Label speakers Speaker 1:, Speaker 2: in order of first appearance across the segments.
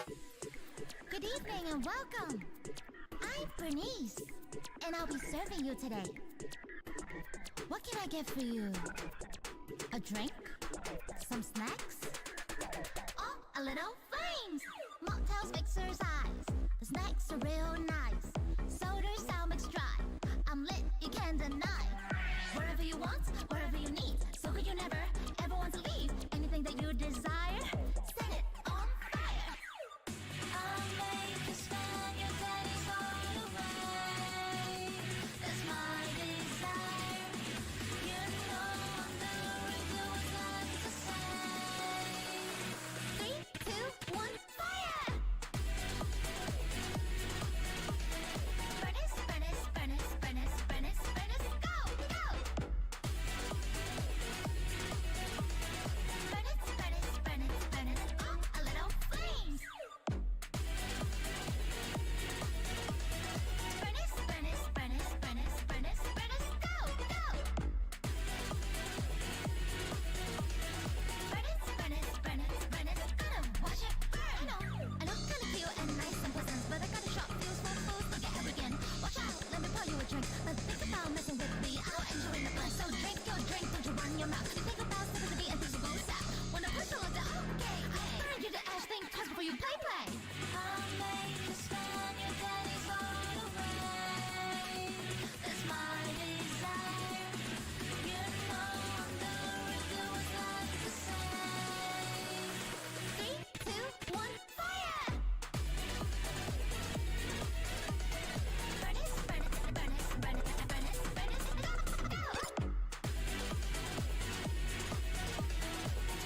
Speaker 1: Good evening and welcome. I'm Bernice, and I'll be serving you today. What can I get for you? A drink? Some snacks? Oh, a little flames! Mocktails fix your eyes. The snacks are real nice. Sodas sound mixed dry. I'm lit, you can't deny. Wherever you want, wherever you need. So could you never, ever want to leave? Anything that you desire, set it on fire. I'll make you spend your days all away. That's my desire. You know I'm the Eridu, what's left to say. 3, 2, 1, fire! Furnace, furnace, furnace, furnace, furnace, furnace, go, go! Furnace, furnace, furnace, furnace, oh, a little flames! Furnace, furnace, furnace, furnace, furnace, furnace, go, go! Furnace, furnace, furnace, furnace, gonna watch it burn! I look kinda cute and nice and pleasant, but I got a short fuse for fools to get arrogant. Watch out, let me pour you a drink, but think about messing with me, I'll enjoy the fun. So drink your drink, don't you run your mouth. You think about sympathy and things will go south. Wanna push you like that, okay, burn you the ash, think twice before you play. I'll make you spend your days all away. That's my desire. You know I'm the Eridu, what's left to say. 3, 2, 1, fire! Furnace, furnace, furnace, furnace, furnace, furnace, go, go!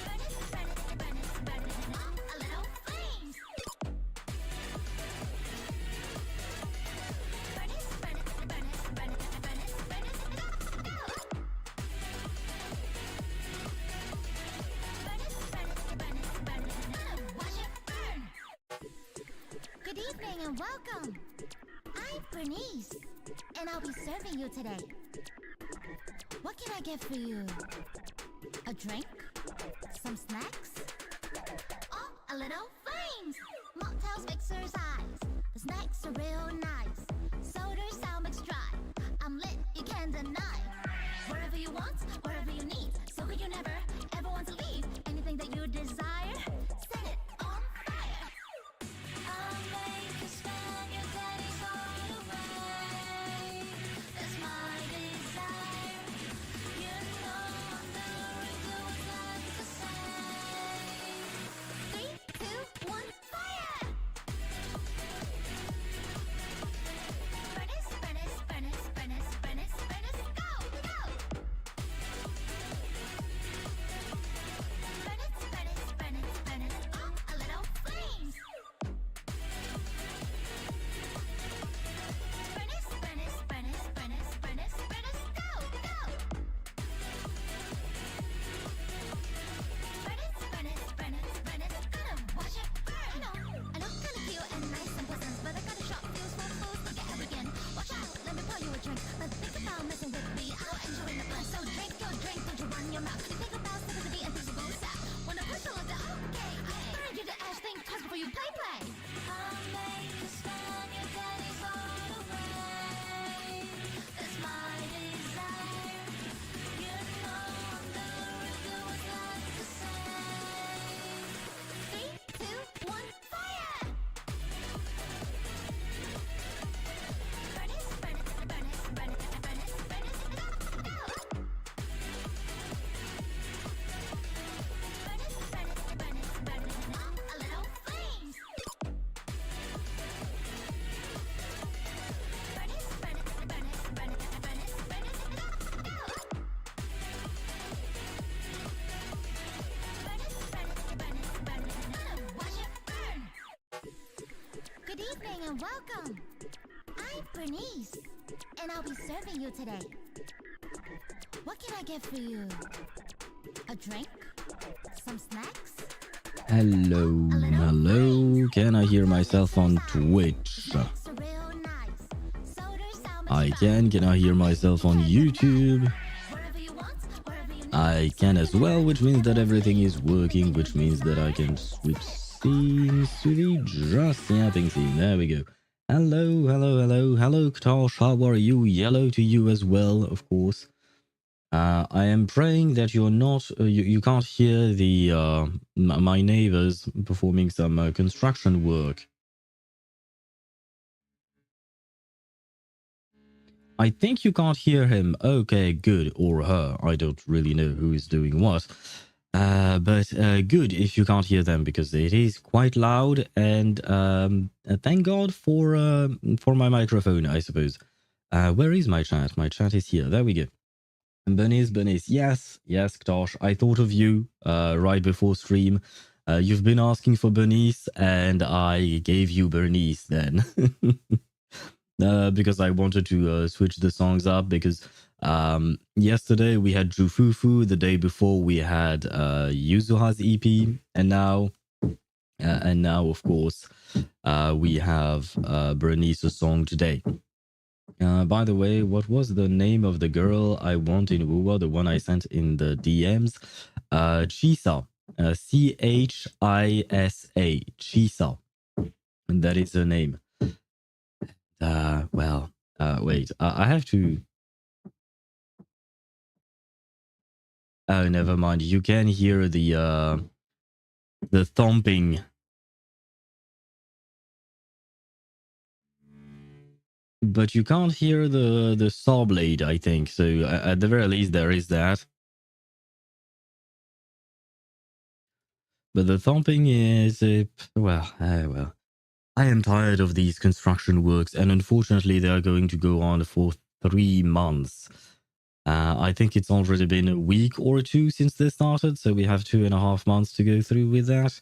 Speaker 1: Furnace, furnace, furnace, furnace, oh, a little flames! Furnace, furnace, furnace, furnace, furnace, furnace, go, go! Furnace, furnace, furnace, furnace, gonna watch it burn! Good evening and welcome. I'm Bernice, and I'll be serving you today. What can I get for you? A drink? Some snacks? Oh, a little flames! Mocktails fix your eyes. The snacks are real nice. Sodas sound mixed dry. I'm lit, you can't deny. Wherever you want, wherever you need. So could you never, ever want to leave? Anything that you desire, set it on fire. I'll make you spend your days all away. That's my desire. You know I'm the Eridu, what's left to say. 3, 2, 1, fire! Furnace, furnace, furnace, furnace, furnace, furnace, go, go! Furnace, furnace, furnace, furnace, oh, a little flames! Furnace, furnace, furnace, furnace, furnace, furnace, go, go! Furnace, furnace, furnace, furnace, gonna watch it burn! I look kinda cute and nice and pleasant, but I got a short fuse for fools to get arrogant. Watch out, let me pour you a drink, but think about messing with me, I'll enjoy the fun. So drink your drink, don't you run your mouth. You think about sympathy and things will go south. Wanna push you like that, okay, burn you the ash, think twice before you play. I'll make you spend your days all away. That's my desire. You know I'm the Eridu, what's left to say. 3, 2, 1, fire! Furnace, furnace, furnace, furnace, furnace, furnace, go, go! Furnace, furnace, furnace, furnace, oh, a little flames! Furnace, furnace, furnace, furnace, furnace, furnace, go, go! Furnace, furnace, furnace, furnace, gonna watch it burn! Good evening and welcome. I'm Bernice, and I'll be serving you today. What can I get for you? A drink? Some snacks?
Speaker 2: Hello, hello. Can I hear myself on Twitch?
Speaker 1: Snacks are real nice. Sodas sound mixed
Speaker 2: I
Speaker 1: dry.
Speaker 2: can. Can I hear myself on YouTube?
Speaker 1: Wherever you want, wherever you
Speaker 2: I can as well, which means that everything is working, which means that I can switch scenes to the just yapping scene. There we go. Hello, hello, hello, hello, Ktosh. How are you? Yellow to you as well, of course. I am praying that you're not, you can't hear the my neighbors performing some construction work. I think you can't hear him. Okay, good. Or her. I don't really know who is doing what. But good if you can't hear them, because it is quite loud. And thank God for my microphone, I suppose. Where is my chat? My chat is here. There we go. Bernice. Yes, Ktosh. I thought of you right before stream. You've been asking for Bernice, and I gave you Bernice then. Because I wanted to switch the songs up, because yesterday we had Jufufu, the day before we had Yuzuha's EP, and now of course we have Bernice's song today. By the way, what was the name of the girl I want in Wuwa, the one I sent in the DMs? Chisa. Chisa. Chisa. And that is her name. Wait. I have to... Oh, never mind. You can hear the thumping. But you can't hear the saw blade, I think. So at the very least, there is that. But the thumping is... well. I am tired of these construction works, and unfortunately, they are going to go on for 3 months. I think it's already been a week or two since they started, so we have 2.5 months to go through with that.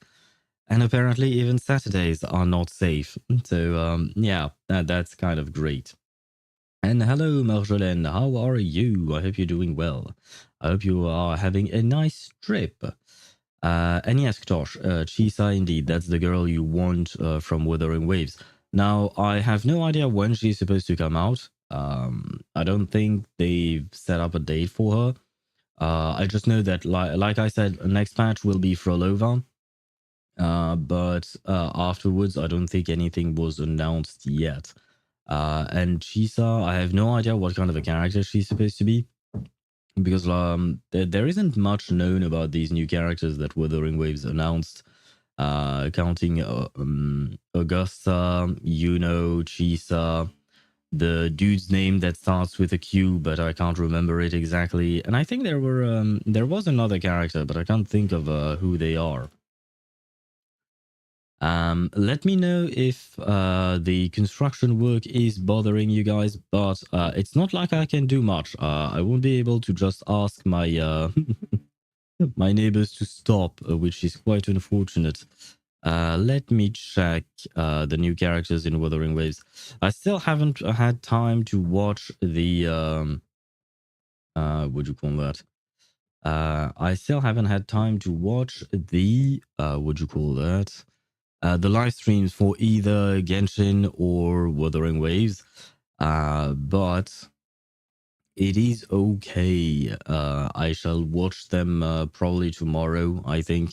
Speaker 2: And apparently even Saturdays are not safe. So yeah, that's kind of great. And hello, Marjolaine, how are you? I hope you're doing well. I hope you are having a nice trip. And yes, Ktosh, Chisa, indeed, that's the girl you want from Wuthering Waves. Now, I have no idea when she's supposed to come out. I don't think they've set up a date for her. I just know that, like I said, next patch will be Frolova. But afterwards, I don't think anything was announced yet. And Chisa, I have no idea what kind of a character she's supposed to be, because there isn't much known about these new characters that Wuthering Waves announced. Counting Augusta, Chisa, the dude's name that starts with a Q, but I can't remember it exactly. And I think there was another character, but I can't think of who they are. Let me know if the construction work is bothering you guys, but it's not like I can do much. I won't be able to just ask my my neighbors to stop, which is quite unfortunate. Let me check the new characters in Wuthering Waves. I still haven't had time to watch the what do you call that? I still haven't had time to watch the what do you call that? The live streams for either Genshin or Wuthering Waves. But it is okay. I shall watch them probably tomorrow, I think.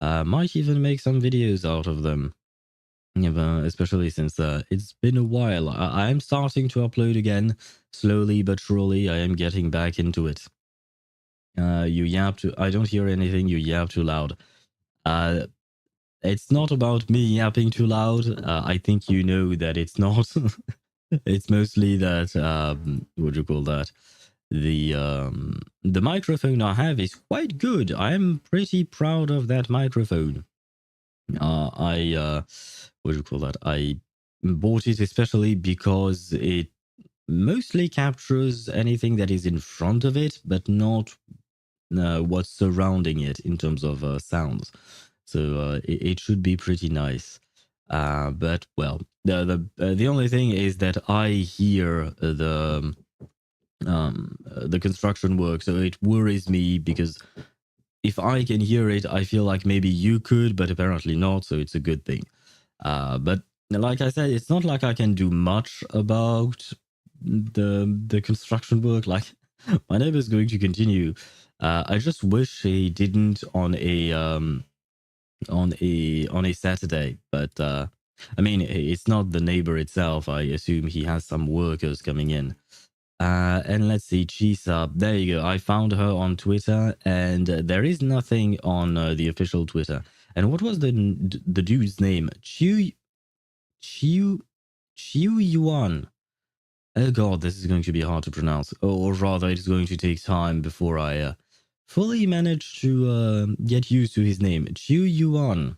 Speaker 2: Might even make some videos out of them. Especially since it's been a while. I am starting to upload again, slowly but surely. I am getting back into it. You yap too... I don't hear anything. You yap too loud. It's not about me yapping too loud. I think you know that it's not. It's mostly that, what do you call that? The microphone I have is quite good. I'm pretty proud of that microphone. What do you call that? I bought it especially because it mostly captures anything that is in front of it, but not what's surrounding it in terms of sounds. So it should be pretty nice. But well, the only thing is that I hear the construction work, so it worries me, because if I can hear it, I feel like maybe you could, but apparently not. So it's a good thing. But like I said, it's not like I can do much about the construction work. Like, my neighbor is going to continue I just wish he didn't on a Saturday, but I mean, it's not the neighbor itself. I assume he has some workers coming in. And let's see, Chisa. There you go. I found her on Twitter, and there is nothing on the official Twitter. And what was the dude's name? Chiu Yuan. Oh god, this is going to be hard to pronounce. Or rather, it's going to take time before I fully manage to get used to his name. Chiu Yuan.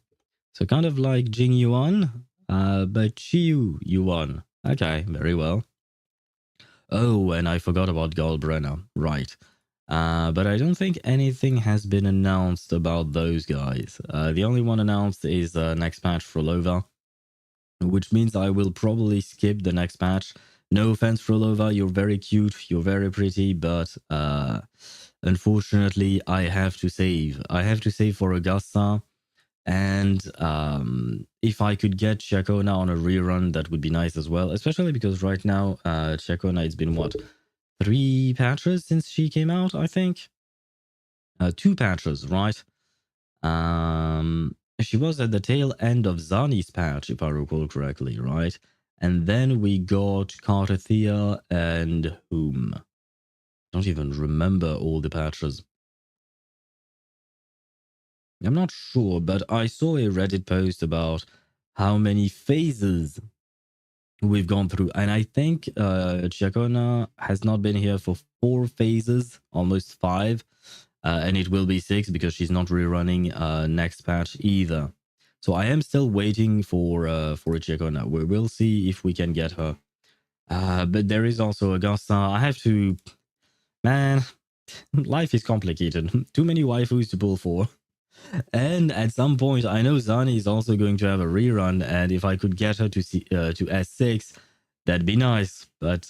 Speaker 2: So kind of like Jing Yuan, but Chiu Yuan. Okay, very well. Oh, and I forgot about Galbrenner. Right. But I don't think anything has been announced about those guys. The only one announced is next patch Frolova, which means I will probably skip the next patch. No offense, Frolova, you're very cute, you're very pretty, but unfortunately, I have to save. I have to save for Augusta, and if I could get Chacona on a rerun, that would be nice as well, especially because right now, Chacona, it's been, what, 3 patches since she came out, I think? 2 patches, right? She was at the tail end of Zani's patch, if I recall correctly, right? And then we got Cartathea and whom? Don't even remember all the patches. I'm not sure, but I saw a Reddit post about how many phases we've gone through. And I think Chacona has not been here for 4 phases, almost 5. And it will be 6 because she's not rerunning next patch either. So I am still waiting for a Chacona. We'll see if we can get her. But there is also Augusta. I have to... Man, life is complicated. Too many waifus to pull for. And at some point, I know Zani is also going to have a rerun, and if I could get her to S6, that'd be nice. But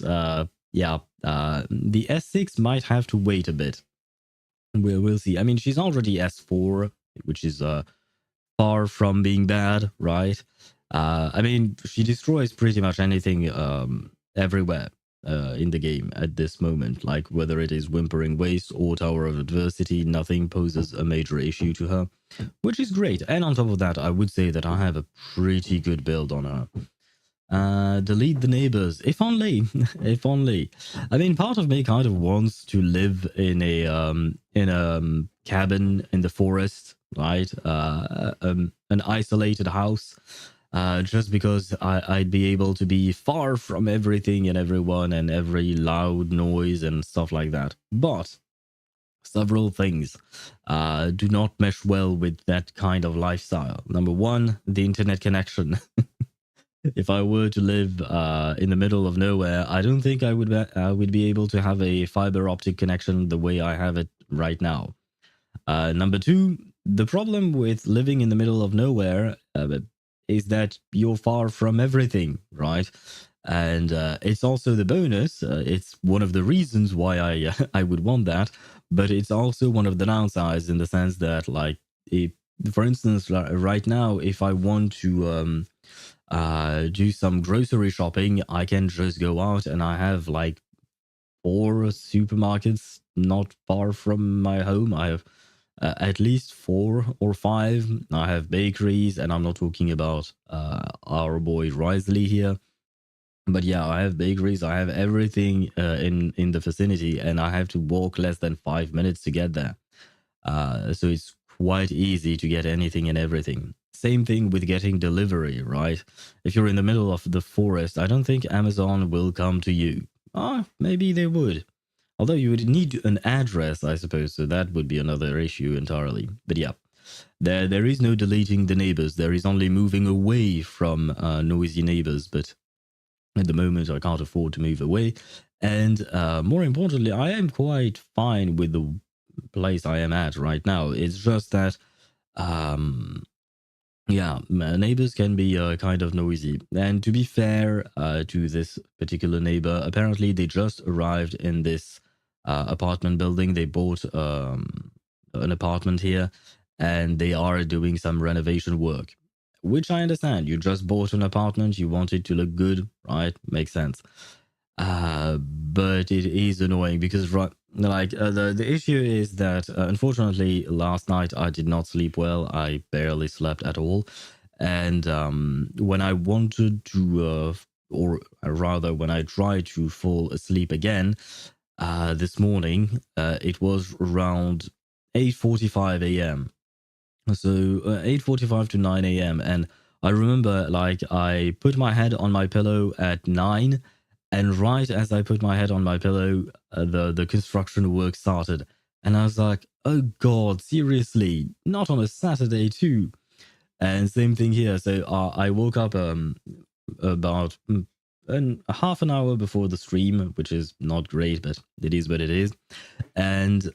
Speaker 2: yeah, the S6 might have to wait a bit. We'll see. I mean, she's already S4, which is far from being bad, right? I mean, she destroys pretty much anything everywhere in the game at this moment. Like whether it is Whimpering Waste or Tower of Adversity, nothing poses a major issue to her, which is great. And on top of that, I would say that I have a pretty good build on her. Delete the neighbors, if only. If only. I mean, part of me kind of wants to live in a cabin in the forest, right? An isolated house, just because I'd be able to be far from everything and everyone and every loud noise and stuff like that. But several things do not mesh well with that kind of lifestyle. Number one, the internet connection. If I were to live in the middle of nowhere, I don't think I would be able to have a fiber optic connection the way I have it right now. Number two, the problem with living in the middle of nowhere is that you're far from everything, right? And it's also the bonus. It's one of the reasons why I would want that, but it's also one of the downsides in the sense that, like, for instance, right now, if I want to do some grocery shopping, I can just go out and I have like 4 supermarkets not far from my home. I have at least 4 or 5. I have bakeries, and I'm not talking about our boy Risley here. But yeah, I have bakeries. I have everything in the vicinity, and I have to walk less than 5 minutes to get there. So it's quite easy to get anything and everything. Same thing with getting delivery, right? If you're in the middle of the forest, I don't think Amazon will come to you. Maybe they would. Although you would need an address, I suppose, so that would be another issue entirely. But yeah, there is no deleting the neighbors. There is only moving away from noisy neighbors. But at the moment, I can't afford to move away. And more importantly, I am quite fine with the place I am at right now. It's just that, yeah, neighbors can be kind of noisy. And to be fair to this particular neighbor, apparently they just arrived in this apartment building. They bought an apartment here, and they are doing some renovation work, which I understand. You just bought an apartment, you want it to look good, right? Makes sense. But it is annoying because the issue is that unfortunately last night I did not sleep well. I barely slept at all, and when I wanted to, or rather when I tried to fall asleep again this morning, it was around 8:45 a.m. So 8:45 to 9 a.m. And I remember like I put my head on my pillow at 9, and right as I put my head on my pillow, the construction work started, and I was like, "Oh God, seriously? Not on a Saturday too?" And same thing here. So I woke up about a half an hour before the stream, which is not great, but it is what it is. And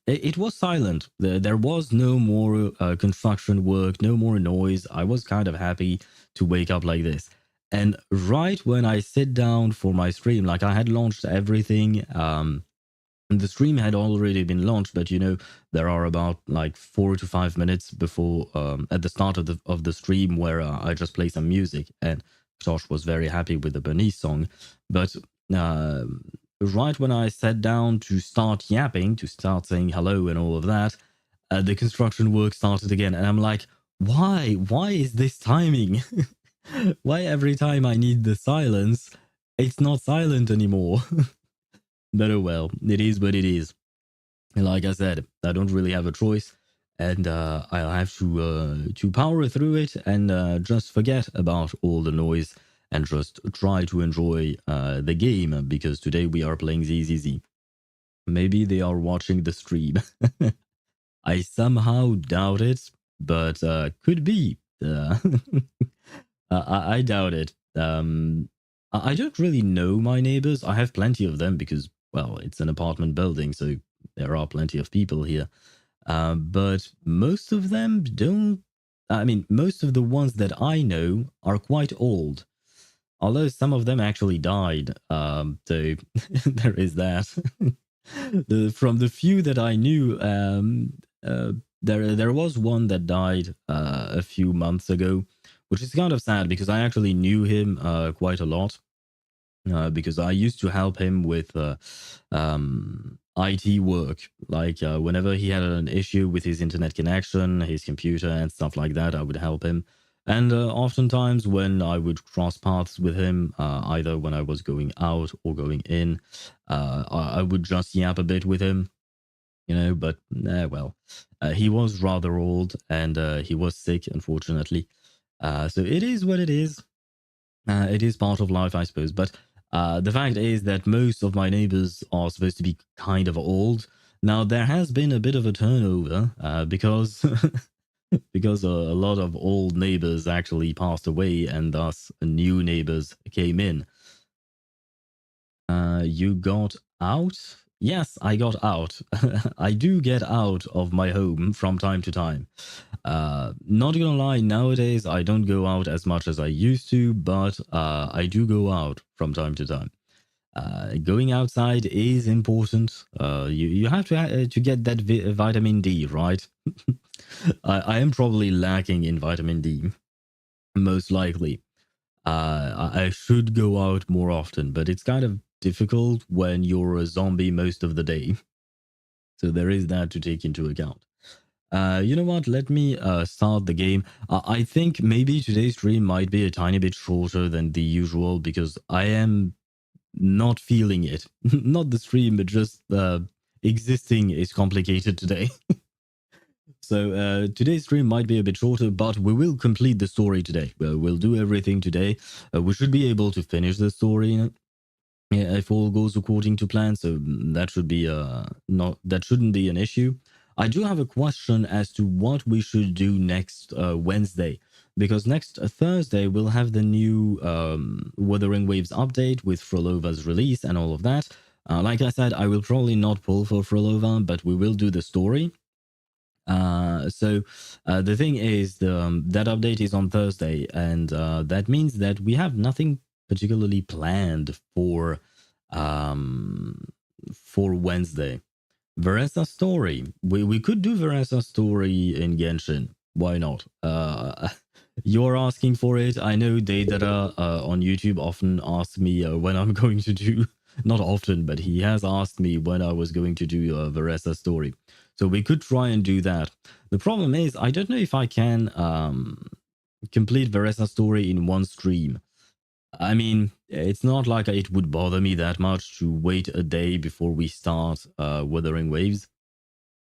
Speaker 2: it was silent. There was no more construction work, no more noise. I was kind of happy to wake up like this. And right when I sit down for my stream, like I had launched everything. The stream had already been launched, but there are about like 4 to 5 minutes before at the start of the stream where I just play some music, and Josh was very happy with the Bernice song. But uh, right when I sat down to start yapping, to start saying hello and all of that, the construction work started again, and I'm like, why? Why is this timing? Why every time I need the silence, it's not silent anymore? But oh well, it is what it is. And like I said, I don't really have a choice, and I'll have to power through it and just forget about all the noise and just try to enjoy the game, because today we are playing ZZZ. Maybe they are watching the stream. I somehow doubt it, but could be. I doubt it. I don't really know my neighbors. I have plenty of them because, well, it's an apartment building, so there are plenty of people here. But most of them don't. I mean, most of the ones that I know are quite old. Although some of them actually died. So there is that. From the few that I knew, there was one that died a few months ago, which is kind of sad because I actually knew him quite a lot. Because I used to help him with IT work. Like whenever he had an issue with his internet connection, his computer, and stuff like that, I would help him. And oftentimes, when I would cross paths with him, either when I was going out or going in, I would just yap a bit with him, But well, he was rather old and he was sick, unfortunately. So it is what it is. It is part of life, I suppose. But the fact is that most of my neighbors are supposed to be kind of old. Now, there has been a bit of a turnover because because a lot of old neighbors actually passed away, and thus new neighbors came in. You got out? Yes, I got out. I do get out of my home from time to time. Not gonna lie, nowadays I don't go out as much as I used to, but I do go out from time to time. Going outside is important. You have to get that vitamin D, right? I am probably lacking in vitamin D, most likely. I should go out more often, but it's kind of difficult when you're a zombie most of the day. So there is that to take into account. You know what? Let me start the game. I think maybe today's stream might be a tiny bit shorter than the usual because I am not feeling it. Not the stream, but just existing is complicated today. So today's stream might be a bit shorter, but we will complete the story today. We'll do everything today. We should be able to finish the story if all goes according to plan. So that should be that shouldn't be an issue. I do have a question as to what we should do next Wednesday, because next Thursday we'll have the new Wuthering Waves update with Frolova's release and all of that. Like I said, I will probably not pull for Frolova, but we will do the story. So the thing is, that update is on Thursday, and that means that we have nothing particularly planned for Wednesday. Veresa story. We could do Veresa story in Genshin. Why not? You're asking for it. I know Daedara on YouTube often asks me when I'm going to do, not often, but he has asked me when I was going to do Veresa story. So we could try and do that. The problem is, I don't know if I can complete Veresa story in one stream. I mean, it's not like it would bother me that much to wait a day before we start Wuthering Waves.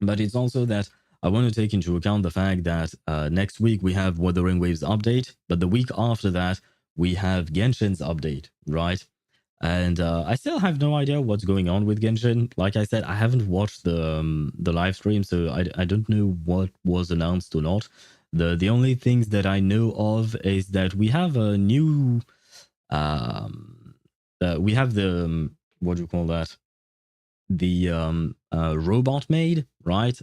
Speaker 2: But it's also that I want to take into account the fact that next week we have Wuthering Waves update, but the week after that we have Genshin's update, right? And I still have no idea what's going on with Genshin. Like I said, I haven't watched the live stream, so I don't know what was announced or not. The only things that I know of is that we have a new we have the what do you call that? The robot maid, right?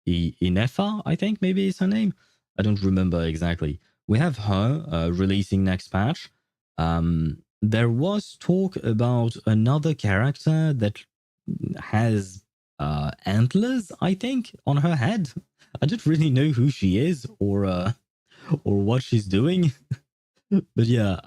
Speaker 2: Inefa, I think maybe is her name. I don't remember exactly. We have her releasing next patch. There was talk about another character that has antlers, I think, on her head. I don't really know who she is or what she's doing. But yeah,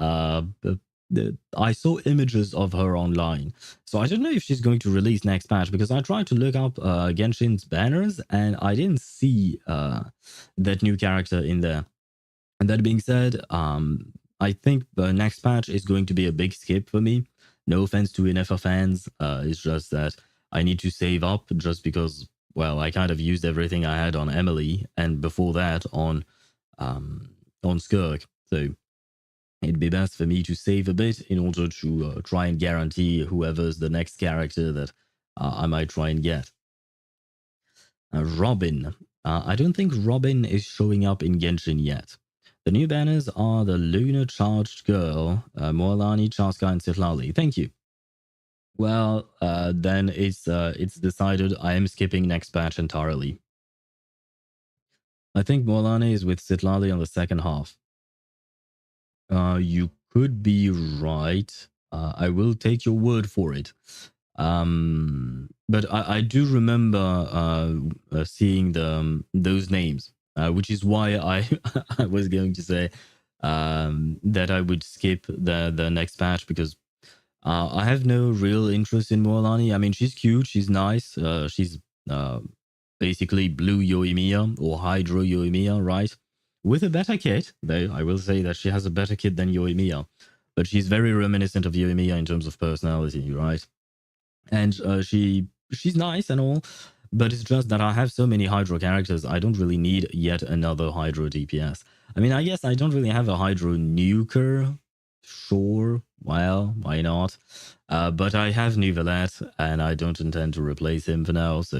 Speaker 2: I saw images of her online. So I don't know if she's going to release next patch because I tried to look up Genshin's banners and I didn't see that new character in there. And that being said, I think the next patch is going to be a big skip for me. No offense to NFA fans. It's just that I need to save up just because, well, I kind of used everything I had on Emily and before that on Skirk. So it'd be best for me to save a bit in order to try and guarantee whoever's the next character that I might try and get. Robin. I don't think Robin is showing up in Genshin yet. The new banners are the Lunar Charged Girl, Moalani, Chaska, and Sitlali. Thank you. Well, then it's decided I am skipping next patch entirely. I think Moalani is with Sitlali on the second half. You could be right. I will take your word for it. But I do remember seeing those names, which is why I I was going to say that I would skip the next patch because I have no real interest in Moalani. I mean, she's cute, she's nice, she's basically blue Yoimiya or Hydro Yoimiya, right? With a better kit, though I will say that she has a better kit than Yoimiya, but she's very reminiscent of Yoimiya in terms of personality, right? And she's nice and all, but it's just that I have so many Hydro characters, I don't really need yet another Hydro DPS. I mean, I guess I don't really have a Hydro nuker. Sure, well, why not? But I have Nuvalet, and I don't intend to replace him for now. So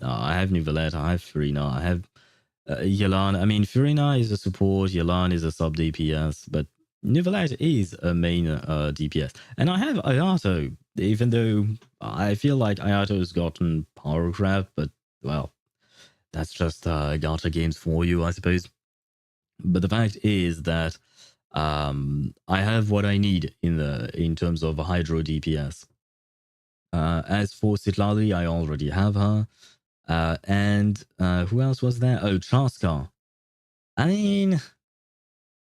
Speaker 2: I have Nuvalet, I have Furina, I have Yelan. I mean, Furina is a support, Yelan is a sub DPS, but Nuvalet is a main DPS. And I have Ayato, even though I feel like Ayato has gotten power crap, but well, that's just gacha games for you, I suppose. But the fact is that I have what I need in terms of a Hydro DPS. As for Sitlali, I already have her. And who else was there? Oh, Chaska. I mean,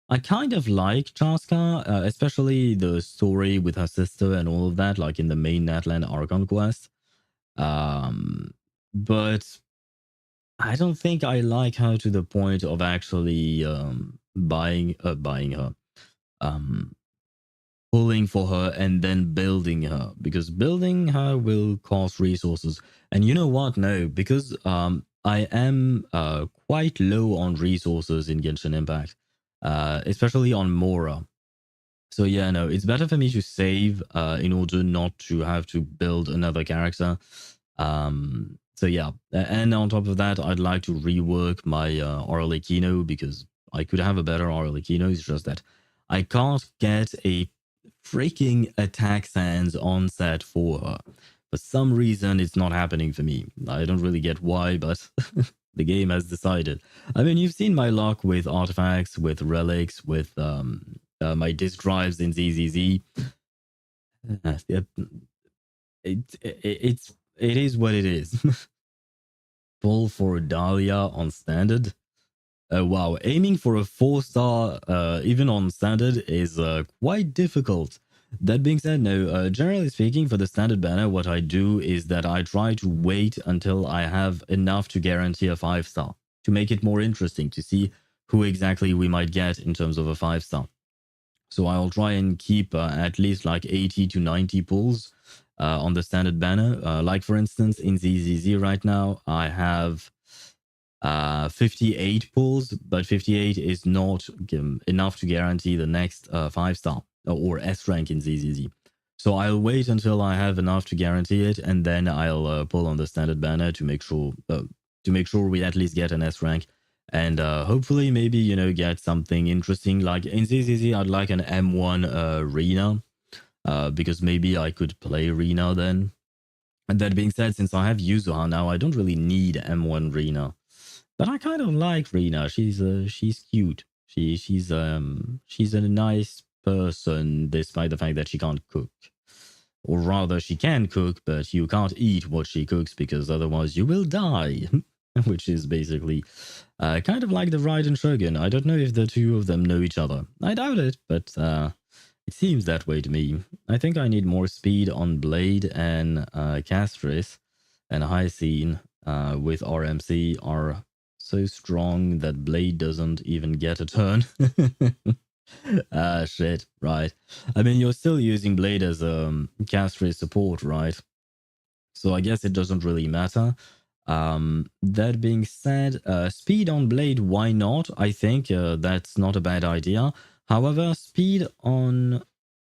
Speaker 2: I kind of like Chaska, especially the story with her sister and all of that, like in the main Natlan Archon quest. But I don't think I like her to the point of actually buying her. Pulling for her and then building her, because building her will cost resources. And you know what? No, because I am quite low on resources in Genshin Impact, especially on Mora. So yeah, no, it's better for me to save in order not to have to build another character. So yeah, and on top of that, I'd like to rework my Arlecchino because I could have a better Arlecchino. It's just that I can't get a freaking attack sands on set for her. For some reason, it's not happening for me. I don't really get why, but the game has decided. I mean, you've seen my luck with artifacts, with relics, with my disk drives in ZZZ. It is what it is. Pull for Dahlia on standard. Wow, aiming for a 4-star, even on standard, is quite difficult. That being said, no, generally speaking, for the standard banner, what I do is that I try to wait until I have enough to guarantee a 5-star, to make it more interesting, to see who exactly we might get in terms of a 5-star. So I'll try and keep at least like 80 to 90 pulls on the standard banner. Like for instance, in ZZZ right now, I have 58 pulls, but 58 is not enough to guarantee the next 5-star or S rank in ZZZ. So I'll wait until I have enough to guarantee it, and then I'll pull on the standard banner to make sure we at least get an S rank, and hopefully maybe get something interesting. Like in ZZZ, I'd like an M1 Rena, because maybe I could play Rena then. And that being said, since I have Yuzuha now, I don't really need M1 Rena. But I kind of like Rena. She's cute. She's a nice person, despite the fact that she can't cook. Or rather, she can cook, but you can't eat what she cooks because otherwise you will die. Which is basically kind of like the Raiden Shogun. I don't know if the two of them know each other. I doubt it, but it seems that way to me. I think I need more speed on Blade and Castris, and Hyacine with RMC are so strong that Blade doesn't even get a turn. Shit, right. I mean, you're still using Blade as Castris support, right? So I guess it doesn't really matter. That being said, speed on Blade, why not? I think that's not a bad idea. However, speed on...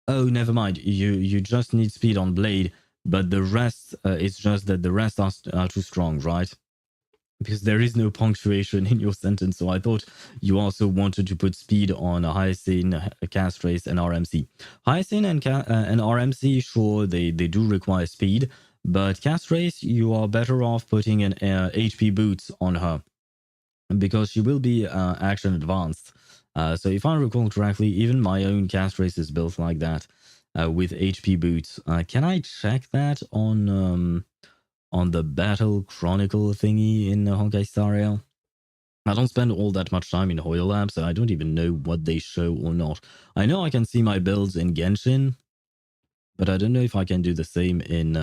Speaker 2: Oh, never mind. You just need speed on Blade, but the rest, it's just that the rest are too strong, right? Because there is no punctuation in your sentence, so I thought you also wanted to put speed on Hyacine, Castrace, and RMC. Hyacine and RMC, sure, they do require speed, but Castrace, you are better off putting an HP boots on her, because she will be action advanced. So if I recall correctly, even my own Castrace is built like that, with HP boots. Can I check that on the Battle Chronicle thingy in Honkai Star Rail? I don't spend all that much time in HoYoLab, so I don't even know what they show or not. I know I can see my builds in Genshin, but I don't know if I can do the same in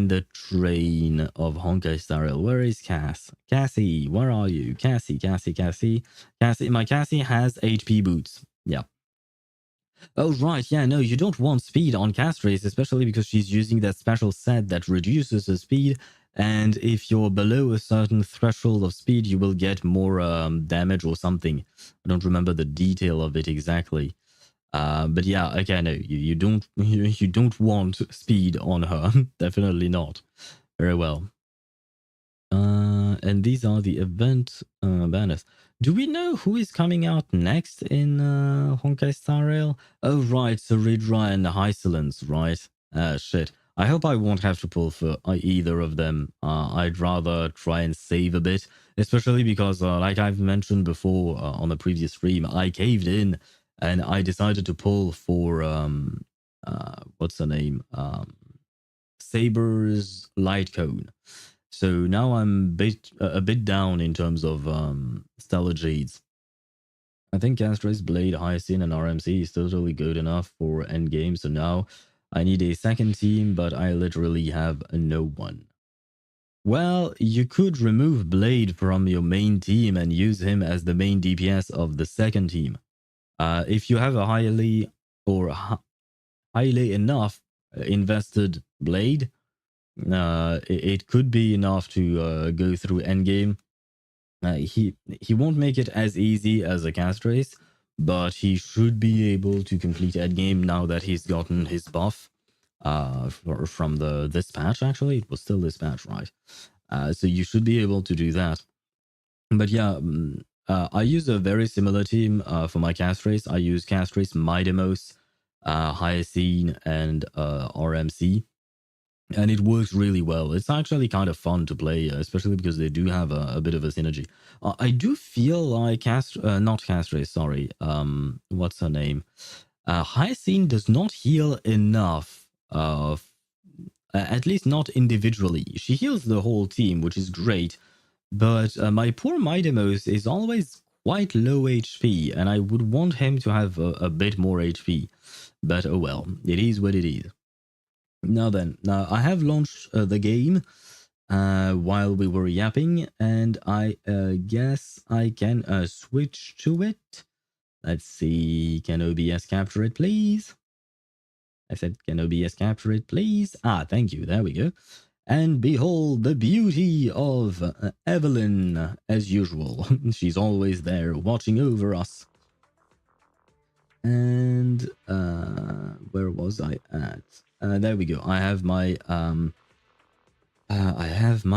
Speaker 2: the train of Honkai Star Rail. Where is Cass? Cassie, where are you? Cassie. My Cassie has HP boots. Yeah. Oh, right. Yeah, no, you don't want speed on Castrace, especially because she's using that special set that reduces the speed. And if you're below a certain threshold of speed, you will get more damage or something. I don't remember the detail of it exactly. But yeah, okay, no, you don't want speed on her. Definitely not. Very well. And these are the event banners. Do we know who is coming out next in Honkai Star Rail? Oh, right, Saridra and Hysolence, right? Shit. I hope I won't have to pull for either of them. I'd rather try and save a bit, especially because, like I've mentioned before on the previous stream, I caved in and I decided to pull for, what's her name? Saber's Light Cone. So now I'm a bit down in terms of Stellar Jades. I think Castrace, Blade, Hyacin, and RMC is totally good enough for endgame. So now I need a second team, but I literally have no one. Well, you could remove Blade from your main team and use him as the main DPS of the second team. If you have a highly enough invested Blade, it could be enough to go through endgame. He won't make it as easy as a Castrace, but he should be able to complete endgame now that he's gotten his buff from this patch. Actually, it was still this patch, right? So you should be able to do that. But yeah, I use a very similar team for my Castrace. I use Castrace, Midemos, Hyacine, and RMC. And it works really well. It's actually kind of fun to play, especially because they do have a bit of a synergy. I do feel like not Castrace, sorry. What's her name? Hyacine does not heal enough. At least not individually. She heals the whole team, which is great. But my poor Midemos is always quite low HP, and I would want him to have a bit more HP. But oh well, it is what it is. Now then, I have launched the game while we were yapping, and I guess I can switch to it. Let's see, can OBS capture it, please? I said, can OBS capture it, please? Ah, thank you, there we go. And behold the beauty of Evelyn, as usual. She's always there watching over us. And where was I at? There we go. I have my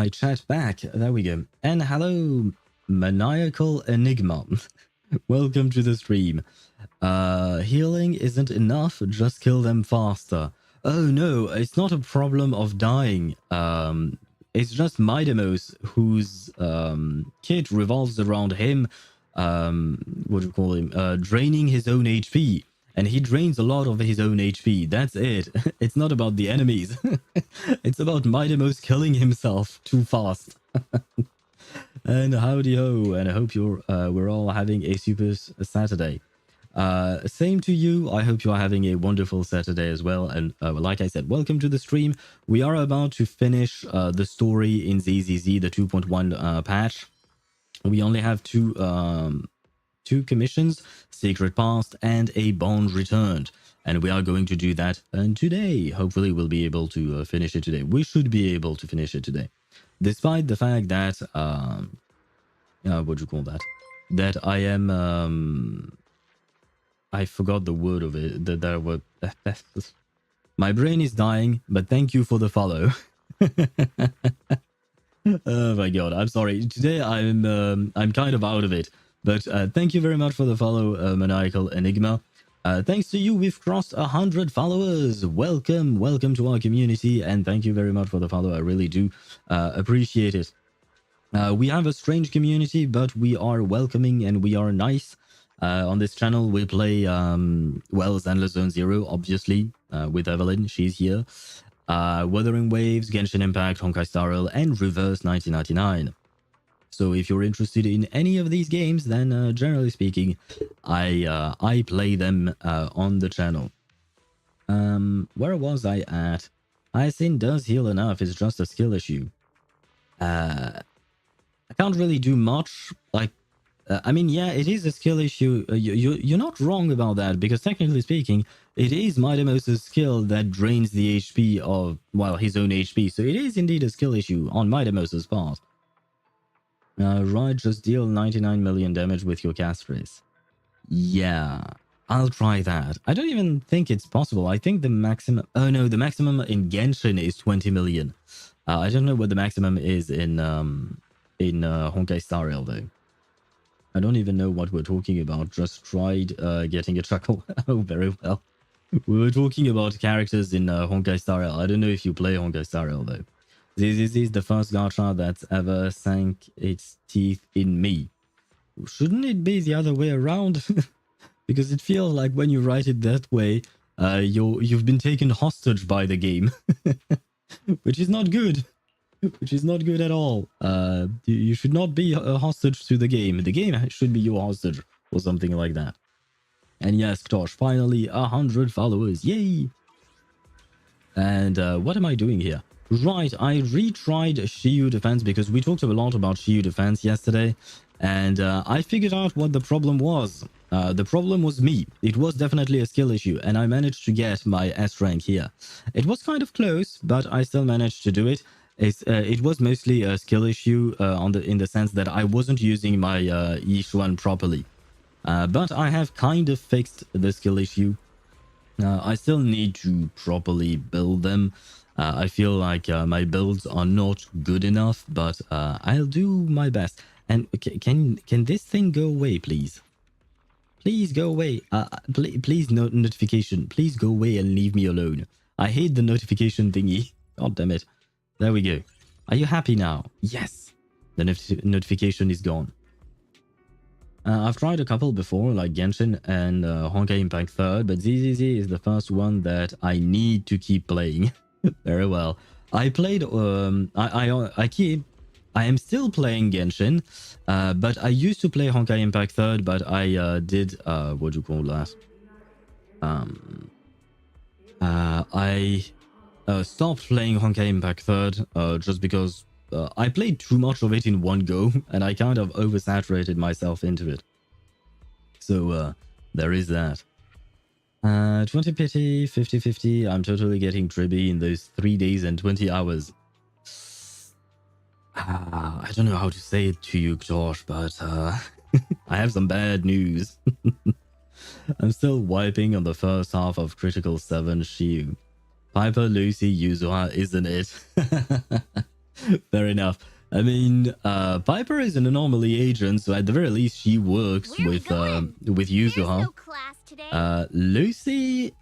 Speaker 2: chat back. There we go. And hello, Maniacal Enigma. Welcome to the stream. Healing isn't enough, just kill them faster. Oh no, it's not a problem of dying. It's just Midemos, whose kit revolves around him, what do you call him, draining his own HP. And he drains a lot of his own HP. That's it. It's not about the enemies. It's about Midemos killing himself too fast. And howdy ho, and I hope we're all having a super Saturday. Same to you. I hope you are having a wonderful Saturday as well. And like I said, welcome to the stream. We are about to finish the story in ZZZ, the 2.1 patch. We only have two commissions, Secret Past and a Bond Returned. And we are going to do that today. Hopefully we'll be able to finish it today. We should be able to finish it today. Despite the fact that, what do you call that? That I am, I forgot the word of it. That there were, my brain is dying, but thank you for the follow. Oh my god, I'm sorry. Today I'm kind of out of it. But thank you very much for the follow, Maniacal Enigma. Thanks to you, we've crossed 100 followers. Welcome to our community, and thank you very much for the follow. I really do appreciate it. We have a strange community, but we are welcoming and we are nice. On this channel, we play, Zenless Zone Zero, obviously, with Evelyn. She's here. Wuthering Waves, Genshin Impact, Honkai Star Rail, and Reverse 1999. So if you're interested in any of these games, then generally speaking, I play them on the channel. Where was I at? Hyacinth does heal enough, it's just a skill issue. I can't really do much. Like, I mean, yeah, it is a skill issue. You're not wrong about that, because technically speaking, it is Midemos' skill that drains the HP of, well, his own HP. So it is indeed a skill issue on Midemos' part. Right, just deal 99 million damage with your catchphrase. Yeah, I'll try that. I don't even think it's possible. I think the maximum... Oh no, the maximum in Genshin is 20 million. I don't know what the maximum is in Honkai Star Rail though. I don't even know what we're talking about. Just tried getting a chuckle. Oh, very well. We were talking about characters in Honkai Star Rail. I don't know if you play Honkai Star Rail though. This is the first gacha that's ever sank its teeth in me. Shouldn't it be the other way around? Because it feels like when you write it that way, you've been taken hostage by the game. Which is not good. Which is not good at all. You should not be a hostage to the game. The game should be your hostage or something like that. And yes, Tosh, finally 100 followers. Yay! And what am I doing here? Right, I retried Shiyu Defense because we talked a lot about Shiyu Defense yesterday, and I figured out what the problem was. The problem was me. It was definitely a skill issue, and I managed to get my S rank here. It was kind of close, but I still managed to do it. It was mostly a skill issue in the sense that I wasn't using my Yishuan properly. But I have kind of fixed the skill issue. I still need to properly build them. I feel like my builds are not good enough, but I'll do my best. And can this thing go away, please? Please go away. Please, no notification. Please go away and leave me alone. I hate the notification thingy. God damn it. There we go. Are you happy now? Yes. The notification is gone. I've tried a couple before, like Genshin and Honkai Impact 3rd, but ZZZ is the first one that I need to keep playing. Very well. I played. I I am still playing Genshin, but I used to play Honkai Impact 3rd, but I did, what do you call that? I stopped playing Honkai Impact 3rd just because I played too much of it in one go, and I kind of oversaturated myself into it. So there is that. 20 pity, 50-50. I'm totally getting dribby in those 3 days and 20 hours. I don't know how to say it to you, Josh, but I have some bad news. I'm still wiping on the first half of Critical 7 Shiu. Piper, Lucy, Yuzuha, isn't it? Fair enough. I mean, Piper is an anomaly agent, so at the very least she works with Yuzuha.
Speaker 1: No class today.
Speaker 2: Lucy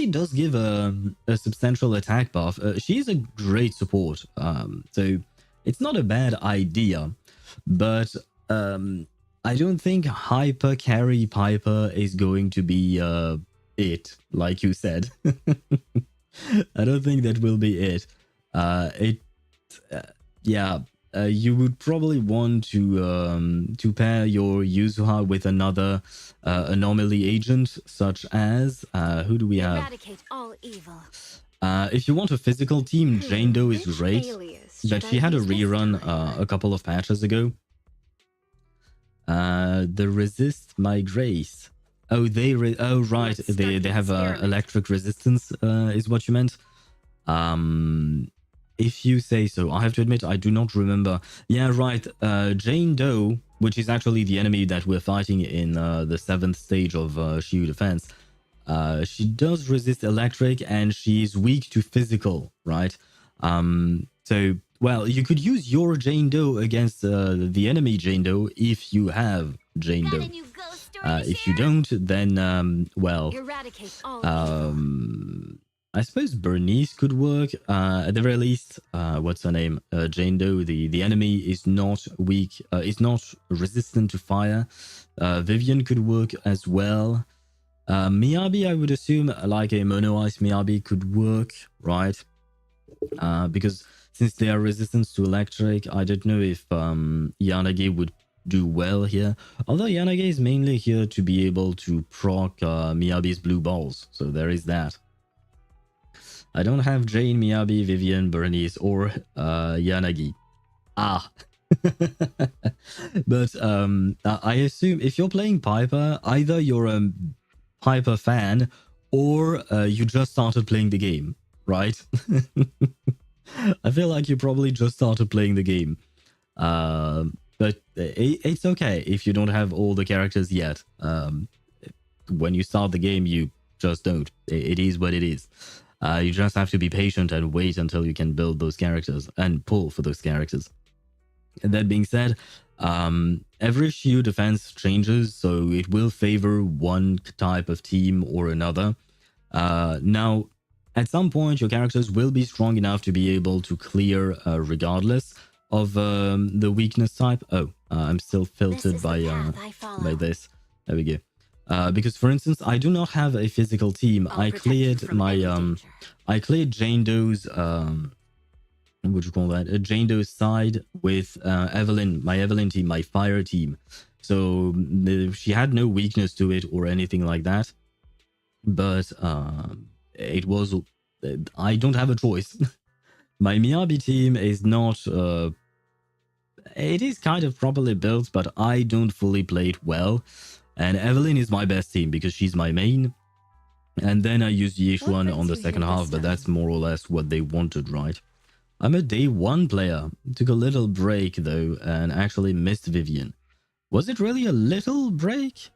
Speaker 2: does give a substantial attack buff. She's a great support, so it's not a bad idea, but I don't think hyper carry Piper is going to be it, like you said. I don't think that will be it. You would probably want to pair your Yuzuha with another anomaly agent, such as who do we have?
Speaker 1: Eradicate all evil.
Speaker 2: If you want a physical team, Jane Doe is great, but she had a rerun a couple of patches ago. The resist my grace. Oh, right. They have electric resistance. Is what you meant. If you say so. I have to admit, I do not remember. Yeah, right. Jane Doe, which is actually the enemy that we're fighting in the 7th stage of Shiu defense. She does resist electric, and she's weak to physical, right? So, well, you could use your Jane Doe against the enemy Jane Doe if you have Jane Doe. If you don't, then, well, I suppose Bernice could work. At the very least, what's her name? Jane Doe, the enemy is not weak, is not resistant to fire. Vivian could work as well. Miyabi, I would assume, like a Mono Ice Miyabi could work, right? Because since they are resistant to electric, I don't know if Yanagi would do well here. Although Yanagi is mainly here to be able to proc Miyabi's blue balls, so there is that. I don't have Jane, Miyabi, Vivian, Bernice, or Yanagi. But I assume if you're playing Piper, either you're a Piper fan or you just started playing the game, right? I feel like you probably just started playing the game. But it's okay if you don't have all the characters yet. When you start the game, you just don't. It is what it is. You just have to be patient and wait until you can build those characters and pull for those characters. And that being said, every Shiu defense changes, so it will favor one type of team or another. Now, at some point, your characters will be strong enough to be able to clear regardless of the weakness type. Oh, I'm still filtered by this. There we go. Because, for instance, I do not have a physical team. I cleared my I cleared Jane Doe's what would you call that? Jane Doe's side with Evelyn, my Evelyn team, my fire team. So she had no weakness to it or anything like that. But it was I don't have a choice. My Miyabi team is not it is kind of properly built, but I don't fully play it well. And Evelyn is my best team because she's my main. And then I used Yishuan on the second half, but that's more or less what they wanted, right? I'm a day one player. Took a little break though and actually missed Vivian. Was it really a little break?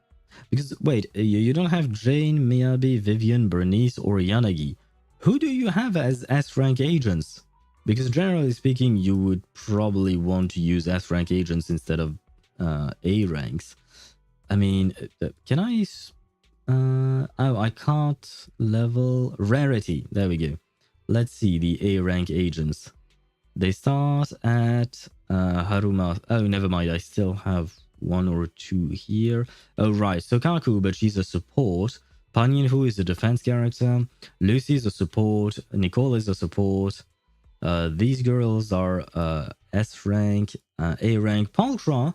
Speaker 2: Because wait, you don't have Jane, Miyabi, Vivian, Bernice, or Yanagi. Who do you have as S-rank agents? Because generally speaking, you would probably want to use S-rank agents instead of A ranks. I mean, can I... oh, I can't level... Rarity. There we go. Let's see the A rank agents. They start at Haruma. Oh, never mind. I still have one or two here. Oh, right. So Kaku, but she's a support. Pan Yin-Hu is a defense character. Lucy is a support. Nicole is a support. These girls are S rank, A rank. Pulcra,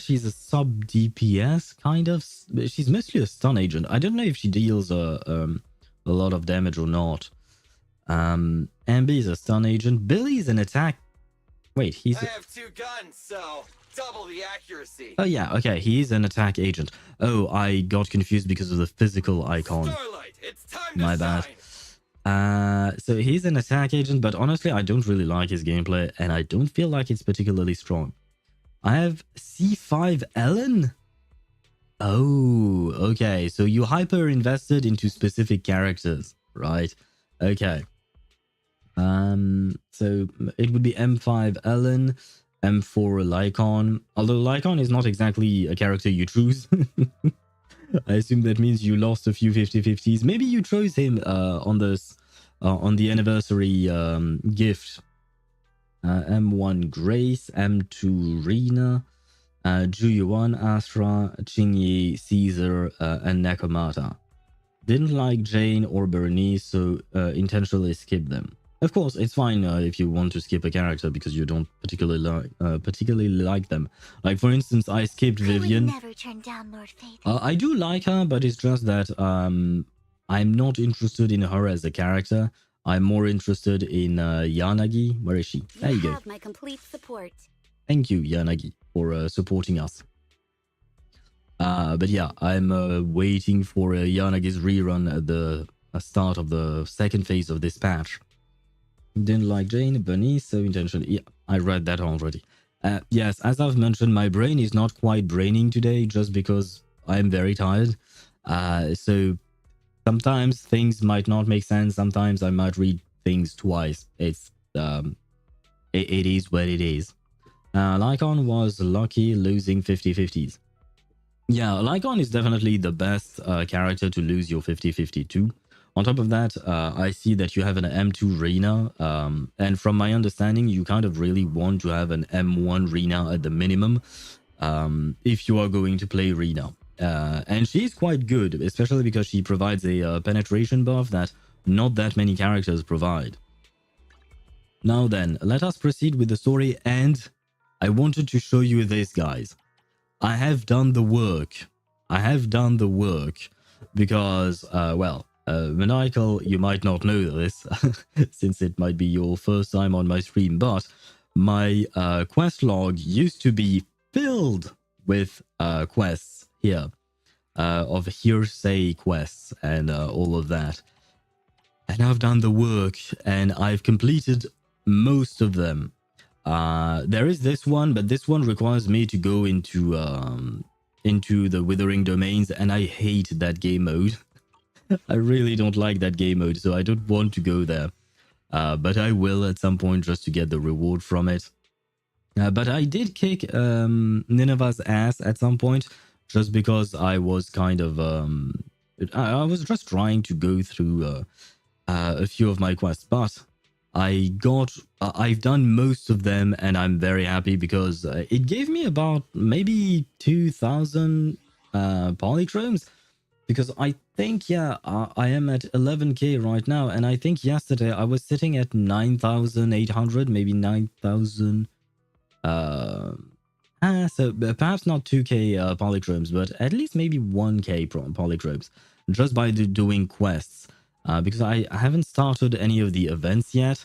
Speaker 2: she's a sub DPS kind of. She's mostly a stun agent. I don't know if she deals a lot of damage or not. Ambi is a stun agent. Billy is an attack. Wait, he's.
Speaker 3: I have 2 guns, so double the accuracy.
Speaker 2: Oh yeah, okay, he is an attack agent. Oh, I got confused because of the physical icon.
Speaker 3: Starlight, it's time
Speaker 2: My
Speaker 3: to
Speaker 2: bad.
Speaker 3: shine.
Speaker 2: So he's an attack agent, but honestly, I don't really like his gameplay, and I don't feel like it's particularly strong. I have C5 Ellen. Oh, okay. So you hyper invested into specific characters, right? Okay. So it would be M5 Ellen, M4 Lycon. Although Lycon is not exactly a character you choose. I assume that means you lost a few 50-50s. Maybe you chose him on this on the anniversary gift. M1 Grace, M2 Rena, Juyuan, Astra, Qingyi, Caesar, and Nakamata. Didn't like Jane or Bernice, so intentionally skipped them. Of course, it's fine if you want to skip a character because you don't particularly like them. Like, for instance, I skipped Vivian.
Speaker 1: I would never turn down Lord Phaethon.
Speaker 2: I do like her, but it's just that I'm not interested in her as a character. I'm more interested in Yanagi. Where is she? There you go.
Speaker 1: have my complete support.
Speaker 2: Thank you, Yanagi, for supporting us. But yeah, I'm waiting for Yanagi's rerun at the start of the second phase of this patch. Didn't like Jane, Bernice, so intentionally. Yeah, I read that already. Yes, as I've mentioned, my brain is not quite braining today just because I'm very tired. So sometimes things might not make sense. Sometimes I might read things twice. It's it is what it is. Lycon was lucky losing 50-50s. Yeah, Lycon is definitely the best character to lose your 50-50 to. On top of that, I see that you have an M2 Rena, and from my understanding, you kind of really want to have an M1 Rena at the minimum if you are going to play Rena. And she's quite good, especially because she provides a penetration buff that not that many characters provide. Now then, let us proceed with the story, and I wanted to show you this, guys. I have done the work. I have done the work because, well, Maniacal, you might not know this since it might be your first time on my stream, but my quest log used to be filled with quests here, of hearsay quests and all of that. And I've done the work and I've completed most of them. There is this one, but this one requires me to go into the Withering Domains, and I hate that game mode. I really don't like that game mode, so I don't want to go there. But I will at some point just to get the reward from it. But I did kick Nineveh's ass at some point, just because I was kind of... I was just trying to go through a few of my quests, but I've done most of them, and I'm very happy because it gave me about maybe 2,000 polychromes. Because I think, yeah, I am at 11k right now, and I think yesterday I was sitting at 9,800, maybe 9,000. So perhaps not 2k polychromes, but at least maybe 1k polychromes, just by doing quests. Because I haven't started any of the events yet.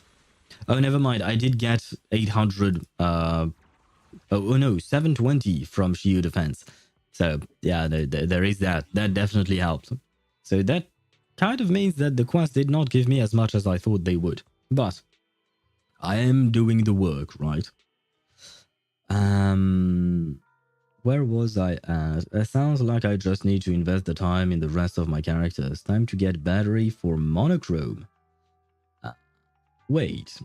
Speaker 2: Oh, never mind. I did get 800. Oh no, 720 from Shield Defense. So yeah, there is that. That definitely helped. So that kind of means that the quest did not give me as much as I thought they would. But I am doing the work, right? Where was I at? It sounds like I just need to invest the time in the rest of my characters. Time to get battery for monochrome. Wait.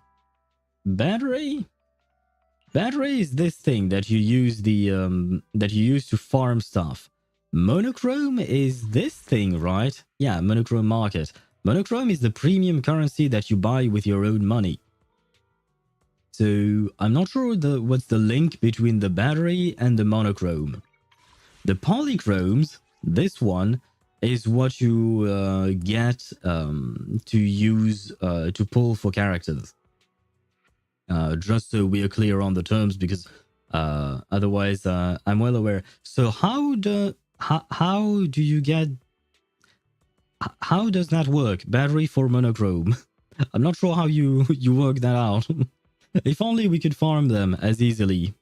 Speaker 2: Battery? Battery is this thing that you use to farm stuff. Monochrome is this thing, right? Yeah, monochrome market. Monochrome is the premium currency that you buy with your own money. So I'm not sure what's the link between the battery and the monochrome. The polychromes, this one, is what you get to use to pull for characters. just so we are clear on the terms, because otherwise I'm well aware. So how do you get, how does that work? Battery for monochrome. I'm not sure how you work that out. If only we could farm them as easily.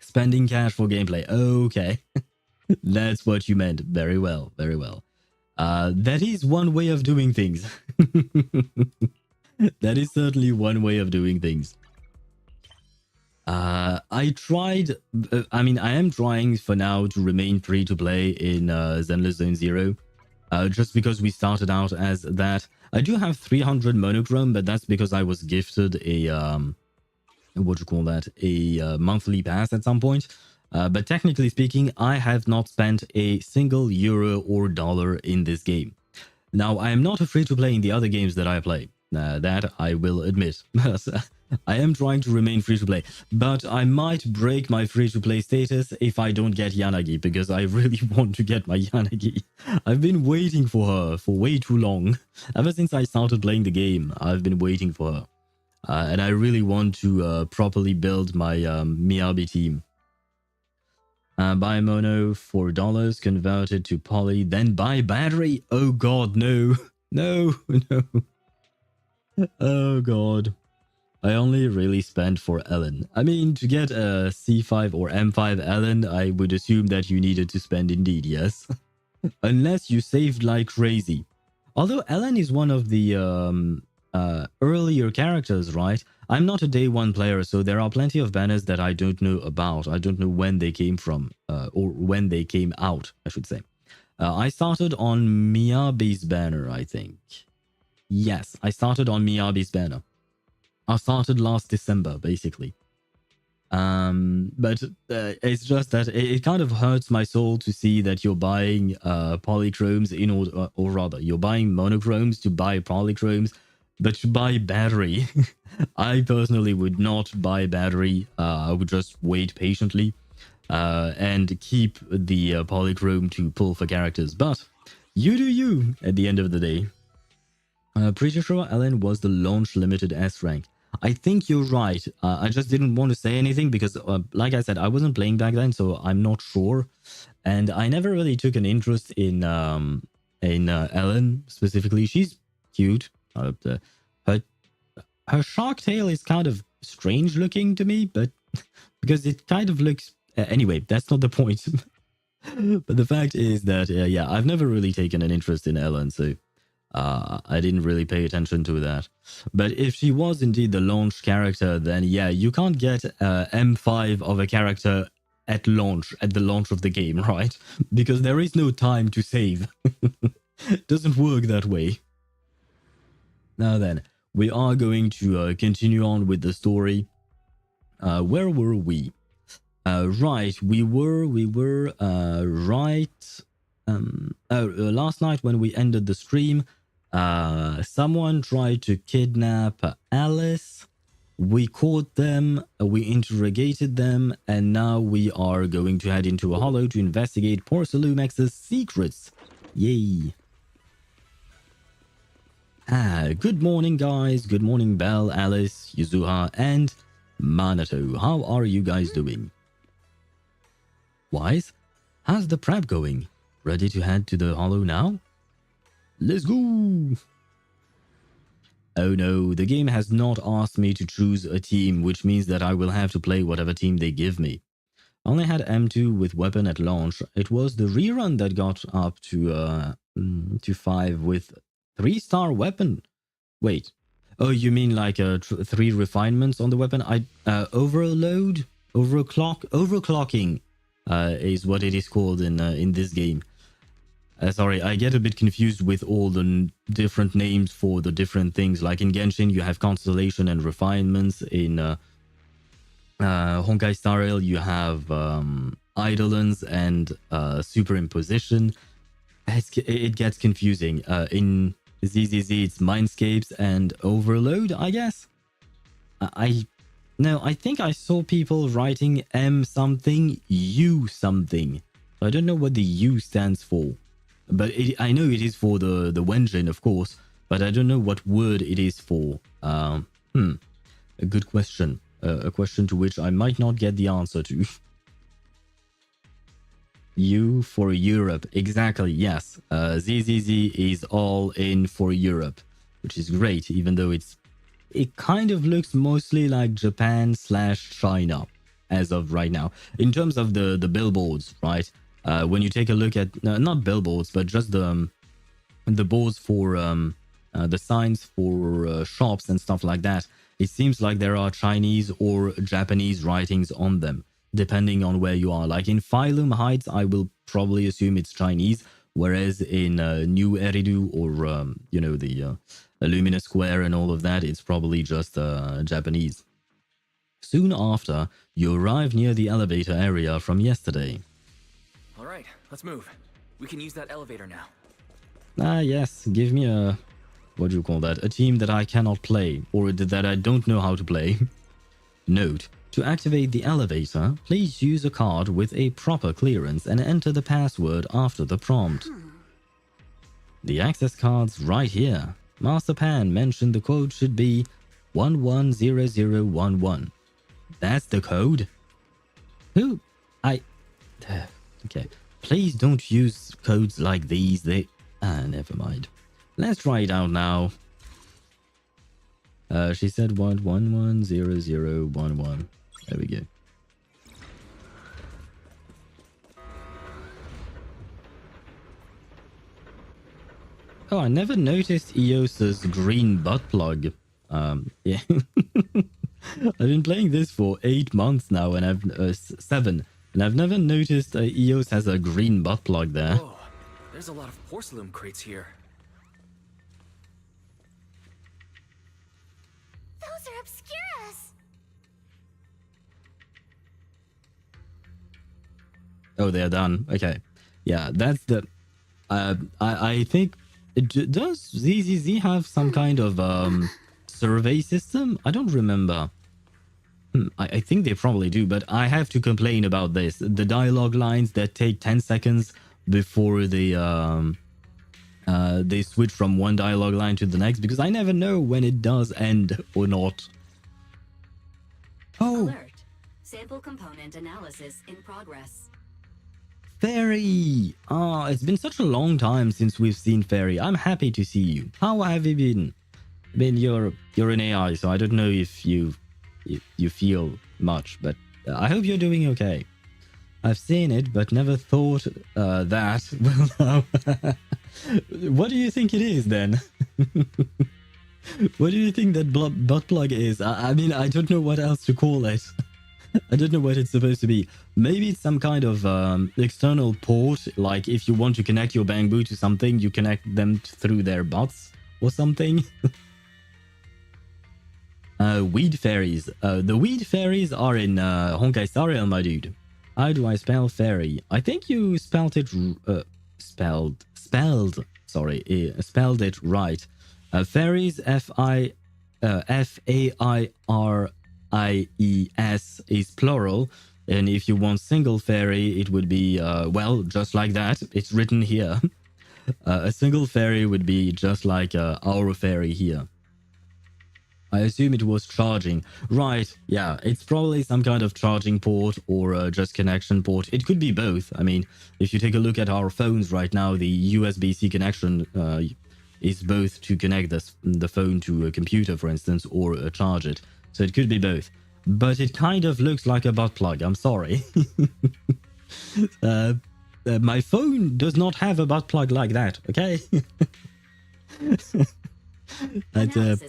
Speaker 2: Spending cash for gameplay. Okay. That's what you meant. Very well, very well. That is one way of doing things. That is certainly one way of doing things. I tried, I mean, I am trying for now to remain free to play in Zenless Zone Zero, just because we started out as that. I do have 300 monochrome, but that's because I was gifted a, what do you call that, a monthly pass at some point. But technically speaking, I have not spent a single euro or dollar in this game. Now, I am not free to play in the other games that I play. That I will admit. I am trying to remain free to play, but I might break my free to play status if I don't get Yanagi, because I really want to get my Yanagi. I've been waiting for her for way too long. Ever since I started playing the game, I've been waiting for her. And I really want to properly build my Miyabi team. Buy mono $4, convert it to poly, then buy battery. Oh god, no. No, no. Oh god. I only really spent for Ellen. I mean, to get a C5 or M5 Ellen, I would assume that you needed to spend indeed, yes. Unless you saved like crazy. Although Ellen is one of the earlier characters, right? I'm not a day one player, so there are plenty of banners that I don't know about. I don't know when they came from, or when they came out, I should say. I started on Miyabi's banner, I think. Yes, I started on Miyabi's banner. I started last December, basically. But it's just that it kind of hurts my soul to see that you're buying polychromes in order, or rather, you're buying monochromes to buy polychromes, but to buy battery. I personally would not buy battery. I would just wait patiently and keep the polychrome to pull for characters. But you do you at the end of the day. Pretty sure Ellen was the launch limited S rank. I think you're right. I just didn't want to say anything because, like I said, I wasn't playing back then, so I'm not sure. And I never really took an interest in Ellen specifically. She's cute. Her shark tail is kind of strange looking to me, but because it kind of looks... anyway, that's not the point. But the fact is that, yeah, I've never really taken an interest in Ellen, so... I didn't really pay attention to that. But if she was indeed the launch character, then yeah, you can't get M5 of a character at launch, at the launch of the game, right? Because there is no time to save. Doesn't work that way. Now then, we are going to continue on with the story. Where were we? Right, we were right... last night when we ended the stream, someone tried to kidnap Alice. We caught them, we interrogated them, and now we are going to head into a hollow to investigate Porcelumex's secrets. Yay. Good morning, guys. Good morning, Belle, Alice, Yuzuha, and Manato. How are you guys doing? Wise, how's the prep going? Ready to head to the hollow now? Let's go! Oh no, the game has not asked me to choose a team, which means that I will have to play whatever team they give me. I only had M2 with weapon at launch. It was the rerun that got up to 5 with 3-star weapon. Wait. Oh, you mean like 3 refinements on the weapon? Overload? Overclocking is what it is called in this game. Sorry, I get a bit confused with all the different names for the different things. Like in Genshin, you have Constellation and Refinements. In Honkai Star Rail, you have Eidolons and Superimposition. It gets confusing. In ZZZ, it's Mindscapes and Overload, I guess? No, I think I saw people writing M something, U something. I don't know what the U stands for. But I know it is for the Wenjin, of course, but I don't know what word it is for. A good question. A question to which I might not get the answer to. U for Europe. Exactly, yes. ZZZ is all in for Europe, which is great, even though it kind of looks mostly like Japan/China as of right now. In terms of the billboards, right? When you take a look at, not billboards, but just the boards for the signs for shops and stuff like that, it seems like there are Chinese or Japanese writings on them, depending on where you are. Like in Phylum Heights, I will probably assume it's Chinese, whereas in New Eridu or, the Illumina Square and all of that, it's probably just Japanese. Soon after, you arrive near the elevator area from yesterday.
Speaker 4: All right, let's move. We can use that elevator now.
Speaker 2: Ah, yes. Give me a... what do you call that? A team that I cannot play, or that I don't know how to play. Note, to activate the elevator, please use a card with a proper clearance and enter the password after the prompt. The access card's right here. Master Pan mentioned the code should be 110011. That's the code? Who? Okay. Please don't use codes like these. Never mind. Let's try it out now. She said 110011. There we go. Oh, I never noticed Eos's green butt plug. Yeah. I've been playing this for 8 months now, and I've 7, and I've never noticed Eos has a green butt plug there.
Speaker 4: Whoa, there's a lot of porcelain crates here.
Speaker 1: Those are Obscuras!
Speaker 2: Oh, they're done. Okay. Yeah, that's the... I think... Does ZZZ have some kind of survey system? I don't remember. I think they probably do, but I have to complain about this. The dialogue lines that take 10 seconds before they switch from one dialogue line to the next, because I never know when it does end or not. Oh!
Speaker 5: Alert. Sample component analysis in progress.
Speaker 2: Fairy! Ah, it's been such a long time since we've seen Fairy. I'm happy to see you. How have you been? I mean, you're an AI, so I don't know if you feel much, but I hope you're doing okay. I've seen it, but never thought that. Well, now, what do you think it is then? What do you think that butt plug is? I mean, I don't know what else to call it. I don't know what it's supposed to be. Maybe it's some kind of external port, like if you want to connect your Bangbu to something, you connect them through their butts or something. Weed fairies. The weed fairies are in Honkai Star Rail, my dude. How do I spell fairy? I think you spelled it spelled it right. Fairies, F-A-I-R-I-E-S is plural, and if you want single fairy, it would be well, just like that. It's written here. A single fairy would be just like our fairy here. I assume it was charging. Right, yeah, it's probably some kind of charging port or just connection port. It could be both. I mean, if you take a look at our phones right now, the USB-C connection is both to connect the phone to a computer, for instance, or charge it. So it could be both. But it kind of looks like a butt plug. I'm sorry. My phone does not have a butt plug like that, okay?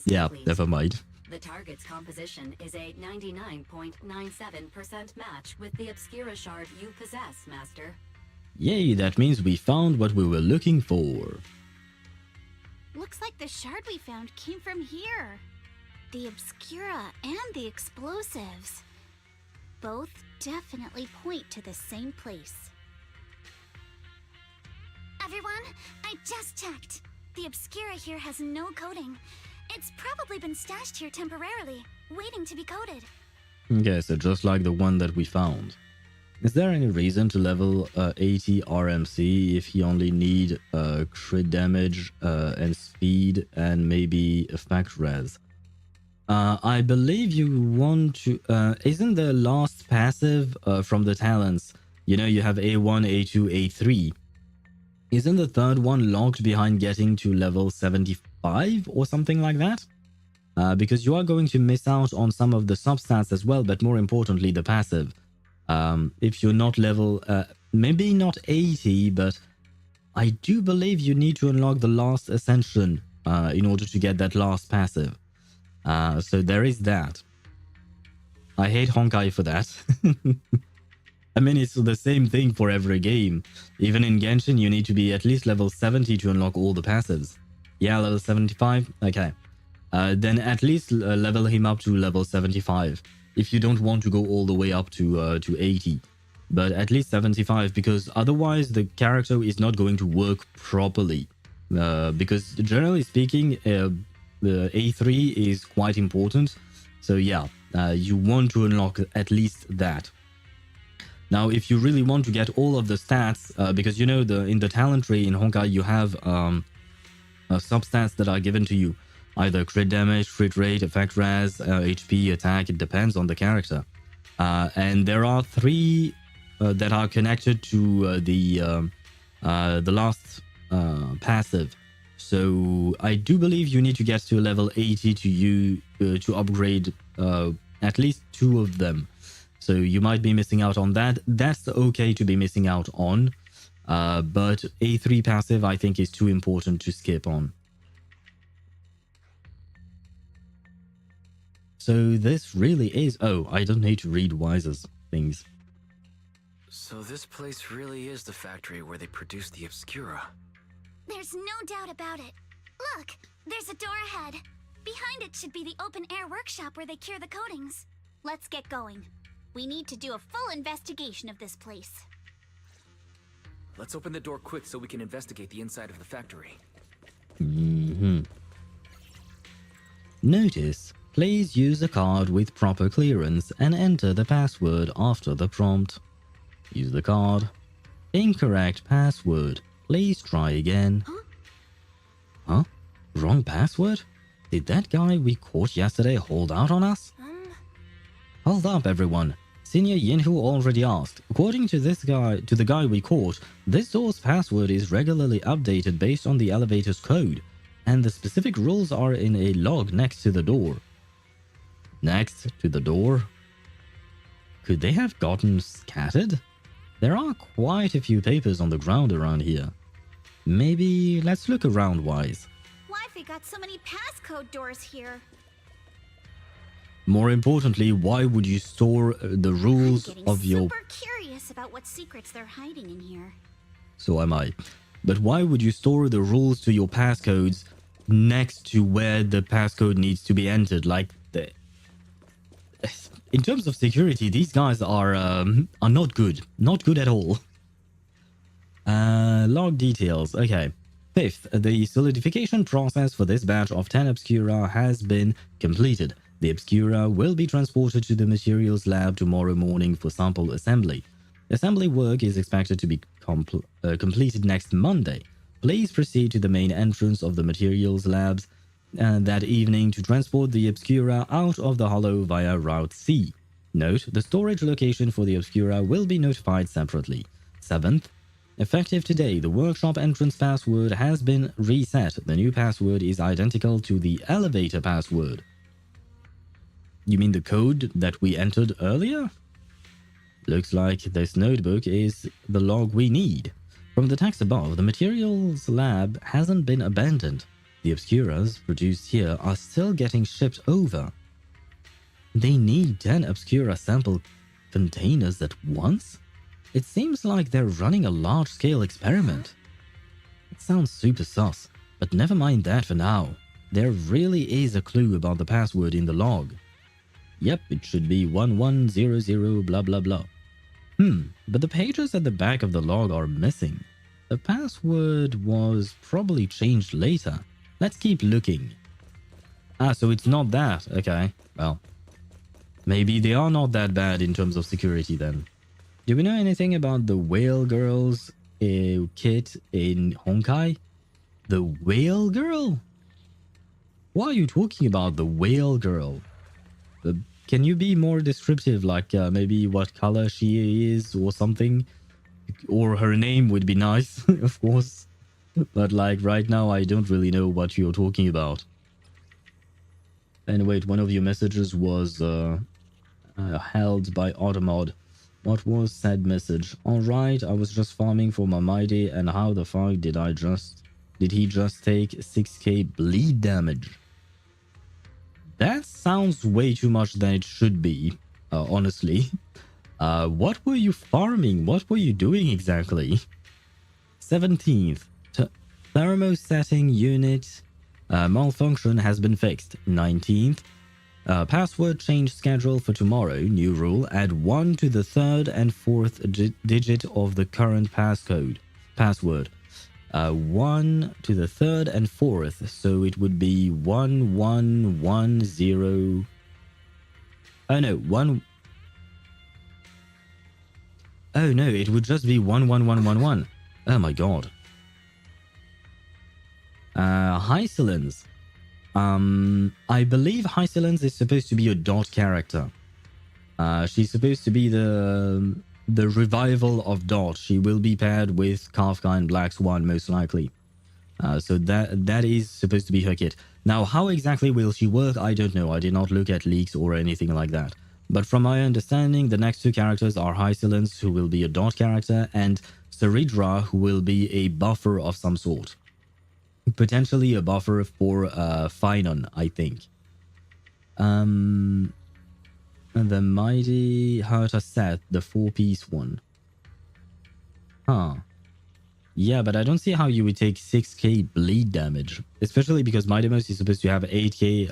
Speaker 2: Yeah, never mind.
Speaker 5: The target's composition is a 99.97% match with the Obscura shard you possess, Master.
Speaker 2: Yay, that means we found what we were looking for.
Speaker 1: Looks like the shard we found came from here. The Obscura and the explosives. Both definitely point to the same place. Everyone, I just checked. The Obscura here has no coding. It's probably been stashed here temporarily, waiting to be coded.
Speaker 2: Okay, so just like the one that we found. Is there any reason to level 80 RMC if you only need crit damage and speed and maybe effect res? I believe you want to... isn't the last passive from the talents? You know, you have A1, A2, A3. Isn't the third one locked behind getting to level 75 or something like that? Because you are going to miss out on some of the substats as well, but more importantly, the passive. If you're not level... maybe not 80, but I do believe you need to unlock the last ascension in order to get that last passive. So there is that. I hate Honkai for that. I mean, it's the same thing for every game. Even in Genshin, you need to be at least level 70 to unlock all the passives. Yeah, level 75? Okay. Then at least level him up to level 75. If you don't want to go all the way up to 80. But at least 75, because otherwise the character is not going to work properly. Because generally speaking, A3 is quite important. So yeah, you want to unlock at least that. Now, if you really want to get all of the stats, because you know in the talent tree in Honkai you have substats that are given to you, either crit damage, crit rate, effect res, HP, attack. It depends on the character, and there are 3 that are connected to the last passive. So I do believe you need to get to level 80 to upgrade at least 2 of them. So you might be missing out on that. That's okay to be missing out on. But A3 passive, I think, is too important to skip on. So this really is... Oh, I don't need to read Wise's things.
Speaker 4: So this place really is the factory where they produce the Obscura.
Speaker 1: There's no doubt about it. Look, there's a door ahead. Behind it should be the open-air workshop where they cure the coatings. Let's get going. We need to do a full investigation of this place.
Speaker 4: Let's open the door quick so we can investigate the inside of the factory.
Speaker 2: Notice, please use a card with proper clearance and enter the password after the prompt. Use the card. Incorrect password. Please try again. Huh? Wrong password? Did that guy we caught yesterday hold out on us? Hold up, everyone. Senior Yinhu already asked. According to the guy we caught, this door's password is regularly updated based on the elevator's code, and the specific rules are in a log next to the door. Next to the door? Could they have gotten scattered? There are quite a few papers on the ground around here. Maybe let's look around, Wise.
Speaker 1: Why've they got so many passcode doors here?
Speaker 2: More importantly, why would you store the rules of your...
Speaker 1: I'm super curious about what secrets they're hiding in here.
Speaker 2: So am I. But why would you store the rules to your passcodes next to where the passcode needs to be entered? Like, in terms of security, these guys are not good. Not good at all. Log details. Okay. 5th, the solidification process for this batch of 10 Obscura has been completed. The Obscura will be transported to the materials lab tomorrow morning for sample assembly. Assembly work is expected to be completed next Monday. Please proceed to the main entrance of the materials labs that evening to transport the Obscura out of the hollow via Route C. Note, the storage location for the Obscura will be notified separately. 7th, effective today, the workshop entrance password has been reset. The new password is identical to the elevator password. You mean the code that we entered earlier? Looks like this notebook is the log we need. From the text above, the materials lab hasn't been abandoned. The Obscuras produced here are still getting shipped over. They need 10 Obscura sample containers at once? It seems like they're running a large-scale experiment. It sounds super sus, but never mind that for now. There really is a clue about the password in the log. Yep, it should be 1100 blah blah blah. But the pages at the back of the log are missing. The password was probably changed later. Let's keep looking. So it's not that. Okay, well. Maybe they are not that bad in terms of security then. Do we know anything about the Whale Girl's kit in Honkai? The Whale Girl? What are you talking about? The whale girl? Can you be more descriptive? Like maybe what color she is or something? Or her name would be nice, of course. But like right now, I don't really know what you're talking about. And wait, one of your messages was held by Automod. What was said message? Alright, I was just farming for my mighty, and how the fuck did he just take 6k bleed damage? That sounds way too much than it should be, honestly. What were you farming? What were you doing exactly? 17th. Thermosetting unit malfunction has been fixed. 19th. Password change schedule for tomorrow. New rule. Add 1 to the third and fourth digit of the current password. 1 to the third and fourth. So it would be 1110. Oh no, 1. Oh no, it would just be 11111. Oh my god. Hysilence. I believe Hysilence is supposed to be a dot character. She's supposed to be the revival of Dot. She will be paired with Kafka and Black Swan most likely. So that is supposed to be her kit. Now, how exactly will she work? I don't know. I did not look at leaks or anything like that. But from my understanding, the next two characters are Hysilence, who will be a Dot character, and Saridra, who will be a buffer of some sort. Potentially a buffer for Phaethon, I think. And the Mighty Hurter set, the 4-piece one. Huh. Yeah, but I don't see how you would take 6k bleed damage. Especially because Mightymost is supposed to have 8k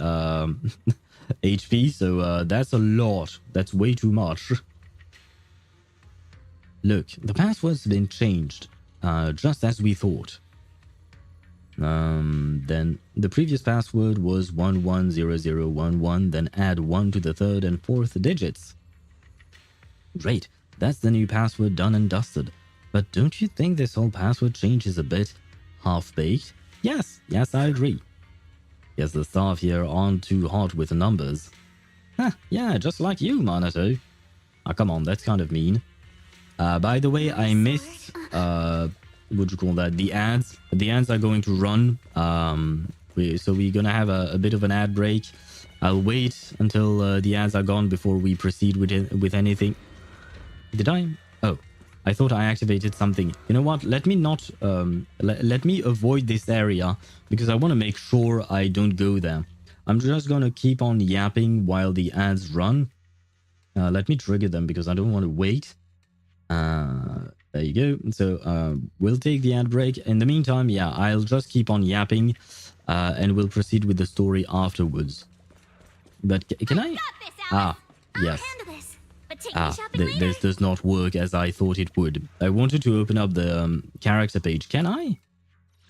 Speaker 2: HP, so that's a lot. That's way too much. Look, the password's been changed, just as we thought. Then the previous password was 110011, then add 1 to the third and fourth digits. Great, that's the new password done and dusted. But don't you think this whole password change is a bit half-baked? Yes, I agree. Guess the staff here aren't too hot with the numbers. Huh, yeah, just like you, Manato. Oh, come on, that's kind of mean. By the way, I missed, what do you call that? The ads. The ads are going to run. So we're gonna have a bit of an ad break. I'll wait until the ads are gone before we proceed with anything. Did I? Oh, I thought I activated something. You know what? Let me not. Let me avoid this area because I want to make sure I don't go there. I'm just gonna keep on yapping while the ads run. Let me trigger them because I don't want to wait. There you go. So we'll take the ad break. In the meantime, yeah, I'll just keep on yapping and we'll proceed with the story afterwards. But can I? Ah, yes. This does not work as I thought it would. I wanted to open up the character page. Can I?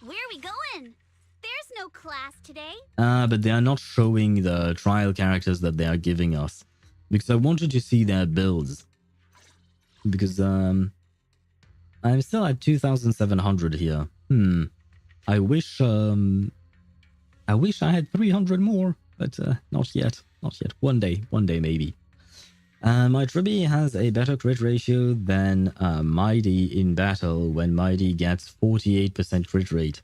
Speaker 1: Where are we going? There's no class today.
Speaker 2: But they are not showing the trial characters that they are giving us. Because I wanted to see their builds. Because I'm still at 2,700 here. I wish I had 300 more, but not yet. Not yet. One day maybe. My Tribi has a better crit ratio than Mighty in battle when Mighty gets 48% crit rate.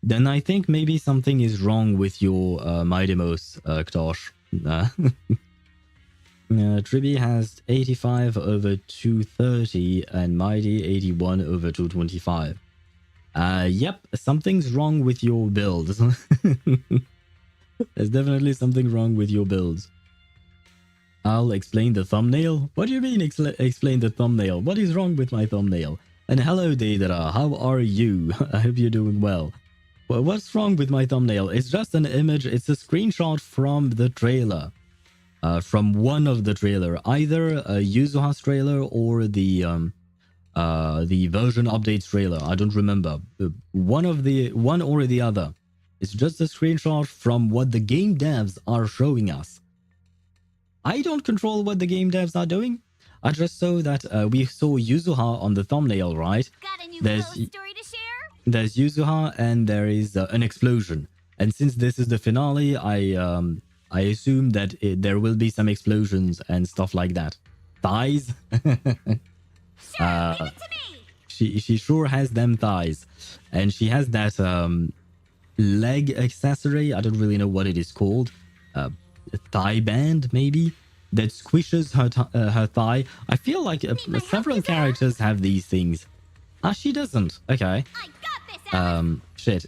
Speaker 2: Then I think maybe something is wrong with your Mightymost, Ktosh. Tribi has 85 over 230 and Mighty 81 over 225. Yep, something's wrong with your builds. There's definitely something wrong with your builds. I'll explain the thumbnail. What do you mean explain the thumbnail? What is wrong with my thumbnail? And hello Deidara, how are you? I hope you're doing well. Well, what's wrong with my thumbnail? It's just an image. It's a screenshot from the trailer. From one of the trailer, either a Yuzuha's trailer or the version updates trailer. I don't remember. One or the other. It's just a screenshot from what the game devs are showing us. I don't control what the game devs are doing. I just saw that we saw Yuzuha on the thumbnail, right?
Speaker 1: Got a new ghost story to share?
Speaker 2: There's Yuzuha and there is an explosion. And since this is the finale, I assume that there will be some explosions and stuff like that. Thighs? She sure has them thighs. And she has that leg accessory. I don't really know what it is called. A thigh band, maybe? That squishes her thigh. I feel like several characters have these things. Ah, she doesn't. Okay.
Speaker 1: I got this,
Speaker 2: Shit.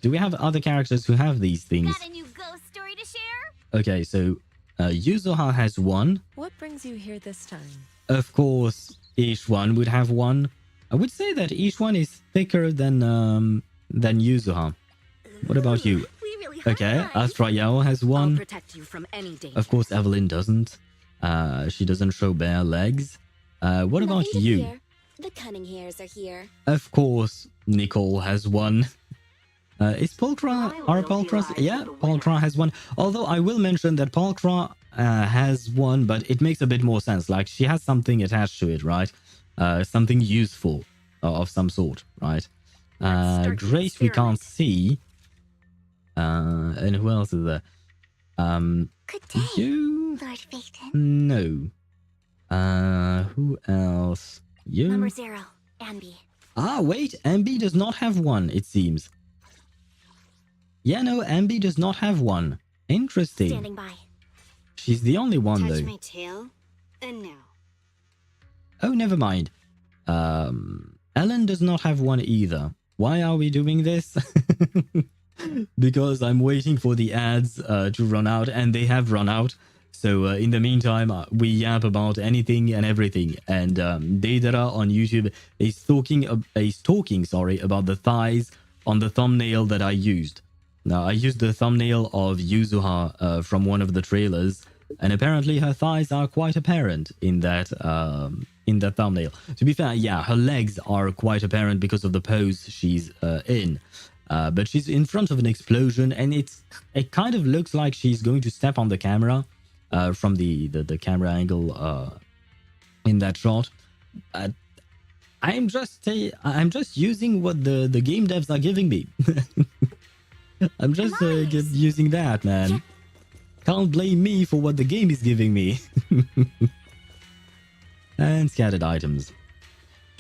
Speaker 2: Do we have other characters who have these things?
Speaker 1: Got a new ghost story to share?
Speaker 2: Okay, so Yuzuha has one.
Speaker 6: What brings you here this time?
Speaker 2: Of course, each one would have one. I would say that each one is thicker than Yuzuha. What about you?
Speaker 1: We really
Speaker 2: Okay, Astra Yao has
Speaker 5: I'll
Speaker 2: one.
Speaker 5: protect you from any danger.
Speaker 2: Of course, Evelyn doesn't. She doesn't show bare legs. What about
Speaker 7: Nothing to
Speaker 2: you?
Speaker 7: fear. The cunning hairs are here.
Speaker 2: Of course, Nicole has one. Is Poltra... Are Poltras... Yeah, Poltra has one. Although I will mention that Poltra has one, but it makes a bit more sense. Like, she has something attached to it, right? Something useful of some sort, right? Grace we can't see. And who else is there?
Speaker 7: Good day,
Speaker 2: You...
Speaker 7: Lord Phaethon.
Speaker 2: No. Who else? You...
Speaker 7: Number 0, Ambi.
Speaker 2: Ah, wait, Ambi does not have one, it seems. Yeah, no, Ambi does not have one. Interesting.
Speaker 7: Standing by.
Speaker 2: She's the only one,
Speaker 7: Touch
Speaker 2: though.
Speaker 7: my tail, and no.
Speaker 2: Oh, never mind. Ellen does not have one either. Why are we doing this? Because I'm waiting for the ads to run out, and they have run out. So in the meantime, we yap about anything and everything. And Deidara on YouTube is talking about the thighs on the thumbnail that I used. Now, I used the thumbnail of Yuzuha from one of the trailers, and apparently her thighs are quite apparent in that thumbnail. To be fair, yeah, her legs are quite apparent because of the pose she's in. But she's in front of an explosion, and it kind of looks like she's going to step on the camera from the camera angle in that shot. I'm just using what the game devs are giving me. I'm just using that, man. Can't blame me for what the game is giving me. And scattered items.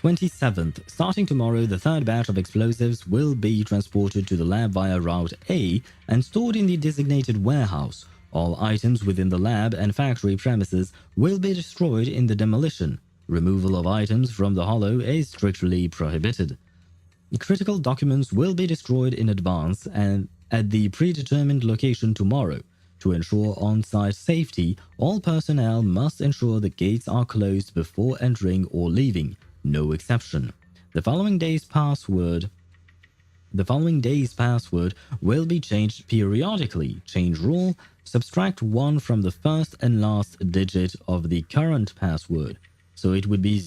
Speaker 2: 27th. Starting tomorrow, the third batch of explosives will be transported to the lab via Route A and stored in the designated warehouse. All items within the lab and factory premises will be destroyed in the demolition. Removal of items from the hollow is strictly prohibited. Critical documents will be destroyed in advance and at the predetermined location tomorrow. To ensure on-site safety, all personnel must ensure the gates are closed before entering or leaving. No exception. The following day's password will be changed periodically. Change rule: subtract 1 from the first and last digit of the current password. So it would be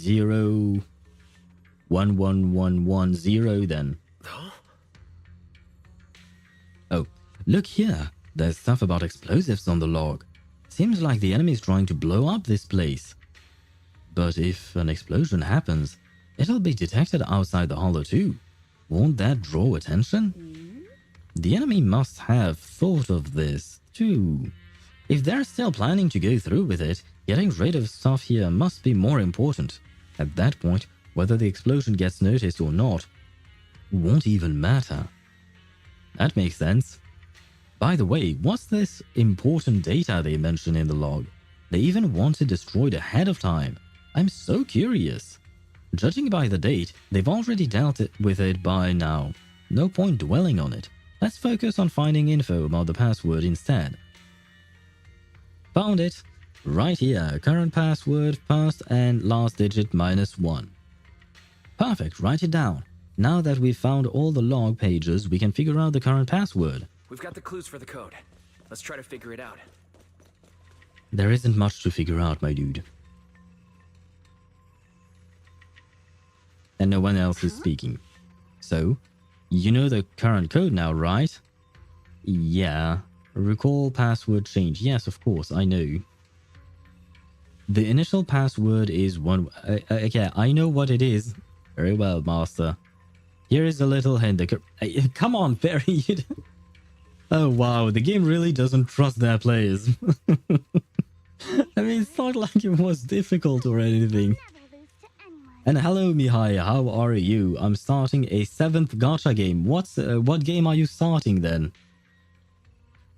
Speaker 2: 01110 then. Oh, look here. There's stuff about explosives on the log. Seems like the enemy's trying to blow up this place. But if an explosion happens, it'll be detected outside the hollow too. Won't that draw attention? The enemy must have thought of this too. If they're still planning to go through with it, getting rid of stuff here must be more important. At that point, whether the explosion gets noticed or not won't even matter. That makes sense. By the way, what's this important data they mention in the log? They even want it destroyed ahead of time. I'm so curious. Judging by the date, they've already dealt with it by now. No point dwelling on it. Let's focus on finding info about the password instead. Found it. Right here. Current password, first and last digit -1. Perfect, write it down. Now that we've found all the log pages, we can figure out the current password.
Speaker 4: We've got the clues for the code. Let's try to figure it out.
Speaker 2: There isn't much to figure out, my dude. And no one else is speaking. So, you know the current code now, right? Yeah. Recall password change. Yes, of course, I know. The initial password is one... okay, I know what it is. Very well, master. Here is a little hint. Come on, Fairy. Oh wow, the game really doesn't trust their players. I mean, it's not like it was difficult or anything. And hello Mihai, how are you? I'm starting a 7th gacha game. What game are you starting then?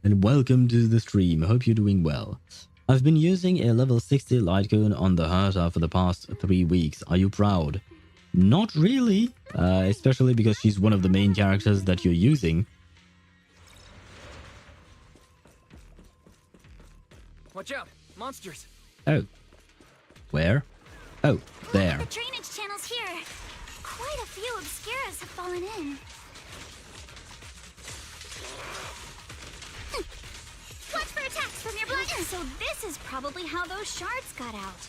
Speaker 2: And welcome to the stream, hope you're doing well. I've been using a level 60 Litecoin on the Herta for the past 3 weeks. Are you proud? Not really, especially because she's one of the main characters that you're using.
Speaker 4: Watch out! Monsters!
Speaker 2: Oh. Where? Oh, there.
Speaker 7: The drainage channels here. Quite a few obscuras have fallen in. Watch for attacks from your blood. So this is probably how those shards got out.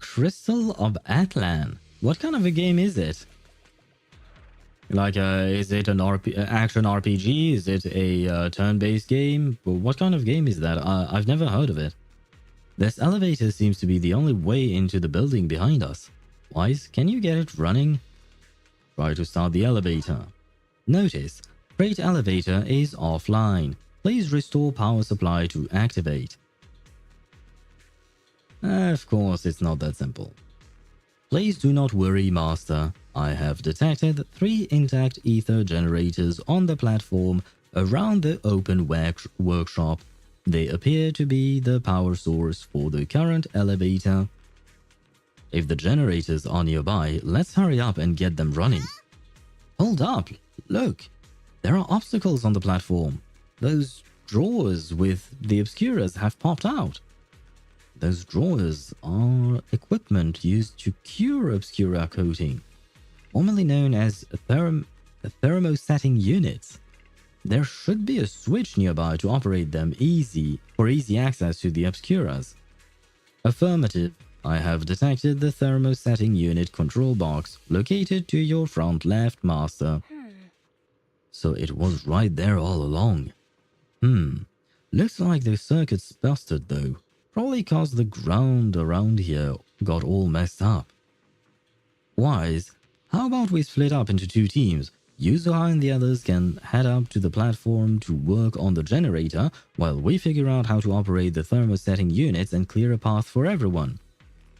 Speaker 2: Crystal of Atlan. What kind of a game is it? Like, is it an action RPG? Is it a turn-based game? What kind of game is that? I've never heard of it. This elevator seems to be the only way into the building behind us. Wise, can you get it running? Try to start the elevator. Notice, freight elevator is offline. Please restore power supply to activate. Of course, it's not that simple. Please do not worry, Master. I have detected 3 intact ether generators on the platform around the open workshop. They appear to be the power source for the current elevator. If the generators are nearby, let's hurry up and get them running. Hold up! Look! There are obstacles on the platform. Those drawers with the obscuras have popped out. Those drawers are equipment used to cure obscura coating, formerly known as thermosetting units. There should be a switch nearby to operate them for easy access to the obscuras. Affirmative. I have detected the thermosetting unit control box located to your front left, Master. So it was right there all along. Looks like the circuit's busted though. Probably cause the ground around here got all messed up. Wise, how about we split up into 2 teams? Yuzuha and the others can head up to the platform to work on the generator while we figure out how to operate the thermosetting units and clear a path for everyone.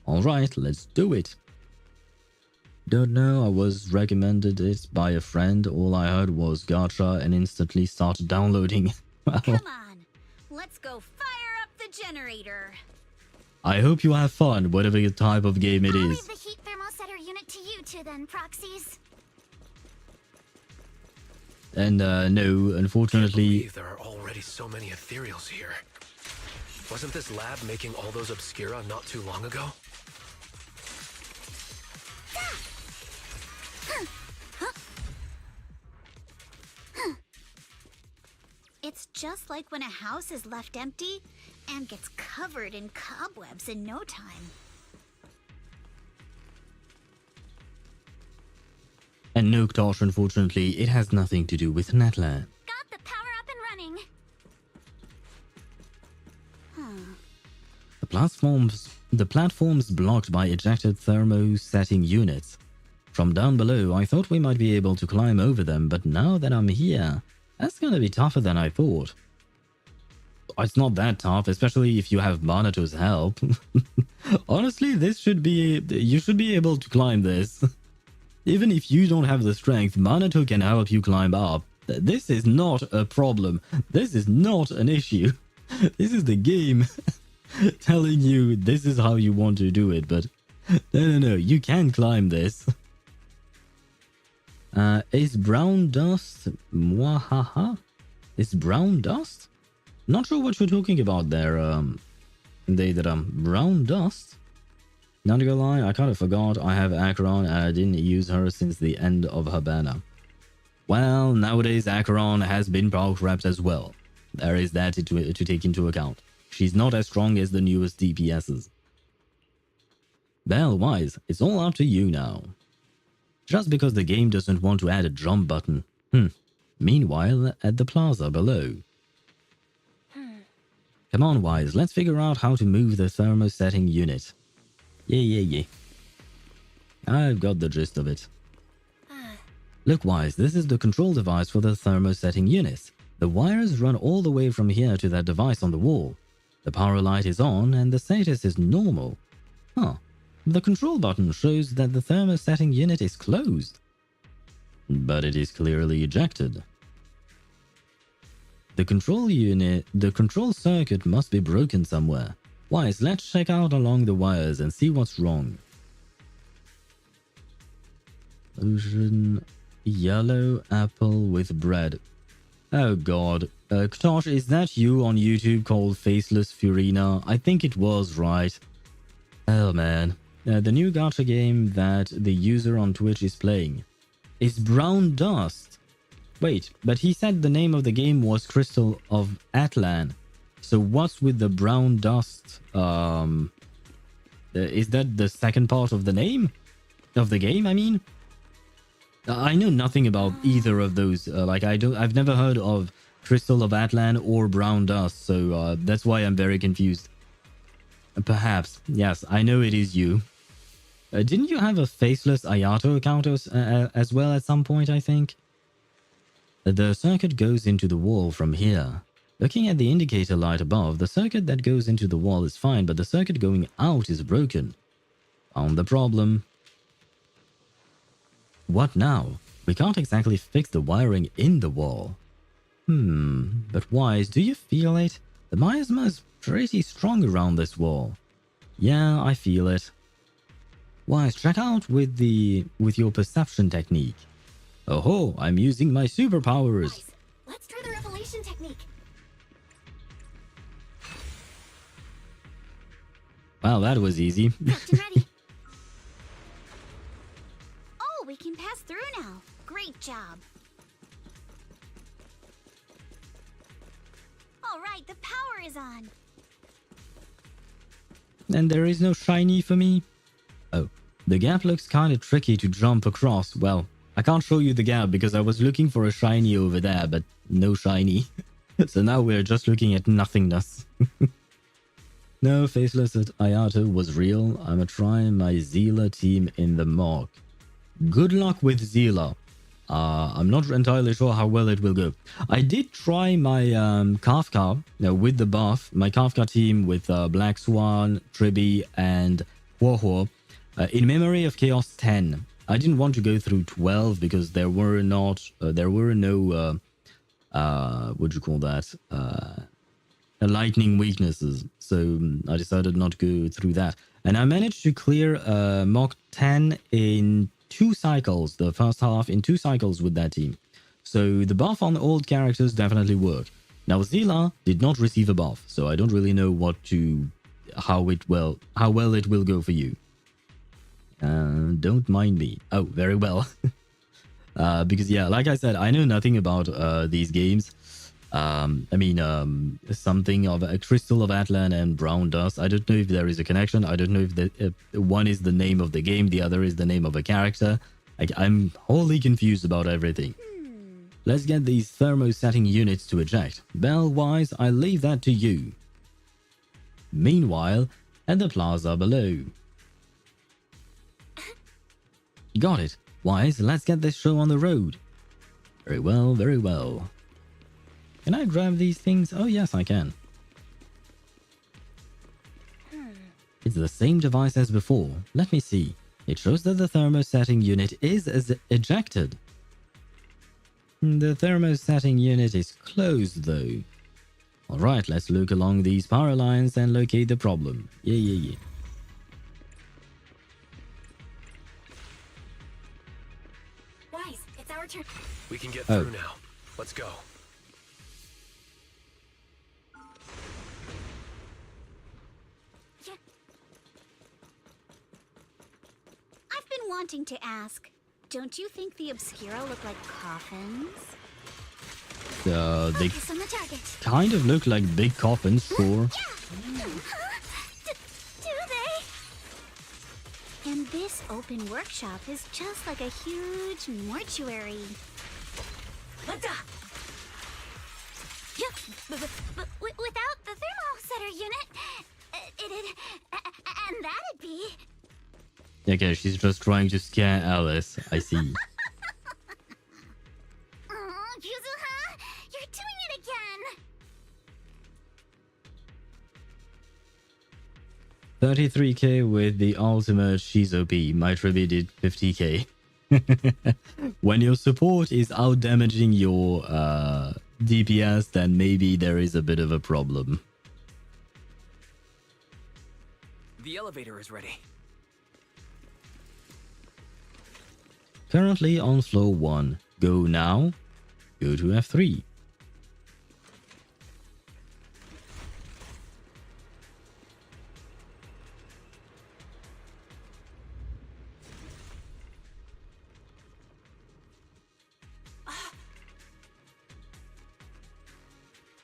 Speaker 2: Alright, let's do it. Don't know, I was recommended it by a friend. All I heard was gacha and instantly started downloading.
Speaker 7: Come on, let's go fire up the generator.
Speaker 2: I hope you have fun, whatever type of game it
Speaker 7: I'll
Speaker 2: is.
Speaker 7: leave the heat thermosetter unit to you 2 then, Proxies.
Speaker 2: And no, unfortunately,
Speaker 6: There are already so many Ethereals here. Wasn't this lab making all those obscura not too long ago?
Speaker 7: It's just like when a house is left empty and gets covered in cobwebs in no time.
Speaker 2: and no, Tosh, unfortunately, it has nothing to do with Natlan.
Speaker 7: Got the power up and running.
Speaker 2: The platform's blocked by ejected thermosetting units. From down below, I thought we might be able to climb over them, but now that I'm here, that's gonna be tougher than I thought. It's not that tough, especially if you have Manato's help. Honestly, you should be able to climb this. Even if you don't have the strength, Manato can help you climb up. This is not a problem. This is not an issue. This is the game telling you this is how you want to do it, but no, you can climb this. Is brown dust? Mwahaha? Is brown dust? Not sure what you're talking about there, brown dust? Not gonna lie, I kind of forgot I have Acheron and I didn't use her since the end of her banner. Well, nowadays Acheron has been bulk wrapped as well. There is that to take into account. She's not as strong as the newest DPSs. Belle and Wise, it's all up to you now. Just because the game doesn't want to add a jump button. Meanwhile, at the plaza below. Come on, Wise, let's figure out how to move the thermosetting unit. Yeah. I've got the gist of it. Look, Wise, this is the control device for the thermosetting units. The wires run all the way from here to that device on the wall. The power light is on and the status is normal. Huh. The control button shows that the thermosetting unit is closed. But it is clearly ejected. The control circuit must be broken somewhere. Wise, let's check out along the wires and see what's wrong. Ocean yellow apple with bread. Oh god. Ktosh, is that you on YouTube called Faceless Furina? I think it was, right? Oh man. The new gacha game that the user on Twitch is playing is Brown Dust. Wait, but he said the name of the game was Crystal of Atlan. So what's with the brown dust? Is that the second part of the name? Of the game, I mean? I know nothing about either of those. I've never heard of Crystal of Atlan or Brown Dust, so that's why I'm very confused. Perhaps. Yes, I know it is you. Didn't you have a faceless Ayato account as well at some point, I think? The circuit goes into the wall from here. Looking at the indicator light above, the circuit that goes into the wall is fine, but the circuit going out is broken. Found the problem. What now? We can't exactly fix the wiring in the wall. But Wise, do you feel it? The miasma is pretty strong around this wall. Yeah, I feel it. Wise, check out with your perception technique. Oh, I'm using my superpowers.
Speaker 1: Wise, let's try the revelation technique.
Speaker 2: Wow, that was easy.
Speaker 7: Prepped and ready. Oh, we can pass through now. Great job. All right, the power is on.
Speaker 2: And there is no shiny for me? Oh, the gap looks kinda tricky to jump across. Well, I can't show you the gap because I was looking for a shiny over there, but no shiny. So now we're just looking at nothingness. No, Faceless at Ayato was real. I'ma try my Zila team in the mock. Good luck with Zila. I'm not entirely sure how well it will go. I did try my Kafka with the buff, my Kafka team with Black Swan, Tribi, and Huohuo in memory of Chaos 10. I didn't want to go through 12 because there were no what do you call that? Lightning weaknesses. So I decided not to go through that. And I managed to clear Mock 10 in 2 cycles, the first half in 2 cycles with that team. So the buff on old characters definitely worked. Now Zila did not receive a buff, so I don't really know how well it will go for you. Don't mind me. Oh, very well. Because yeah, like I said, I know nothing about these games. Something of a Crystal of Atlan and Brown Dust. I don't know if there is a connection. I don't know if one is the name of the game, the other is the name of a character. I'm wholly confused about everything. Let's get these thermosetting units to eject. Belle, Wise, I leave that to you. Meanwhile, at the plaza below. Got it. Wise, let's get this show on the road. Very well, very well. Can I grab these things? Oh, yes, I can. It's the same device as before. Let me see. It shows that the thermosetting unit is ejected. The thermosetting unit is closed, though. Alright, let's look along these power lines and locate the problem. Yeah.
Speaker 1: Wise, it's our turn.
Speaker 6: We can get through now. Let's go.
Speaker 7: I've been wanting to ask, don't you think the Obscura look like coffins?
Speaker 2: They
Speaker 7: Focus on the target.
Speaker 2: kind of look like big coffins, sure.
Speaker 7: Do they? And this open workshop is just like a huge mortuary. But without the thermosetter unit, and that'd be...
Speaker 2: Okay, she's just trying to scare Alice. I see. 33k with the ultimate Shizopi. My tribute did 50k. When your support is out damaging your DPS, then maybe there is a bit of a problem.
Speaker 4: The elevator is ready.
Speaker 2: Currently on floor 1. Go now. Go to F3.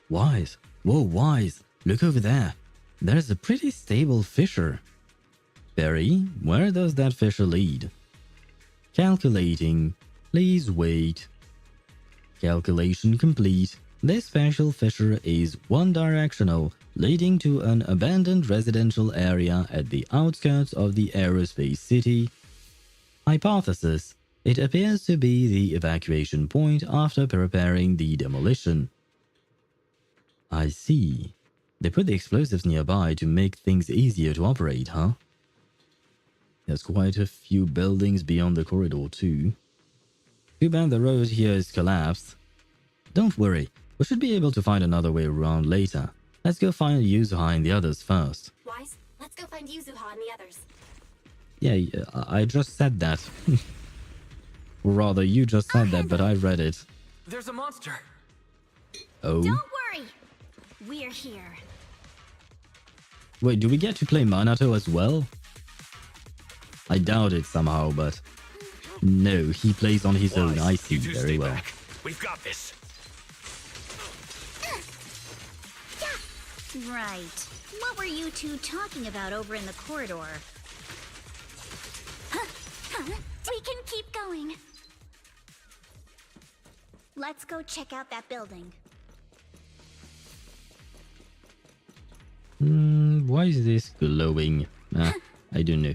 Speaker 2: Wise. Whoa, Wise. Look over there. There's a pretty stable fissure. Barry, where does that fissure lead? Calculating. Please wait. Calculation complete. This special fissure is one-directional, leading to an abandoned residential area at the outskirts of the aerospace city. Hypothesis. It appears to be the evacuation point after preparing the demolition. I see. They put the explosives nearby to make things easier to operate, huh? There's quite a few buildings beyond the corridor too. Too bad the road here is collapsed. Don't worry, we should be able to find another way around later. Let's go find Yuzuha and the others first.
Speaker 5: Wise, let's go find Yuzuha and the others.
Speaker 2: Yeah, I just said that. Or rather, you just said that, but I read it.
Speaker 4: There's a monster.
Speaker 2: Oh?
Speaker 7: Don't worry. We're here.
Speaker 2: Wait, do we get to play Minato as well? I doubt it somehow, but... No, he plays on his own. I see very well.
Speaker 6: Back. We've got this.
Speaker 7: Right. What were you two talking about over in the corridor? We can keep going. Let's go check out that building.
Speaker 2: Why is this glowing? I don't know.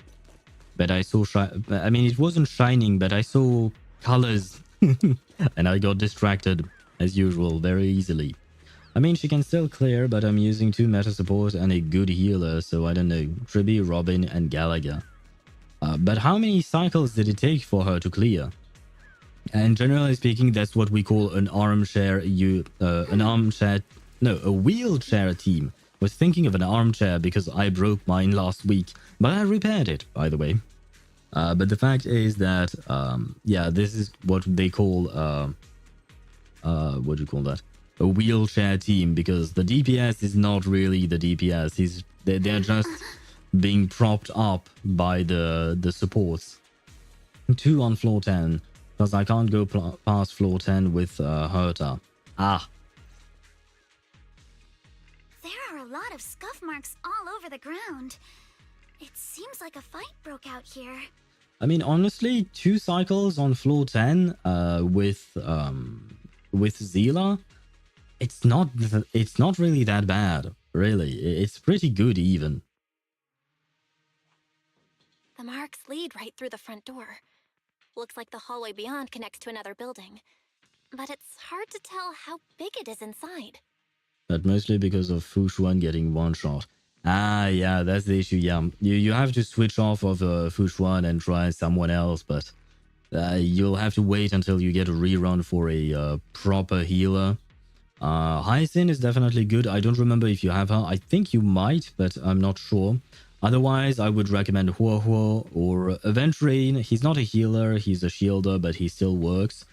Speaker 2: But I saw I mean, it wasn't shining, but I saw colors. And I got distracted, as usual, very easily. I mean, she can still clear, but I'm using 2 meta support and a good healer, so I don't know. Tribi, Robin, and Gallagher. But how many cycles did it take for her to clear? And generally speaking, that's what we call an armchair, a wheelchair team. Was thinking of an armchair because I broke mine last week, but I repaired it, by the way. But the fact is that, yeah, this is what they call, what do you call that? A wheelchair team, because the DPS is not really the DPS. They're just being propped up by the supports. 2 on floor 10, because I can't go past floor 10 with Herta. Ah.
Speaker 7: There are a lot of scuff marks all over the ground. It seems like a fight broke out here.
Speaker 2: I mean, honestly, 2 cycles on floor 10 with Zila, it's not really that bad, really. It's pretty good even.
Speaker 8: The marks lead right through the front door. Looks like the hallway beyond connects to another building. But it's hard to tell how big it is inside.
Speaker 2: But mostly because of Fushuan getting one shot. Ah, yeah, that's the issue, yeah. You have to switch off of Fushuan and try someone else, but you'll have to wait until you get a rerun for a proper healer. Hyacinth is definitely good. I don't remember if you have her. I think you might, but I'm not sure. Otherwise, I would recommend Huohuo or Aventurine. He's not a healer, he's a shielder, but he still works.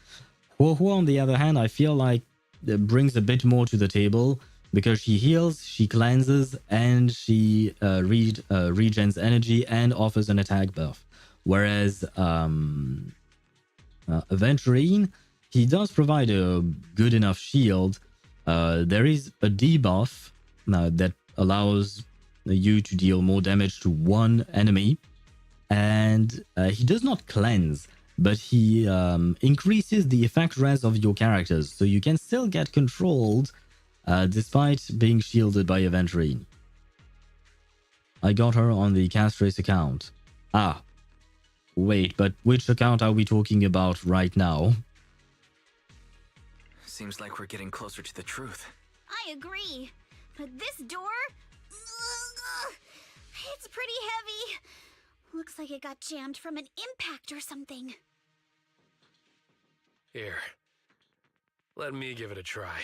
Speaker 2: Huohuo, on the other hand, I feel like brings a bit more to the table because she heals, she cleanses, and she regens energy and offers an attack buff. Whereas Aventurine, he does provide a good enough shield. There is a debuff that allows you to deal more damage to one enemy, and he does not cleanse, but he increases the effect res of your characters, so you can still get controlled despite being shielded by Aventurine. I got her on the Castrace account. Ah, wait, but which account are we talking about right now?
Speaker 4: Seems like we're getting closer to the truth.
Speaker 7: I agree. But this door... It's pretty heavy. Looks like it got jammed from an impact or something.
Speaker 6: Here. Let me give it a try.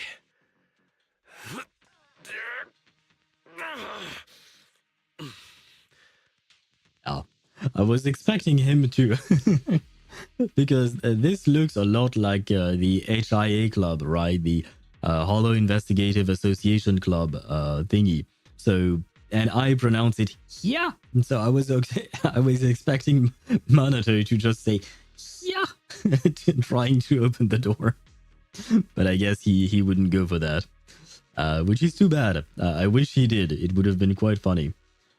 Speaker 2: Oh, I was expecting him to, because this looks a lot like the HIA club, right? The Hollow Investigative Association club thingy. So, and I pronounce it yeah. So I was okay. I was expecting Minato to just say yeah, trying to open the door, but I guess he wouldn't go for that, which is too bad. I wish he did. It would have been quite funny.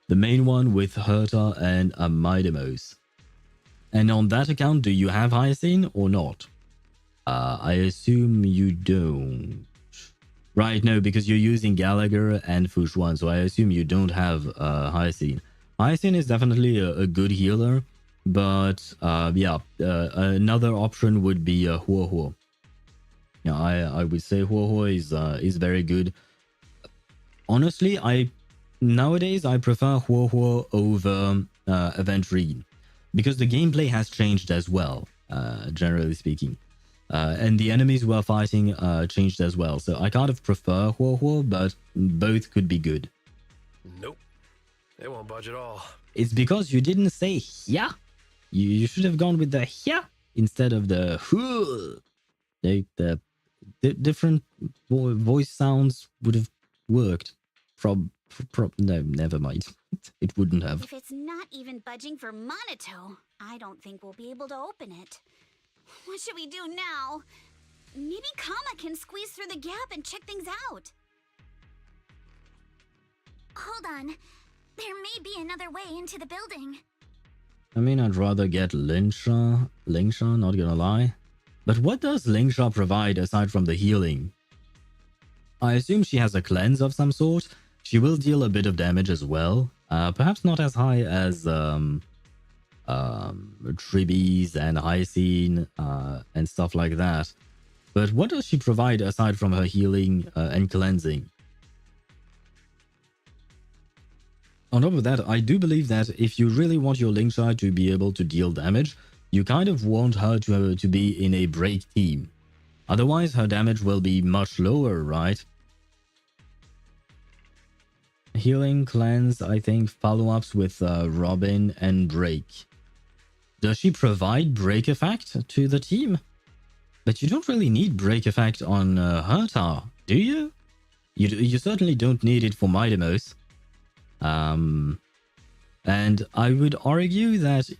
Speaker 2: The main one with Herta and Amidamos. And on that account, do you have Hyacin or not? I assume you don't. Right, no, because you're using Gallagher and Fushuan, so I assume you don't have Hyacin. Hyacin is definitely a good healer, but yeah, another option would be Huohuo. Yeah, I would say Huohuo is very good. Honestly, nowadays I prefer Huohuo over Aventurine, because the gameplay has changed as well, generally speaking. And the enemies we're fighting changed as well. So I kind of prefer Huohuo, but both could be good.
Speaker 6: Nope. They won't budge at all.
Speaker 2: It's because you didn't say yeah. You should have gone with the yeah instead of the huh. The different voice sounds would have worked. No, never mind. It wouldn't have.
Speaker 7: If it's not even budging for Minato, I don't think we'll be able to open it. What should we do now? Maybe Kama can squeeze through the gap and check things out.
Speaker 8: Hold on. There may be another way into the building.
Speaker 2: I mean, I'd rather get Lingsha, not gonna lie. But what does Lingsha provide aside from the healing? I assume she has a cleanse of some sort. She will deal a bit of damage as well. Perhaps not as high as Tribbies and Hyacin and stuff like that. But what does she provide aside from her healing and cleansing? On top of that, I do believe that if you really want your Lingsha to be able to deal damage, you kind of want her to be in a break team. Otherwise, her damage will be much lower, right? Healing, cleanse, I think follow-ups with Robin and Break. Does she provide break effect to the team? But you don't really need break effect on Herta, do you? You certainly don't need it for Midamos. And I would argue that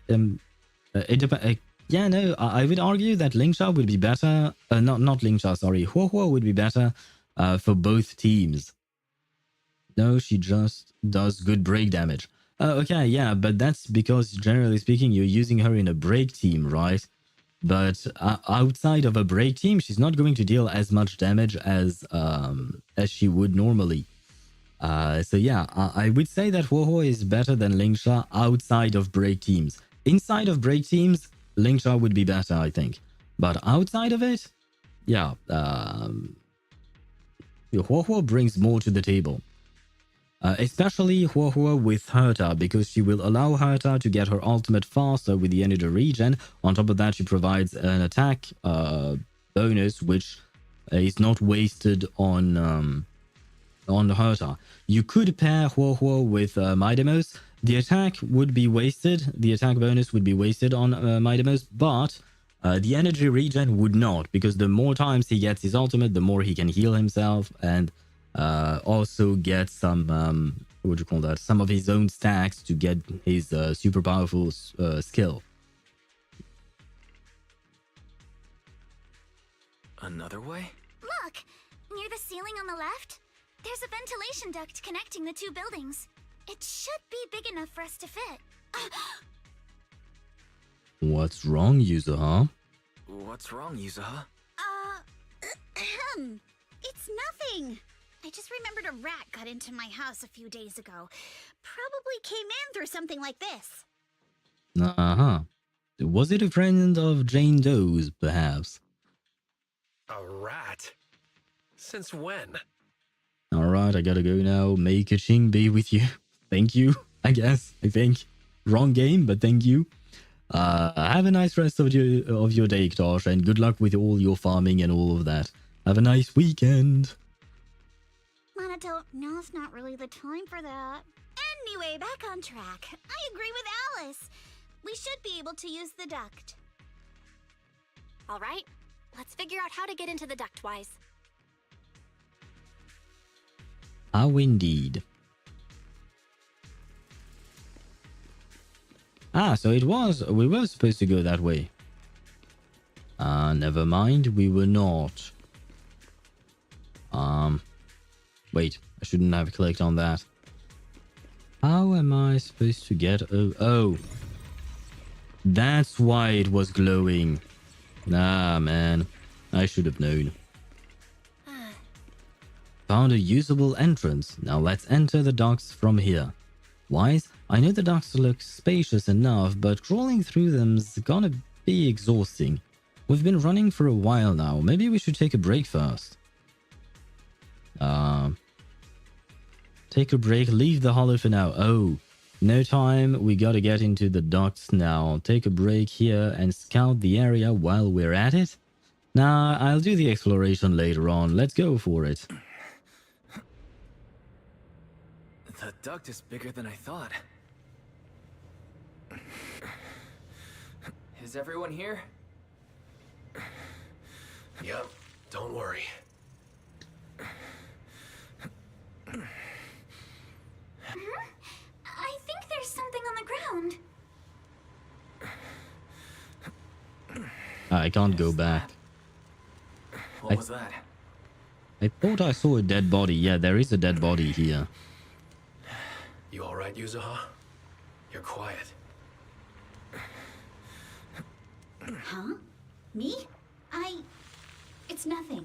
Speaker 2: I would argue that Lingsha would be better. Not Lingsha, sorry. Huohuo would be better for both teams. No, she just does good break damage. Okay, yeah, but that's because generally speaking, you're using her in a break team, right? But outside of a break team, she's not going to deal as much damage as she would normally. So yeah, I would say that Huohuo is better than Lingsha outside of break teams. Inside of break teams, Lingsha would be better, I think. But outside of it, yeah, Huohuo brings more to the table. Especially Huohuo with Herta, because she will allow Herta to get her ultimate faster with the Eridu regen. On top of that, she provides an attack bonus, which is not wasted on Herta. You could pair Huohuo with Midamos. The attack would be wasted. The attack bonus would be wasted on Midamos, but the energy regen would not, because the more times he gets his ultimate, the more he can heal himself and also get some what do you call that? Some of his own stacks to get his super powerful skill.
Speaker 4: Another way?
Speaker 8: Look! Near the ceiling on the left, there's a ventilation duct connecting the two buildings. It should be big enough for us to fit.
Speaker 2: What's wrong, Yuzuha?
Speaker 4: What's wrong, Yuzuha?
Speaker 7: It's nothing. I just remembered a rat got into my house a few days ago. Probably came in through something like this.
Speaker 2: Uh-huh. Was it a friend of Jane Doe's, perhaps?
Speaker 6: A rat? Since when?
Speaker 2: Alright, I gotta go now. May Kaching be with you. Thank you. I guess. I think. Wrong game, but thank you. Have a nice rest of your day, Ktosh, and good luck with all your farming and all of that. Have a nice weekend.
Speaker 7: Monato, now's not really the time for that. Anyway, back on track. I agree with Alice. We should be able to use the duct.
Speaker 8: All right, let's figure out how to get into the ductwise.
Speaker 2: How indeed. Ah, so we were supposed to go that way. Never mind, we were not. Wait, I shouldn't have clicked on that. How am I supposed to get... Oh. That's why it was glowing. Nah, man. I should have known. Found a usable entrance. Now let's enter the docks from here. Wise, I know the docks look spacious enough, but crawling through them's gonna be exhausting. We've been running for a while now. Maybe we should take a break first. Take a break, leave the hollow for now. Oh, no time. We gotta get into the docks now. Take a break here and scout the area while we're at it. Nah, I'll do the exploration later on. Let's go for it.
Speaker 4: The duct is bigger than I thought. Is everyone here?
Speaker 6: Yep, don't worry.
Speaker 7: I think there's something on the ground.
Speaker 2: I can't go back.
Speaker 4: What was that?
Speaker 2: I thought I saw a dead body. Yeah, there is a dead body here.
Speaker 6: You alright, Yuzuha? You're quiet.
Speaker 7: Huh? Me? It's nothing.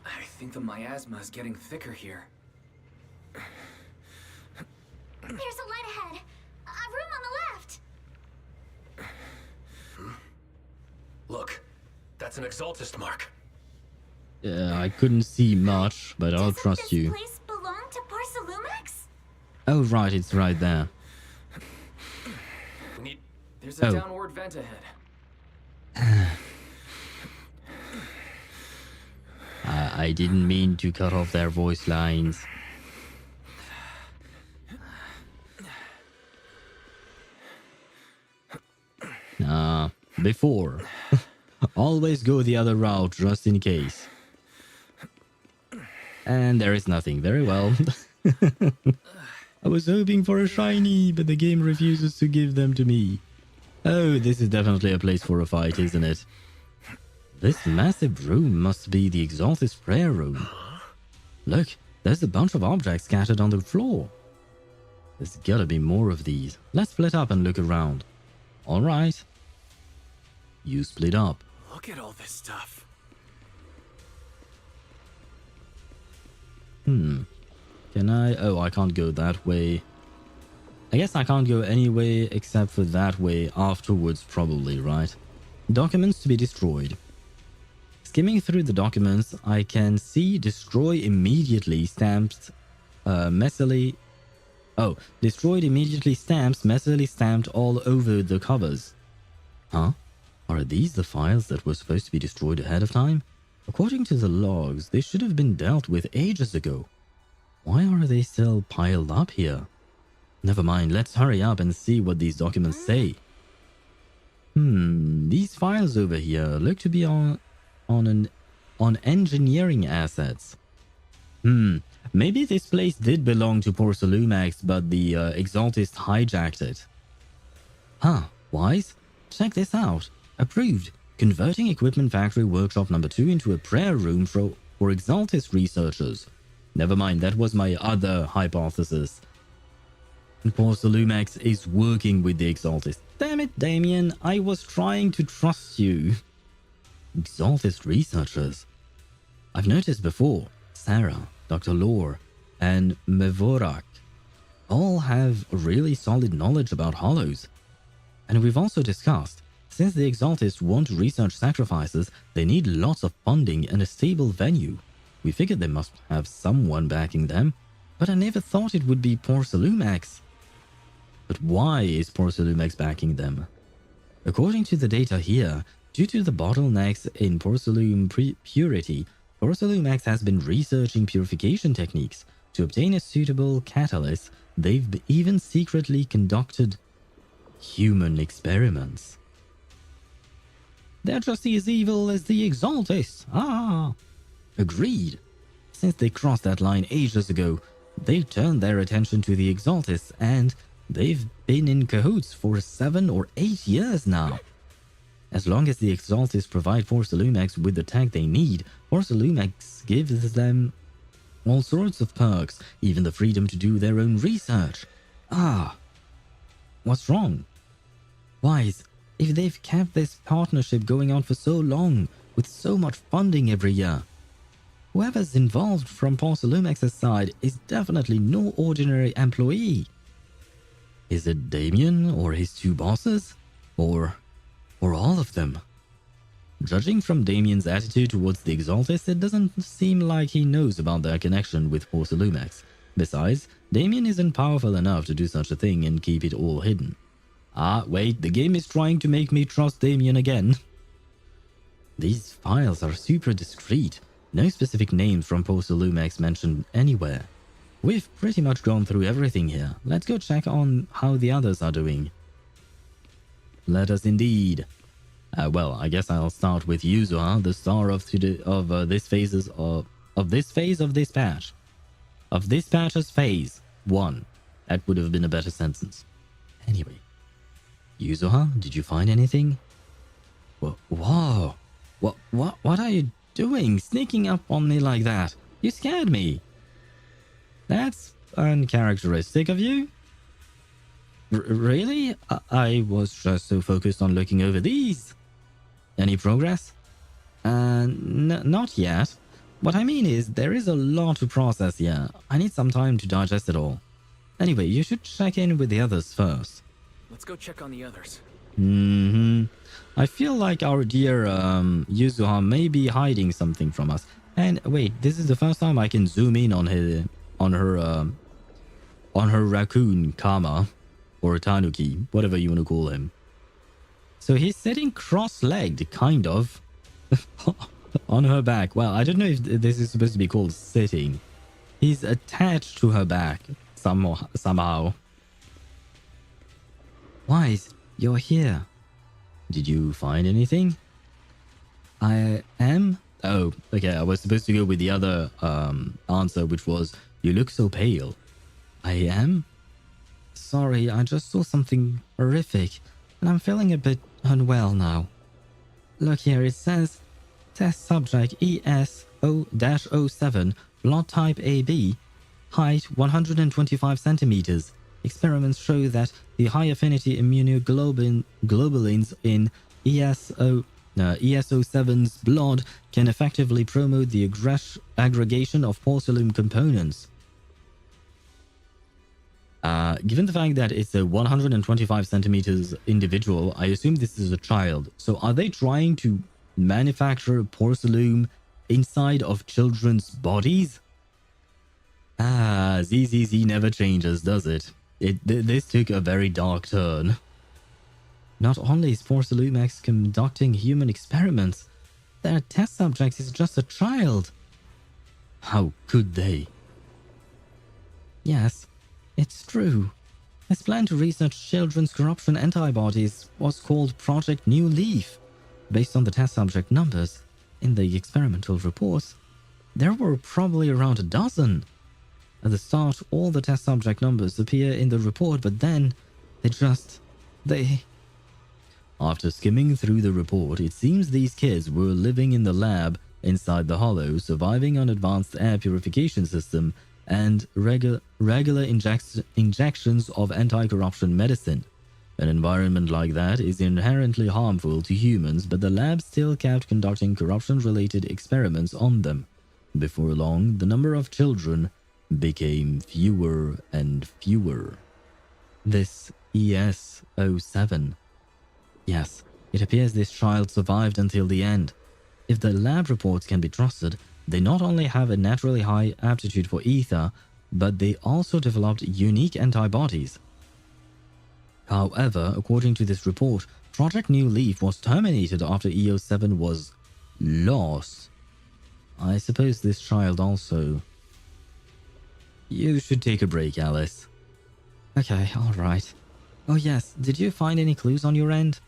Speaker 4: I think the miasma is getting thicker here.
Speaker 7: There's a light ahead. A room on the left.
Speaker 6: Look, that's an exaltist mark.
Speaker 2: I couldn't see much, but I'll trust you.
Speaker 7: Doesn't this place belong to Porcelumex?
Speaker 2: Oh, right, it's right there.
Speaker 6: We need...
Speaker 4: There's a
Speaker 2: Oh.
Speaker 4: downward vent ahead.
Speaker 2: I didn't mean to cut off their voice lines. Before. Always go the other route just in case. And there is nothing. Very well. I was hoping for a shiny, but the game refuses to give them to me. Oh, this is definitely a place for a fight, isn't it? This massive room must be the Exaltist prayer room. Look, there's a bunch of objects scattered on the floor. There's gotta be more of these. Let's split up and look around. Alright. You split up.
Speaker 4: Look at all this stuff.
Speaker 2: Can I... Oh, I can't go that way. I guess I can't go any way except for that way afterwards, probably, right? Documents to be destroyed. Skimming through the documents, I can see destroy immediately stamped messily... Oh, destroyed immediately stamps messily stamped all over the covers. Huh? Are these the files that were supposed to be destroyed ahead of time? According to the logs, they should have been dealt with ages ago. Why are they still piled up here? Never mind, let's hurry up and see what these documents say. These files over here look to be on engineering assets. Maybe this place did belong to Porcelumex, but the Exaltist hijacked it. Huh, Wise? Check this out. Approved. Converting Equipment Factory Workshop number 2 into a prayer room for Exaltist researchers. Never mind, that was my other hypothesis. Porcelumex is working with the Exaltist. Damn it, Damien, I was trying to trust you. Exaltist researchers. I've noticed before, Sarah, Dr. Lore, and Mevorak all have really solid knowledge about hollows. And we've also discussed, since the Exaltists want to research sacrifices, they need lots of funding and a stable venue. We figured they must have someone backing them, but I never thought it would be Porcelumex. But why is Porcelumex backing them? According to the data here, due to the bottlenecks in porcelain purity, Porcelumex has been researching purification techniques. To obtain a suitable catalyst, they've even secretly conducted human experiments. They're just as evil as the Exaltists. Ah! Agreed. Since they crossed that line ages ago, they've turned their attention to the Exaltists, and they've been in cahoots for 7 or 8 years now. As long as the Exaltists provide Porcelumex with the tech they need, Porcelumex gives them all sorts of perks, even the freedom to do their own research. Ah! What's wrong? Wise, if they've kept this partnership going on for so long, with so much funding every year, whoever's involved from Porcelumex's side is definitely no ordinary employee. Is it Damien or his 2 bosses? Or all of them? Judging from Damien's attitude towards the Exaltists, it doesn't seem like he knows about their connection with Porcelumex. Besides, Damien isn't powerful enough to do such a thing and keep it all hidden. Ah, wait, the game is trying to make me trust Damien again. These files are super discreet. No specific names from Porcelumex mentioned anywhere. We've pretty much gone through everything here. Let's go check on how the others are doing. Let us indeed. Well, I guess I'll start with Yuzuha, the star of this phase of this patch. Of this patch's phase 1. That would have been a better sentence. Anyway, Yuzuha, did you find anything? Whoa! What are you doing? Sneaking up on me like that? You scared me. That's uncharacteristic of you. Really? I was just so focused on looking over these. Any progress? Not yet. What I mean is, there is a lot to process here. I need some time to digest it all. Anyway, you should check in with the others first.
Speaker 4: Let's go check on the others.
Speaker 2: I feel like our dear Yuzuha may be hiding something from us. And wait, this is the first time I can zoom in on her raccoon Kama, or Tanuki, whatever you want to call him. So he's sitting cross-legged, kind of, on her back. Well, I don't know if this is supposed to be called sitting. He's attached to her back somehow. Wise, you're here. Did you find anything? I am? Oh, okay, I was supposed to go with the other answer, which was, you look so pale. I am? Sorry, I just saw something horrific, and I'm feeling a bit unwell now. Look here, it says, test subject ES-0-07, blood type AB, height 125 centimeters. Experiments show that the high affinity immunoglobulins in ES-07's blood can effectively promote the aggregation of porcelain components. Given the fact that it's a 125 centimeters individual, I assume this is a child. So are they trying to manufacture porcelain inside of children's bodies? Ah, ZZZ never changes, does it? This took a very dark turn. Not only is Porcelumex conducting human experiments, their test subject is just a child. How could they? Yes, it's true. His plan to research children's corruption antibodies was called Project New Leaf. Based on the test subject numbers in the experimental reports, there were probably around a dozen. At the start, all the test subject numbers appear in the report, but then they... After skimming through the report, it seems these kids were living in the lab inside the hollow, surviving on advanced air purification system and regular injections of anti-corruption medicine. An environment like that is inherently harmful to humans, but the lab still kept conducting corruption-related experiments on them. Before long, the number of children became fewer and fewer. This ES-07. Yes, it appears this child survived until the end. If the lab reports can be trusted, they not only have a naturally high aptitude for ether, but they also developed unique antibodies. However, according to this report, Project New Leaf was terminated after EO7 was lost. I suppose this child also... You should take a break, Alice. Okay, alright. Oh yes, did you find any clues on your end?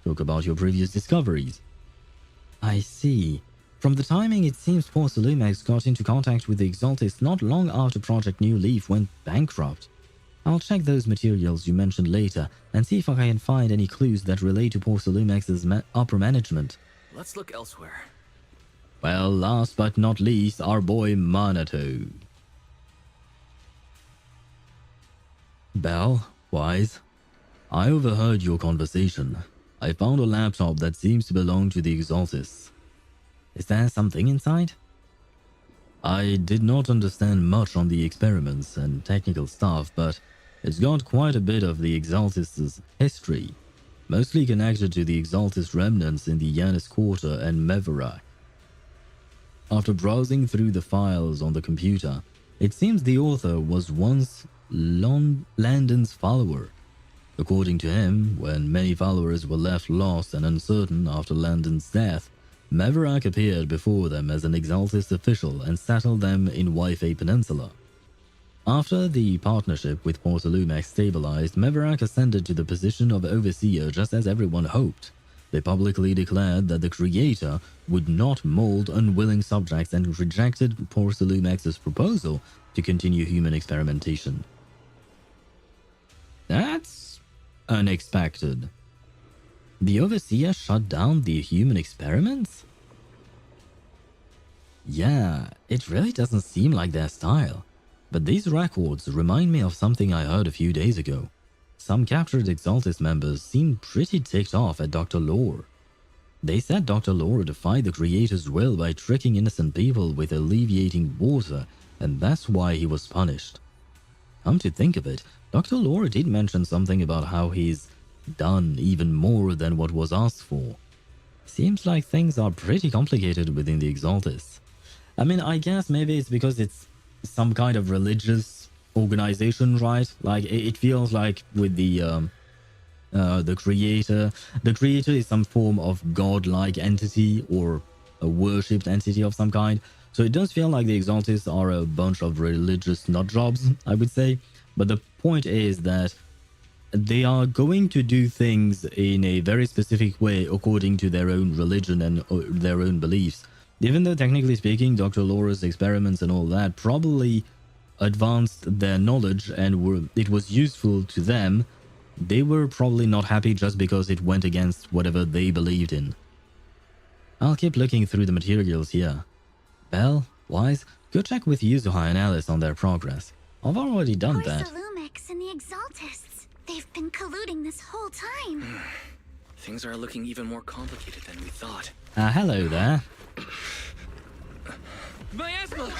Speaker 2: Talk about your previous discoveries. I see. From the timing, it seems Porcelumex got into contact with the Exaltists not long after Project New Leaf went bankrupt. I'll check those materials you mentioned later and see if I can find any clues that relate to Porcelumex's upper management.
Speaker 4: Let's look elsewhere.
Speaker 2: Well, last but not least, our boy Minato. Belle, Wise, I overheard your conversation. I found a laptop that seems to belong to the Exaltists. Is there something inside? I did not understand much on the experiments and technical stuff, but it's got quite a bit of the Exaltists' history, mostly connected to the Exaltist remnants in the Yanis Quarter and Mevera. After browsing through the files on the computer, it seems the author was once Landon's follower. According to him, when many followers were left lost and uncertain after Landon's death, Meverac appeared before them as an Exaltist official and settled them in Waifei Peninsula. After the partnership with Porcelumex stabilized, Meverac ascended to the position of overseer just as everyone hoped. They publicly declared that the creator would not mold unwilling subjects and rejected Porcelumex's proposal to continue human experimentation. That's unexpected. The Overseer shut down the human experiments? Yeah, it really doesn't seem like their style. But these records remind me of something I heard a few days ago. Some captured Exaltist members seemed pretty ticked off at Dr. Lore. They said Dr. Lore defied the Creator's will by tricking innocent people with alleviating water, and that's why he was punished. Come to think of it, Dr. Lore did mention something about how he's done even more than what was asked for. Seems like things are pretty complicated within the Exaltists. I mean, I guess maybe it's because it's some kind of religious organization, right? Like, it feels like with the Creator. The Creator is some form of godlike entity or a worshipped entity of some kind. So it does feel like the Exaltists are a bunch of religious nutjobs, I would say. But the point is that they are going to do things in a very specific way according to their own religion and their own beliefs. Even though technically speaking, Dr. Laura's experiments and all that probably advanced their knowledge and it was useful to them, they were probably not happy just because it went against whatever they believed in. I'll keep looking through the materials here. Belle, Wise, go check with Yuzuha and Alice on their progress. I've already done that.
Speaker 7: Porcelumex and the Exaltists. They've been colluding this whole time.
Speaker 4: Things are looking even more complicated than we thought.
Speaker 2: Hello there.
Speaker 4: Miasma!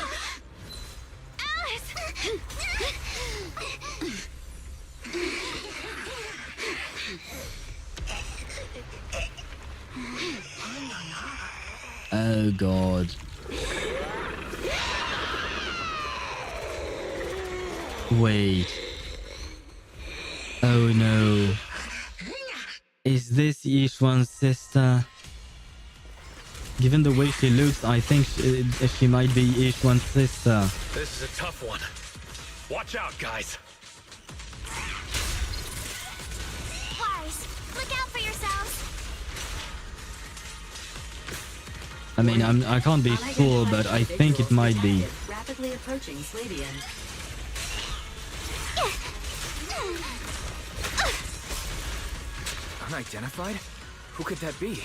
Speaker 7: Alice!
Speaker 2: Oh god. Wait. Oh no. Is this Yishuan's sister? Given the way she looks, I think she might be Yishuan's sister.
Speaker 6: This is a tough one. Watch out, guys.
Speaker 7: Wise, look out for yourselves.
Speaker 2: I mean, I can't be sure, but I think it might be.
Speaker 5: Rapidly approaching Slavian.
Speaker 4: Unidentified? Who could that be?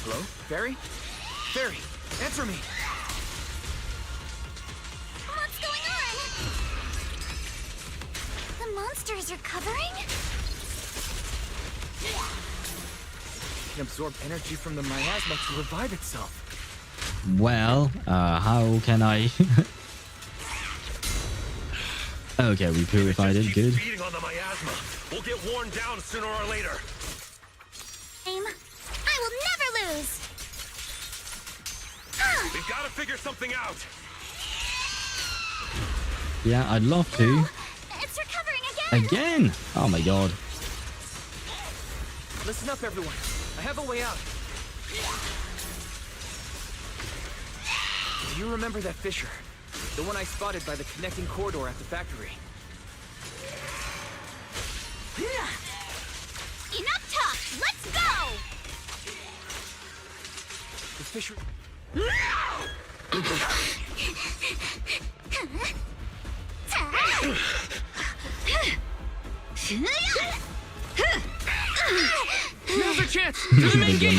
Speaker 4: Hello? Barry? Barry, answer me!
Speaker 7: What's going on? The monsters are covering?
Speaker 4: It can absorb energy from the miasma to revive itself.
Speaker 2: Well, how can I? Okay, we purified it. Good.
Speaker 6: Feeding on the miasma. We'll get worn down sooner or later.
Speaker 7: I will never lose!
Speaker 6: We've got to figure something out.
Speaker 2: Yeah, I'd love to.
Speaker 7: It's
Speaker 2: Again? Oh my god.
Speaker 6: Listen up, everyone. I have a way out. Do you remember that fissure? The one I spotted by the connecting corridor at the factory.
Speaker 7: Enough talk! Let's go!
Speaker 6: The fissure... Now's our chance! To the main gate!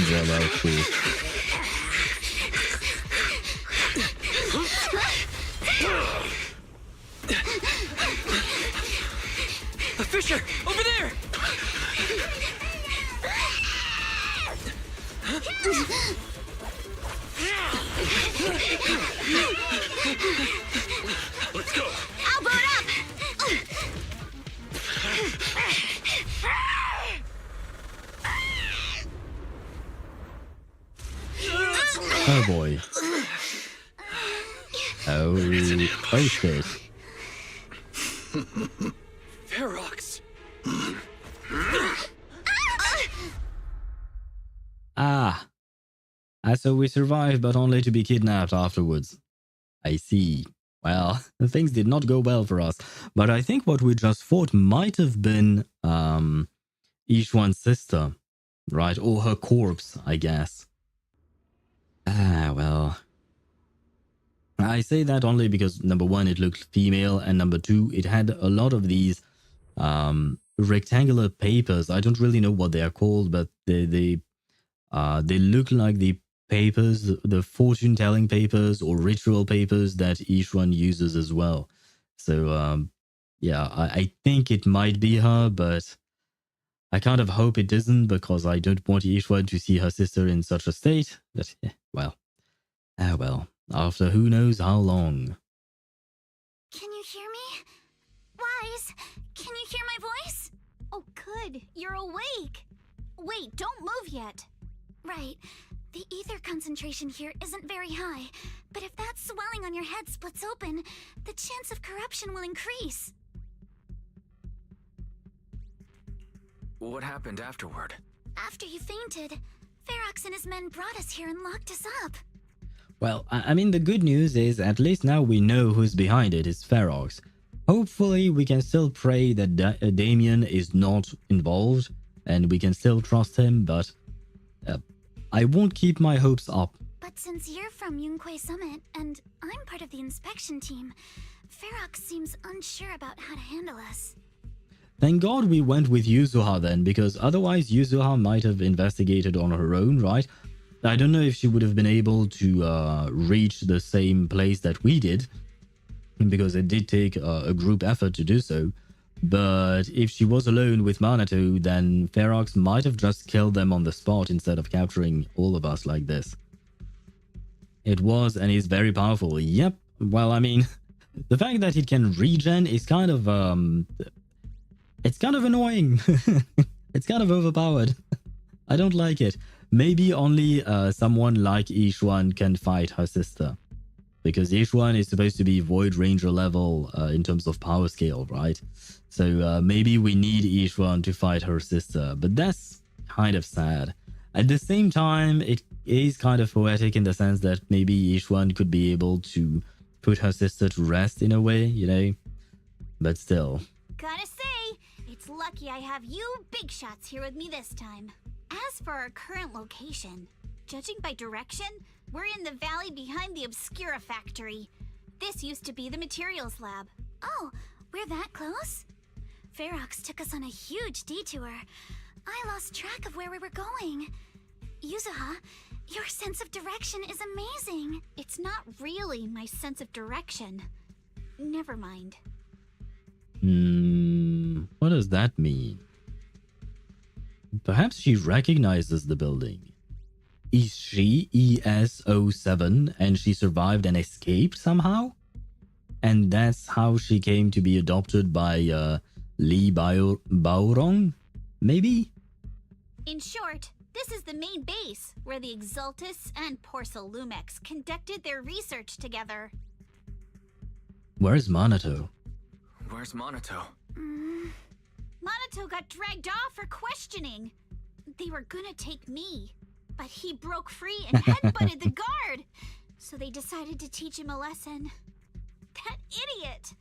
Speaker 6: A fissure! Over there! Let's go!
Speaker 7: I'll boot up!
Speaker 2: Oh boy. Oh shit.
Speaker 6: Ferox!
Speaker 2: Ah. So we survived, but only to be kidnapped afterwards. I see. Well, things did not go well for us. But I think what we just fought might have been Ishwan's sister, right? Or her corpse, I guess. Ah, well. I say that only because, number one, it looked female, and number two, it had a lot of these rectangular papers. I don't really know what they are called, but they look like the papers, the fortune-telling papers or ritual papers that Ishwan uses as well. So, yeah, I think it might be her, but I kind of hope it isn't, because I don't want Ishwan to see her sister in such a state. But, yeah, well. Ah, well. After who knows how long.
Speaker 7: Can you hear me? Wise, can you hear my voice? Oh, good. You're awake. Wait, don't move yet. Right. The ether concentration here isn't very high, but if that swelling on your head splits open, the chance of corruption will increase.
Speaker 4: What happened afterward?
Speaker 7: After you fainted, Ferox and his men brought us here and locked us up.
Speaker 2: Well, I mean, the good news is at least now we know who's behind it. It's Ferox. Hopefully, we can still pray that Damien is not involved, and we can still trust him, but I won't keep my hopes up.
Speaker 7: But since you're from Yunquay Summit, and I'm part of the inspection team, Ferox seems unsure about how to handle us.
Speaker 2: Thank God we went with Yuzuha then, because otherwise Yuzuha might have investigated on her own, right? I don't know if she would have been able to reach the same place that we did, because it did take a group effort to do so. But if she was alone with Manitou, then Ferox might have just killed them on the spot instead of capturing all of us like this. It was and is very powerful. Yep. Well, I mean, the fact that it can regen is kind of it's kind of annoying. It's kind of overpowered. I don't like it. Maybe only someone like Ishwan can fight her sister, because Ishwan is supposed to be Void Ranger level in terms of power scale, right? So maybe we need Ishwan to fight her sister, but that's kind of sad. At the same time, it is kind of poetic in the sense that maybe Ishwan could be able to put her sister to rest in a way, you know? But still.
Speaker 7: Gotta say, it's lucky I have you big shots here with me this time. As for our current location, judging by direction, we're in the valley behind the Obscura factory. This used to be the materials lab. Oh, we're that close? Ferox took us on a huge detour. I lost track of where we were going. Yuzuha, your sense of direction is amazing. It's not really my sense of direction. Never mind.
Speaker 2: What does that mean? Perhaps she recognizes the building. Is she ES-07 and she survived and escaped somehow? And that's how she came to be adopted by Li Baorong? Maybe?
Speaker 7: In short, this is the main base where the Exaltus and Porcelumex conducted their research together.
Speaker 2: Where's Manitou?
Speaker 4: Where's Monato?
Speaker 7: Kato got dragged off for questioning. They were gonna take me, but he broke free and headbutted the guard. So they decided to teach him a lesson. That idiot!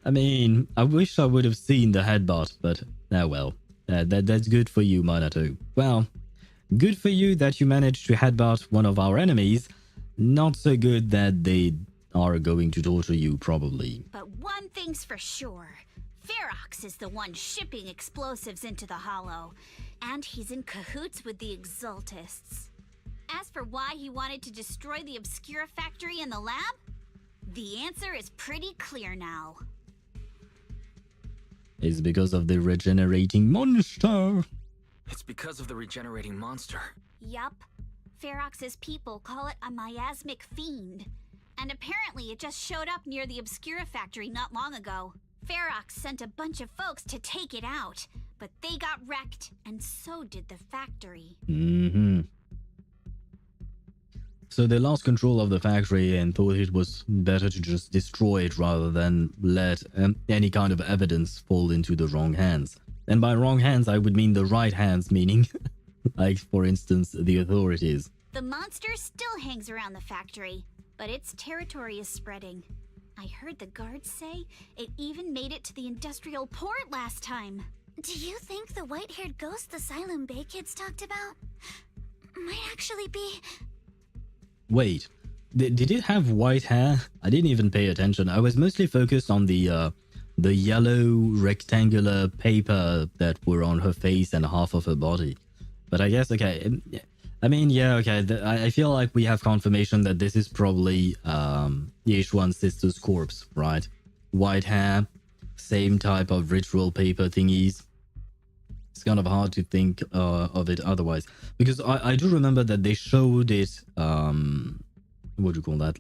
Speaker 2: I mean, I wish I would have seen the headbutt, but oh well. That's good for you, Minato. Well, good for you that you managed to headbutt one of our enemies. Not so good that they are going to torture you, probably.
Speaker 7: But one thing's for sure. Ferox is the one shipping explosives into the Hollow, and he's in cahoots with the Exaltists. As for why he wanted to destroy the Obscura factory and the lab, the answer is pretty clear now.
Speaker 2: It's because of the regenerating monster.
Speaker 4: It's because of the regenerating monster.
Speaker 7: Yup. Ferox's people call it a miasmic fiend. And apparently it just showed up near the Obscura factory not long ago. Ferox sent a bunch of folks to take it out, but they got wrecked, and so did the factory.
Speaker 2: So they lost control of the factory and thought it was better to just destroy it rather than let any kind of evidence fall into the wrong hands. And by wrong hands, I would mean the right hands, meaning, like, for instance, the authorities.
Speaker 7: The monster still hangs around the factory, but its territory is spreading. I heard the guards say it even made it to the industrial port last time.
Speaker 1: Do you think the white-haired ghost the Silent Bay kids talked about might actually be...
Speaker 2: Wait, did it have white hair? I didn't even pay attention. I was mostly focused on the yellow rectangular paper that were on her face and half of her body. But I guess, okay, I mean, yeah, okay, I feel like we have confirmation that this is probably Yeshuan's sister's corpse, right? White hair, same type of ritual paper thingies. It's kind of hard to think of it otherwise. Because I do remember that they showed it, what do you call that,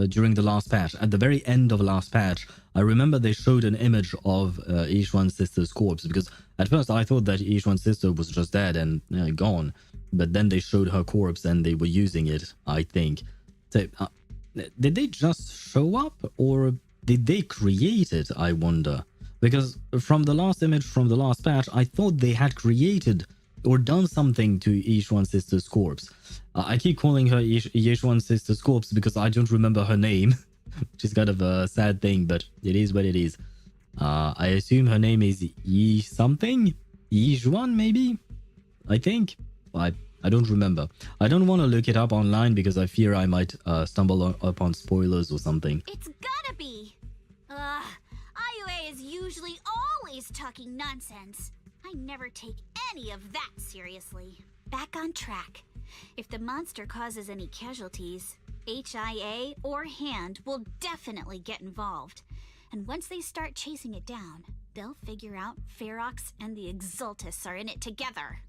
Speaker 2: during the last patch. At the very end of last patch, I remember they showed an image of Yeshuan's sister's corpse. Because at first I thought that Yeshuan's sister was just dead and gone. But then they showed her corpse and they were using it, I think. So, did they just show up or did they create it, I wonder? Because from the last image from the last patch, I thought they had created or done something to Yeshuan's sister's corpse. I keep calling her Yeshuan's sister's corpse because I don't remember her name, which is kind of a sad thing, but it is what it is. I assume her name is Yi something? Yeshuan, maybe? I think. I don't remember. I don't want to look it up online because I fear I might stumble upon spoilers or something.
Speaker 7: It's gotta be! IUA is usually always talking nonsense. I never take any of that seriously. Back on track. If the monster causes any casualties, HIA or Hand will definitely get involved. And once they start chasing it down, they'll figure out Ferox and the Exaltists are in it together.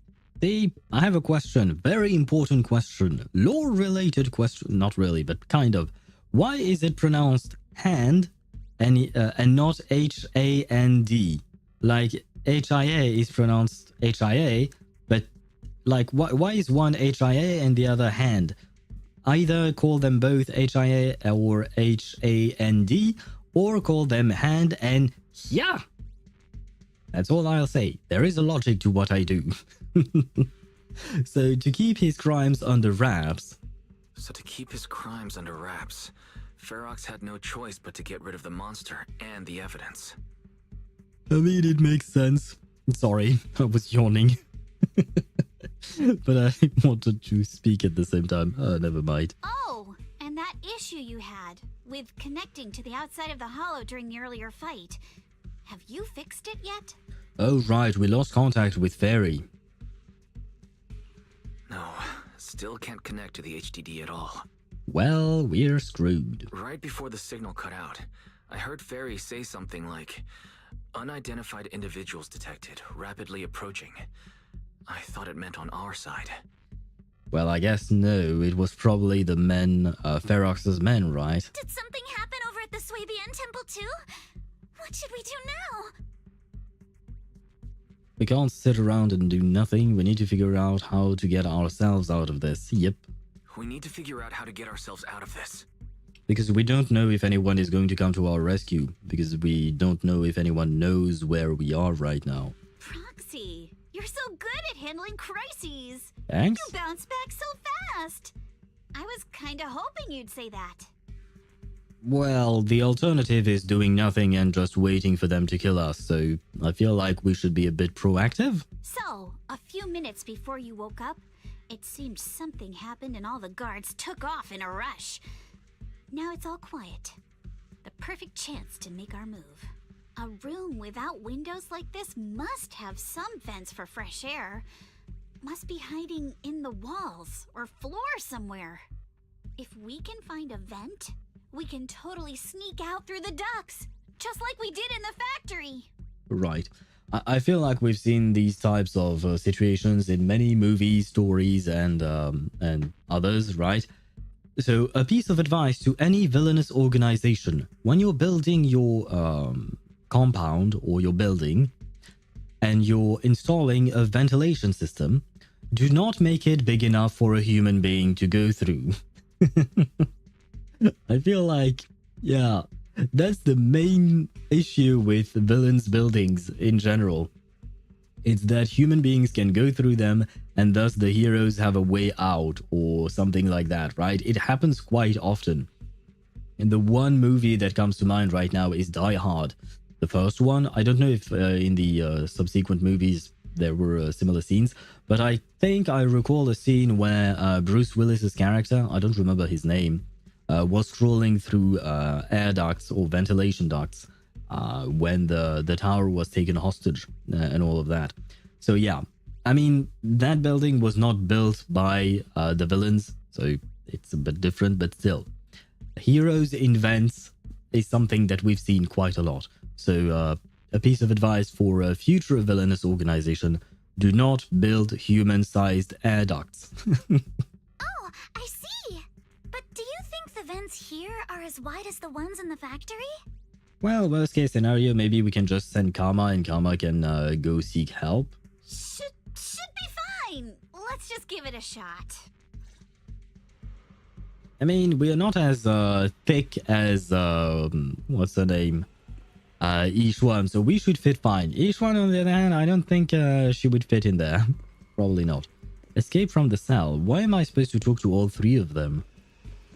Speaker 2: See, I have a question. Very important question. Lore-related question. Not really, but kind of. Why is it pronounced hand and not H-A-N-D? Like, H-I-A is pronounced H-I-A, but like, why is one H-I-A and the other hand? Either call them both H-I-A or H-A-N-D, or call them hand and yeah. That's all I'll say. There is a logic to what I do. So to keep his crimes under wraps.
Speaker 4: Ferox had no choice but to get rid of the monster and the evidence.
Speaker 2: I mean, it makes sense. Sorry, I was yawning. But I wanted to speak at the same time. Never mind.
Speaker 7: Oh, and that issue you had with connecting to the outside of the hollow during the earlier fight. Have you fixed it yet?
Speaker 2: Oh, right, we lost contact with Fairy.
Speaker 4: No, still can't connect to the HDD at all.
Speaker 2: Well, we're screwed.
Speaker 4: Right before the signal cut out, I heard Fairy say something like, unidentified individuals detected, rapidly approaching. I thought it meant on our side.
Speaker 2: Well, I guess no, it was probably the men, Ferox's men, right?
Speaker 1: Did something happen over at the Swabian temple too? What should we do now?
Speaker 2: We can't sit around and do nothing. We need to figure out how to get ourselves out of this. Yep.
Speaker 4: We need to figure out how to get ourselves out of this.
Speaker 2: Because we don't know if anyone is going to come to our rescue. Because we don't know if anyone knows where we are right now.
Speaker 7: Proxy! You're so good at handling crises!
Speaker 2: Thanks.
Speaker 7: You bounce back so fast! I was kinda hoping you'd say that.
Speaker 2: Well, the alternative is doing nothing and just waiting for them to kill us, so I feel like we should be a bit proactive.
Speaker 7: So, a few minutes before you woke up, it seemed something happened and all the guards took off in a rush. Now it's all quiet. The perfect chance to make our move. A room without windows like this must have some vents for fresh air. Must be hiding in the walls or floor somewhere. If we can find a vent, we can totally sneak out through the ducts, just like we did in the factory.
Speaker 2: Right. I feel like we've seen these types of situations in many movies, stories, and others, right? So, a piece of advice to any villainous organization: when you're building your compound or your building, and you're installing a ventilation system, do not make it big enough for a human being to go through. I feel like, yeah, that's the main issue with villains' buildings in general. It's that human beings can go through them and thus the heroes have a way out or something like that, right? It happens quite often. And the one movie that comes to mind right now is Die Hard. The first one, I don't know if in the subsequent movies there were similar scenes, but I think I recall a scene where Bruce Willis's character, I don't remember his name, was crawling through air ducts or ventilation ducts when the tower was taken hostage and all of that. So yeah, I mean, that building was not built by the villains, so it's a bit different, but still. Heroes in vents is something that we've seen quite a lot. So a piece of advice for a future villainous organization: do not build human-sized air ducts.
Speaker 1: Oh, I see. But do you think the vents here are as wide as the ones in the factory?
Speaker 2: Well, worst case scenario, maybe we can just send Karma and Karma can go seek help.
Speaker 7: Should be fine. Let's just give it a shot.
Speaker 2: I mean, we are not as thick as, what's her name? Ishwan, so we should fit fine. Ishwan, on the other hand, I don't think she would fit in there. Probably not. Escape from the cell. Why am I supposed to talk to all three of them?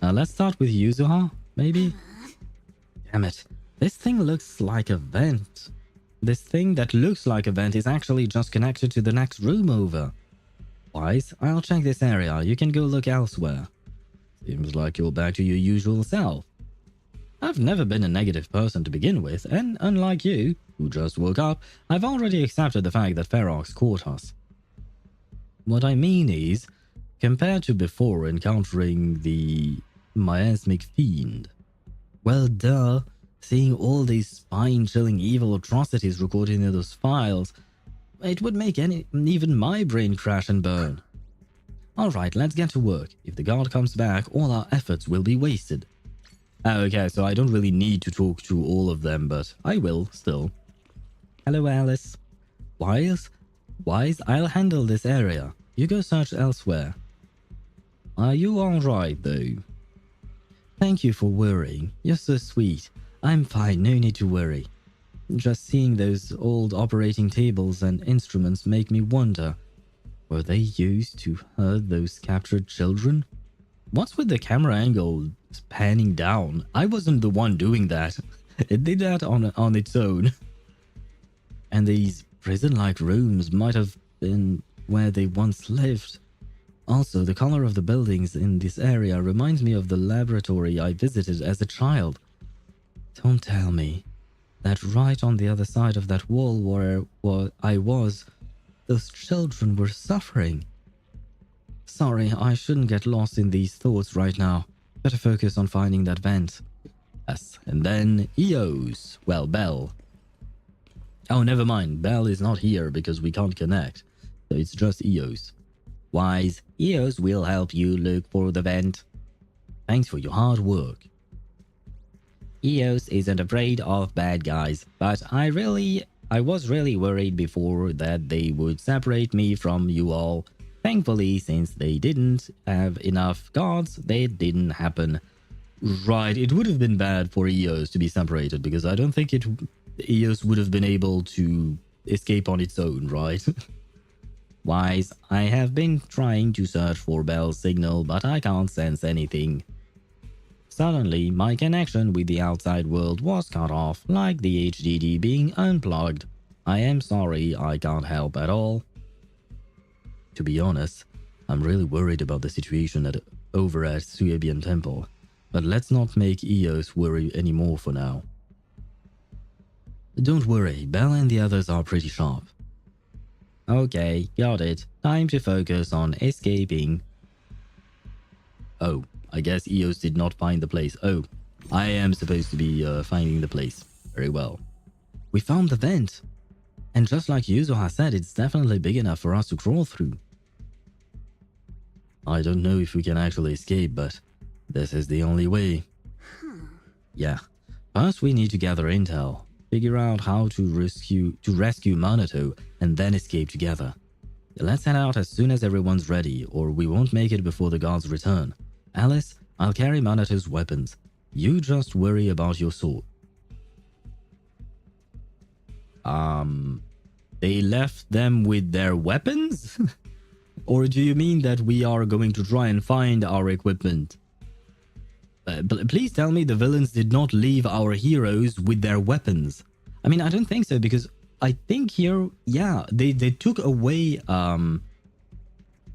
Speaker 2: Let's start with Yuzuha, maybe? Damn it. This thing looks like a vent. This thing that looks like a vent is actually just connected to the next room over. Wise, I'll check this area. You can go look elsewhere. Seems like you're back to your usual self. I've never been a negative person to begin with, and unlike you, who just woke up, I've already accepted the fact that Ferox caught us. What I mean is, compared to before encountering the miasmic fiend, well, duh, seeing all these spine-chilling evil atrocities recorded in those files, it would make even my brain crash and burn. Alright, let's get to work. If the guard comes back, all our efforts will be wasted. Okay, so I don't really need to talk to all of them, but I will, still. Hello, Alice. Wise, I'll handle this area. You go search elsewhere. Are you alright, though? Thank you for worrying. You're so sweet. I'm fine, no need to worry. Just seeing those old operating tables and instruments make me wonder, were they used to hurt those captured children? What's with the camera angle panning down? I wasn't the one doing that. It did that on its own. And these prison-like rooms might have been where they once lived. Also, the color of the buildings in this area reminds me of the laboratory I visited as a child. Don't tell me that right on the other side of that wall where I was, those children were suffering. Sorry, I shouldn't get lost in these thoughts right now. Better focus on finding that vent. Yes, and then Eos. Well, Belle. Oh, never mind. Belle is not here because we can't connect. So it's just Eos. Wise, Eos will help you look for the vent. Thanks for your hard work. Eos isn't afraid of bad guys, but I was really worried before that they would separate me from you all. Thankfully, since they didn't have enough guards, that didn't happen. Right, it would have been bad for Eos to be separated because I don't think Eos would have been able to escape on its own, right? Wise, I have been trying to search for Belle's signal, but I can't sense anything. Suddenly, my connection with the outside world was cut off, like the HDD being unplugged. I am sorry, I can't help at all. To be honest, I'm really worried about the situation over at Suebian Temple, but let's not make Eos worry anymore for now. Don't worry, Belle and the others are pretty sharp. Okay, got it. Time to focus on escaping. Oh, I guess Eos did not find the place. Oh, I am supposed to be finding the place. Very well. We found the vent. And just like Yuzuha said, it's definitely big enough for us to crawl through. I don't know if we can actually escape, but this is the only way. Yeah. First we need to gather intel, figure out how to rescue Minato, and then escape together. Let's head out as soon as everyone's ready, or we won't make it before the guards return. Alice, I'll carry Minato's weapons. You just worry about your sword. They left them with their weapons? Or do you mean that we are going to try and find our equipment? Please tell me the villains did not leave our heroes with their weapons. I mean, I don't think so, because I think here, yeah, they took away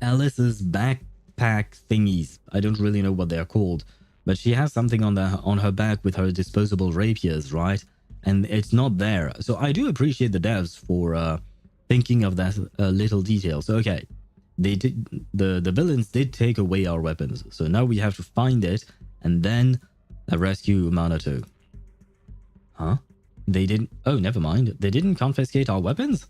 Speaker 2: Alice's backpack thingies. I don't really know what they're called, but she has something on her back with her disposable rapiers, right? And it's not there. So I do appreciate the devs for thinking of that little detail. So okay, they did, the villains did take away our weapons. So now we have to find it and then rescue Minato. Huh? They didn't... Oh, never mind. They didn't confiscate our weapons?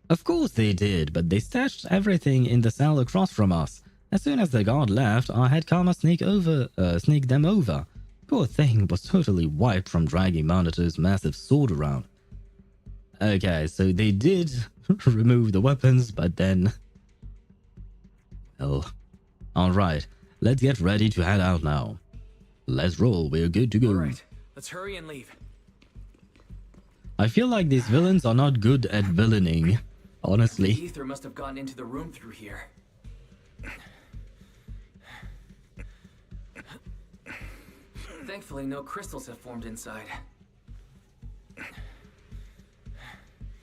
Speaker 2: Of course they did, but they stashed everything in the cell across from us. As soon as the guard left, I had Karma sneak them over. Poor thing was totally wiped from dragging Minato's massive sword around. Okay, so they did remove the weapons, but then... Well... Alright, let's get ready to head out now. Let's roll, we're good to go.
Speaker 4: Alright, let's hurry and leave.
Speaker 2: I feel like these villains are not good at villaining, honestly.
Speaker 4: The ether must have gotten into the room through here. Thankfully, no crystals have formed inside.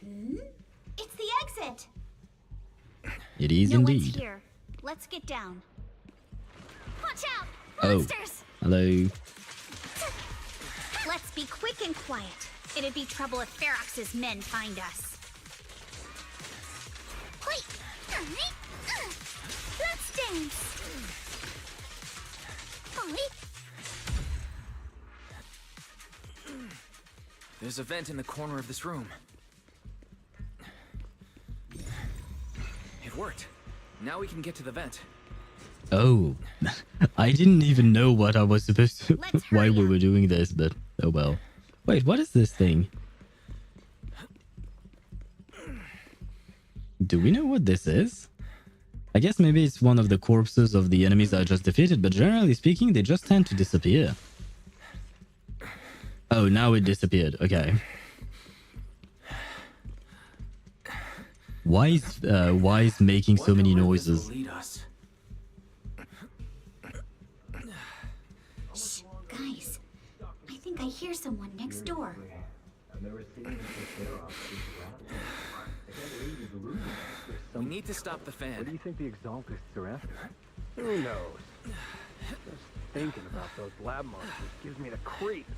Speaker 7: It's the exit.
Speaker 2: It is
Speaker 7: No one's
Speaker 2: indeed.
Speaker 7: here. Let's get down. Watch out!
Speaker 2: Oh,
Speaker 7: Monsters!
Speaker 2: hello.
Speaker 7: Let's be quick and quiet. It'd be trouble if Ferox's men find us. Let's dance.
Speaker 4: There's a vent in the corner of this room. It worked. Now we can get to the vent.
Speaker 2: Oh, I didn't even know what I was supposed to...
Speaker 7: Let's
Speaker 2: why
Speaker 7: hurry
Speaker 2: we
Speaker 7: up.
Speaker 2: were doing this, but oh well. Wait, what is this thing? Do we know what this is? I guess maybe it's one of the corpses of the enemies I just defeated, but generally speaking, they just tend to disappear. Oh, now it disappeared. Okay. Why is making so many noises?
Speaker 4: Lead us.
Speaker 7: Shh, guys. I think I hear someone next door.
Speaker 4: We need to stop the fan.
Speaker 6: What do you think the Exaltists are after? Who knows? Just thinking about those lab monsters gives me the creeps.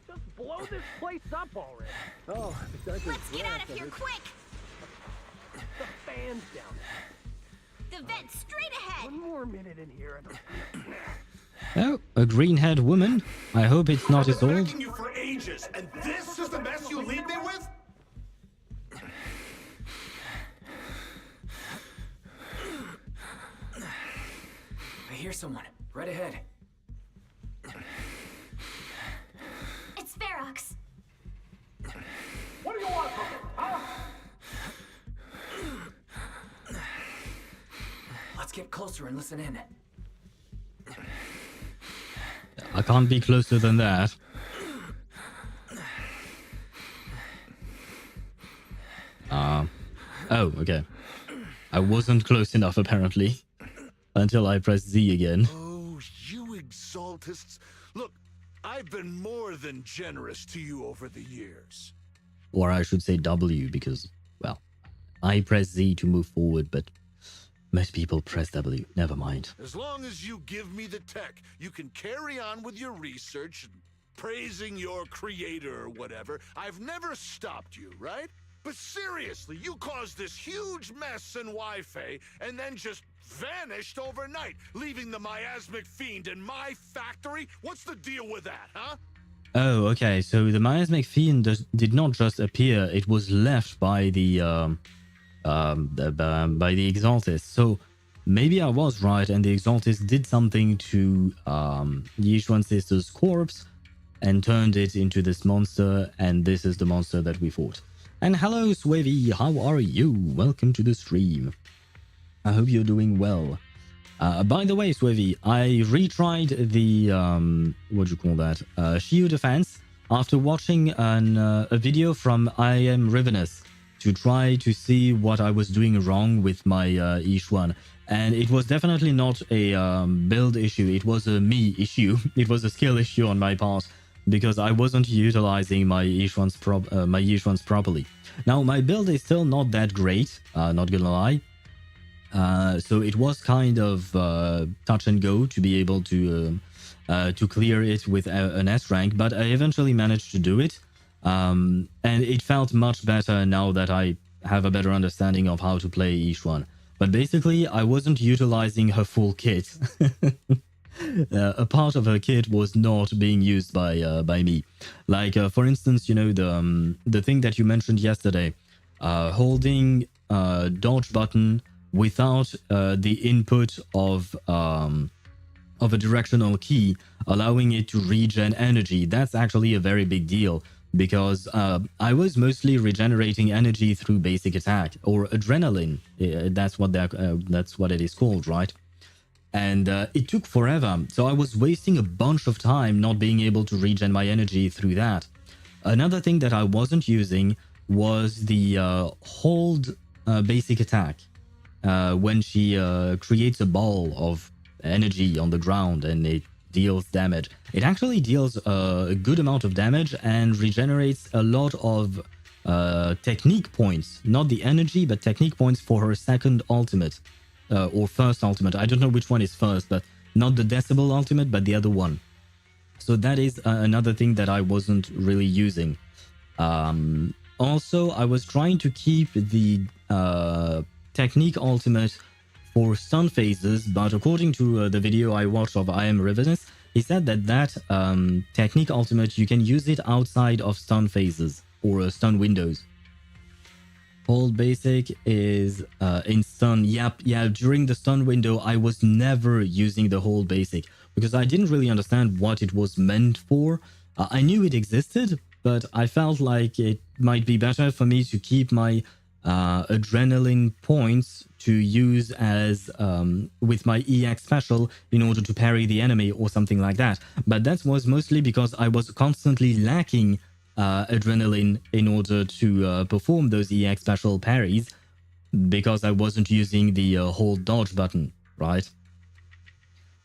Speaker 6: Just blow this place up already. Oh,
Speaker 7: Let's get out of here quick!
Speaker 6: The fan's down.
Speaker 7: The vent straight ahead!
Speaker 6: One more minute in here and
Speaker 2: Oh, a green-haired woman. I hope it's not
Speaker 3: I've been
Speaker 2: Isolde.
Speaker 3: begging you for ages, and this is the mess you leave me with?
Speaker 4: I hear someone. Right ahead.
Speaker 7: It's Ferox.
Speaker 3: What do you want from me, huh?
Speaker 4: Let's get closer and listen in.
Speaker 2: I can't be closer than that. Oh, okay. I wasn't close enough, apparently, until I pressed Z again.
Speaker 9: Oh, you exaltists. Look, I've been more than generous to you over the years.
Speaker 2: Or I should say W, because, well, I press Z to move forward, but most people press W. Never mind.
Speaker 9: As long as you give me the tech, you can carry on with your research and praising your creator or whatever. I've never stopped you, right? But seriously, you caused this huge mess in Wi-Fi and then just vanished overnight, leaving the miasmic fiend in my factory? What's the deal with that, huh?
Speaker 2: Oh, okay. So the miasmic fiend did not just appear; it was left by the exaltists. So maybe I was right, and the exaltists did something to Yishuan sister's corpse and turned it into this monster, and this is the monster that we fought. And hello, Swavy, how are you? Welcome to the stream. I hope you're doing well. By the way, Swavy, I retried the, what do you call that? Shield defense after watching a video from I Am Ravenous to try to see what I was doing wrong with my Yishuan. And it was definitely not a build issue. It was a me issue. It was a skill issue on my part, because I wasn't utilizing my Yishuans properly. Now, my build is still not that great, not gonna lie. So it was kind of touch and go to be able to clear it with an S rank, but I eventually managed to do it. And it felt much better now that I have a better understanding of how to play Yishuan. But basically, I wasn't utilizing her full kit. A part of her kit was not being used by me. Like, for instance, you know, the thing that you mentioned yesterday, holding dodge button without the input of a directional key, allowing it to regen energy. That's actually a very big deal, because I was mostly regenerating energy through basic attack or adrenaline. That's what it is called, right? And it took forever, so I was wasting a bunch of time not being able to regen my energy through that. Another thing that I wasn't using was the hold basic attack. When she creates a ball of energy on the ground and it deals damage. It actually deals a good amount of damage and regenerates a lot of technique points. Not the energy, but technique points for her second ultimate. Or first ultimate. I don't know which one is first, but not the decibel ultimate, but the other one. So that is another thing that I wasn't really using. Also, I was trying to keep the technique ultimate for stun phases, but according to the video I watched of I Am Ravenous, he said that technique ultimate, you can use it outside of stun phases or stun windows. Hold basic is in stun. Yeah, during the stun window, I was never using the hold basic because I didn't really understand what it was meant for. I knew it existed, but I felt like it might be better for me to keep my adrenaline points to use as with my EX special in order to parry the enemy or something like that. But that was mostly because I was constantly lacking adrenaline in order to perform those EX special parries, because I wasn't using the hold dodge button, right?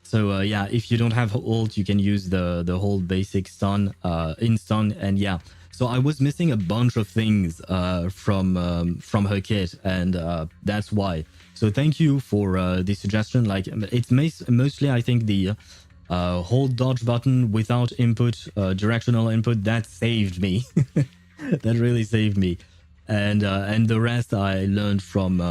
Speaker 2: So yeah, if you don't have ult, you can use the hold basic stun in stun, and yeah. So I was missing a bunch of things from her kit, and that's why. So thank you for the suggestion. Like, it's mostly, I think, the hold dodge button without input, directional input, that saved me. That really saved me. And the rest I learned from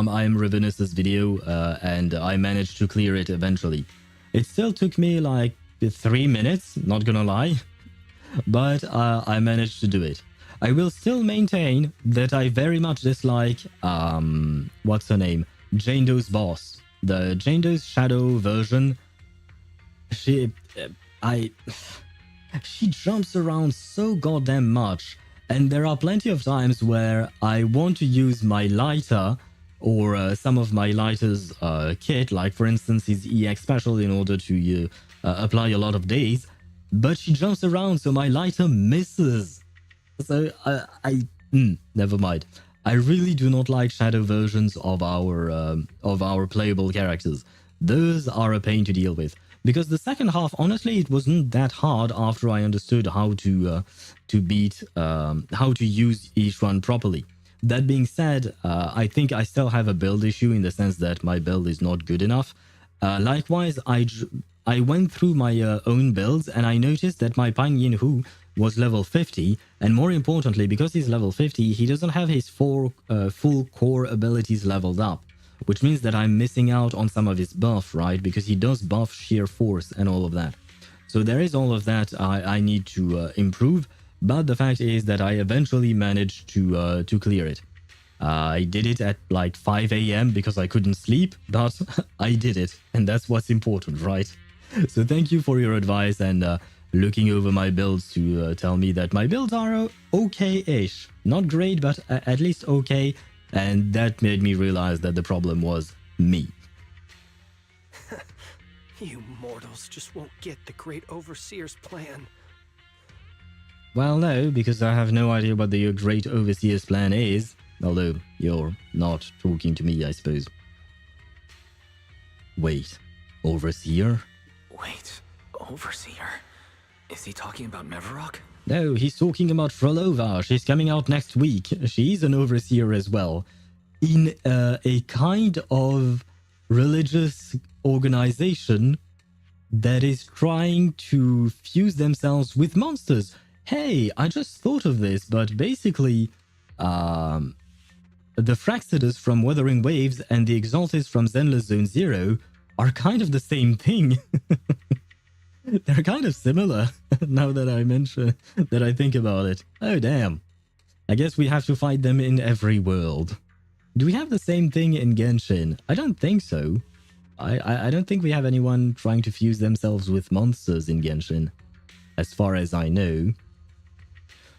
Speaker 2: I Am Ravenous's video, and I managed to clear it eventually. It still took me like 3 minutes, not gonna lie, but I managed to do it. I will still maintain that I very much dislike, what's her name? Jane Doe's boss. The Jane Doe's shadow version. She jumps around so goddamn much, and there are plenty of times where I want to use my lighter or some of my lighter's kit, like for instance his EX special, in order to apply a lot of days, but she jumps around so my lighter misses. So I Never mind. I really do not like shadow versions of our playable characters. Those are a pain to deal with. Because the second half, honestly, it wasn't that hard after I understood how to use each one properly. That being said, I think I still have a build issue in the sense that my build is not good enough. Likewise, I went through my own builds and I noticed that my Pang Yin Hu was level 50, and more importantly, because he's level 50, he doesn't have his full core abilities leveled up, which means that I'm missing out on some of his buff, right? Because he does buff sheer force and all of that. So there is all of that I need to improve, but the fact is that I eventually managed to clear it. I did it at like 5 a.m. because I couldn't sleep, but I did it, and that's what's important, right? So thank you for your advice and looking over my builds to tell me that my builds are okay-ish. Not great, but at least okay. And that made me realize that the problem was me.
Speaker 6: You mortals just won't get the Great Overseer's plan.
Speaker 2: Well, no, because I have no idea what the Great Overseer's plan is. Although, you're not talking to me, I suppose. Wait, Overseer?
Speaker 4: Wait, Overseer? Is he talking about Mevarok?
Speaker 2: No, he's talking about Frolova. She's coming out next week. She's an Overseer as well. In a kind of religious organization that is trying to fuse themselves with monsters. Hey, I just thought of this, but basically, the Fraxidus from Wuthering Waves and the Exaltis from Zenless Zone Zero are kind of the same thing. They're kind of similar, now that I think about it. Oh, damn. I guess we have to fight them in every world. Do we have the same thing in Genshin? I don't think so. I don't think we have anyone trying to fuse themselves with monsters in Genshin, as far as I know.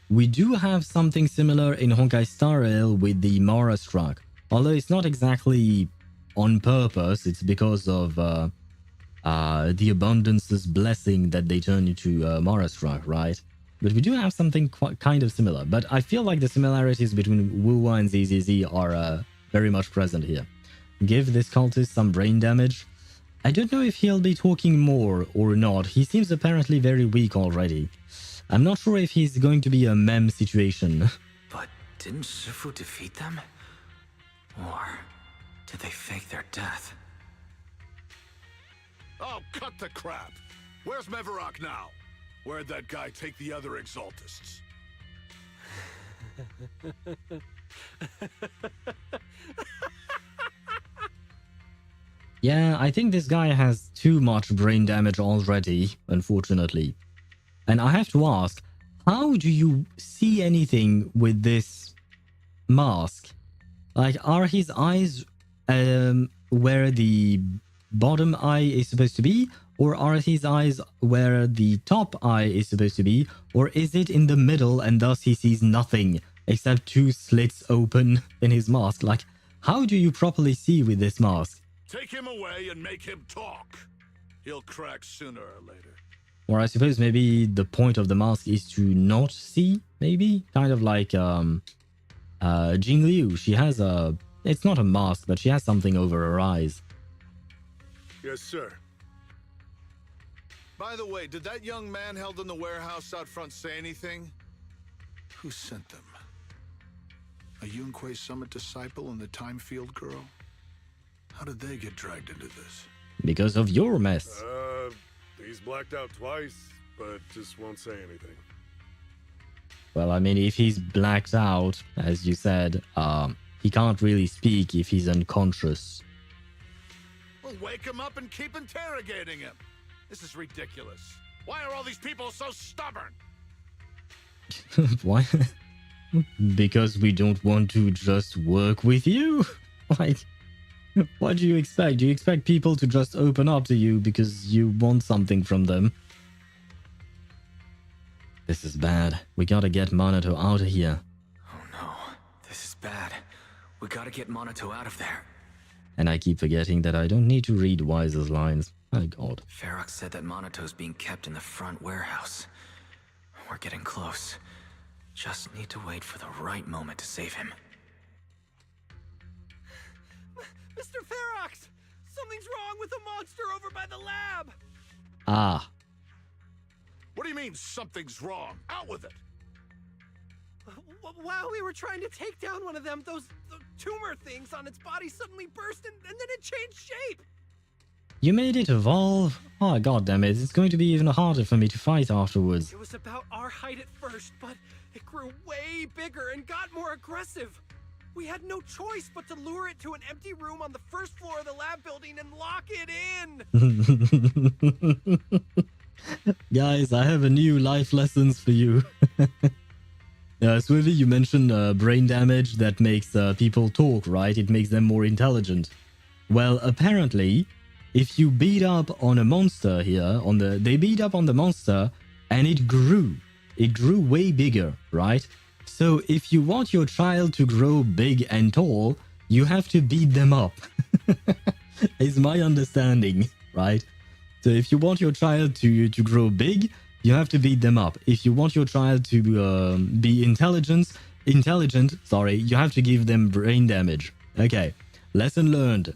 Speaker 2: We do have something similar in Honkai Star Rail with the Mara Struck, although it's not exactly on purpose. It's because of the Abundance's blessing that they turn into Mara Struck, right? But we do have something kind of similar. But I feel like the similarities between Wuwa and ZZZ are very much present here. Give this cultist some brain damage. I don't know if he'll be talking more or not. He seems apparently very weak already. I'm not sure if he's going to be a mem situation.
Speaker 4: But didn't Shifu defeat them? Or did they fake their death?
Speaker 9: Oh, cut the crap! Where's Mevarok now? Where'd that guy take the other Exaltists?
Speaker 2: Yeah, I think this guy has too much brain damage already, unfortunately. And I have to ask, how do you see anything with this mask? Like, are his eyes where the bottom eye is supposed to be? Or are his eyes where the top eye is supposed to be? Or is it in the middle and thus he sees nothing except two slits open in his mask? Like, how do you properly see with this mask?
Speaker 9: Take him away and make him talk. He'll crack sooner or later.
Speaker 2: Or I suppose maybe the point of the mask is to not see, maybe? Kind of like Jing Liu. She has a... It's not a mask, but she has something over her eyes.
Speaker 9: Yes, sir. By the way, did that young man held in the warehouse out front say anything? Who sent them? A Yunque Summit disciple and the Time Field girl? How did they get dragged into this?
Speaker 2: Because of your mess.
Speaker 10: He's blacked out twice, but just won't say anything.
Speaker 2: Well, I mean, if he's blacked out, as you said, he can't really speak if he's unconscious.
Speaker 9: Well, wake him up and keep interrogating him. This is ridiculous. Why are all these people so stubborn?
Speaker 2: Why? Because we don't want to just work with you? Like, what do you expect? Do you expect people to just open up to you because you want something from them? This is bad. We gotta get Monato out of here.
Speaker 4: Oh no, this is bad. We gotta get Monato out of there.
Speaker 2: And I keep forgetting that I don't need to read Wise's lines. My god.
Speaker 4: Ferox said that Monato's being kept in the front warehouse. We're getting close. Just need to wait for the right moment to save him.
Speaker 6: Mr. Ferox! Something's wrong with the monster over by the lab!
Speaker 2: Ah.
Speaker 9: What do you mean something's wrong? Out with it!
Speaker 6: While we were trying to take down one of them, those tumor things on its body suddenly burst and then it changed shape!
Speaker 2: You made it evolve? Oh, god damn it. It's going to be even harder for me to fight afterwards.
Speaker 6: It was about our height at first, but it grew way bigger and got more aggressive. We had no choice but to lure it to an empty room on the first floor of the lab building and lock it in.
Speaker 2: Guys, I have a new life lessons for you. Swivy, you mentioned brain damage that makes people talk, right? It makes them more intelligent. Well, apparently, if you beat up on a monster here, they beat up on the monster and it grew way bigger, right? So if you want your child to grow big and tall, you have to beat them up. Is my understanding, right? So if you want your child to grow big, you have to beat them up. If you want your child to be intelligent, you have to give them brain damage. Okay, lesson learned.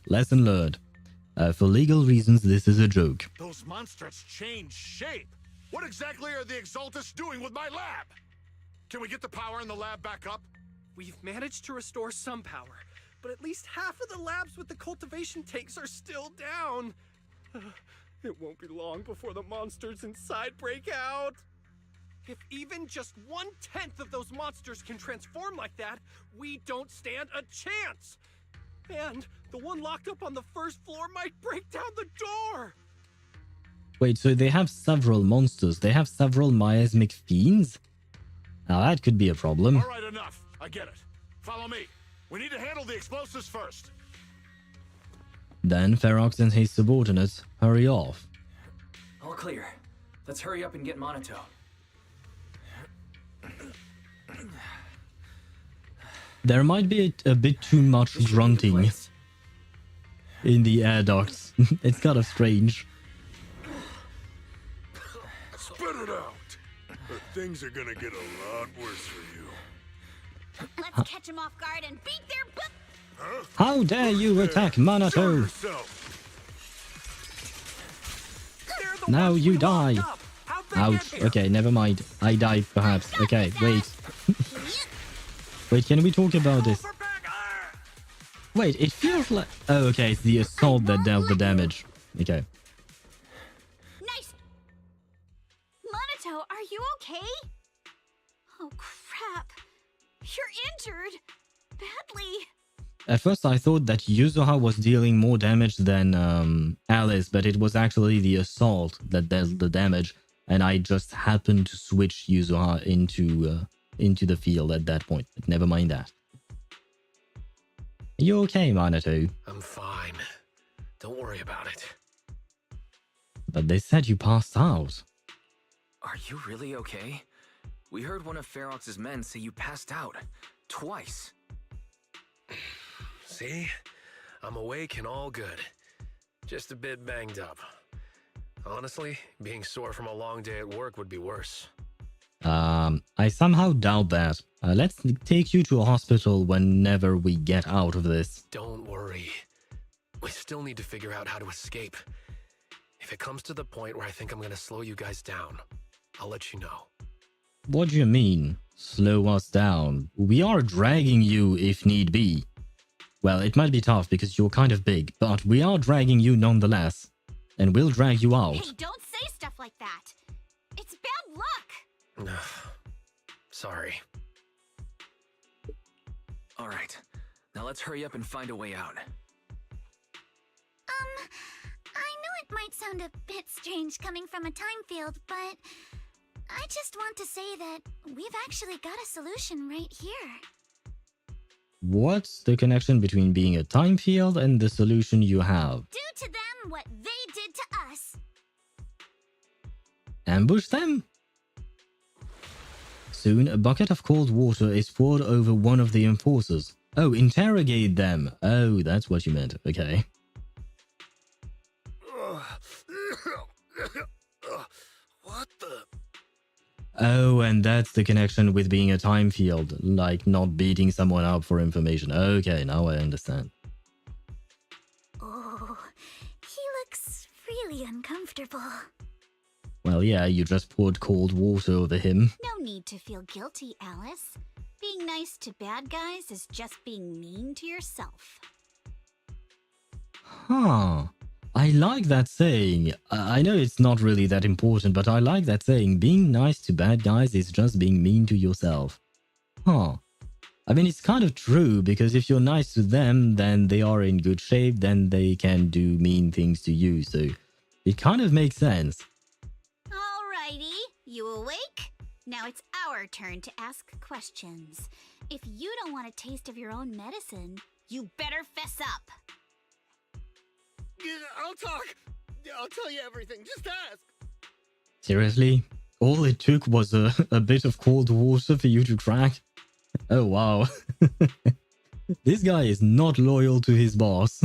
Speaker 2: For legal reasons, this is a joke.
Speaker 9: Those monsters changed shape. What exactly are the Exaltus doing with my lab? Can we get the power in the lab back up?
Speaker 6: We've managed to restore some power, but at least half of the labs with the cultivation tanks are still down. It won't be long before the monsters inside break out. If even just 1/10 of those monsters can transform like that, we don't stand a chance. And the one locked up on the first floor might break down the door.
Speaker 2: Wait, so they have several monsters. They have several miasmic fiends? Now that could be a problem.
Speaker 9: All right, enough. I get it. Follow me. We need to handle the explosives first.
Speaker 2: Then Ferox and his subordinates hurry off.
Speaker 4: All clear. Let's hurry up and get Monato.
Speaker 2: There might be a bit too much grunting in the air ducts. It's kind of strange.
Speaker 10: Spit it out. But things are gonna get a lot worse for you.
Speaker 7: Let's catch them off guard and beat their butt.
Speaker 10: Huh?
Speaker 2: How dare you attack Monato? Now you die. Ouch. Okay, never mind. I died, perhaps. Okay, wait. Wait, can we talk about this? Wait, it feels like... Oh, okay, it's the assault that dealt the damage. Okay.
Speaker 7: Nice. Monato, are you okay? Oh, crap. You're injured. Badly.
Speaker 2: At first, I thought that Yuzuha was dealing more damage than Alice, but it was actually the assault that dealt the damage, and I just happened to switch Yuzuha into the field at that point. But never mind that. Are you okay, Monato?
Speaker 11: I'm fine. Don't worry about it.
Speaker 2: But they said you passed out.
Speaker 4: Are you really okay? We heard one of Ferox's men say you passed out. Twice.
Speaker 11: See? I'm awake and all good. Just a bit banged up. Honestly, being sore from a long day at work would be worse.
Speaker 2: I somehow doubt that. Let's take you to a hospital whenever we get out of this.
Speaker 11: Don't worry. We still need to figure out how to escape. If it comes to the point where I think I'm gonna slow you guys down, I'll let you know.
Speaker 2: What do you mean, slow us down? We are dragging you if need be. Well, it might be tough because you're kind of big, but we are dragging you nonetheless. And we'll drag you out.
Speaker 7: Hey, don't say stuff like that. It's bad luck.
Speaker 11: Sorry.
Speaker 4: All right. Now let's hurry up and find a way out.
Speaker 1: I know it might sound a bit strange coming from a time field, but I just want to say that we've actually got a solution right here.
Speaker 2: What's the connection between being a time field and the solution you have?
Speaker 1: Do to them what they did to us.
Speaker 2: Ambush them? Soon, a bucket of cold water is poured over one of the enforcers. Oh, interrogate them. Oh, that's what you meant. Okay.
Speaker 11: What the?
Speaker 2: Oh, and that's the connection with being a time field, like not beating someone up for information. Okay, now I understand.
Speaker 7: Oh, he looks really uncomfortable.
Speaker 2: Well, yeah, you just poured cold water over him.
Speaker 7: No need to feel guilty, Alice. Being nice to bad guys is just being mean to yourself.
Speaker 2: Huh. I like that saying. I know it's not really that important, but I like that saying. Being nice to bad guys is just being mean to yourself. Huh. I mean, it's kind of true, because if you're nice to them, then they are in good shape, then they can do mean things to you, so it kind of makes sense.
Speaker 7: Alrighty, you awake? Now it's our turn to ask questions. If you don't want a taste of your own medicine, you better fess up.
Speaker 6: I'll talk. I'll tell you everything. Just ask.
Speaker 2: Seriously? All it took was a bit of cold water for you to crack? Oh, wow. This guy is not loyal to his boss.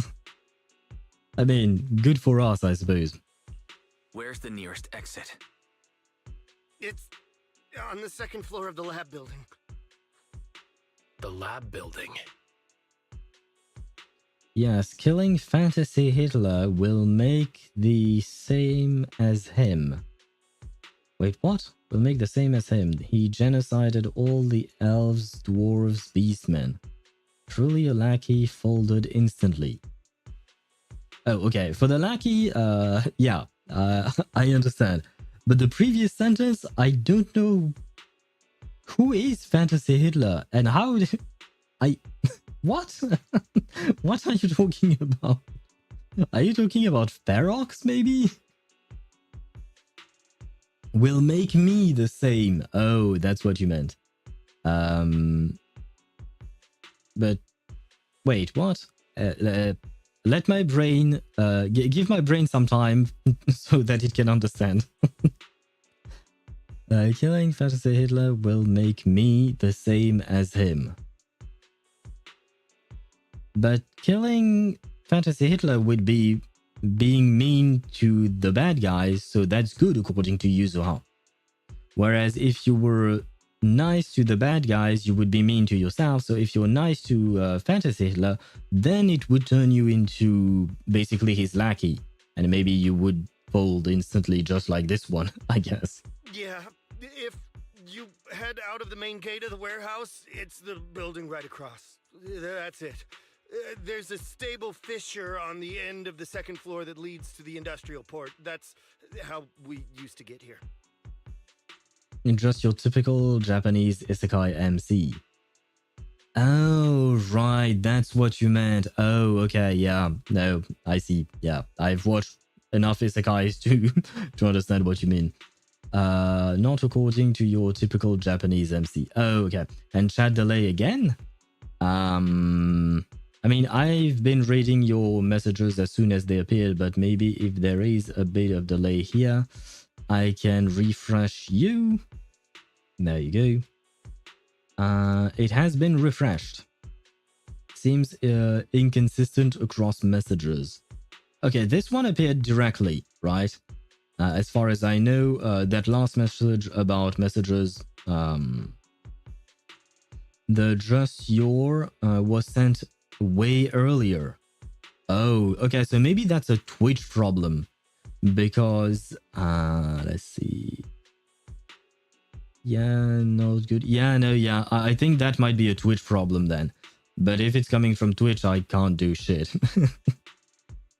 Speaker 2: I mean, good for us, I suppose.
Speaker 4: Where's the nearest exit?
Speaker 6: It's on the second floor of the lab building.
Speaker 11: The lab building.
Speaker 2: Yes, killing Fantasy Hitler will make the same as him. Wait, what? Will make the same as him. He genocided all the elves, dwarves, beastmen. Truly a lackey, folded instantly. Oh, okay. For the lackey, yeah, I understand. But the previous sentence, I don't know who is Fantasy Hitler and how did I... What? What are you talking about? Are you talking about Ferox, maybe? Will make me the same. Oh, that's what you meant. But wait, what? Let my brain, give my brain some time so that it can understand. Killing Fantasy Hitler will make me the same as him. But killing Fantasy Hitler would be being mean to the bad guys, so that's good according to Yuzuha. Whereas if you were nice to the bad guys, you would be mean to yourself. So if you're nice to Fantasy Hitler, then it would turn you into basically his lackey. And maybe you would fold instantly just like this one, I guess.
Speaker 6: Yeah, if you head out of the main gate of the warehouse, it's the building right across. That's it. There's a stable fissure on the end of the second floor that leads to the industrial port. That's how we used to get here.
Speaker 2: Just your typical Japanese isekai MC. Oh, right, that's what you meant. Oh, okay, yeah. No, I see. Yeah, I've watched enough isekais to understand what you mean. Not according to your typical Japanese MC. Oh, okay. And chat delay again? I mean, I've been reading your messages as soon as they appeared, but maybe if there is a bit of delay here, I can refresh you. There you go. It has been refreshed. Seems inconsistent across messages. Okay, this one appeared directly, right? As far as I know, that last message about messages, the just your was sent way earlier. Oh, okay, so maybe that's a Twitch problem. Because, let's see. Yeah, not good. Yeah, no, yeah. I think that might be a Twitch problem then. But if it's coming from Twitch, I can't do shit.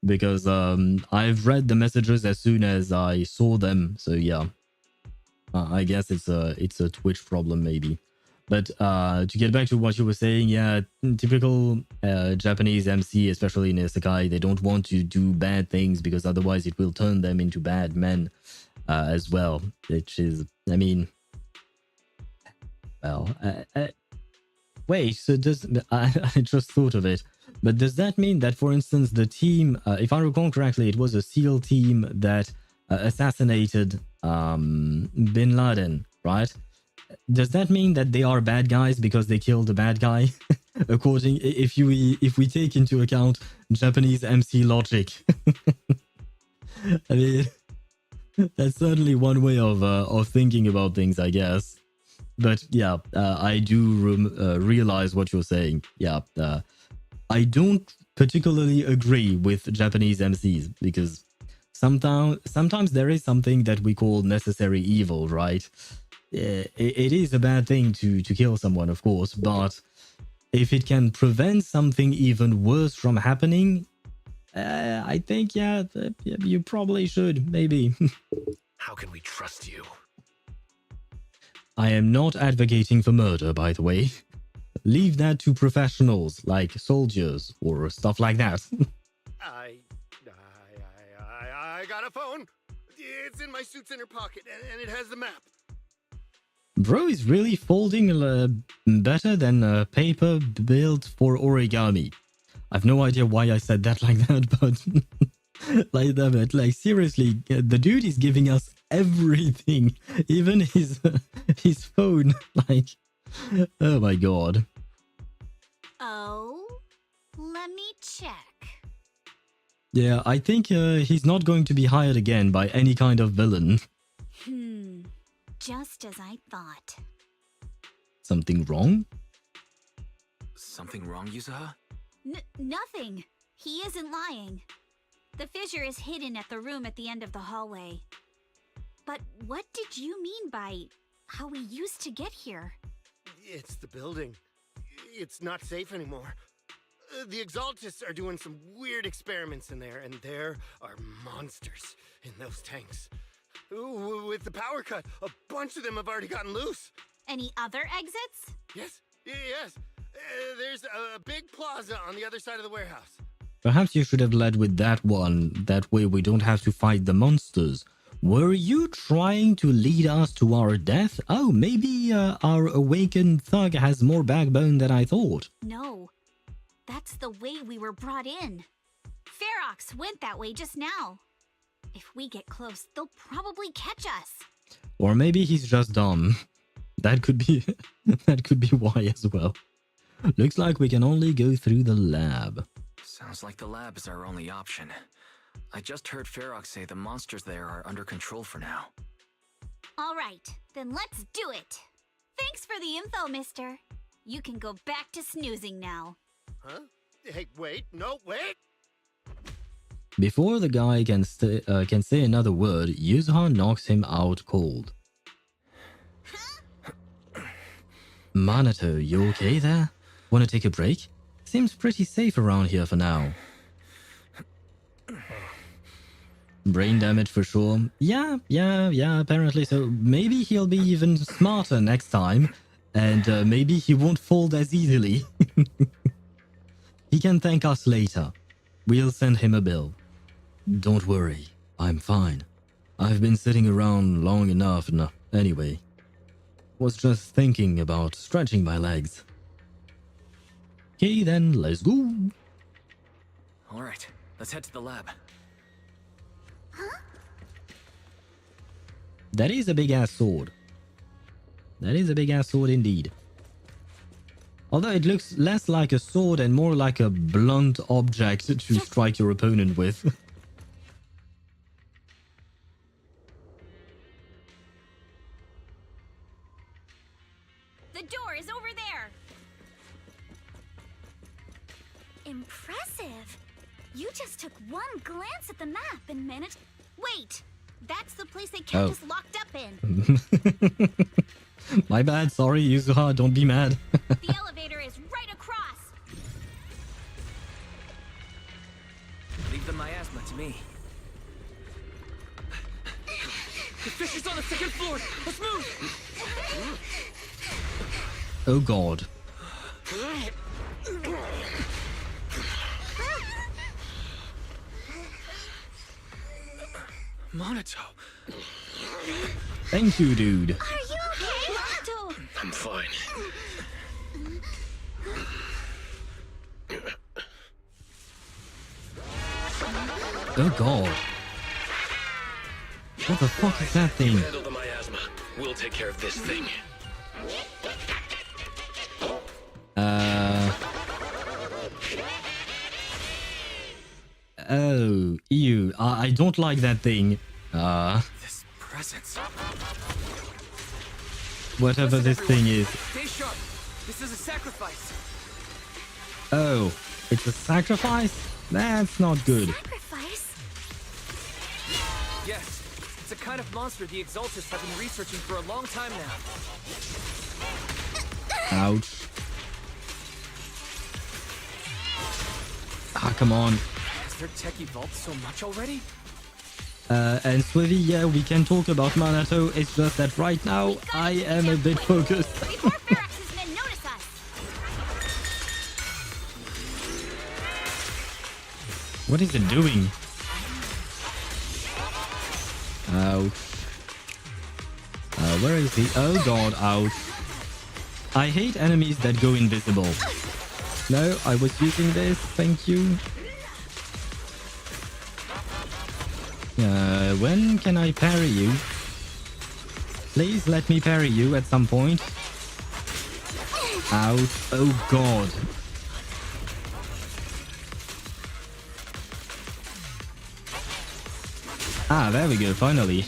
Speaker 2: Because I've read the messages as soon as I saw them. So yeah, I guess it's a Twitch problem maybe. But to get back to what you were saying, yeah, typical Japanese MC, especially in isekai, they don't want to do bad things because otherwise it will turn them into bad men as well. Which is, I mean, well, wait, so does, I just thought of it. But does that mean that, for instance, the team, if I recall correctly, it was a SEAL team that assassinated Bin Laden, right? Does that mean that they are bad guys because they killed a bad guy? According, if we take into account Japanese MC logic. I mean, That's certainly one way of thinking about things, I guess. But yeah, I do realize what you're saying. Yeah, I don't particularly agree with Japanese MCs because sometimes there is something that we call necessary evil, right? It is a bad thing to kill someone, of course, but if it can prevent something even worse from happening, I think, yeah, you probably should, maybe.
Speaker 11: How can we trust you?
Speaker 2: I am not advocating for murder, by the way. Leave that to professionals like soldiers or stuff like that.
Speaker 10: I got a phone. It's in my suit's inner pocket, and it has the map.
Speaker 2: Bro is really folding better than a paper built for origami. I've no idea why I said that like that, but like seriously, the dude is giving us everything, even his phone. Like, oh my god.
Speaker 7: Oh, let me check.
Speaker 2: Yeah, I think he's not going to be hired again by any kind of villain.
Speaker 7: Just as I thought.
Speaker 2: Something wrong?
Speaker 4: Something wrong, Yuzuha?
Speaker 7: Nothing. He isn't lying. The fissure is hidden at the room at the end of the hallway. But what did you mean by how we used to get here?
Speaker 10: It's the building. It's not safe anymore. The Exaltists are doing some weird experiments in there, and there are monsters in those tanks. Ooh, with the power cut, a bunch of them have already gotten loose.
Speaker 7: Any other exits?
Speaker 10: Yes. There's a big plaza on the other side of the warehouse.
Speaker 2: Perhaps you should have led with that one. That way we don't have to fight the monsters. Were you trying to lead us to our death? Oh, maybe our awakened thug has more backbone than I thought.
Speaker 7: No. That's the way we were brought in. Ferox went that way just now. If we get close, they'll probably catch us.
Speaker 2: Or maybe he's just dumb. That could be why as well. Looks like we can only go through the lab.
Speaker 4: Sounds like the lab is our only option. I just heard Ferox say the monsters there are under control for now.
Speaker 7: All right, then let's do it. Thanks for the info, mister. You can go back to snoozing now.
Speaker 10: Huh? Hey, wait. No, wait!
Speaker 2: Before the guy can say another word, Yuzuha knocks him out cold. Manato, you okay there? Wanna take a break? Seems pretty safe around here for now. Brain damage for sure. Yeah, apparently so. Maybe he'll be even smarter next time, and maybe he won't fold as easily. He can thank us later. We'll send him a bill. Don't worry, I'm fine. I've been sitting around long enough anyway. Was just thinking about stretching my legs. Okay then, let's go.
Speaker 4: Alright, let's head to the lab.
Speaker 7: Huh?
Speaker 2: That is a big ass sword. That is a big ass sword indeed. Although it looks less like a sword and more like a blunt object to strike your opponent with.
Speaker 7: The door is over there.
Speaker 8: Impressive. You just took one glance at the map and managed...
Speaker 7: Wait, that's the place they kept us locked up in.
Speaker 2: My bad, sorry, Yuzuha, don't be mad.
Speaker 7: The elevator is right across.
Speaker 4: Leave the miasma to me. The fish is on the second floor! Let's move!
Speaker 2: Oh god.
Speaker 4: Monato.
Speaker 2: Thank you, dude.
Speaker 7: Are you okay, Monato?
Speaker 11: I'm fine.
Speaker 2: Oh god. What the fuck is that thing?
Speaker 11: Handle the miasma. We'll take care of this thing.
Speaker 2: Oh, ew. I don't like that thing.
Speaker 4: This presence.
Speaker 2: Whatever this thing is.
Speaker 4: Stay sharp. This is a sacrifice.
Speaker 2: Oh, it's a sacrifice? That's not good.
Speaker 8: Sacrifice?
Speaker 4: Yes, it's a kind of monster the Exaltists have been researching for a long time now.
Speaker 2: Ouch. Ah, come on.
Speaker 4: Has their tech evolved so much already?
Speaker 2: And Swivy, yeah, we can talk about Manato. It's just that right now I am a bit focused.
Speaker 7: Before Ferox's men notice us.
Speaker 2: What is it doing? Ouch. Where is he? Oh god, ouch. I hate enemies that go invisible. No, I was using this, thank you. When can I parry you? Please let me parry you at some point. Ouch. Oh god. Ah, there we go, finally.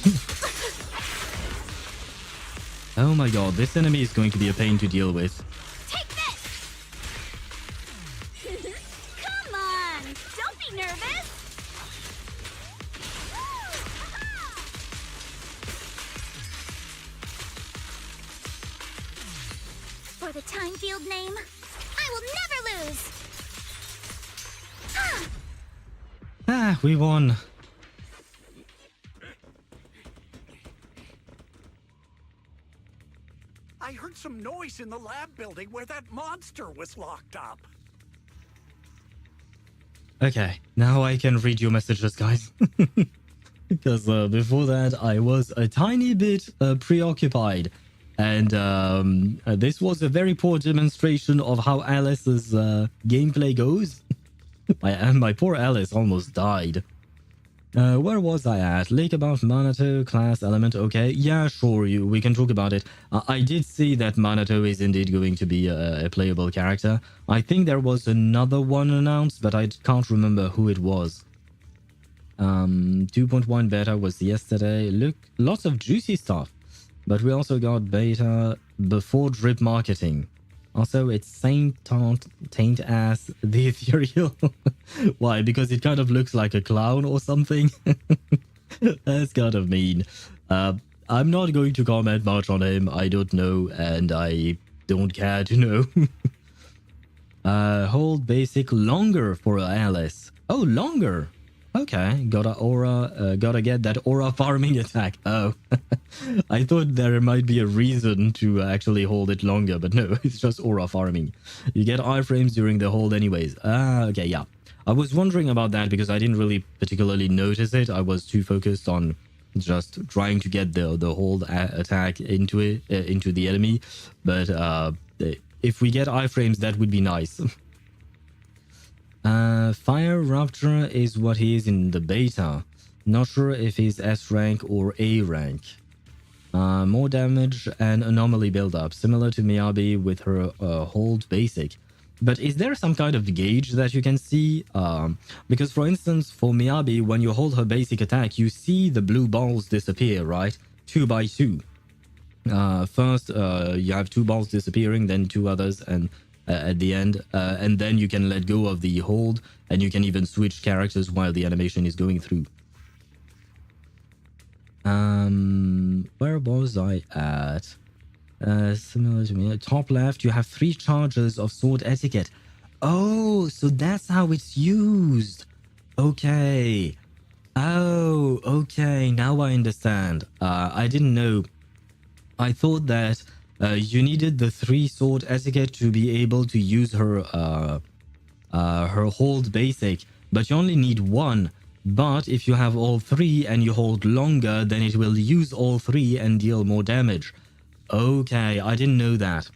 Speaker 2: Oh my god, this enemy is going to be a pain to deal with.
Speaker 7: Take this! Come on! Don't be nervous! For the time field name, I will never lose!
Speaker 2: Ah, we won.
Speaker 6: I heard some noise in the lab building where that monster was locked up.
Speaker 2: Okay, now I can read your messages, guys. Because before that, I was a tiny bit preoccupied. And this was a very poor demonstration of how Alice's gameplay goes. My poor Alice almost died. Where was I at? Lake about Manato, class, element, okay. Yeah, sure, we can talk about it. I did see that Manato is indeed going to be a playable character. I think there was another one announced, but I can't remember who it was. 2.1 beta was yesterday. Look, lots of juicy stuff. But we also got beta before drip marketing. Also, it's taint ass the Ethereal. Why? Because it kind of looks like a clown or something. That's kind of mean. I'm not going to comment much on him. I don't know, and I don't care to know. Hold basic longer for Alice. Oh, longer. Okay, gotta get that aura farming attack. Oh, I thought there might be a reason to actually hold it longer, but no, it's just aura farming. You get iframes during the hold anyways. Ah, okay, yeah. I was wondering about that because I didn't really particularly notice it. I was too focused on just trying to get the hold attack into it, into the enemy. But if we get iframes, that would be nice. Fire Rapture is what he is in the beta. Not sure if he's S rank or A rank. More damage and anomaly build-up, similar to Miyabi with her hold basic. But is there some kind of gauge that you can see? Because for instance, for Miyabi, when you hold her basic attack, you see the blue balls disappear, right? 2 by 2. First, you have 2 balls disappearing, then 2 others, and at the end, and then you can let go of the hold, and you can even switch characters while the animation is going through. Where was I at? Similar to me. Top left, you have 3 charges of sword etiquette. Oh, so that's how it's used. Okay. Oh, okay. Now I understand. I didn't know. I thought that you needed the 3 sword etiquette to be able to use her hold basic, but you only need 1. But if you have all 3 and you hold longer, then it will use all 3 and deal more damage. Okay, I didn't know that.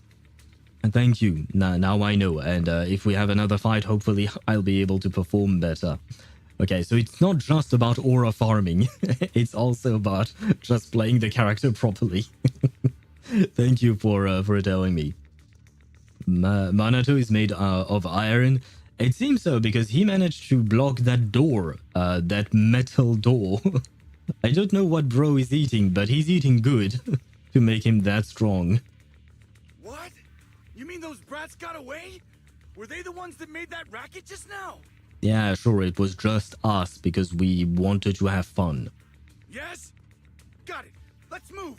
Speaker 2: Thank you. Now I know. And if we have another fight, hopefully I'll be able to perform better. Okay, so it's not just about aura farming. It's also about just playing the character properly. Thank you for telling me. Manato is made of iron. It seems so because he managed to block that door, that metal door. I don't know what bro is eating, but he's eating good to make him that strong.
Speaker 12: What? You mean those brats got away? Were they the ones that made that racket just now?
Speaker 2: Yeah, sure, it was just us because we wanted to have fun.
Speaker 12: Yes? Got it. Let's move.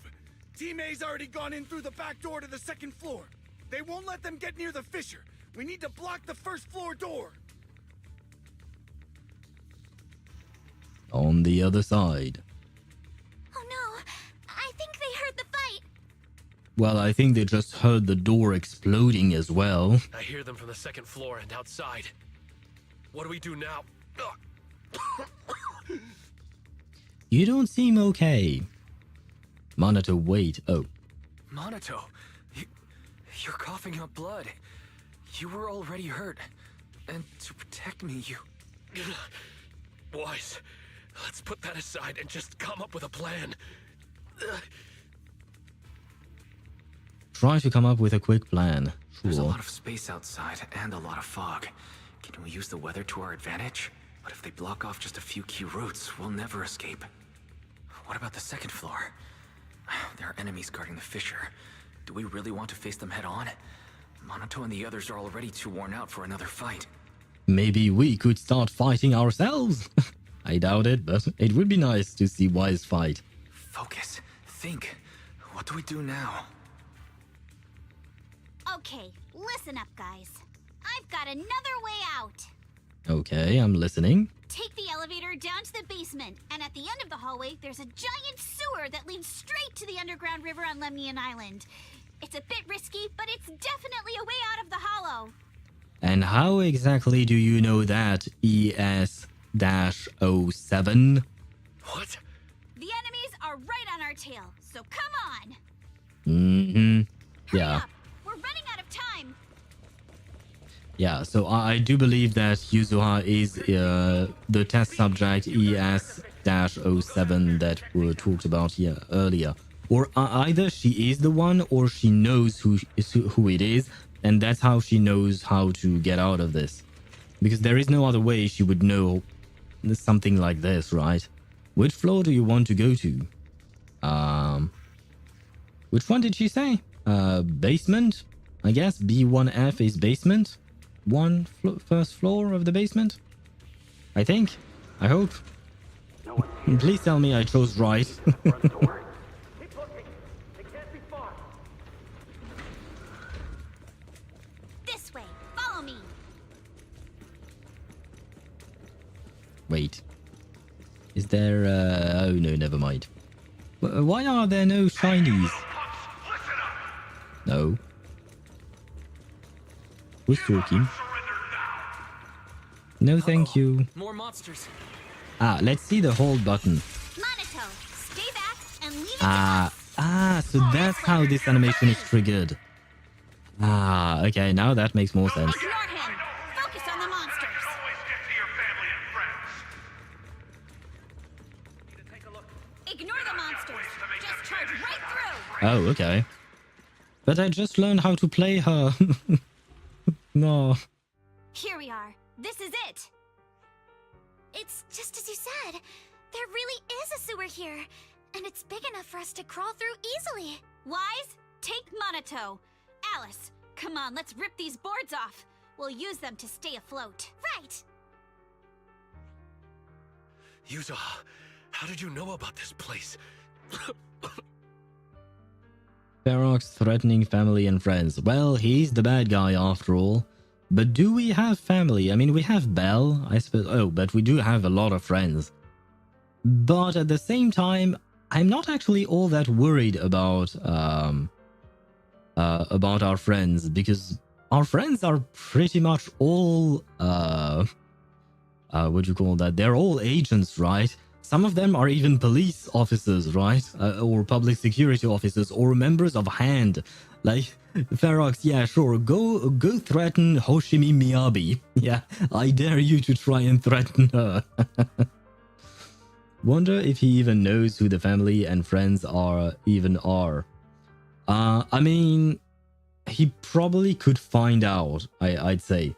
Speaker 12: Team A's already gone in through the back door to the second floor. They won't let them get near the fissure. We need to block the first floor door.
Speaker 2: On the other side.
Speaker 7: Oh no, I think they heard the fight.
Speaker 2: Well, I think they just heard the door exploding as well.
Speaker 11: I hear them from the second floor and outside. What do we do now?
Speaker 2: You don't seem okay. Monitor, wait. Oh.
Speaker 4: Monato, you're coughing up blood. You were already hurt. And to protect me, you...
Speaker 11: Wise, let's put that aside and just come up with a plan.
Speaker 2: Try to come up with a quick plan. Sure.
Speaker 4: There's a lot of space outside and a lot of fog. Can we use the weather to our advantage? But if they block off just a few key routes, we'll never escape. What about the second floor? There are enemies guarding the fissure. Do we really want to face them head on? Monato and the others are already too worn out for another fight.
Speaker 2: Maybe we could start fighting ourselves? I doubt it, but it would be nice to see Wise fight.
Speaker 4: Focus. Think. What do we do now?
Speaker 7: Okay, listen up, guys. I've got another way out.
Speaker 2: Okay, I'm listening.
Speaker 7: Take the elevator down to the basement, and at the end of the hallway, there's a giant sewer that leads straight to the underground river on Lemnian Island. It's a bit risky, but it's definitely a way out of the hollow.
Speaker 2: And how exactly do you know that, ES-07?
Speaker 11: What?
Speaker 7: The enemies are right on our tail, so come on!
Speaker 2: Mm-hmm.
Speaker 7: Hurry
Speaker 2: Yeah.
Speaker 7: up! We're running out of time!
Speaker 2: Yeah, so I do believe that Yuzuha is the test subject ES-07 that we talked about here earlier. Or either she is the one or she knows who it is, and that's how she knows how to get out of this. Because there is no other way she would know something like this, right? Which floor do you want to go to? Which one did she say? Basement? I guess B1F is basement? First floor of the basement? I think. I hope. Please tell me I chose right.
Speaker 7: This way, follow me!
Speaker 2: Wait. Is there oh no, never mind. Why are there no shinies? No. Who's talking? No, thank you.
Speaker 4: More monsters.
Speaker 2: Let's see the hold button.
Speaker 7: Monato, stay back and leave it to us.
Speaker 2: So that's how this animation is triggered. Okay, now that makes more sense.
Speaker 7: Ignore him. Focus on the monsters. Ignore the monsters. Just charge right through.
Speaker 2: Oh, okay. But I just learned how to play her. No.
Speaker 7: Here we are. This is it.
Speaker 8: It's just as you said. There really is a sewer here. And it's big enough for us to crawl through easily.
Speaker 7: Wise, take Monato. Alice, come on, let's rip these boards off. We'll use them to stay afloat.
Speaker 8: Right.
Speaker 11: Yuzuha, how did you know about this place?
Speaker 2: Ferox threatening family and friends. Well, he's the bad guy after all. But do we have family? I mean, we have Belle, I suppose. Oh, but we do have a lot of friends. But at the same time, I'm not actually all that worried about our friends, because our friends are pretty much all what do you call that? They're all agents, right? Some of them are even police officers, right? Or public security officers, or members of HAND. Like, Ferox, yeah, sure, go threaten Hoshimi Miyabi. Yeah, I dare you to try and threaten her. Wonder if he even knows who the family and friends are. I mean, he probably could find out, I'd say.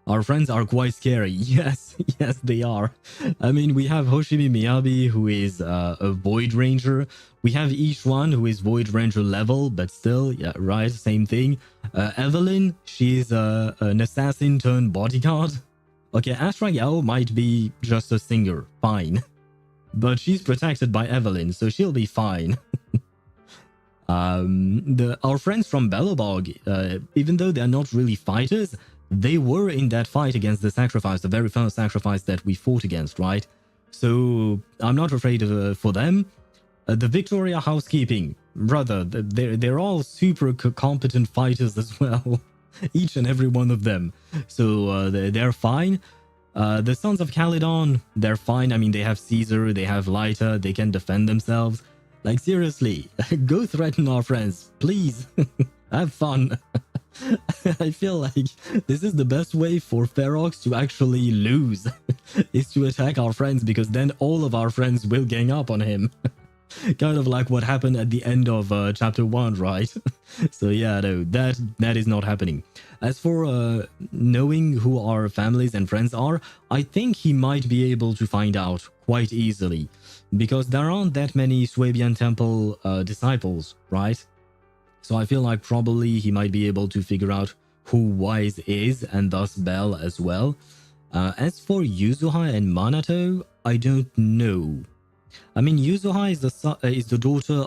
Speaker 2: Our friends are quite scary. Yes, yes, they are. I mean, we have Hoshimi Miyabi, who is a Void Ranger. We have Ishwan, who is Void Ranger level, but still, yeah, right, same thing. Evelyn, she's an assassin turned bodyguard. Okay, Astra Yao might be just a singer, fine. But she's protected by Evelyn, so she'll be fine. Our friends from Belobog, even though they're not really fighters, they were in that fight against the sacrifice, the very first sacrifice that we fought against, right? So I'm not afraid for them. The Victoria Housekeeping, brother, they're all super competent fighters as well. Each and every one of them. So they're fine. The Sons of Calydon, they're fine. I mean, they have Caesar, they have Lyta, they can defend themselves. Like, seriously, go threaten our friends, please. Have fun. I feel like this is the best way for Ferox to actually lose, is to attack our friends, because then all of our friends will gang up on him. Kind of like what happened at the end of chapter 1, right? So yeah, no, that is not happening. As for knowing who our families and friends are, I think he might be able to find out quite easily, because there aren't that many Swabian Temple disciples, right? So I feel like probably he might be able to figure out who Wise is, and thus Belle as well. As for Yuzuha and Manato, I don't know. I mean, Yuzuha is the daughter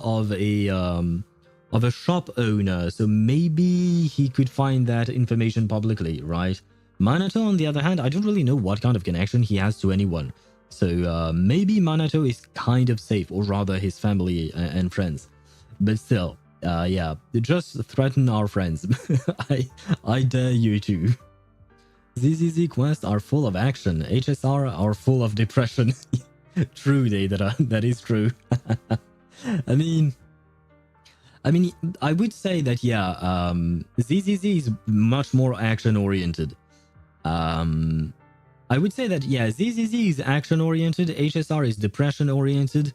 Speaker 2: of a shop owner, so maybe he could find that information publicly, right? Manato, on the other hand, I don't really know what kind of connection he has to anyone. So maybe Manato is kind of safe, or rather his family and friends. But still, yeah, just threaten our friends. I dare you to. ZZZ quests are full of action. HSR are full of depression. True, Deidara. That is true. I mean, I would say that, yeah, ZZZ is much more action-oriented. I would say that, yeah, ZZZ is action-oriented, HSR is depression-oriented,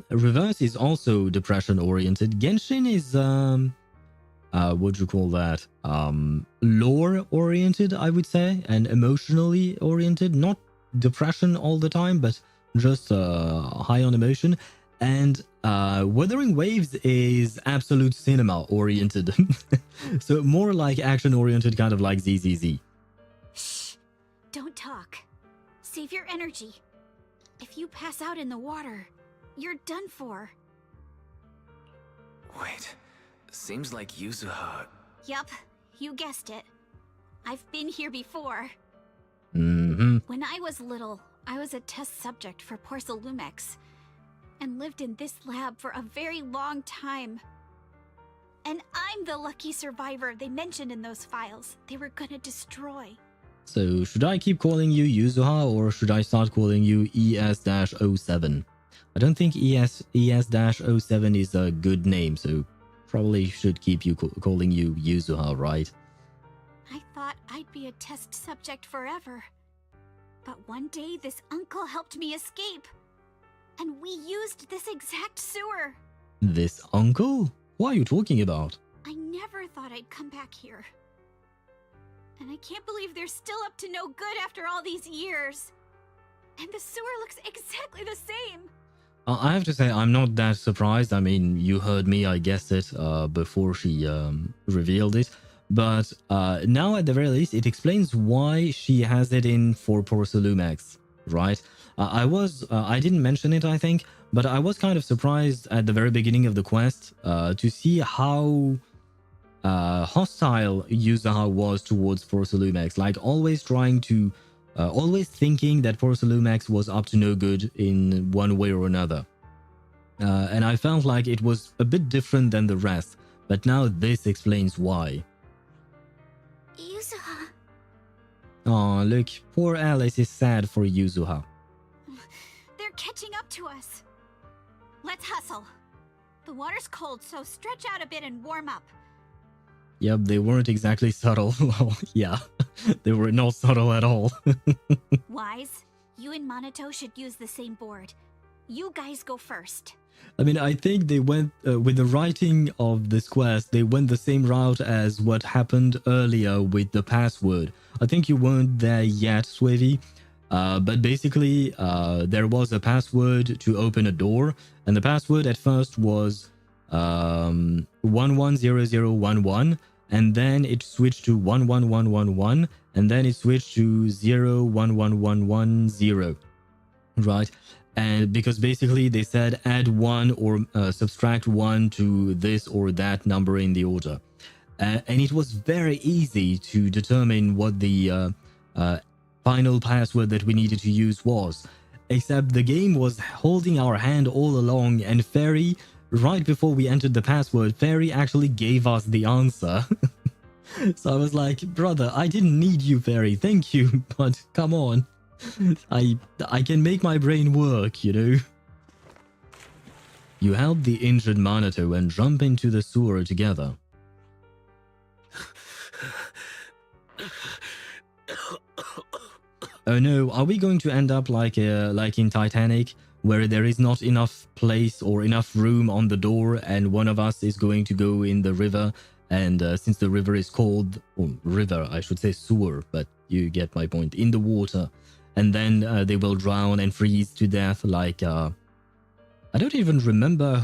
Speaker 2: Reverse is also depression-oriented, Genshin is, what do you call that? Lore-oriented, I would say, and emotionally oriented, not depression all the time, but just high on emotion. And Wuthering Waves is absolute cinema oriented. So more like action oriented, kind of like ZZZ.
Speaker 7: Shh, don't talk. Save your energy. If you pass out in the water, you're done for.
Speaker 4: Wait, seems like Yuzuha...
Speaker 7: Yup, you guessed it. I've been here before.
Speaker 2: Mm-hmm.
Speaker 7: When I was little, I was a test subject for Porcelumex, and lived in this lab for a very long time. And I'm the lucky survivor they mentioned in those files they were gonna destroy.
Speaker 2: So should I keep calling you Yuzuha, or should I start calling you ES-07? I don't think ES-07 is a good name, so probably should keep you calling you Yuzuha, right?
Speaker 7: I thought I'd be a test subject forever. But one day this uncle helped me escape. And we used this exact sewer.
Speaker 2: This uncle? What are you talking about?
Speaker 7: I never thought I'd come back here. And I can't believe they're still up to no good after all these years. And the sewer looks exactly the same.
Speaker 2: I have to say, I'm not that surprised. I mean, you heard me, I guessed it before she revealed it. But now, at the very least, it explains why she has it in for Porcelumex, right? I didn't mention it, I think, but I was kind of surprised at the very beginning of the quest to see how hostile Yuzuha was towards Porcelumex, like always trying to, always thinking that Porcelumex was up to no good in one way or another. And I felt like it was a bit different than the rest, but now this explains why.
Speaker 7: Yuzuha.
Speaker 2: Oh, look, poor Alice is sad for Yuzuha.
Speaker 7: They're catching up to us. Let's hustle. The water's cold, so stretch out a bit and warm up.
Speaker 2: Yep, they weren't exactly subtle. Well, yeah, they were not subtle at all.
Speaker 7: Wise, you and Manato should use the same board. You guys go first.
Speaker 2: I mean, I think they went with the writing of this quest. They went the same route as what happened earlier with the password. I think you weren't there yet, Swavy. But basically, there was a password to open a door, and the password at first was 110011, and then it switched to 11111, and then it switched to 011110, right? And because basically they said add 1 or subtract 1 to this or that number in the order. And it was very easy to determine what the final password that we needed to use was. Except the game was holding our hand all along, and Fairy, right before we entered the password, Fairy actually gave us the answer. So I was like, brother, I didn't need you, Fairy, thank you, but come on. I can make my brain work, you know? You help the injured Manato and jump into the sewer together. Oh no, are we going to end up like in Titanic, where there is not enough place or enough room on the door, and one of us is going to go in the river, and since the river is called, or river, I should say sewer, but you get my point, in the water, and then they will drown and freeze to death like, I don't even remember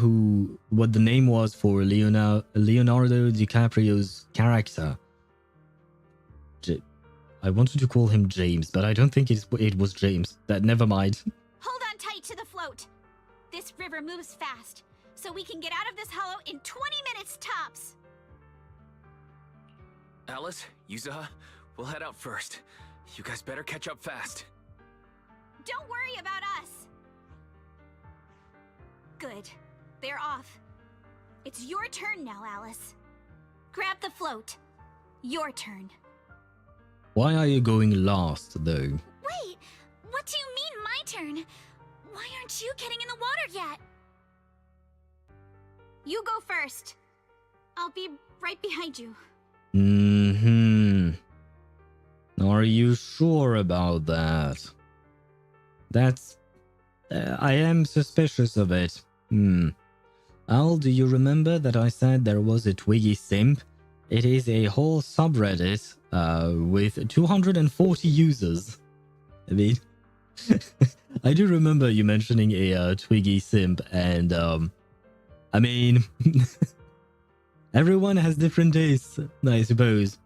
Speaker 2: what the name was for Leonardo DiCaprio's character. I wanted to call him James, but I don't think it was James. Never mind.
Speaker 7: Hold on tight to the float. This river moves fast, so we can get out of this hollow in 20 minutes tops.
Speaker 4: Alice, Yuzuha, we'll head out first. You guys better catch up fast.
Speaker 7: Don't worry about us. Good. They're off. It's your turn now, Alice. Grab the float. Your turn.
Speaker 2: Why are you going last, though?
Speaker 7: Wait, what do you mean my turn? Why aren't you getting in the water yet? You go first. I'll be right behind you.
Speaker 2: Are you sure about that? That's... I am suspicious of it. Al, do you remember that I said there was a Twiggy simp? It is a whole subreddit with 240 users. I mean, I do remember you mentioning a Twiggy simp, and I mean, everyone has different tastes, I suppose.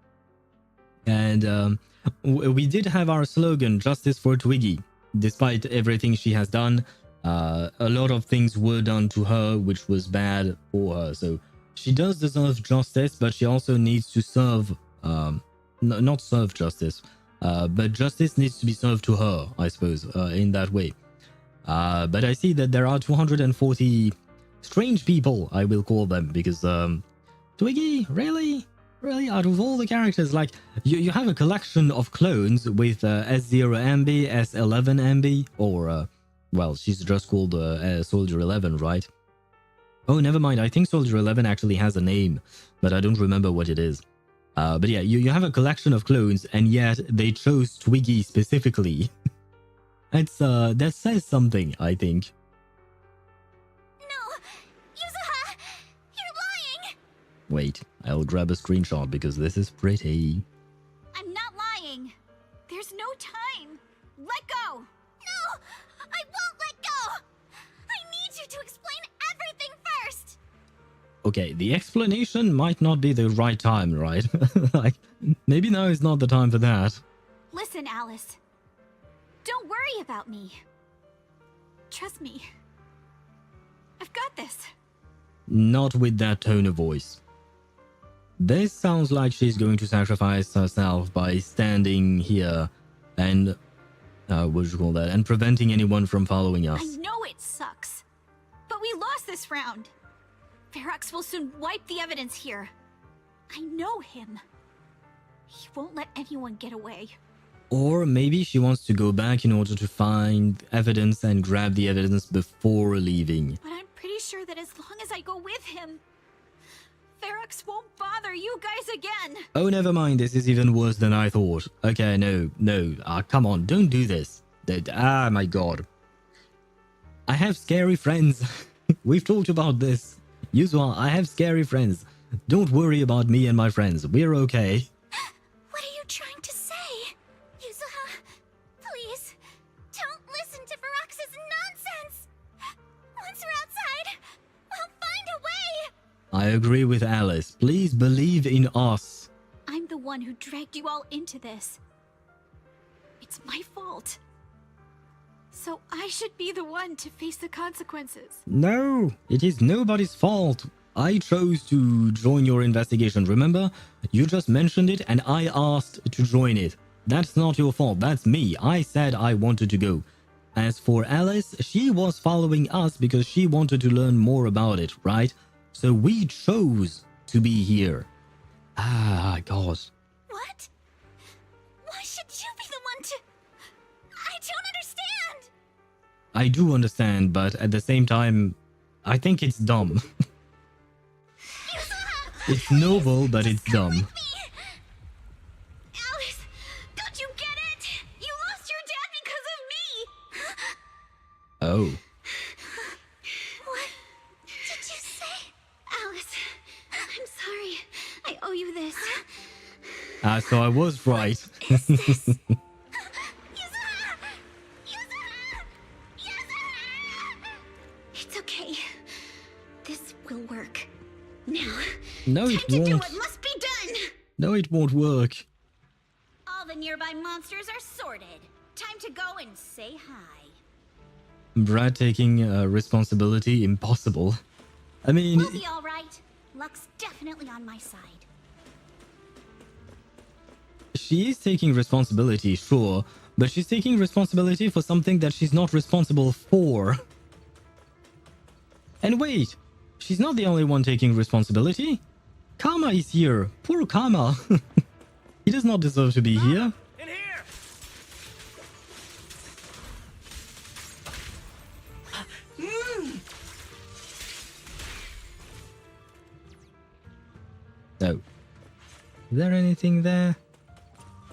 Speaker 2: And we did have our slogan, Justice for Twiggy. Despite everything she has done, a lot of things were done to her which was bad for her. So she does deserve justice, but she also needs to serve, not serve justice, but justice needs to be served to her, I suppose, in that way. But I see that there are 240 strange people, I will call them, because Twiggy, really? Really? Out of all the characters, like, you have a collection of clones with S0 Ambi, S11 Ambi, or, well, she's just called Soldier 11, right? Oh, never mind. I think Soldier 11 actually has a name, but I don't remember what it is. But yeah, you have a collection of clones, and yet they chose Twiggy specifically. It's, that says something, I think.
Speaker 7: No! Yuzuha! You're lying!
Speaker 2: Wait, I'll grab a screenshot because this is pretty.
Speaker 7: I'm not lying. There's no time. Let go! No! I won't let go! I need you to explain everything first!
Speaker 2: Okay, the explanation might not be the right time, right? Like, maybe now is not the time for that.
Speaker 7: Listen, Alice. Don't worry about me. Trust me. I've got this.
Speaker 2: Not with that tone of voice. This sounds like she's going to sacrifice herself by standing here and, what do you call that, and preventing anyone from following us.
Speaker 7: I know it sucks, but we lost this round. Ferox will soon wipe the evidence here. I know him. He won't let anyone get away.
Speaker 2: Or maybe she wants to go back in order to find evidence and grab the evidence before leaving.
Speaker 7: But I'm pretty sure that as long as I go with him, Ferox won't bother you guys again.
Speaker 2: Oh, never mind. This is even worse than I thought. Okay, no. Come on, don't do this. My god. I have scary friends. We've talked about this. Yuzuha, I have scary friends. Don't worry about me and my friends. We're okay.
Speaker 7: What are you trying to say? Yuzuha, please, don't listen to Ferox's nonsense. Once we're outside, we'll find a way.
Speaker 2: I agree with Alice. Please believe in us.
Speaker 7: I'm the one who dragged you all into this. It's my fault. So I should be the one to face the consequences.
Speaker 2: No, it is nobody's fault. I chose to join your investigation, remember? You just mentioned it and I asked to join it. That's not your fault, that's me. I said I wanted to go. As for Alice, she was following us because she wanted to learn more about it, right? So we chose to be here. Ah, God.
Speaker 7: What? Why should you be the one to... I don't understand!
Speaker 2: I do understand, but at the same time, I think it's dumb. It's noble, but it's dumb.
Speaker 7: Alice, don't you get it? You lost your dad because of me!
Speaker 2: Oh.
Speaker 7: What did you say? Alice, I'm sorry. I owe you this.
Speaker 2: So I was right.
Speaker 7: Is this... It's okay. This will work. Now,
Speaker 2: No,
Speaker 7: time
Speaker 2: it
Speaker 7: to do
Speaker 2: won't.
Speaker 7: what must be done.
Speaker 2: No, it won't work.
Speaker 7: All the nearby monsters are sorted. Time to go and say hi.
Speaker 2: Brad taking responsibility, impossible. I mean...
Speaker 7: We'll be all right. Luck's definitely on my side.
Speaker 2: She is taking responsibility, sure, but she's taking responsibility for something that she's not responsible for. And wait, she's not the only one taking responsibility. Karma is here. Poor Karma. He does not deserve to be here.
Speaker 12: In here!
Speaker 2: No. Is there anything there?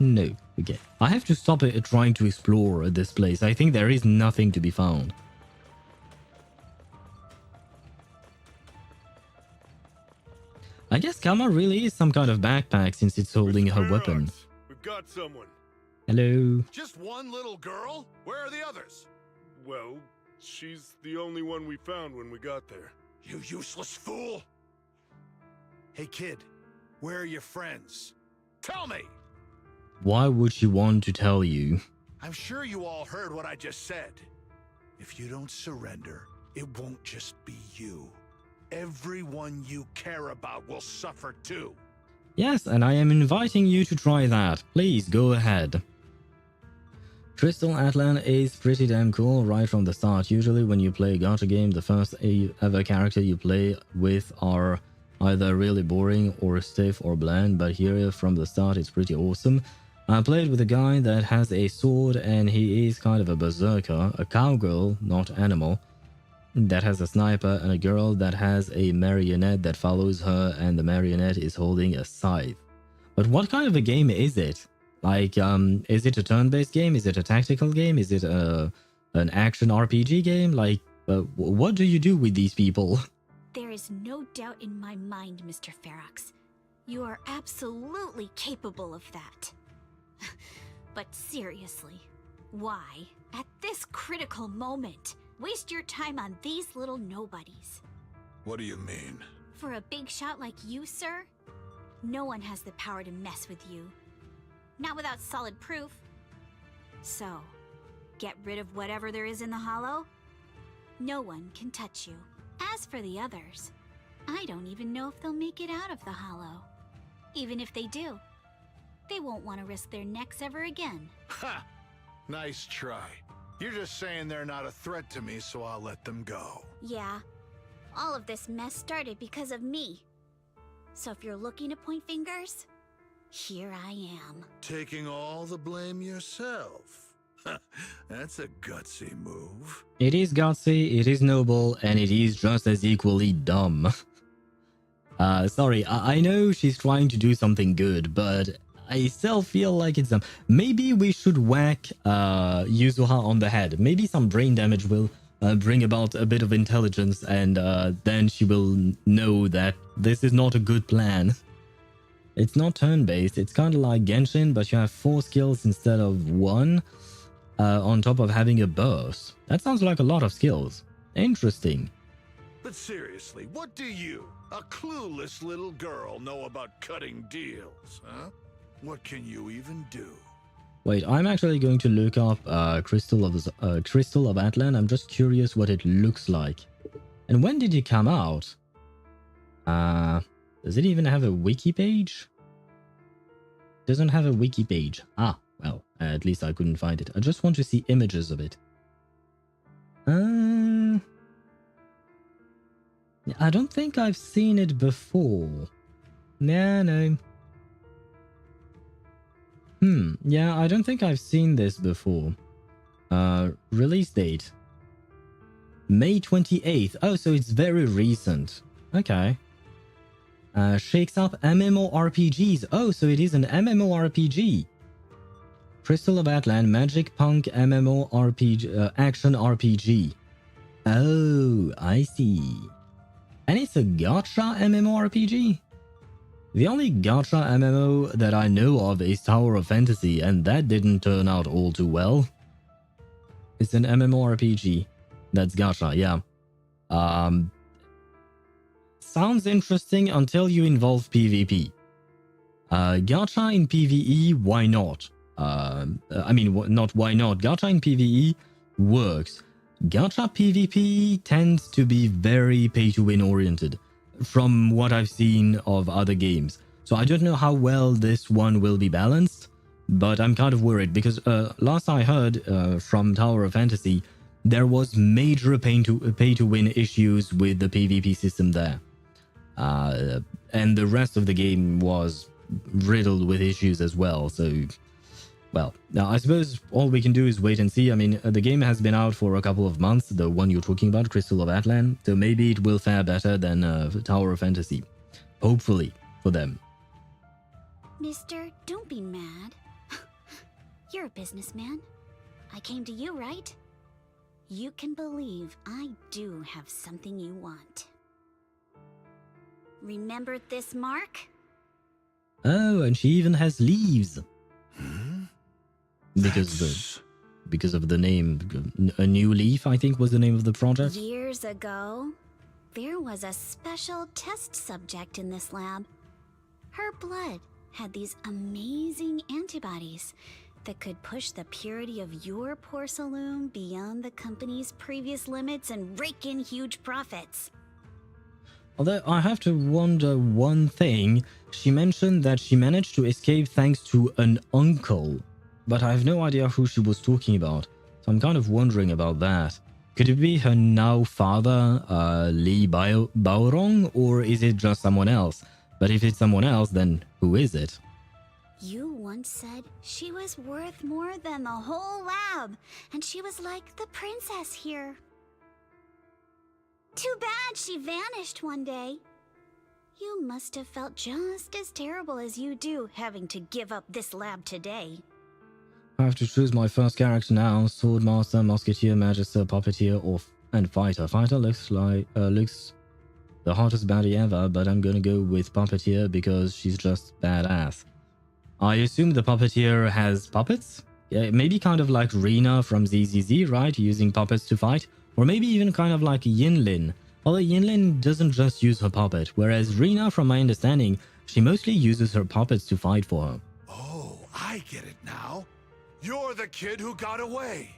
Speaker 2: No. Okay. I have to stop it trying to explore this place. I think there is nothing to be found. I guess Kama really is some kind of backpack since it's holding her weapon.
Speaker 9: We've got someone.
Speaker 2: Hello.
Speaker 9: Just one little girl? Where are the others?
Speaker 13: Well, she's the only one we found when we got there.
Speaker 9: You useless fool! Hey kid, where are your friends? Tell me!
Speaker 2: Why would she want to tell you?
Speaker 9: I'm sure you all heard what I just said. If you don't surrender, it won't just be you. Everyone you care about will suffer too.
Speaker 2: Yes, and I am inviting you to try that. Please go ahead. Crystal Atlan is pretty damn cool right from the start. Usually when you play a gacha game, the first ever character you play with are either really boring or stiff or bland, but here from the start it's pretty awesome. I played with a guy that has a sword and he is kind of a berserker, a cowgirl, not animal, that has a sniper, and a girl that has a marionette that follows her, and the marionette is holding a scythe. But what kind of a game is it? Like, is it a turn-based game? Is it a tactical game? Is it an action RPG game? Like, what do you do with these people?
Speaker 7: There is no doubt in my mind, Mr. Ferox. You are absolutely capable of that. But seriously, why, at this critical moment, waste your time on these little nobodies?
Speaker 9: What do you mean?
Speaker 7: For a big shot like you, sir, no one has the power to mess with you. Not without solid proof. So, get rid of whatever there is in the hollow. No one can touch you. As for the others, I don't even know if they'll make it out of the hollow. Even if they do, they won't want to risk their necks ever again.
Speaker 9: Ha! Nice try. You're just saying they're not a threat to me, so I'll let them go.
Speaker 7: Yeah, all of this mess started because of me. So if you're looking to point fingers, here I am.
Speaker 9: Taking all the blame yourself. That's a gutsy move.
Speaker 2: It is gutsy, it is noble, and it is just as equally dumb. Sorry, I know she's trying to do something good, but I still feel like it's dumb. Maybe we should whack Yuzuha on the head. Maybe some brain damage will bring about a bit of intelligence, and then she will know that this is not a good plan. It's not turn-based. It's kind of like Genshin, but you have 4 skills instead of 1, on top of having a burst. That sounds like a lot of skills. Interesting.
Speaker 9: But seriously, what do you, a clueless little girl, know about cutting deals, huh? What can you even do?
Speaker 2: Wait, I'm actually going to look up Crystal of Atlan. I'm just curious what it looks like. And when did it come out? Does it even have a wiki page? Doesn't have a wiki page. Ah, well, at least I couldn't find it. I just want to see images of it. I don't think I've seen it before. No. Yeah, I don't think I've seen this before. Release date. May 28th. Oh, so it's very recent. Okay. Shakes up MMORPGs. Oh, so it is an MMORPG. Crystal of Atlan, Magic Punk MMORPG, Action RPG. Oh, I see. And it's a gacha MMORPG? The only gacha MMO that I know of is Tower of Fantasy, and that didn't turn out all too well. It's an MMORPG. That's gacha, yeah. Sounds interesting until you involve PvP. Gacha in PvE, why not? I mean, not why not. Gacha in PvE works. Gacha PvP tends to be very pay-to-win oriented, from what I've seen of other games. So I don't know how well this one will be balanced, but I'm kind of worried because last I heard from Tower of Fantasy, there was major pay-to-win issues with the PvP system there. And the rest of the game was riddled with issues as well, so... Well, now I suppose all we can do is wait and see. I mean, the game has been out for a couple of months, the one you're talking about, Crystal of Atlan, so maybe it will fare better than Tower of Fantasy. Hopefully, for them.
Speaker 7: Mister, don't be mad. You're a businessman. I came to you, right? You can believe I do have something you want. Remember this mark?
Speaker 2: Oh, and she even has leaves. Because of the name. A New Leaf, I think, was the name of the project.
Speaker 7: Years ago, there was a special test subject in this lab. Her blood had these amazing antibodies that could push the purity of your Porcelume beyond the company's previous limits and rake in huge profits.
Speaker 2: Although I have to wonder one thing. She mentioned that she managed to escape thanks to an uncle. But I have no idea who she was talking about, so I'm kind of wondering about that. Could it be her now father, Lee Baorong, or is it just someone else? But if it's someone else, then who is it?
Speaker 7: You once said she was worth more than the whole lab, and she was like the princess here. Too bad she vanished one day. You must have felt just as terrible as you do having to give up this lab today.
Speaker 2: I have to choose my first character now. Swordmaster, Musketeer, Magister, Puppeteer, and Fighter. Fighter looks the hottest baddie ever, but I'm gonna go with Puppeteer because she's just badass. I assume the Puppeteer has puppets? Yeah, maybe kind of like Rina from ZZZ, right? Using puppets to fight? Or maybe even kind of like Yinlin. Although Yinlin doesn't just use her puppet, whereas Rina, from my understanding, she mostly uses her puppets to fight for her.
Speaker 9: Oh, I get it now. You're the kid who got away.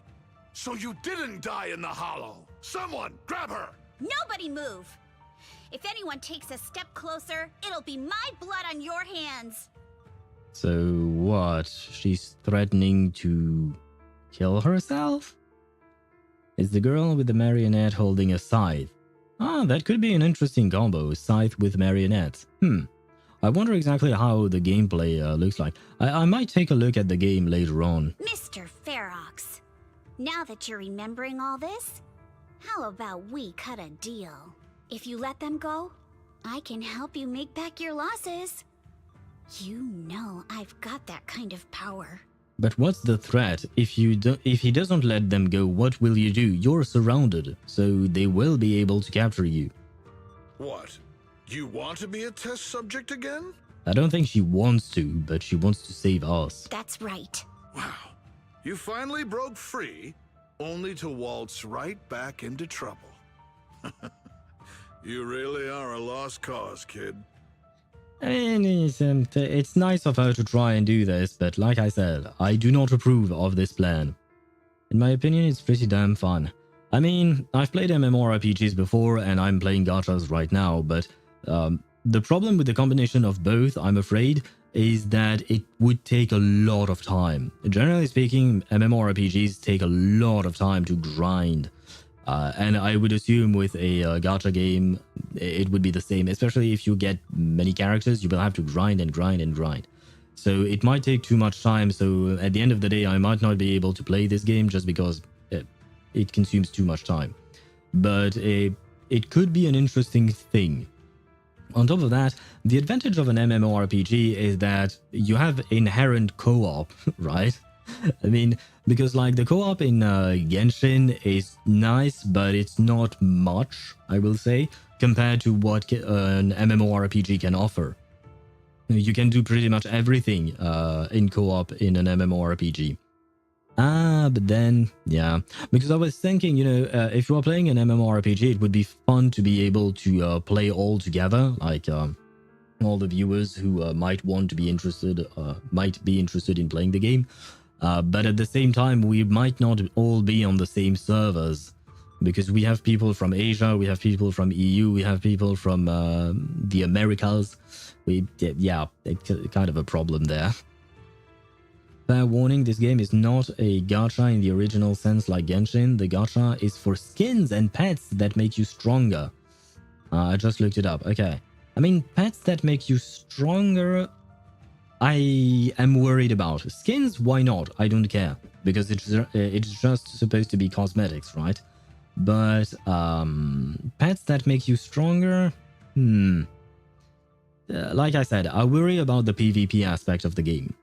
Speaker 9: So you didn't die in the hollow. Someone, grab her!
Speaker 7: Nobody move! If anyone takes a step closer, it'll be my blood on your hands!
Speaker 2: So what? She's threatening to kill herself? Is the girl with the marionette holding a scythe? Ah, that could be an interesting combo, scythe with marionette. I wonder exactly how the gameplay looks like. I might take a look at the game later on.
Speaker 7: Mr. Ferox, now that you're remembering all this, how about we cut a deal? If you let them go, I can help you make back your losses. You know I've got that kind of power.
Speaker 2: But what's the threat? If he doesn't let them go, what will you do? You're surrounded, so they will be able to capture you.
Speaker 9: What? You want to be a test subject again?
Speaker 2: I don't think she wants to, but she wants to save us.
Speaker 7: That's right.
Speaker 9: Wow. You finally broke free, only to waltz right back into trouble. You really are a lost cause, kid.
Speaker 2: I mean, it's nice of her to try and do this, but like I said, I do not approve of this plan. In my opinion, it's pretty damn fun. I mean, I've played MMORPGs before, and I'm playing gachas right now, but the problem with the combination of both, I'm afraid, is that it would take a lot of time. Generally speaking, MMORPGs take a lot of time to grind. And I would assume with a gacha game, it would be the same, especially if you get many characters, you will have to grind and grind and grind. So it might take too much time, so at the end of the day, I might not be able to play this game just because it consumes too much time. But it could be an interesting thing. On top of that, the advantage of an MMORPG is that you have inherent co-op, right? I mean, because like the co-op in Genshin is nice, but it's not much, I will say, compared to what an MMORPG can offer. You can do pretty much everything in co-op in an MMORPG. But then, yeah, because I was thinking, you know, if you are playing an MMORPG, it would be fun to be able to play all together, like all the viewers who might be interested in playing the game. But at the same time, we might not all be on the same servers, because we have people from Asia, we have people from EU, we have people from the Americas. Yeah, it's kind of a problem there. Fair warning, this game is not a gacha in the original sense like Genshin. The gacha is for skins and pets that make you stronger. I just looked it up. Okay. I mean, pets that make you stronger, I am worried about. Skins, why not? I don't care. Because it's just supposed to be cosmetics, right? But pets that make you stronger? Like I said, I worry about the PvP aspect of the game.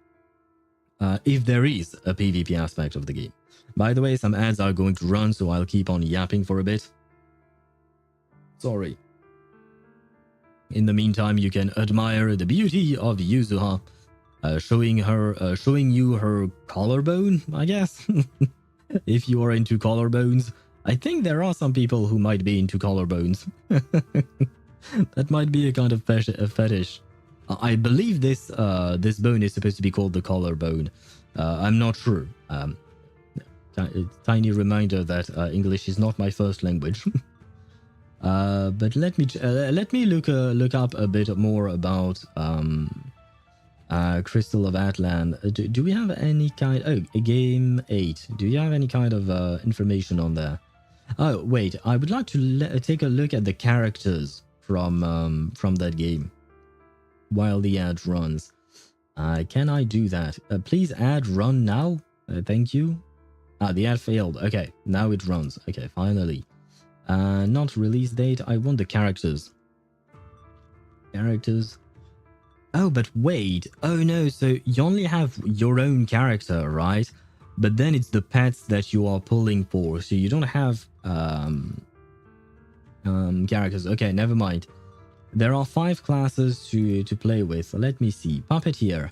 Speaker 2: If there is a PvP aspect of the game. By the way, some ads are going to run, so I'll keep on yapping for a bit. Sorry. In the meantime, you can admire the beauty of Yuzuha, showing you her collarbone, I guess. If you are into collarbones. I think there are some people who might be into collarbones. That might be a kind of fetish. I believe this bone is supposed to be called the collarbone. I'm not sure. Tiny reminder that English is not my first language. But let me look up a bit more about Crystal of Atlan. Do we have any kind? Oh, game 8. Do you have any kind of information on there? Oh wait, I would like to take a look at the characters from that game while the ad runs. Can I do that? Please ad run now. Thank you. The ad failed. Okay, now it runs. Okay, finally. Not release date. I want the characters. Characters. Oh, but wait. Oh no, so you only have your own character, right? But then it's the pets that you are pulling for, so you don't have characters. Okay, never mind. There are 5 classes to play with. Let me see. Puppeteer.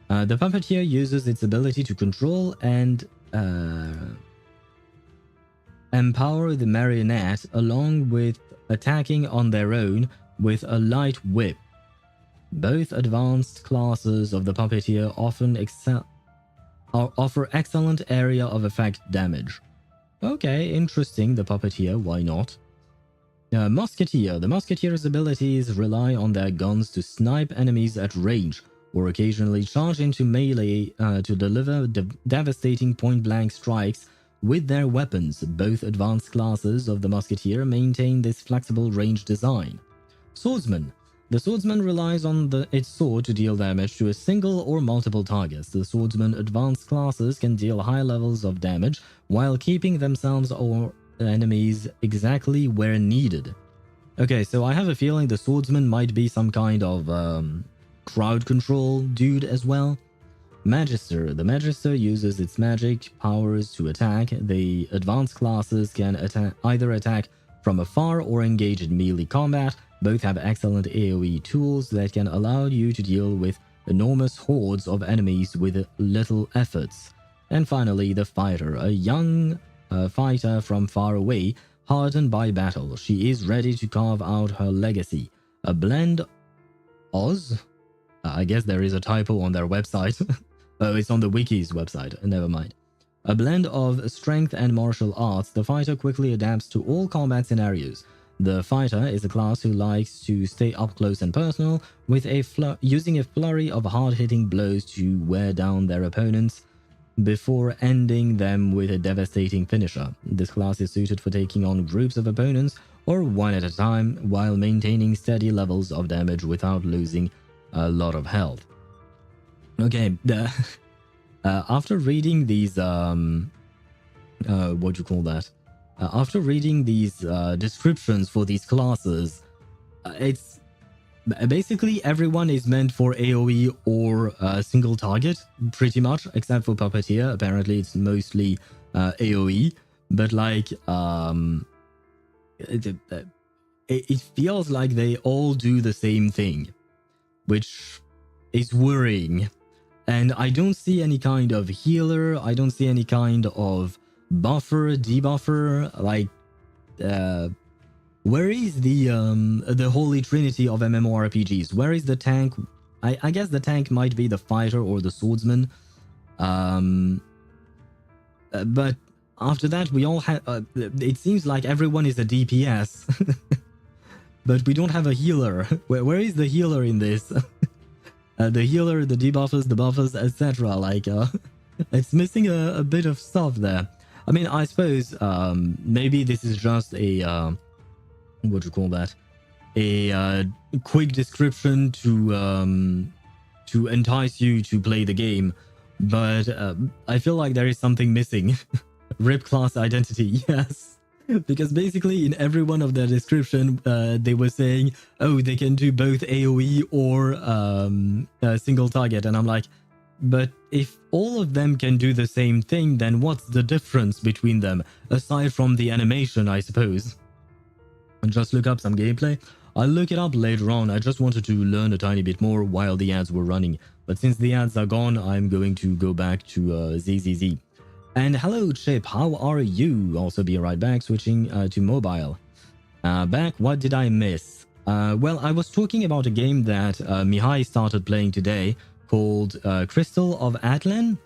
Speaker 2: The Puppeteer uses its ability to control and empower the marionette, along with attacking on their own with a light whip. Both advanced classes of the Puppeteer offer excellent area of effect damage. Okay, interesting, the Puppeteer, why not? Musketeer. The Musketeer's abilities rely on their guns to snipe enemies at range, or occasionally charge into melee to deliver devastating point-blank strikes with their weapons. Both advanced classes of the Musketeer maintain this flexible range design. Swordsman. The Swordsman relies on its sword to deal damage to a single or multiple targets. The Swordsman advanced classes can deal high levels of damage while keeping themselves or enemies exactly where needed. Okay, so I have a feeling the Swordsman might be some kind of crowd control dude as well. Magister. The Magister uses its magic powers to attack. The advanced classes can either attack from afar or engage in melee combat. Both have excellent AoE tools that can allow you to deal with enormous hordes of enemies with little efforts. And finally, the Fighter, a young fighter from far away, hardened by battle. She is ready to carve out her legacy. A blend Oz? I guess there is a typo on their website. Oh, it's on the wiki's website. Never mind. A blend of strength and martial arts, the fighter quickly adapts to all combat scenarios. The fighter is a class who likes to stay up close and personal, with using a flurry of hard-hitting blows to wear down their opponents before ending them with a devastating finisher. This class is suited for taking on groups of opponents or one at a time while maintaining steady levels of damage without losing a lot of health. Okay, after reading these what do you call that? After reading these descriptions for these classes, it's basically everyone is meant for AoE or single target, pretty much, except for Puppeteer. Apparently, it's mostly AoE, but like it feels like they all do the same thing, which is worrying. And I don't see any kind of healer. I don't see any kind of buffer, debuffer. Like, where is the holy trinity of MMORPGs? Where is the tank? I guess the tank might be the fighter or the swordsman. But after that, we all have. It seems like everyone is a DPS, but we don't have a healer. Where is the healer in this? The healer, the debuffers, the buffers, etc. Like, it's missing a bit of stuff there. I mean, I suppose maybe this is just a what do you call that? A quick description to entice you to play the game, but I feel like there is something missing. RIP class identity, yes. Because basically in every one of their description, they were saying, oh, they can do both AoE or single target. And I'm like, but if all of them can do the same thing, then what's the difference between them? Aside from the animation, I suppose. And just look up some gameplay. I'll look it up later on. I just wanted to learn a tiny bit more while the ads were running. But since the ads are gone, I'm going to go back to ZZZ. And hello, Chip, how are you? Also be right back, switching to mobile. Back, what did I miss? Well, I was talking about a game that Mihai started playing today called Crystal of Atlan,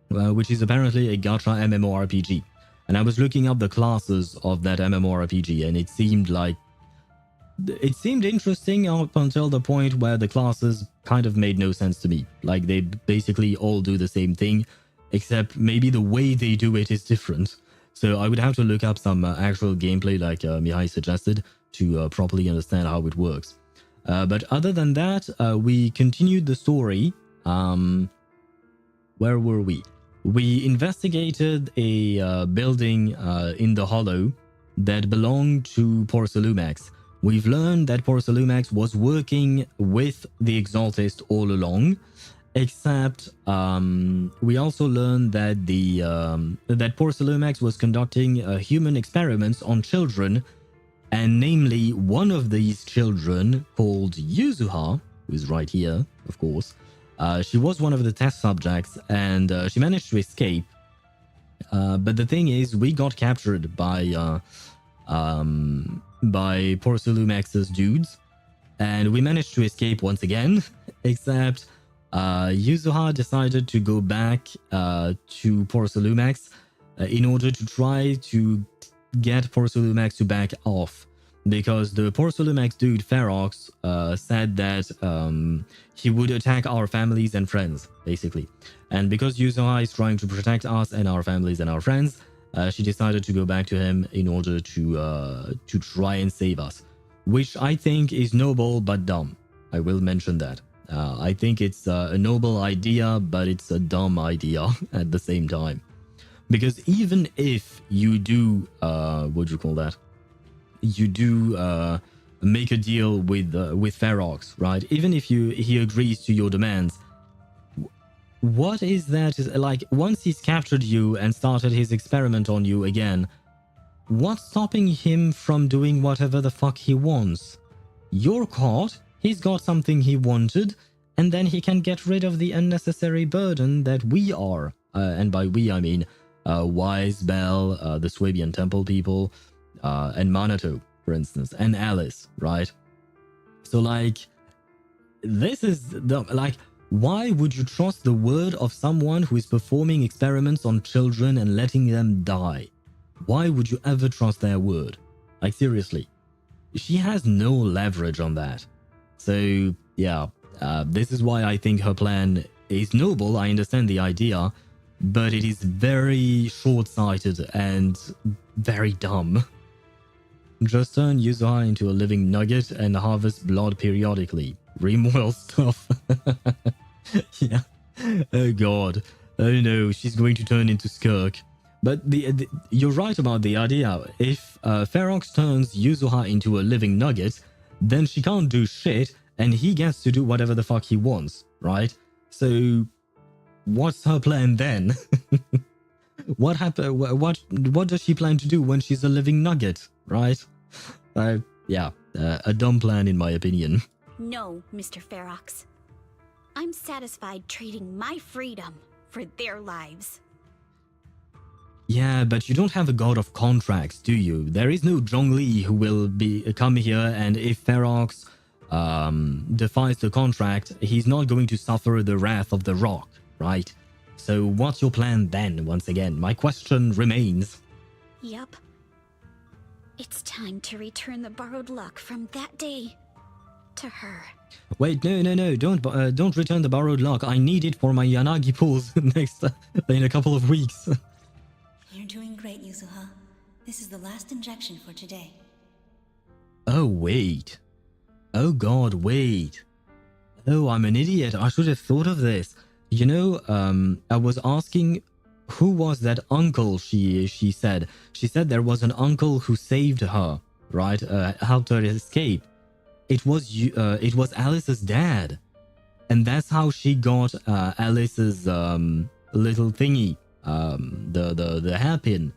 Speaker 2: which is apparently a gacha MMORPG. And I was looking up the classes of that MMORPG, and it seemed interesting up until the point where the classes kind of made no sense to me. Like, they basically all do the same thing, except maybe the way they do it is different. So I would have to look up some actual gameplay like Mihai suggested to properly understand how it works. But other than that, we continued the story. Where were we? We investigated a building in the Hollow that belonged to Porcelumex. We've learned that Porcelumex was working with the Exaltist all along. Except we also learned that that Porcelumex was conducting human experiments on children, and namely one of these children called Yuzuha, who is right here, of course. She was one of the test subjects, and she managed to escape. But the thing is, we got captured by Porcelumex's dudes, and we managed to escape once again. Except Yuzuha decided to go back to Porcelumex in order to try to get Porcelumex to back off, because the Porcelumex dude Ferox said that he would attack our families and friends, basically. And because Yuzuha is trying to protect us and our families and our friends, she decided to go back to him in order to try and save us, which I think is noble but dumb. I will mention that. I think it's a noble idea, but it's a dumb idea at the same time. Because even if you do, what do you call that? You do make a deal with Ferox, right? Even if he agrees to your demands, what is that? Like, once he's captured you and started his experiment on you again, what's stopping him from doing whatever the fuck he wants? You're caught, he's got something he wanted, and then he can get rid of the unnecessary burden that we are. And by we, I mean Wise, Belle, the Swabian Temple people, and Manato, for instance, and Alice, right? So, like, this is the, like, why would you trust the word of someone who is performing experiments on children and letting them die? Why would you ever trust their word? Like, seriously. She has no leverage on that. So, yeah, this is why I think her plan is noble. I understand the idea, but it is very short-sighted and very dumb. Just turn Yuzuha into a living nugget and harvest blood periodically. Rimwell stuff. Yeah. Oh god. Oh no, she's going to turn into Skirk. But you're right about the idea. If Ferox turns Yuzuha into a living nugget, then she can't do shit, and he gets to do whatever the fuck he wants, right? So, what's her plan then? What does she plan to do when she's a living nugget, right? Yeah, a dumb plan in my opinion.
Speaker 7: No, Mr. Ferox. I'm satisfied trading my freedom for their lives.
Speaker 2: Yeah, but you don't have a god of contracts, do you? There is no Zhongli who will come here, and if Ferox defies the contract, he's not going to suffer the wrath of the rock, right? So what's your plan then, once again? My question remains.
Speaker 7: Yup. It's time to return the borrowed luck from that day to her.
Speaker 2: Wait, no, don't return the borrowed luck. I need it for my Yanagi pulls in a couple of weeks.
Speaker 14: You're doing great, Yuzuha. This is the last injection for today.
Speaker 2: Oh, wait. Oh god, wait. Oh, I'm an idiot. I should have thought of this. You know, I was asking who was that uncle she said. She said there was an uncle who saved her, right? Helped her escape. It was Alice's dad. And that's how she got Alice's little thingy, the hairpin.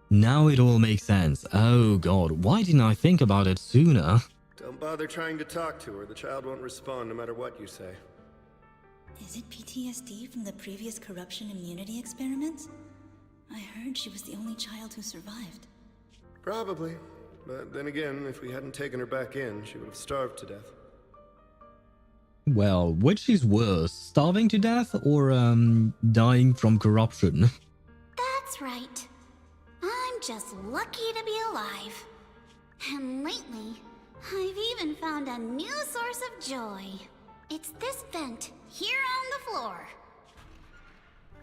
Speaker 2: Now it all makes sense. Oh god, why didn't I think about it sooner?
Speaker 10: Don't bother trying to talk to her. The child won't respond no matter what you say.
Speaker 14: Is it PTSD from the previous corruption immunity experiments? I heard she was the only child who survived.
Speaker 10: Probably. But then again, if we hadn't taken her back in, she would have starved to death.
Speaker 2: Well, which is worse, starving to death or dying from corruption?
Speaker 7: That's right. I'm just lucky to be alive. And lately, I've even found a new source of joy. It's this vent here on the floor.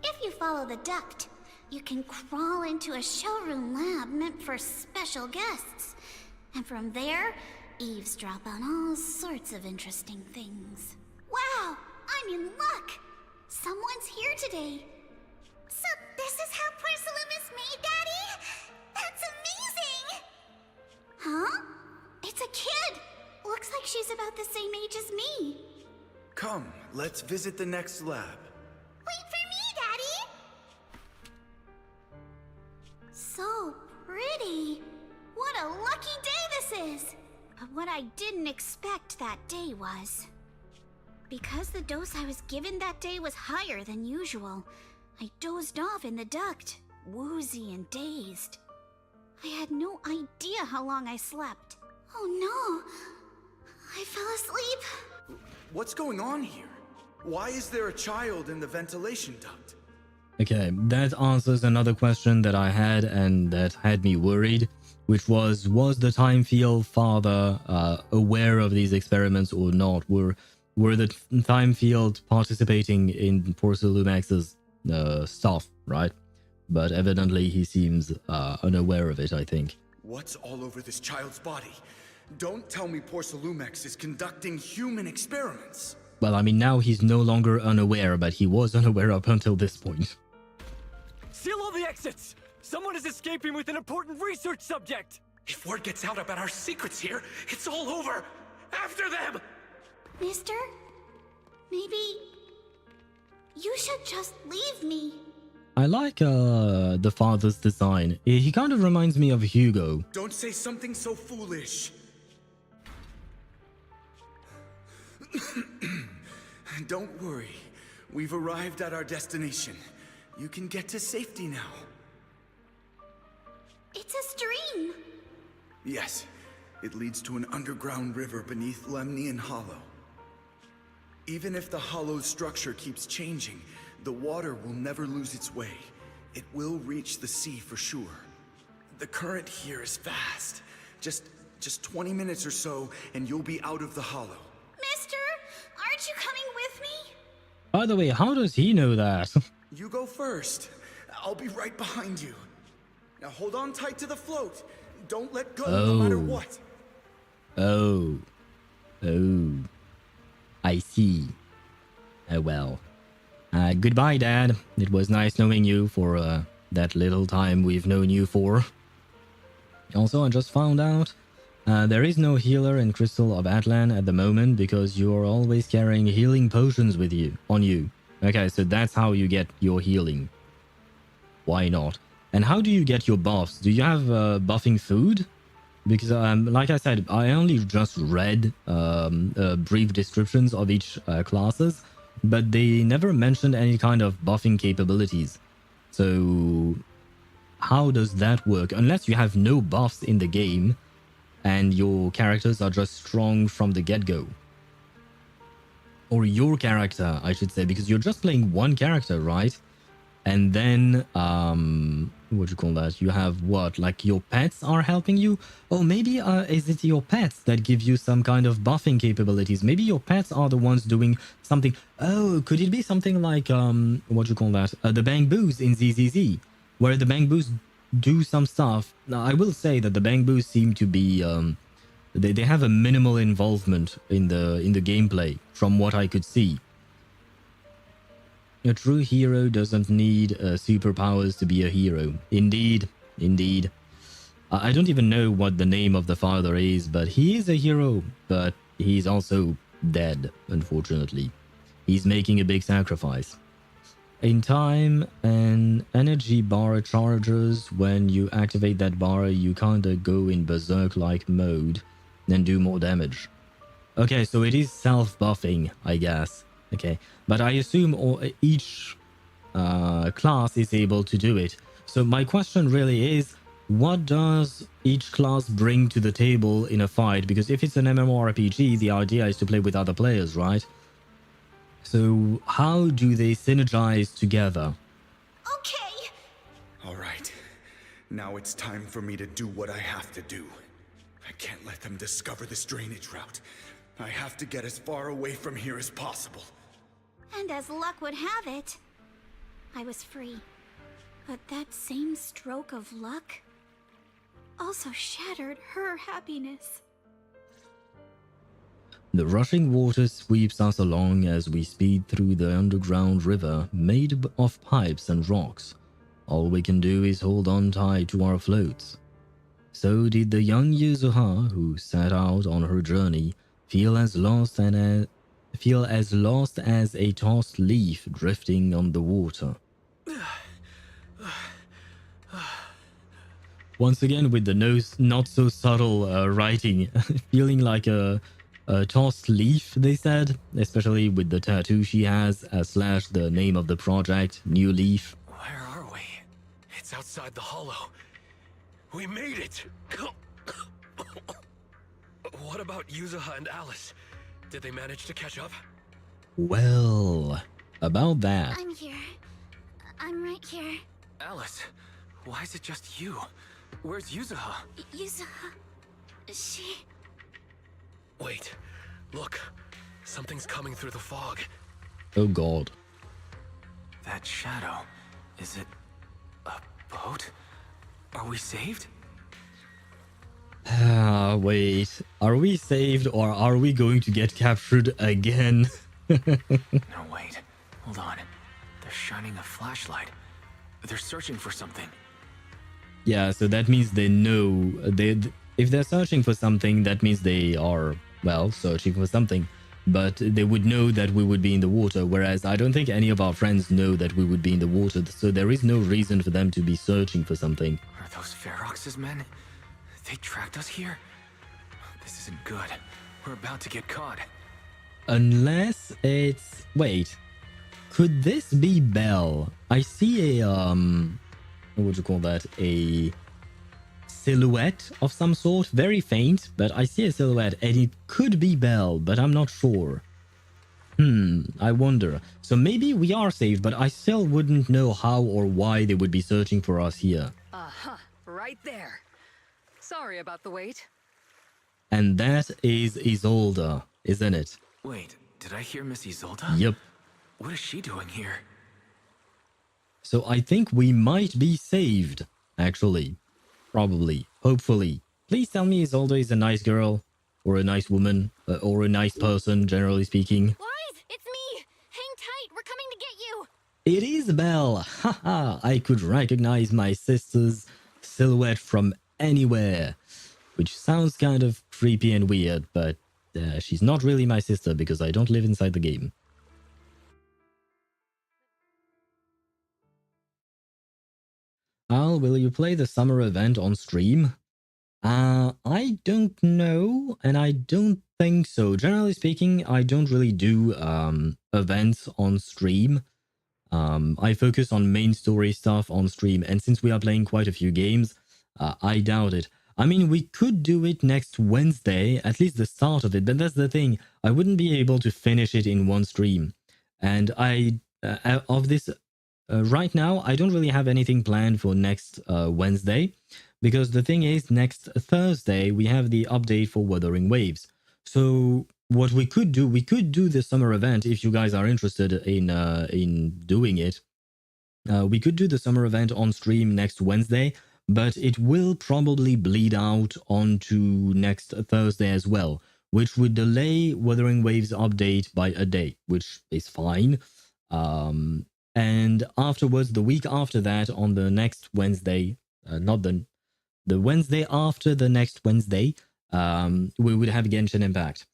Speaker 7: If you follow the duct, you can crawl into a showroom lab meant for special guests. And from there, eavesdrop on all sorts of interesting things. Wow, I'm in luck! Someone's here today. So this is how Porcelumex is made, Daddy? That's amazing! Huh? It's a kid! Looks like she's about the same age as me.
Speaker 12: Come, let's visit the next lab.
Speaker 7: Wait for me, Daddy! So pretty. What a lucky day this is! But what I didn't expect that day was... because the dose I was given that day was higher than usual, I dozed off in the duct, woozy and dazed. I had no idea how long I slept. Oh no! I fell asleep.
Speaker 12: What's going on here? Why is there a child in the ventilation duct?
Speaker 2: Okay, that answers another question that I had and that had me worried, which was the Time Field father aware of these experiments or not? Were the Time Field participating in Porcelumex's stuff, right? But evidently he seems unaware of it, I think.
Speaker 12: What's all over this child's body? Don't tell me Porcelumex is conducting human experiments.
Speaker 2: Well, I mean, now he's no longer unaware, but he was unaware up until this point.
Speaker 6: Seal all the exits! Someone is escaping with an important research subject!
Speaker 11: If word gets out about our secrets here, it's all over! After them!
Speaker 7: Mister? Maybe... You should just leave me.
Speaker 2: I like the father's design. He kind of reminds me of Hugo.
Speaker 12: Don't say something so foolish. Don't worry. We've arrived at our destination. You can get to safety now.
Speaker 7: It's a stream.
Speaker 12: Yes. It leads to an underground river beneath Lemnian Hollow. Even if the hollow's structure keeps changing, the water will never lose its way. It will reach the sea for sure. The current here is fast. Just 20 minutes or so, and you'll be out of the hollow.
Speaker 7: Mister, aren't you coming with me?
Speaker 2: By the way, how does he know that?
Speaker 12: You go first. I'll be right behind you. Now hold on tight to the float. Don't let go no matter what.
Speaker 2: Oh. I see. Oh well. Goodbye, Dad. It was nice knowing you for that little time we've known you for. Also, I just found out there is no healer in Crystal of Atlan at the moment because you are always carrying healing potions with you, on you. Okay, so that's how you get your healing. Why not? And how do you get your buffs? Do you have buffing food? Because, like I said, I only just read brief descriptions of each classes, but they never mentioned any kind of buffing capabilities. So, how does that work? Unless you have no buffs in the game, and your characters are just strong from the get-go. Or your character, I should say, because you're just playing one character, right? And then, what do you call that? You have what? Like your pets are helping you? Or maybe is it your pets that give you some kind of buffing capabilities? Maybe your pets are the ones doing something. Oh, could it be something like, what do you call that? The Bangboos in ZZZ, where the Bangboos do some stuff. Now, I will say that the Bangboos seem to be, they have a minimal involvement in the gameplay, from what I could see. A true hero doesn't need superpowers to be a hero. Indeed, indeed. I don't even know what the name of the father is, but he is a hero, but he's also dead, unfortunately. He's making a big sacrifice. In time, an energy bar charges. When you activate that bar, you kinda go in berserk-like mode and do more damage. Okay, so it is self-buffing, I guess. Okay, but I assume each class is able to do it. So my question really is, what does each class bring to the table in a fight? Because if it's an MMORPG, the idea is to play with other players, right? So how do they synergize together?
Speaker 7: Okay.
Speaker 12: All right. Now it's time for me to do what I have to do. I can't let them discover this drainage route. I have to get as far away from here as possible.
Speaker 7: And as luck would have it, I was free. But that same stroke of luck also shattered her happiness.
Speaker 2: The rushing water sweeps us along as we speed through the underground river made of pipes and rocks. All we can do is hold on tight to our floats. So did the young Yuzuha, who set out on her journey, feel as lost as a tossed leaf drifting on the water. Once again with the not so subtle writing, feeling like a tossed leaf, they said, especially with the tattoo she has, slash the name of the project, New Leaf.
Speaker 11: Where are we? It's outside the hollow. We made it! What about Yuzuha and Alice? Did they manage to catch up?
Speaker 2: Well, about that.
Speaker 7: I'm here. I'm right here.
Speaker 4: Alice, why is it just you? Where's Yuzuha?
Speaker 7: Yuzuha... she...
Speaker 11: Wait, look. Something's coming through the fog.
Speaker 2: Oh god.
Speaker 4: That shadow, is it a boat? Are we saved?
Speaker 2: Wait. Are we saved or are we going to get captured again?
Speaker 4: No, wait. Hold on. They're shining a flashlight. They're searching for something.
Speaker 2: Yeah, so that means they know. If they're searching for something, that means they are, well, searching for something. but they would know that we would be in the water, whereas I don't think any of our friends know that we would be in the water, so there is no reason for them to be searching for something.
Speaker 4: Are those Ferox's men? They tracked us here? This isn't good. We're about to get caught.
Speaker 2: Unless it's... Wait. Could this be Belle? I see a, what would you call that? A silhouette of some sort. Very faint, but I see a silhouette, and it could be Belle, but I'm not sure. I wonder. So maybe we are safe, but I still wouldn't know how or why they would be searching for us here.
Speaker 15: Uh-huh. Right there. Sorry about the wait.
Speaker 2: And that is Isolde, isn't it?
Speaker 4: Wait, did I hear Miss Isolde?
Speaker 2: Yep.
Speaker 4: What is she doing here?
Speaker 2: So I think we might be saved, actually. Probably. Hopefully. Please tell me Isolde is a nice girl, or a nice woman, or a nice person, generally speaking.
Speaker 8: Wise, it's me! Hang tight, we're coming to get you!
Speaker 2: It is Belle! Haha! I could recognize my sister's silhouette from anywhere. Which sounds kind of creepy and weird, but she's not really my sister because I don't live inside the game. Al, will you play the summer event on stream? I don't know, and I don't think so. Generally speaking, I don't really do events on stream. I focus on main story stuff on stream, and since we are playing quite a few games, I doubt it. I mean, we could do it next Wednesday, at least the start of it, but that's the thing. I wouldn't be able to finish it in one stream. And right now, I don't really have anything planned for next Wednesday, because the thing is, next Thursday, we have the update for Wuthering Waves. So what we could do the summer event if you guys are interested in doing it. We could do the summer event on stream next Wednesday, but it will probably bleed out onto next Thursday as well, which would delay Wuthering Waves update by a day, which is fine. And afterwards, the week after that, on the next Wednesday, not the Wednesday after the next Wednesday, we would have Genshin Impact,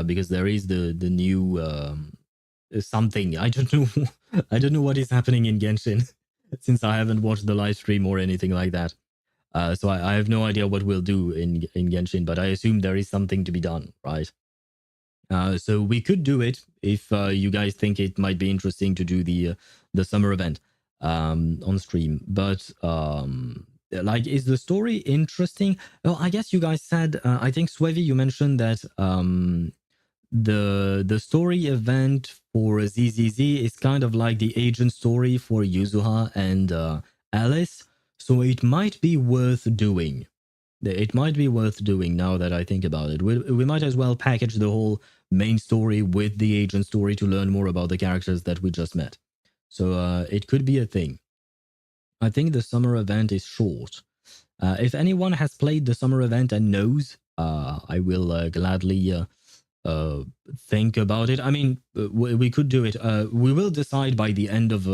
Speaker 2: because there is the new something. I don't know. I don't know what is happening in Genshin since I haven't watched the live stream or anything like that. So I have no idea what we'll do in Genshin, but I assume there is something to be done, right? So we could do it if you guys think it might be interesting to do the summer event on stream. But like, is the story interesting? Oh, I guess you guys said, I think Swevy, you mentioned that the story event for ZZZ is kind of like the agent story for Yuzuha and Alice. So it might be worth doing. It might be worth doing now that I think about it. We might as well package the whole main story with the agent story to learn more about the characters that we just met. So it could be a thing. I think the summer event is short. If anyone has played the summer event and knows, I will gladly think about it. I mean, we could do it. We will decide by the end of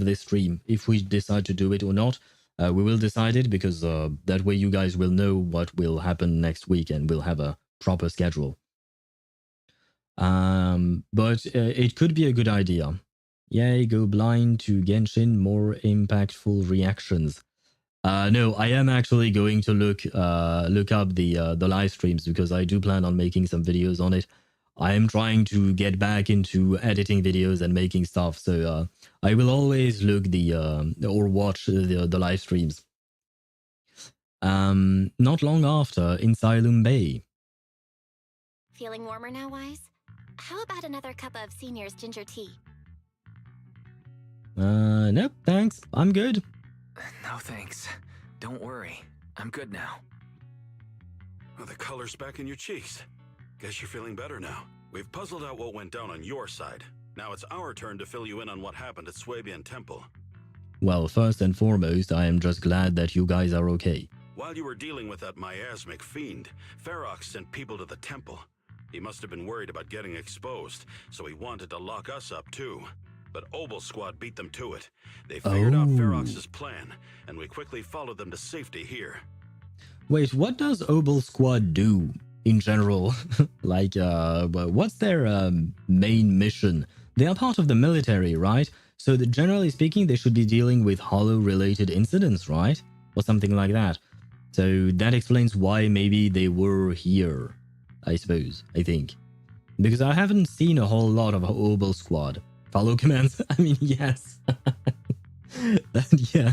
Speaker 2: this stream if we decide to do it or not. We will decide it because that way you guys will know what will happen next week and we'll have a proper schedule. But it could be a good idea. Yay, go blind to Genshin, more impactful reactions. No, I am actually going to look up the live streams because I do plan on making some videos on it. I am trying to get back into editing videos and making stuff, so I will always look or watch the live streams. Not long after, in Silum Bay.
Speaker 8: Feeling warmer now, Wise? How about another cup of Senior's ginger tea?
Speaker 2: Nope, thanks. I'm good.
Speaker 4: No thanks. Don't worry. I'm good now.
Speaker 16: Well, the color's back in your cheeks. Guess you're feeling better now. We've puzzled out what went down on your side. Now it's our turn to fill you in on what happened at Swabian Temple.
Speaker 2: Well, first and foremost, I am just glad that you guys are okay.
Speaker 16: While you were dealing with that miasmic fiend, Ferox sent people to the temple. He must have been worried about getting exposed, so he wanted to lock us up too. But Obel's squad beat them to it. They figured out Ferox's plan, and we quickly followed them to safety here.
Speaker 2: Wait, what does Obel's squad do? in general. Like, what's their main mission? They are part of the military, right? So generally speaking, they should be dealing with Hollow-related incidents, right? Or something like that. So that explains why maybe they were here, I suppose, I think. Because I haven't seen a whole lot of Obel Squad. Follow commands? I mean, yes. Yeah,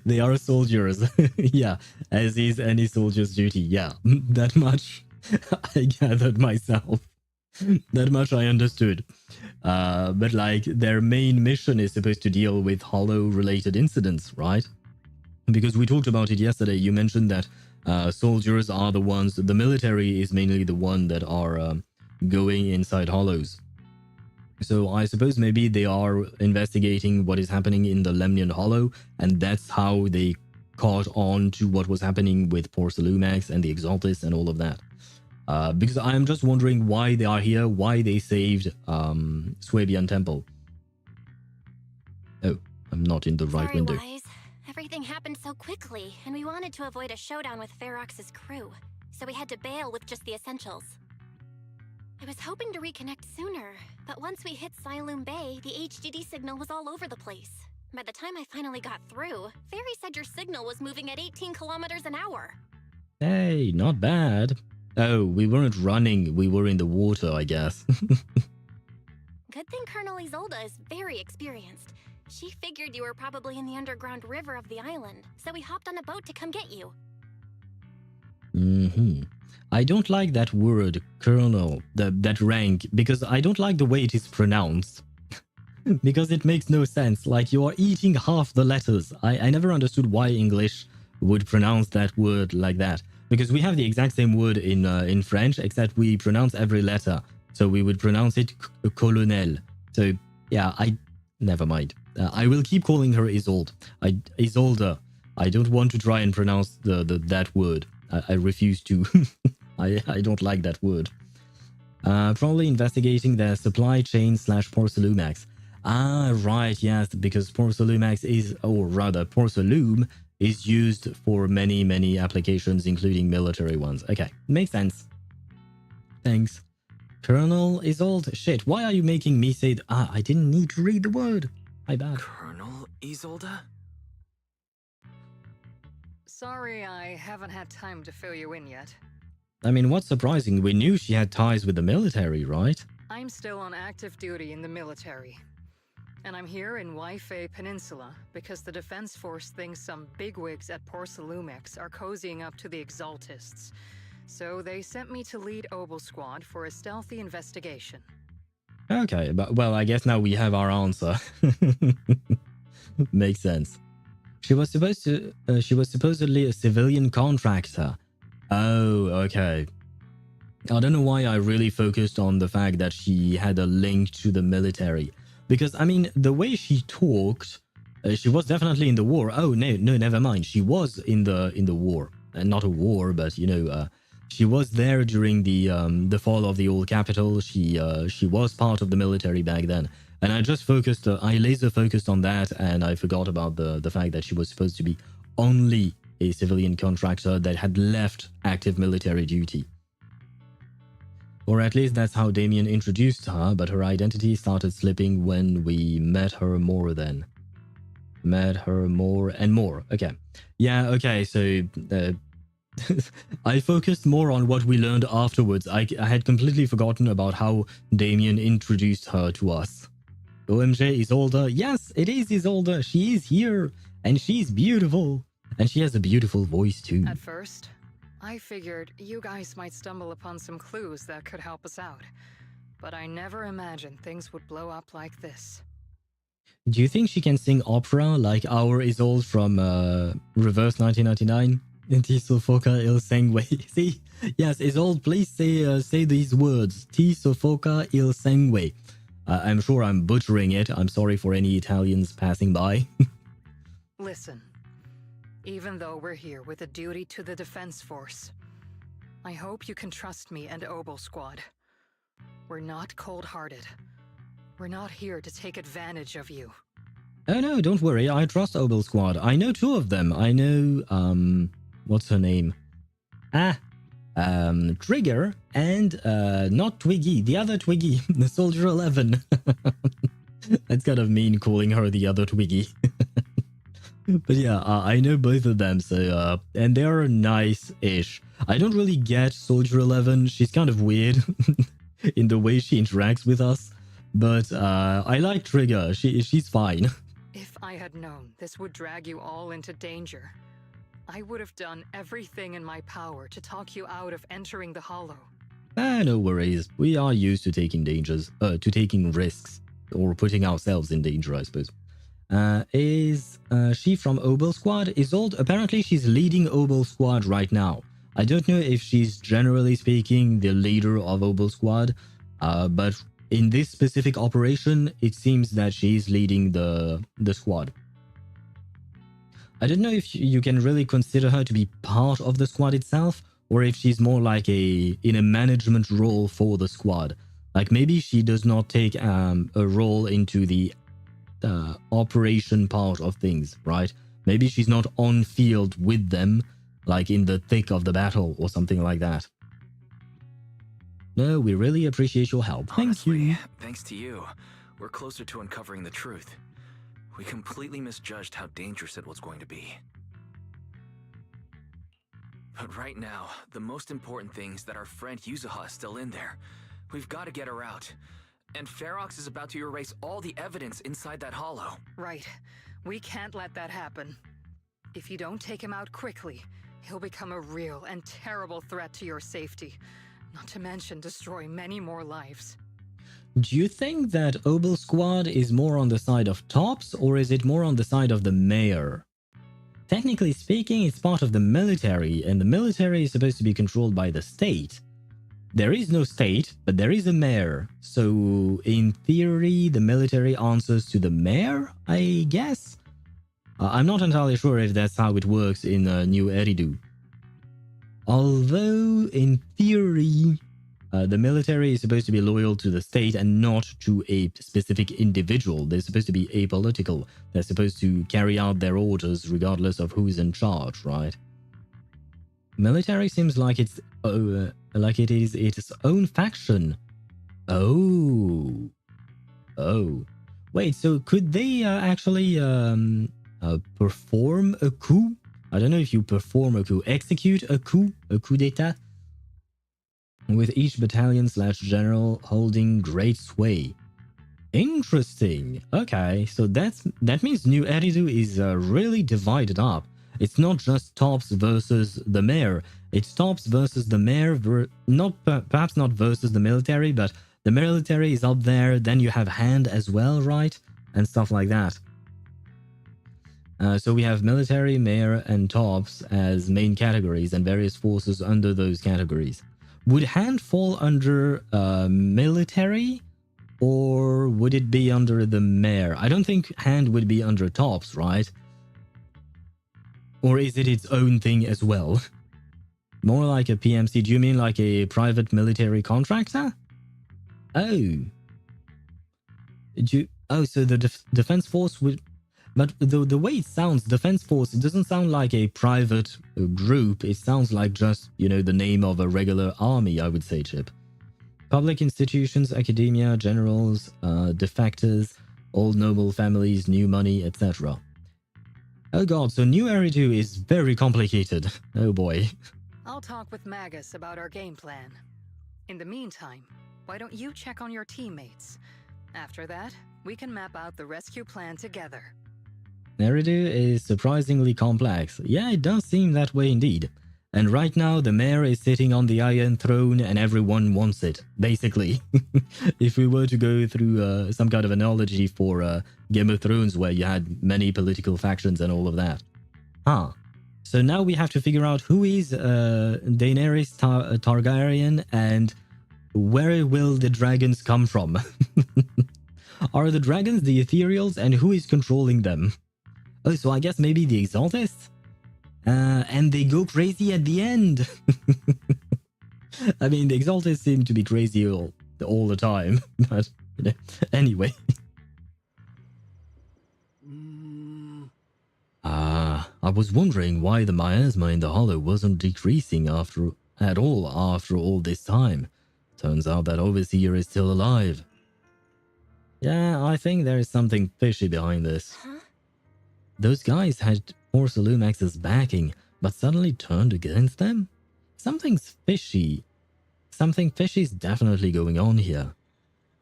Speaker 2: they are soldiers. Yeah, as is any soldier's duty. Yeah, that much I gathered myself. That much I understood. But like, their main mission is supposed to deal with Hollow-related incidents, right? Because we talked about it yesterday. You mentioned that soldiers are the ones, the military is mainly the one that are going inside Hollows. So I suppose maybe they are investigating what is happening in the Lemnian Hollow, and that's how they caught on to what was happening with Porcelumex and the Exaltis and all of that. Because I'm just wondering why they are here, why they saved Swabian Temple. Oh, I'm not in the right window.
Speaker 8: Wise. Everything happened so quickly, and we wanted to avoid a showdown with Ferox's crew, so we had to bail with just the essentials. I was hoping to reconnect sooner, but once we hit Siloam Bay, the HDD signal was all over the place. By the time I finally got through, Fairy said your signal was moving at 18 kilometers an hour.
Speaker 2: Hey, not bad. Oh, we weren't running, we were in the water, I guess.
Speaker 8: Good thing Colonel Isolde is very experienced. She figured you were probably in the underground river of the island, so we hopped on a boat to come get you.
Speaker 2: I don't like that word, colonel, that rank, because I don't like the way it is pronounced. Because it makes no sense, like you are eating half the letters. I never understood why English would pronounce that word like that. Because we have the exact same word in French, except we pronounce every letter. So we would pronounce it colonel. So yeah, never mind. I will keep calling her Isolde. Isolde. I don't want to try and pronounce that word. I refuse to. I don't like that word. Probably investigating their supply chain / Porcelumex. Ah, right, yes, because Porcelumex is, or rather, Porcelume is used for many, many applications, including military ones. Okay, makes sense. Thanks. Colonel Isolde. Shit, why are you making me say I didn't need to read the word. My bad.
Speaker 11: Colonel Isolde?
Speaker 15: Sorry, I haven't had time to fill you in yet.
Speaker 2: I mean, what's surprising? We knew she had ties with the military, right?
Speaker 15: I'm still on active duty in the military. And I'm here in Waifei Peninsula because the Defense Force thinks some bigwigs at Porcelumex are cozying up to the Exaltists. So they sent me to lead Obel Squad for a stealthy investigation.
Speaker 2: Okay, but well, I guess now we have our answer. Makes sense. She was supposedly a civilian contractor. Oh, okay. I don't know why I really focused on the fact that she had a link to the military. Because, I mean, the way she talked, she was definitely in the war. Oh, no, never mind. She was in the war. Not a war, but, you know, she was there during the fall of the old capital. She was part of the military back then. And I just focused, I laser focused on that, and I forgot about the fact that she was supposed to be only a civilian contractor that had left active military duty. Or at least that's how Damien introduced her, but her identity started slipping when we met her more then. Met her more and more. Okay. Yeah, okay, so I focused more on what we learned afterwards. I had completely forgotten about how Damien introduced her to us. OMG, Isolde. Yes, it is Isolde. She is here, and she's beautiful. And she has a beautiful voice too.
Speaker 15: At first, I figured you guys might stumble upon some clues that could help us out. But I never imagined things would blow up like this.
Speaker 2: Do you think she can sing opera like our Isolde from Reverse 1999? Ti soffoca il sangue. See? Yes, Isolde, please say these words. Ti soffoca il sangue. I'm sure I'm butchering it. I'm sorry for any Italians passing by.
Speaker 15: Listen, even though we're here with a duty to the Defense Force, I hope you can trust me and Obel Squad. We're not cold-hearted. We're not here to take advantage of you.
Speaker 2: Oh no, don't worry. I trust Obel Squad. I know two of them. I know, what's her name? Trigger, and not Twiggy, the other Twiggy, the Soldier 11. That's kind of mean calling her the other Twiggy. But yeah, I know both of them, so and they're nice-ish. I don't really get Soldier 11. She's kind of weird in the way she interacts with us, but I like Trigger. She's fine.
Speaker 15: If I had known this would drag you all into danger, I would have done everything in my power to talk you out of entering the Hollow.
Speaker 2: No worries. We are used to taking taking risks, or putting ourselves in danger, I suppose. Is she from Obel Squad? Isolde, apparently she's leading Obel Squad right now. I don't know if she's generally speaking the leader of Obel Squad, but in this specific operation, it seems that she's leading the squad. I don't know if you can really consider her to be part of the squad itself, or if she's more like in a management role for the squad. Like maybe she does not take a role into the operation part of things, right? Maybe she's not on field with them, like in the thick of the battle or something like that. No, we really appreciate your help. Thank you.
Speaker 4: Thanks to you, we're closer to uncovering the truth. We completely misjudged how dangerous it was going to be. But right now, the most important thing is that our friend Yuzuha is still in there. We've got to get her out. And Ferox is about to erase all the evidence inside that hollow.
Speaker 15: Right. We can't let that happen. If you don't take him out quickly, he'll become a real and terrible threat to your safety. Not to mention destroy many more lives.
Speaker 2: Do you think that Obel Squad is more on the side of Tops, or is it more on the side of the mayor? Technically speaking, it's part of the military, and the military is supposed to be controlled by the state. There is no state, but there is a mayor. So, in theory, the military answers to the mayor, I guess? I'm not entirely sure if that's how it works in New Eridu. Although, in theory, the military is supposed to be loyal to the state and not to a specific individual. They're supposed to be apolitical. They're supposed to carry out their orders regardless of who's in charge, right? Military seems like it is its own faction. Oh. Wait, so could they actually perform a coup? I don't know if you perform a coup. Execute a coup d'etat? With each battalion/general holding great sway. Interesting. Okay, so that means New Eridu is really divided up. It's not just Tops versus the mayor. It's Tops versus the mayor, perhaps not versus the military, but the military is up there. Then you have Hand as well, right? And stuff like that. So we have military, mayor, and Tops as main categories and various forces under those categories. Would Hand fall under military, or would it be under the mayor? I don't think Hand would be under Tops, right? Or is it its own thing as well? More like a PMC. Do you mean like a private military contractor? Oh. So the defense force would... But the way it sounds, Defense Force, it doesn't sound like a private group. It sounds like just, the name of a regular army, I would say, Chip. Public institutions, academia, generals, defectors, old noble families, new money, etc. Oh god, so New Eridu is very complicated. Oh boy.
Speaker 15: I'll talk with Magus about our game plan. In the meantime, why don't you check on your teammates? After that, we can map out the rescue plan together.
Speaker 2: Eridu is surprisingly complex. Yeah, it does seem that way indeed. And right now, the mayor is sitting on the Iron Throne and everyone wants it, basically. If we were to go through some kind of analogy for Game of Thrones where you had many political factions and all of that. So now we have to figure out who is Daenerys Targaryen and where will the dragons come from? Are the dragons the Ethereals and who is controlling them? Oh, so I guess maybe the Exaltists? And they go crazy at the end. I mean, the Exaltists seem to be crazy all the time, but anyway. I was wondering why the miasma in the hollow wasn't decreasing after at all after all this time. Turns out that Overseer is still alive. Yeah, I think there is something fishy behind this.
Speaker 8: Huh?
Speaker 2: Those guys had Porcelumex's backing, but suddenly turned against them? Something's fishy. Something fishy's definitely going on here.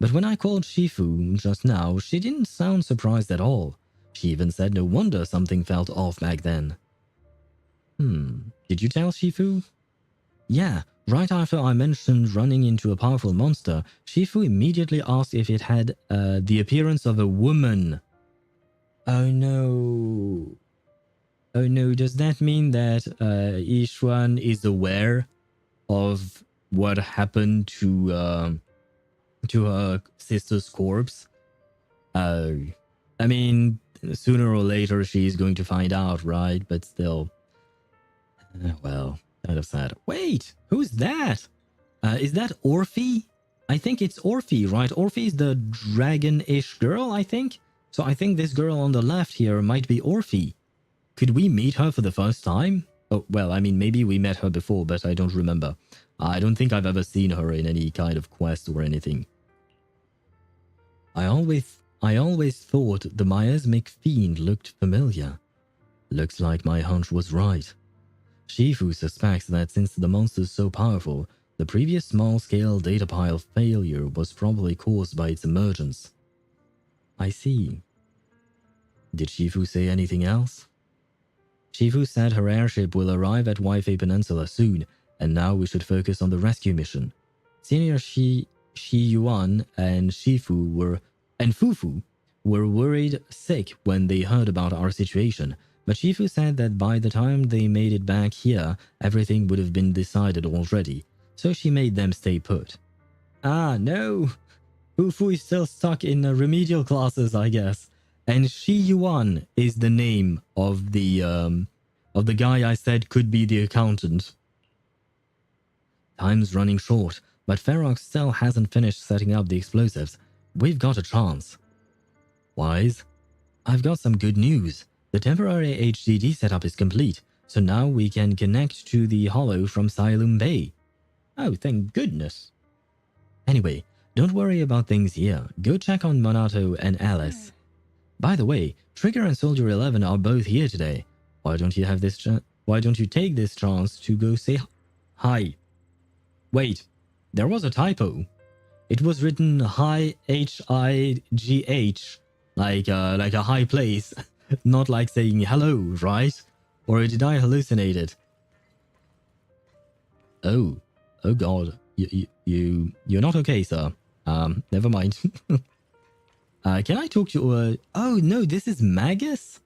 Speaker 2: But when I called Shifu just now, she didn't sound surprised at all. She even said no wonder something felt off back then. Did you tell Shifu? Yeah, right after I mentioned running into a powerful monster, Shifu immediately asked if it had the appearance of a woman. Oh no. Oh no, does that mean that Ishuan is aware of what happened to her sister's corpse? I mean, sooner or later she's going to find out, right? But still. Well, kind of sad. Wait, who's that? Is that Orphe? I think it's Orphe, right? Orphe is the dragon-ish girl, I think? So I think this girl on the left here might be Orphe. Could we meet her for the first time? Oh, well, I mean, maybe we met her before, but I don't remember. I don't think I've ever seen her in any kind of quest or anything. I always thought the miasmic fiend looked familiar. Looks like my hunch was right. Shifu suspects that since the monster's so powerful, the previous small-scale data pile failure was probably caused by its emergence. I see. Did Shifu say anything else? Shifu said her airship will arrive at Waifei Peninsula soon, and now we should focus on the rescue mission. Senior Shi Yuan and Fufu were worried sick when they heard about our situation, but Shifu said that by the time they made it back here, everything would have been decided already, so she made them stay put. Ah, no! Fufu is still stuck in remedial classes, I guess. And Shi Yuan is the name of the guy I said could be the accountant. Time's running short, but Ferox still hasn't finished setting up the explosives. We've got a chance. Wise? I've got some good news. The temporary HDD setup is complete, so now we can connect to the holo from Siloam Bay. Oh, thank goodness. Anyway, don't worry about things here. Go check on Monato and Alice. By the way, Trigger and Soldier 11 are both here today. Why don't you take this chance to go say hi? Wait, there was a typo. It was written hi H-I-G-H, like a high place, not like saying hello, right? Or did I hallucinate it? Oh God, you're not okay, sir. Never mind. Can I talk to oh no, this is Magus?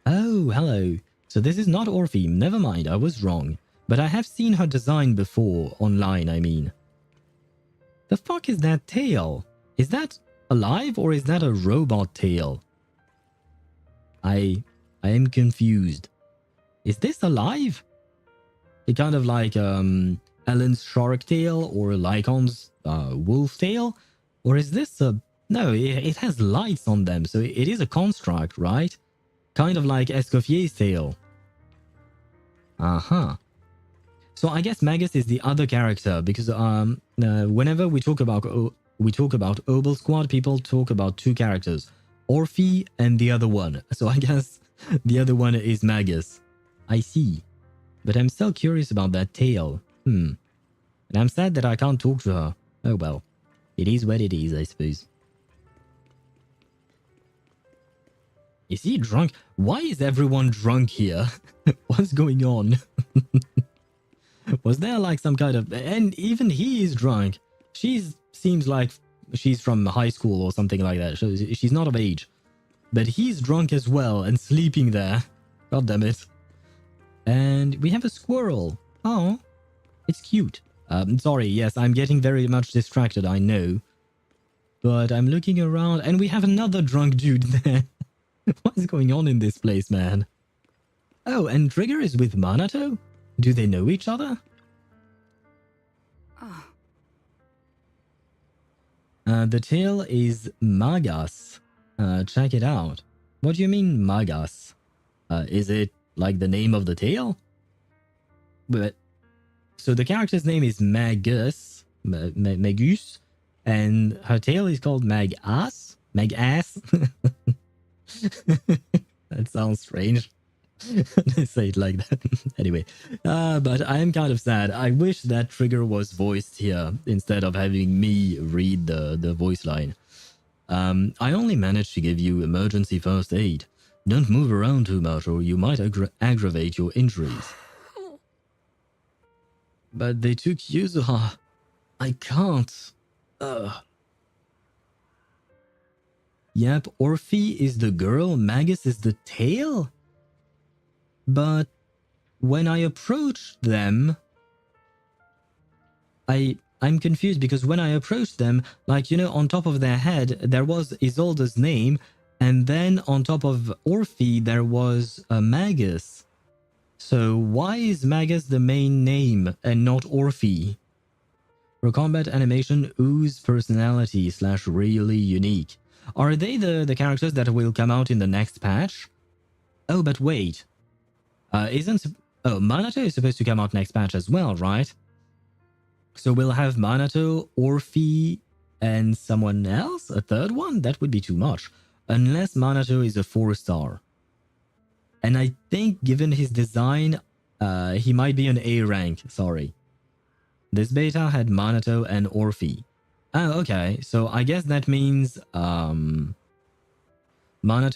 Speaker 2: Oh, hello. So this is not Orphe. Never mind, I was wrong. But I have seen her design before, online, I mean. The fuck is that tail? Is that alive or is that a robot tail? I am confused. Is this alive? It kind of like Ellen's shark tail or Lycon's wolf tail? Or is this a... No, it has lights on them, so it is a construct, right? Kind of like Escoffier's tail. Uh-huh. So I guess Magus is the other character, because whenever we talk about Obel Squad, people talk about two characters, Orphe and the other one. So I guess the other one is Magus. I see. But I'm still curious about that tail. And I'm sad that I can't talk to her. Oh well. It is what it is, I suppose. Is he drunk? Why is everyone drunk here? What's going on? Was there like some kind of... And even he is drunk. Seems like she's from high school or something like that. So she's not of age. But he's drunk as well and sleeping there. God damn it. And we have a squirrel. Oh, it's cute. Sorry, yes, I'm getting very much distracted, I know. But I'm looking around and we have another drunk dude there. What is going on in this place, man? Oh, and Trigger is with Monato? Do they know each other?
Speaker 15: Oh.
Speaker 2: The tail is Magas. Check it out. What do you mean, Magas? Is it like the name of the tail? But So the character's name is Magus, Magus, and her tail is called Mag-Ass. Mag-Ass. That sounds strange. They say it like that. Anyway, but I am kind of sad. I wish that trigger was voiced here instead of having me read the voice line. I only managed to give you emergency first aid. Don't move around too much or you might aggravate your injuries. But they took Yuzuha. I can't. Yep, Orphe is the girl, Magus is the tail? But when I approached them, I'm confused because when I approached them, like, you know, on top of their head, there was Isolde's name, and then on top of Orphe, there was Magus. So why is Magus the main name and not Orphe? For combat animation, Ooze personality / really unique. Are they the characters that will come out in the next patch? Oh, but wait. Minato is supposed to come out next patch as well, right? So we'll have Minato, Orphe, and someone else? A third one? That would be too much. Unless Minato is a 4-star. And I think given his design, he might be an A rank, sorry. This beta had Minato and Orphe. Oh, okay. So I guess that means Minato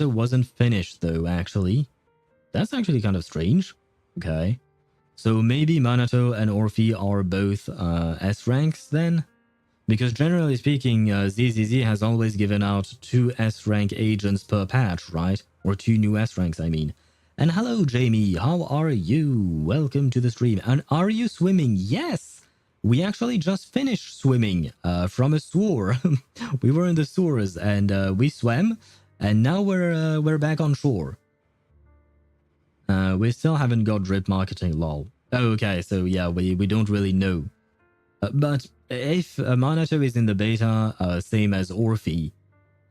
Speaker 2: wasn't finished though, actually. That's actually kind of strange. Okay. So maybe Minato and Orphe are both S ranks then? Because generally speaking, ZZZ has always given out 2 S rank agents per patch, right? Or 2 new S ranks, I mean. And hello, Jamie. How are you? Welcome to the stream. And are you swimming? Yes! We actually just finished swimming from a sewer. We were in the sewers and we swam, and now we're back on shore. We still haven't got drip marketing, lol. Oh, okay, so yeah, we don't really know. But if Minato is in the beta, same as Orphe,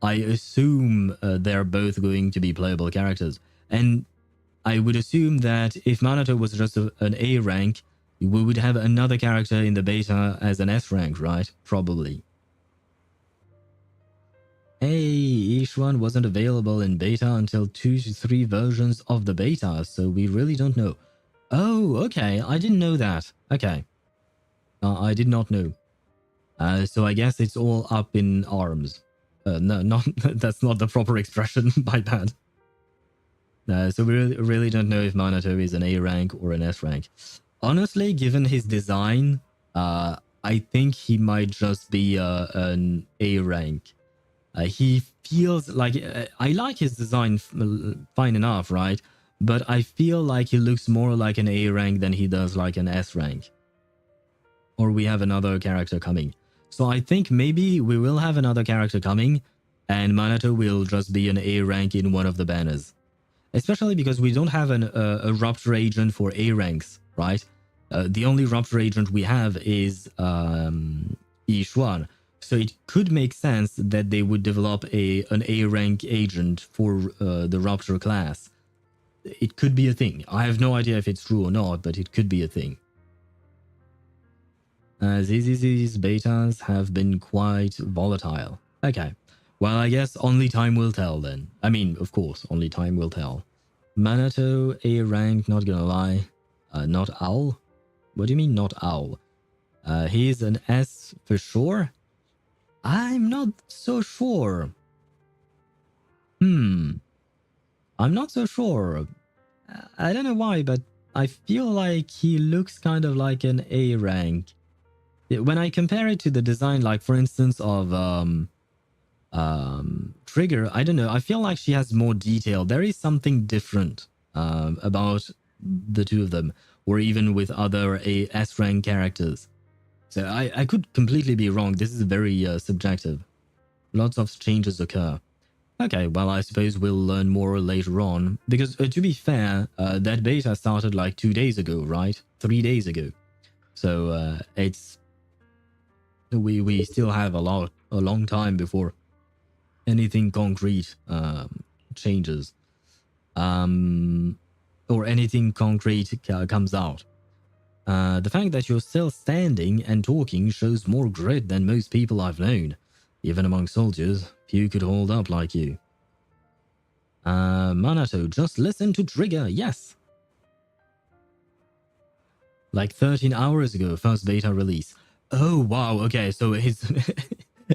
Speaker 2: I assume they're both going to be playable characters. And I would assume that if Minato was just an A rank, we would have another character in the beta as an S rank, right? Probably. Hey, each one wasn't available in beta until 2 to 3 versions of the beta, so we really don't know. Oh, okay, I didn't know that. Okay. I did not know. So I guess it's all up in arms. No, not that's not the proper expression, my bad. So we really don't know if Minato is an A rank or an S rank. Honestly, given his design, I think he might just be an A rank. He feels like... I like his design fine enough, right? But I feel like he looks more like an A rank than he does like an S rank. Or we have another character coming. So I think maybe we will have another character coming, and Minato will just be an A rank in one of the banners. Especially because we don't have a Rupture agent for A ranks, right? The only Rupture agent we have is Yishuan. So it could make sense that they would develop an A rank agent for the Rupture class. It could be a thing. I have no idea if it's true or not, but it could be a thing. ZZZ's betas have been quite volatile. Okay. Well, I guess only time will tell then. I mean, of course, only time will tell. Minato, A rank, not gonna lie. Not Owl? What do you mean not Owl? He's an S for sure? I'm not so sure. I'm not so sure. I don't know why, but I feel like he looks kind of like an A rank. When I compare it to the design, like for instance of Trigger, I don't know, I feel like she has more detail. There is something different about the two of them, or even with other S rank characters. So I could completely be wrong. This is very subjective. Lots of changes occur. Okay, well, I suppose we'll learn more later on. Because to be fair, that beta started like 2 days ago, right? 3 days ago. So it's... We still have a long time before anything concrete changes. Or anything concrete comes out. The fact that you're still standing and talking shows more grit than most people I've known. Even among soldiers, few could hold up like you. Manato, just listen to Trigger, yes! Like 13 hours ago, first beta release. Oh, wow, okay, so it's...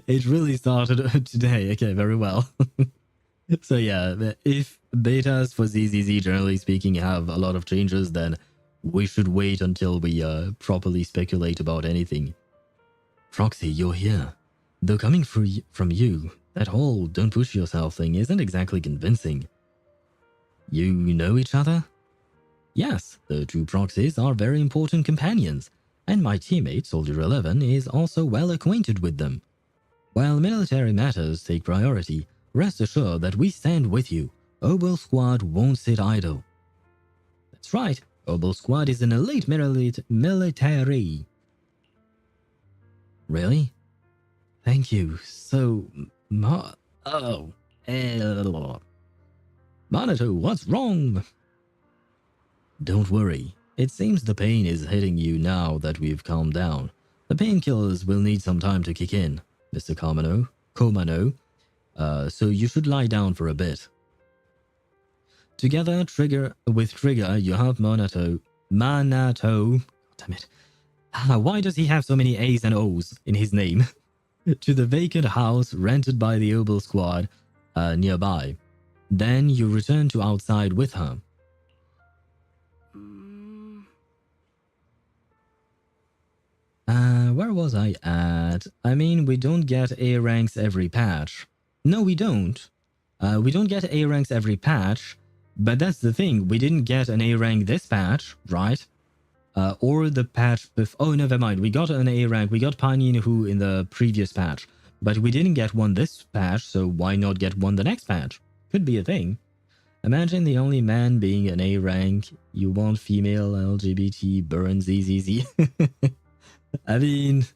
Speaker 2: it really started today, okay, very well. So yeah, if betas for ZZZ, generally speaking, have a lot of changes, then we should wait until we properly speculate about anything. Proxy, you're here. Though coming from you, that whole don't push yourself thing isn't exactly convincing. You know each other? Yes, the two proxies are very important companions, and my teammate, Soldier 11, is also well acquainted with them. While military matters take priority, rest assured that we stand with you. Obel Squad won't sit idle. That's right, Obel Squad is an elite military. Really? Thank you so much. Oh. Manato, what's wrong? Don't worry. It seems the pain is hitting you now that we've calmed down. The painkillers will need some time to kick in, Mr. Komano. So you should lie down for a bit. Together, with Trigger, you help Manato. God damn it. Why does he have so many A's and O's in his name? To the vacant house rented by the Obel Squad nearby. Then you return to outside with her. Where was I at? I mean, we don't get A ranks every patch. No, we don't. We don't get A ranks every patch, but that's the thing. We didn't get an A rank this patch, right? Or the patch before. Oh, never mind. We got an A rank. We got Panyin Hu in the previous patch, but we didn't get one this patch, so why not get one the next patch? Could be a thing. Imagine the only man being an A rank. You want female LGBT burn ZZZ. I mean,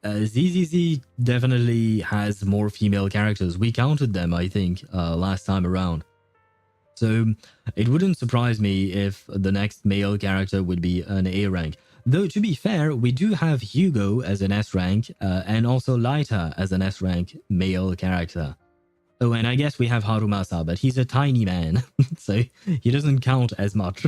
Speaker 2: ZZZ definitely has more female characters. We counted them, I think, last time around. So it wouldn't surprise me if the next male character would be an A rank. Though, to be fair, we do have Hugo as an S rank, and also Laita as an S rank male character. Oh, and I guess we have Harumasa, but he's a tiny man, so he doesn't count as much.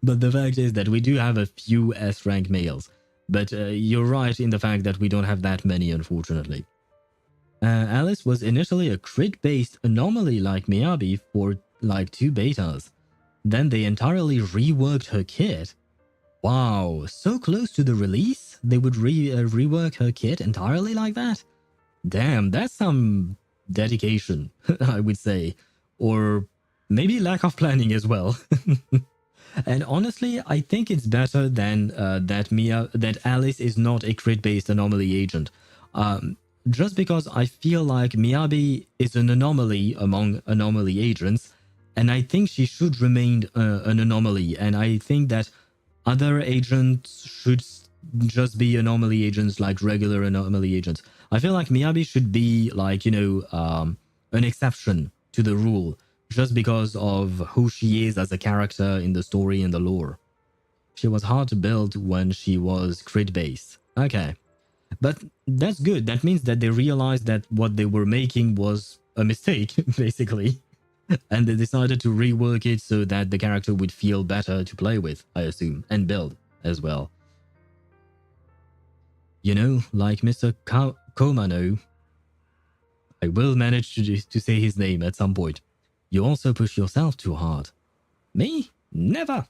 Speaker 2: But the fact is that we do have a few S-rank males. But you're right in the fact that we don't have that many, unfortunately. Alice was initially a crit-based anomaly like Miyabi for like 2 betas. Then they entirely reworked her kit. Wow, so close to the release? They would rework her kit entirely like that? Damn, that's some dedication, I would say. Or maybe lack of planning as well. And honestly, I think it's better than that Alice is not a crit-based anomaly agent. Just because I feel like Miyabi is an anomaly among anomaly agents, and I think she should remain an anomaly, and I think that other agents should just be anomaly agents like regular anomaly agents. I feel like Miyabi should be like, you know, an exception to the rule, just because of who she is as a character in the story and the lore. She was hard to build when she was crit-based. Okay. But that's good. That means that they realized that what they were making was a mistake, basically. And they decided to rework it so that the character would feel better to play with, I assume, and build as well. You know, like Mr. Komano, I will manage to say his name at some point. You also push yourself too hard. Me? Never.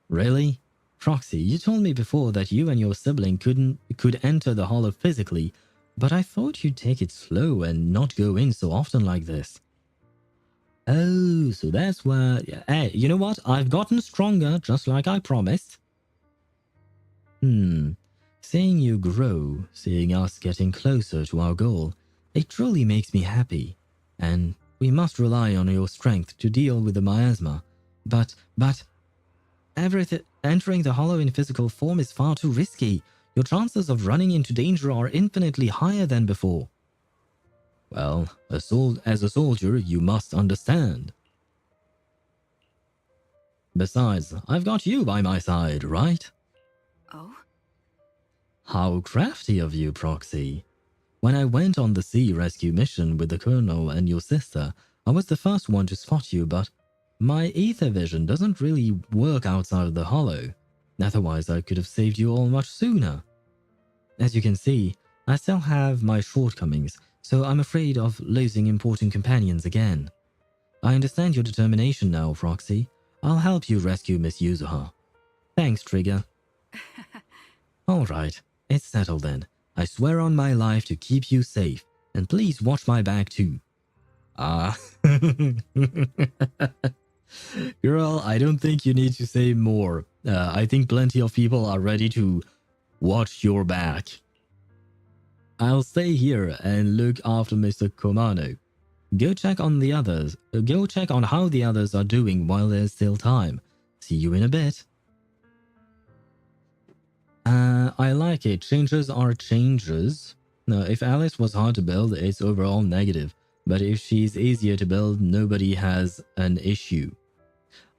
Speaker 2: Really? Proxy, you told me before that you and your sibling could enter the hollow physically, but I thought you'd take it slow and not go in so often like this. Oh, so that's where... Hey, you know what? I've gotten stronger, just like I promised. Seeing you grow, seeing us getting closer to our goal, it truly makes me happy. And we must rely on your strength to deal with the miasma. But... entering the hollow in physical form is far too risky. Your chances of running into danger are infinitely higher than before. Well, as a soldier, you must understand. Besides, I've got you by my side, right?
Speaker 17: Oh?
Speaker 2: How crafty of you, Proxy. When I went on the sea rescue mission with the Colonel and your sister, I was the first one to spot you, but my ether vision doesn't really work outside of the hollow. Otherwise, I could have saved you all much sooner. As you can see, I still have my shortcomings, so I'm afraid of losing important companions again. I understand your determination now, Proxy. I'll help you rescue Miss Yuzuha. Thanks, Trigger. Alright, it's settled then. I swear on my life to keep you safe, and please watch my back too. Girl, I don't think you need to say more. I think plenty of people are ready to watch your back. I'll stay here and look after Mr. Komano. Go check on the others. Go check on how the others are doing while there's still time. See you in a bit. I like it. Changes are changes. No, if Alice was hard to build, it's overall negative. But if she's easier to build, nobody has an issue.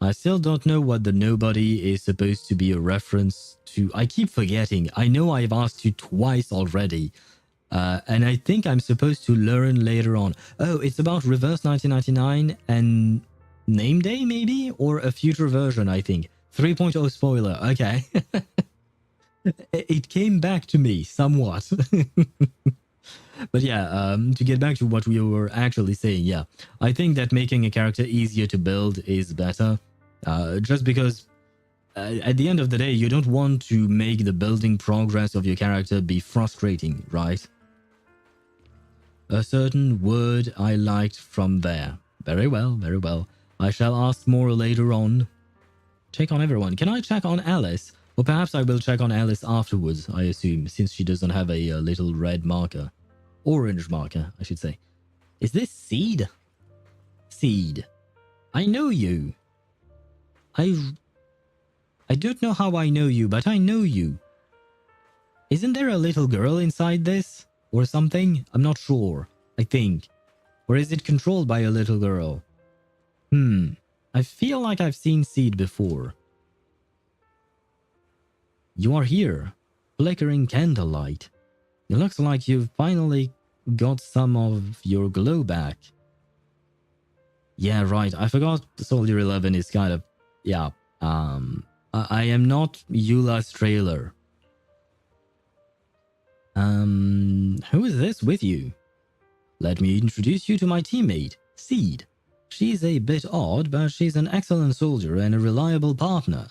Speaker 2: I still don't know what the nobody is supposed to be a reference to. I keep forgetting. I know I've asked you twice already. And I think I'm supposed to learn later on. Oh, it's about Reverse 1999 and Name Day, maybe? Or a future version, I think. 3.0 spoiler. Okay. It came back to me somewhat. But yeah, to get back to what we were actually saying, yeah. I think that making a character easier to build is better. Just because at the end of the day, you don't want to make the building progress of your character be frustrating, right? A certain word I liked from there. Very well, very well. I shall ask more later on. Check on everyone. Can I check on Alice? Or perhaps I will check on Alice afterwards, I assume, since she doesn't have a little red marker. Orange marker, I should say. Is this Seed? Seed. I know you. I don't know how I know you, but I know you. Isn't there a little girl inside this? Or something? I'm not sure. I think. Or is it controlled by a little girl? I feel like I've seen Seed before. You are here. Flickering candlelight. It looks like you've finally got some of your glow back. Yeah, right. I forgot Soldier 11 is kind of... Yeah. I am not Eula's trailer. Who is this with you? Let me introduce you to my teammate, Seed. She's a bit odd, but she's an excellent soldier and a reliable partner.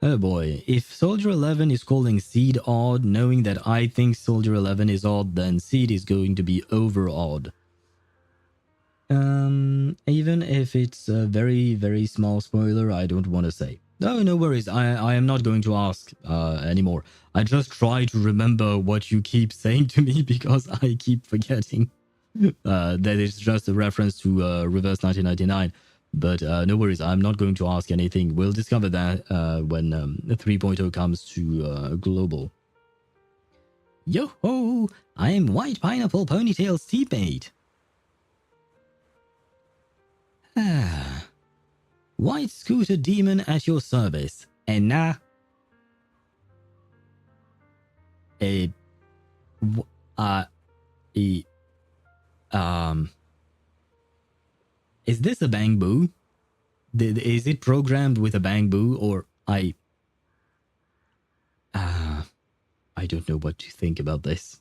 Speaker 2: Oh boy, if Soldier 11 is calling Seed odd, knowing that I think Soldier 11 is odd, then Seed is going to be over odd. Even if it's a very, very small spoiler, I don't want to say. No, no worries, I am not going to ask anymore. I just try to remember what you keep saying to me because I keep forgetting that it's just a reference to Reverse 1999. But no worries, I'm not going to ask anything. We'll discover that when 3.0 comes to global. Yo-ho! I'm White Pineapple Ponytail's teammate. White Scooter Demon at your service. And is this a bang boo? Is it programmed with a bang boo, or I don't know what to think about this.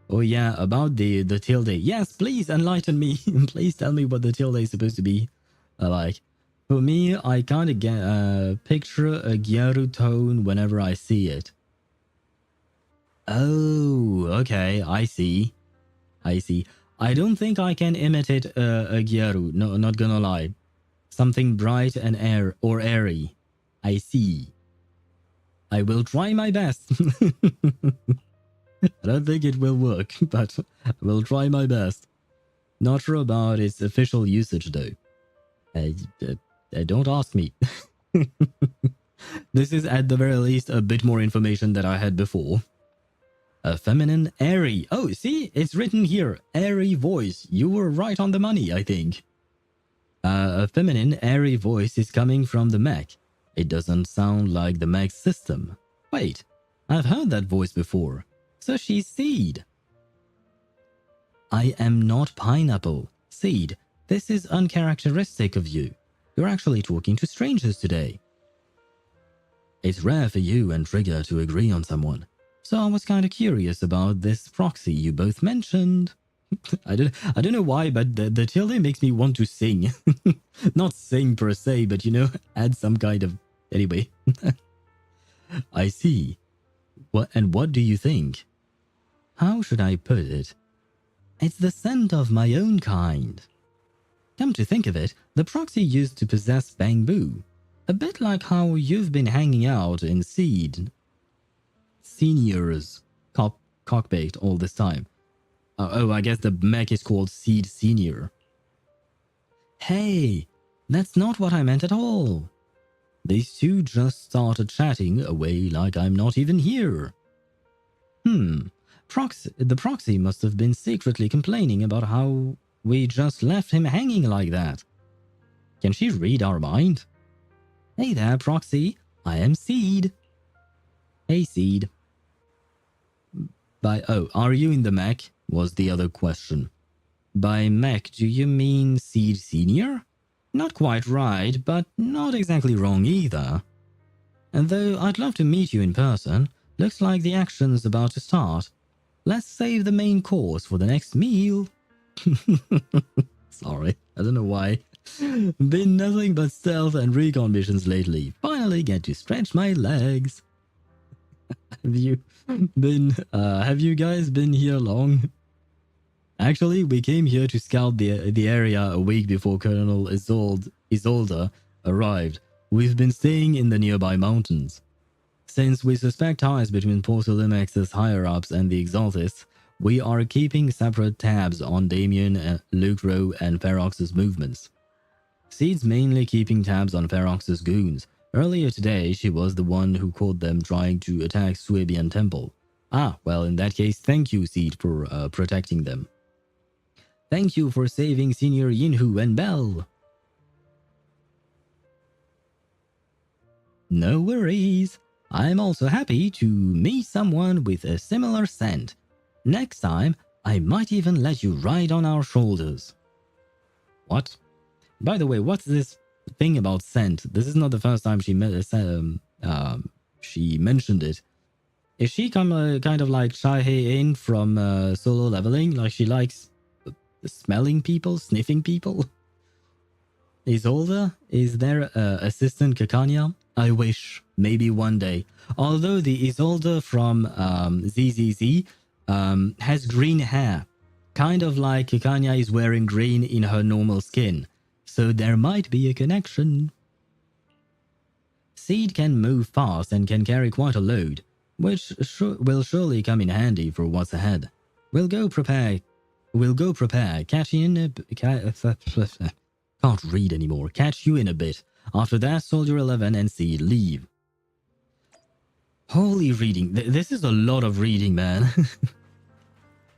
Speaker 2: Oh yeah, about the tilde. Yes, please enlighten me. Please tell me what the tilde is supposed to be like. For me, I kind of get picture a Gyaru tone whenever I see it. Oh, okay, I see. I don't think I can imitate a Gyaru, no, not gonna lie. Something bright and airy. I see. I will try my best. I don't think it will work, but I will try my best. Not sure about its official usage though. Don't ask me. This is at the very least a bit more information than I had before. A feminine, airy. Oh, see? It's written here. Airy voice. You were right on the money, I think. A feminine, airy voice is coming from the mech. It doesn't sound like the mech system. Wait, I've heard that voice before. So she's Seed. I am not Pineapple. Seed, this is uncharacteristic of you. You're actually talking to strangers today. It's rare for you and Trigger to agree on someone. So I was kind of curious about this proxy you both mentioned. I don't know why, but the tilde makes me want to sing. Not sing per se, but you know, add some kind of... Anyway. I see. What do you think? How should I put it? It's the scent of my own kind. Come to think of it, the proxy used to possess bamboo. A bit like how you've been hanging out in Seed Senior's cockpit all this time. Oh, I guess the mech is called Seed Senior. Hey, that's not what I meant at all. These two just started chatting away like I'm not even here. The proxy must have been secretly complaining about how we just left him hanging like that. Can she read our mind? Hey there, Proxy. I am Seed. Hey, Seed. Are you in the mech? Was the other question. By mech, do you mean Seed Senior? Not quite right, but not exactly wrong either. And though I'd love to meet you in person, looks like the action's about to start. Let's save the main course for the next meal. Sorry, I don't know why. Been nothing but stealth and recon missions lately. Finally get to stretch my legs. Have you guys been here long? Actually, we came here to scout the area a week before Colonel Isolde arrived. We've been staying in the nearby mountains. Since we suspect ties between Porcelumex's higher-ups and the Exaltists, we are keeping separate tabs on Damien, Lucro, and Ferox's movements. Seed's mainly keeping tabs on Ferox's goons. Earlier today, she was the one who caught them trying to attack Swabian Temple. Ah, well, in that case, thank you, Seed, for protecting them. Thank you for saving Senior Yinhu and Belle. No worries. I'm also happy to meet someone with a similar scent. Next time, I might even let you ride on our shoulders. What? By the way, what's this thing about scent? This is not the first time she mentioned it. Is she kind of like Shai-Hei-In from Solo Leveling? Like she likes smelling people, sniffing people? Isolde? Is there assistant Kakanya? I wish. Maybe one day. Although the Isolde from ZZZ has green hair. Kind of like Kakanya is wearing green in her normal skin. So there might be a connection. Seed can move fast and can carry quite a load, which will surely come in handy for what's ahead. We'll go prepare. Catch you in a... Can't read anymore. Catch you in a bit. After that, Soldier 11 and Seed leave. Holy reading. This is a lot of reading, man.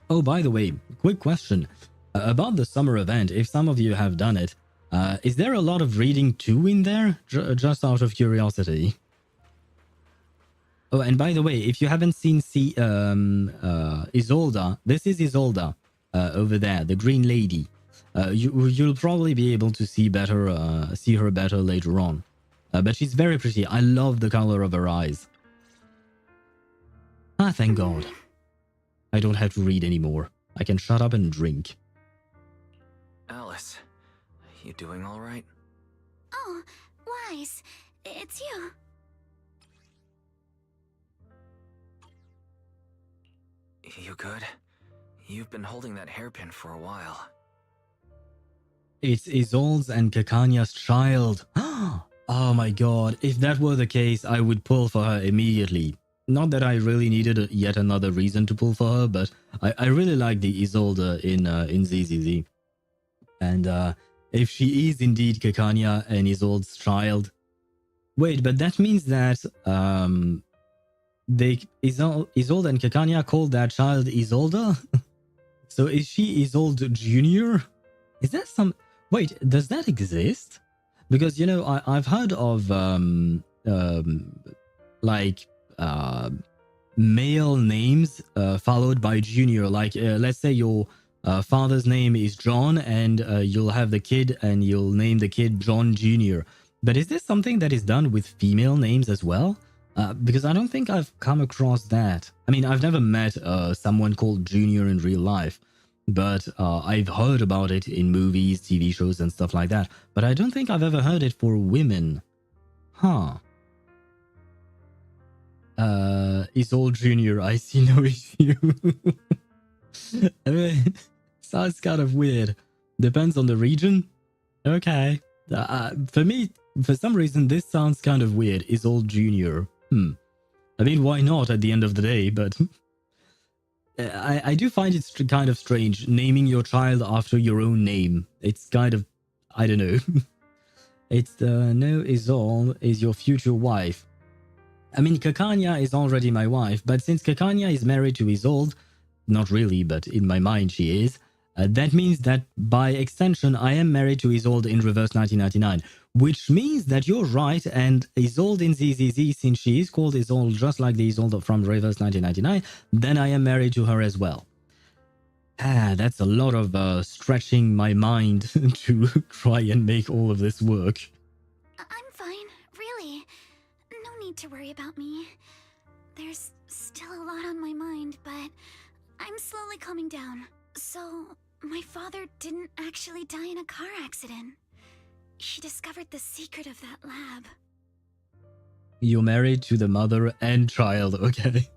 Speaker 2: Oh, by the way, quick question. About the summer event, if some of you have done it, is there a lot of reading too in there? Just out of curiosity. Oh, and by the way, if you haven't seen Isolde, this is Isolde over there, the green lady. You'll probably be able to see her better later on. But she's very pretty. I love the color of her eyes. Ah, thank God. I don't have to read anymore. I can shut up and drink.
Speaker 4: Alice, you doing all right?
Speaker 7: Oh, Wise, it's you.
Speaker 4: You good? You've been holding that hairpin for a while.
Speaker 2: It's Isolde's and Kakanya's child. Oh my god, if that were the case, I would pull for her immediately. Not that I really needed yet another reason to pull for her, but I really like the Isolde in ZZZ. And if she is indeed Kakanya and Isolde's child... Wait, but that means that Isolde and Kakanya called that child Isolde? So is she Isolde Jr.? Is that some... Wait, does that exist? Because, you know, I've heard of like male names followed by junior. Like let's say your father's name is John, and you'll have the kid and you'll name the kid John Jr. But is this something that is done with female names as well? Because I don't think I've come across that. I mean, I've never met someone called Junior in real life, but I've heard about it in movies, TV shows, and stuff like that. But I don't think I've ever heard it for women. Huh. Isolde Jr., I see no issue. I mean, sounds kind of weird. Depends on the region. Okay. For me, for some reason, this sounds kind of weird. Isolde Jr. I mean, why not at the end of the day, but I do find it kind of strange naming your child after your own name. It's kind of, I don't know. It's no, Isolde is your future wife. I mean, Kakanya is already my wife, but since Kakanya is married to Isolde, not really, but in my mind she is, that means that by extension I am married to Isolde in Reverse 1999, which means that you're right, and Isolde in ZZZ, since she is called Isolde just like the Isolde from Reverse 1999, then I am married to her as well. That's a lot of stretching my mind to try and make all of this work.
Speaker 7: I'm fine, really. No need to worry about me. There's still a lot on my mind, but I'm slowly calming down. So, my father didn't actually die in a car accident. He discovered the secret of that lab.
Speaker 2: You're married to the mother and child, okay?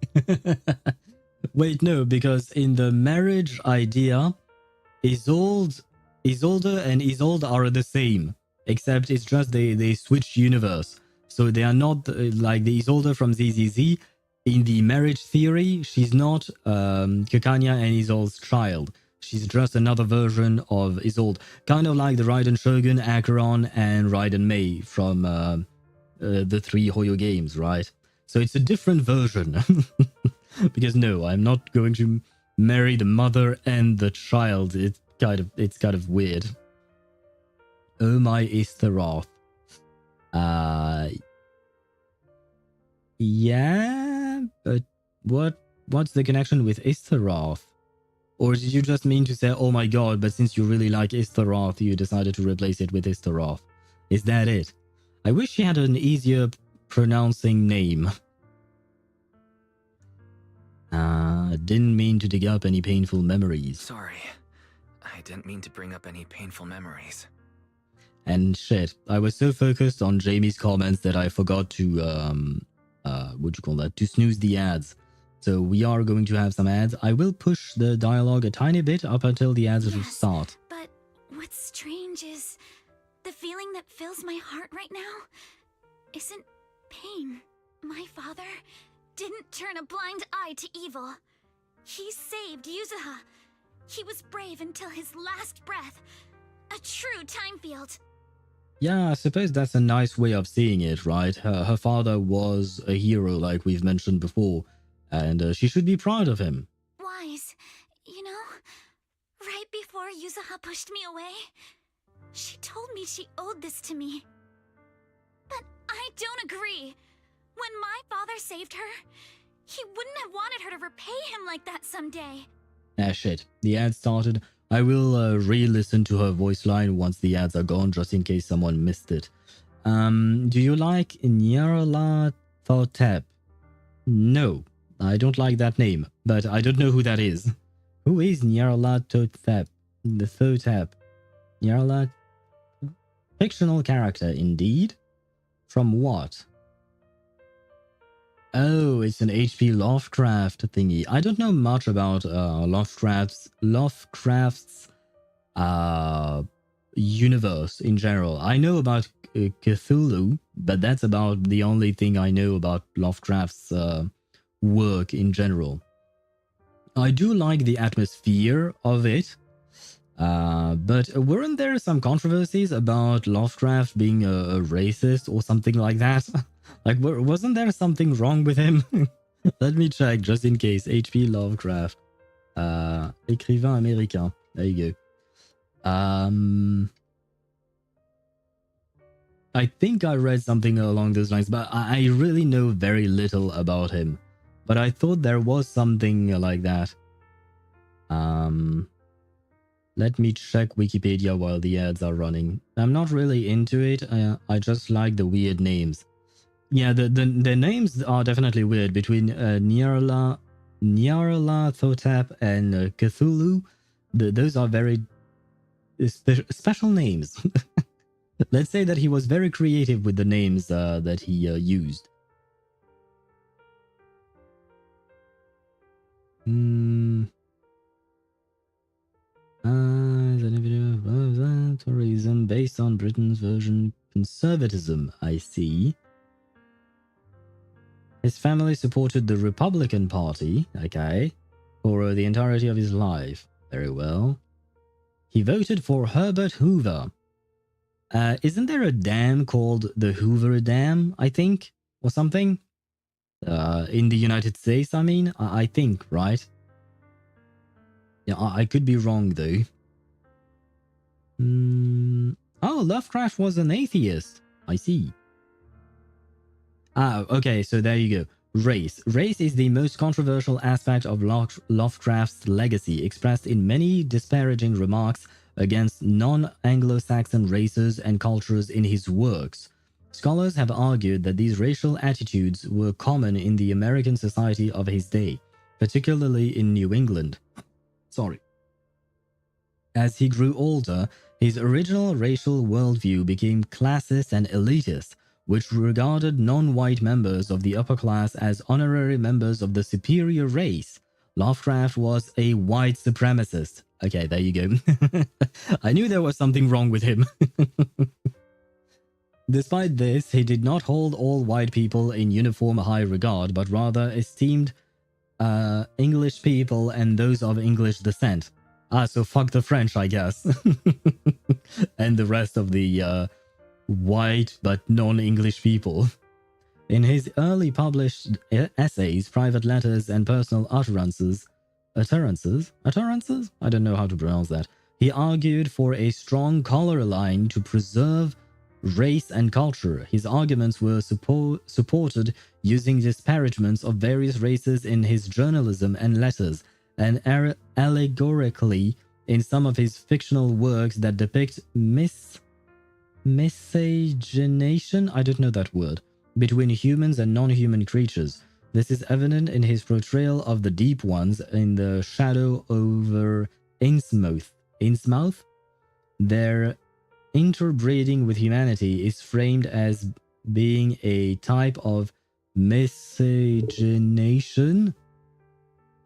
Speaker 2: Wait, no, because in the marriage idea, Isolde and Isolde are the same, except it's just they switch universe. So they are not like the Isolde from ZZZ. In the marriage theory, she's not Kakanya and Isolde's child. She's just another version of Isolde. Kind of like the Raiden Shogun, Acheron, and Raiden Mei from the 3 HoYo games, right? So it's a different version. Because no, I'm not going to marry the mother and the child. It's kind of weird. Oh my Istaroth. Yeah, but what's the connection with Istaroth? Or did you just mean to say, oh my god, but since you really like Istaroth, you decided to replace it with Istaroth? Is that it? I wish she had an easier pronouncing name. Didn't mean to dig up any painful memories.
Speaker 4: Sorry. I didn't mean to bring up any painful memories.
Speaker 2: And shit, I was so focused on Jamie's comments that I forgot to, to snooze the ads. So we are going to have some ads. I will push the dialogue a tiny bit up until the ads will start.
Speaker 7: But what's strange is the feeling that fills my heart right now isn't pain. My father didn't turn a blind eye to evil. He saved Yuzuha. He was brave until his last breath. A true time field.
Speaker 2: Yeah, I suppose that's a nice way of seeing it, right? Her father was a hero, like we've mentioned before, and she should be proud of him.
Speaker 7: Wise, you know, right before Yuzuha pushed me away, she told me she owed this to me. But I don't agree. When my father saved her, he wouldn't have wanted her to repay him like that someday.
Speaker 2: Ah, shit. The ad started. I will re-listen to her voice line once the ads are gone, just in case someone missed it. Do you like Nyarlathotep? No, I don't like that name, but I don't know who that is. Who is Nyarlathotep? The Thotep. Nyarlathotep? Fictional character, indeed. From what? Oh, it's an H.P. Lovecraft thingy. I don't know much about Lovecraft's universe in general. I know about Cthulhu, but that's about the only thing I know about Lovecraft's work in general. I do like the atmosphere of it, but weren't there some controversies about Lovecraft being a racist or something like that? Like, wasn't there something wrong with him? Let me check, just in case. H.P. Lovecraft. Écrivain américain. There you go. I think I read something along those lines, but I really know very little about him. But I thought there was something like that. Let me check Wikipedia while the ads are running. I'm not really into it. I just like the weird names. Yeah, the names are definitely weird between Nyarla Thotep and Cthulhu. Those are very special names. Let's say that he was very creative with the names that he used. Tourism based on Britain's version conservatism, I see. His family supported the Republican Party, okay, for the entirety of his life. Very well. He voted for Herbert Hoover. Isn't there a dam called the Hoover Dam, I think? Or something? In the United States, I mean? I think, right? Yeah, I could be wrong, though. Oh, Lovecraft was an atheist. I see. Okay, so there you go. Race. Race is the most controversial aspect of Lovecraft's legacy, expressed in many disparaging remarks against non-Anglo-Saxon races and cultures in his works. Scholars have argued that these racial attitudes were common in the American society of his day, particularly in New England. Sorry. As he grew older, his original racial worldview became classist and elitist, which regarded non-white members of the upper class as honorary members of the superior race. Lovecraft was a white supremacist. Okay, there you go. I knew there was something wrong with him. Despite this, he did not hold all white people in uniform high regard, but rather esteemed English people and those of English descent. So fuck the French, I guess. And the rest of the white but non-English people. In his early published essays, private letters, and personal utterances? I don't know how to pronounce that. He argued for a strong color line to preserve race and culture. His arguments were supported using disparagements of various races in his journalism and letters, and allegorically in some of his fictional works that depict miscegenation, I don't know that word, between humans and non-human creatures. This is evident in his portrayal of the Deep Ones in the Shadow over Innsmouth. Their interbreeding with humanity is framed as being a type of miscegenation.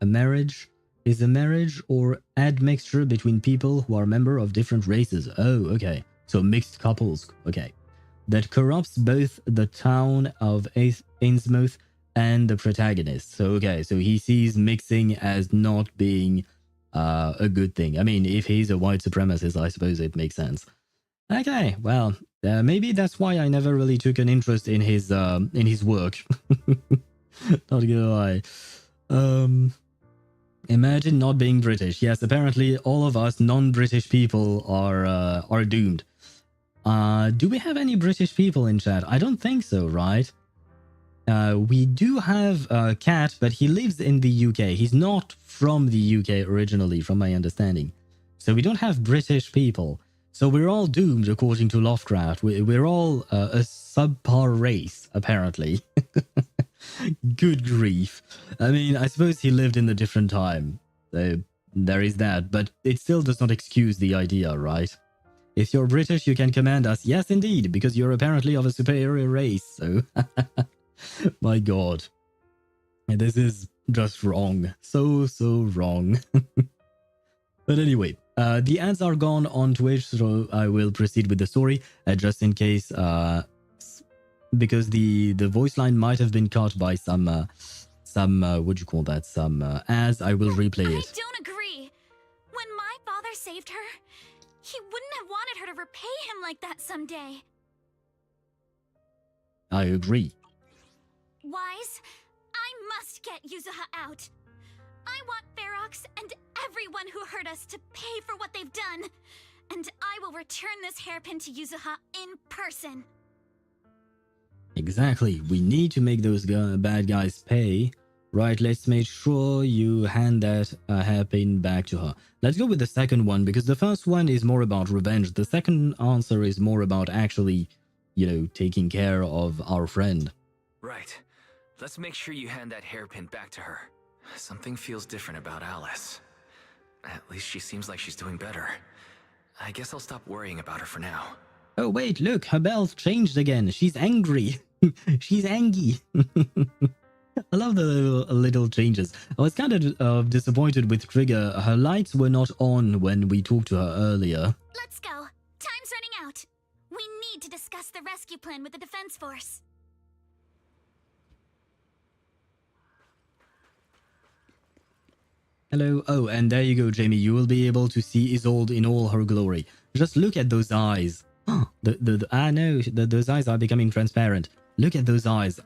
Speaker 2: A marriage is a marriage or admixture between people who are members of different races. Oh, okay. So mixed couples, okay. That corrupts both the town of Innsmouth and the protagonist. So, okay, so he sees mixing as not being a good thing. I mean, if he's a white supremacist, I suppose it makes sense. Okay, well, maybe that's why I never really took an interest in his work. Not gonna lie. Imagine not being British. Yes, apparently all of us non-British people are doomed. Do we have any British people in chat? I don't think so, right? We do have Cat, but he lives in the UK. He's not from the UK originally, from my understanding. So we don't have British people. So we're all doomed, according to Lovecraft. We're all a subpar race, apparently. Good grief. I mean, I suppose he lived in a different time. So there is that, but it still does not excuse the idea, right? If you're British, you can command us. Yes, indeed, because you're apparently of a superior race, so... My god. This is just wrong. So wrong. But anyway, the ads are gone on Twitch, so I will proceed with the story, just in case, because the voice line might have been cut by some what do you call that, some ads. I will replay it.
Speaker 7: I don't agree. When my father saved her, he wouldn't have wanted her to repay him like that someday.
Speaker 2: I agree.
Speaker 7: Wise, I must get Yuzuha out. I want Ferox and everyone who hurt us to pay for what they've done. And I will return this hairpin to Yuzuha in person.
Speaker 2: Exactly. We need to make those bad guys pay. Right, let's make sure you hand that hairpin back to her. Let's go with the second one, because the first one is more about revenge. The second answer is more about actually, you know, taking care of our friend.
Speaker 4: Right. Let's make sure you hand that hairpin back to her. Something feels different about Alice. At least she seems like she's doing better. I guess I'll stop worrying about her for now.
Speaker 2: Oh wait, look, her belt changed again. She's angry. She's angry. I love the little changes. I was kind of disappointed with Trigger. Her lights were not on when we talked to her earlier.
Speaker 7: Let's go. Time's running out. We need to discuss the rescue plan with the Defense Force.
Speaker 2: Hello. Oh, and there you go, Jamie. You will be able to see Isolde in all her glory. Just look at those eyes. Those eyes are becoming transparent. Look at those eyes.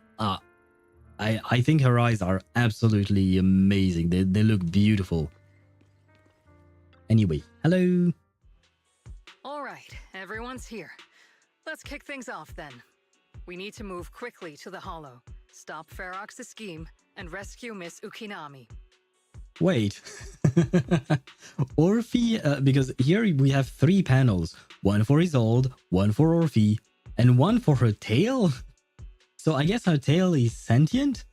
Speaker 2: I think her eyes are absolutely amazing. They look beautiful. Anyway, hello.
Speaker 15: All right, everyone's here. Let's kick things off then. We need to move quickly to the Hollow, stop Ferox's scheme, and rescue Miss Ukinami.
Speaker 2: Wait. Orphe, because here we have 3 panels. One for Isolde, one for Orphe, and one for her tail? So I guess her tail is sentient?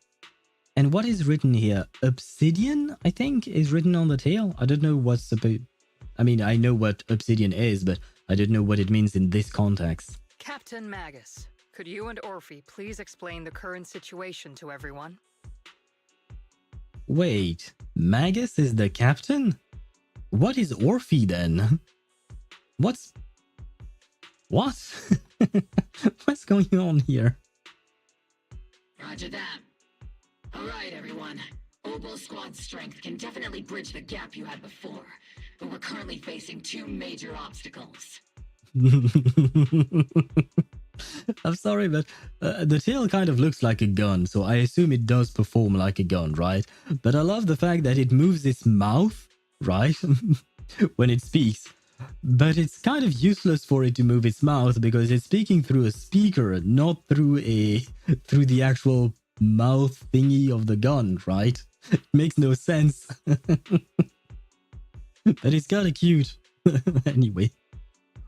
Speaker 2: And what is written here? Obsidian, I think, is written on the tail. I don't know what's supposed... I mean, I know what obsidian is, but I don't know what it means in this context.
Speaker 15: Captain Magus, could you and Orphe please explain the current situation to everyone?
Speaker 2: Wait, Magus is the captain? What is Orphe then? What? What's going on here?
Speaker 5: Roger that. Alright, everyone. Obel Squad's strength can definitely bridge the gap you had before, but we're currently facing 2 major obstacles.
Speaker 2: I'm sorry, but the tail kind of looks like a gun, so I assume it does perform like a gun, right? But I love the fact that it moves its mouth, right? when it speaks. But it's kind of useless for it to move its mouth because it's speaking through a speaker, not through the actual mouth thingy of the gun, right? It makes no sense. But it's kind of cute. Anyway.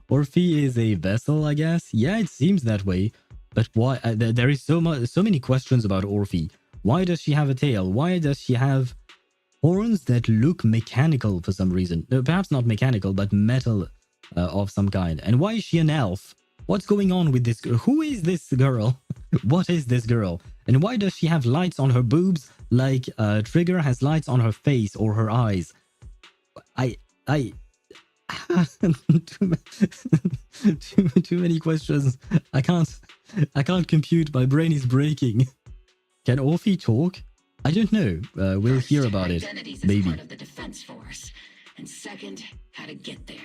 Speaker 2: Orphe is a vessel, I guess? Yeah, it seems that way. But why? There is so many questions about Orphe. Why does she have a tail? Why does she have horns that look mechanical for some reason? No, perhaps not mechanical, but metal of some kind. And why is she an elf? What's going on with this girl? Who is this girl? What is this girl? And why does she have lights on her boobs like Trigger has lights on her face or her eyes? too many questions. I can't compute. My brain is breaking. Can Orphe talk? I don't know. We'll hear about it. Maybe.
Speaker 5: Part of the Defense Force, and second, how to get there.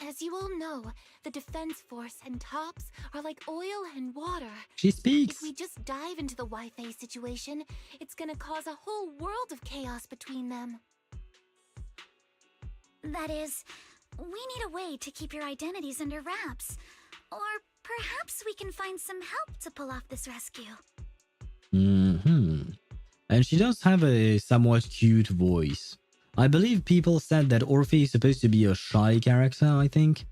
Speaker 8: As you all know, the Defense Force and Tops are like oil and water.
Speaker 2: She speaks.
Speaker 8: If we just dive into the Wi-Fi situation, it's gonna cause a whole world of chaos between them.
Speaker 7: That is, we need a way to keep your identities under wraps. Or perhaps we can find some help to pull off this rescue.
Speaker 2: And she does have a somewhat cute voice. I believe people said that Orphe is supposed to be a shy character, I think.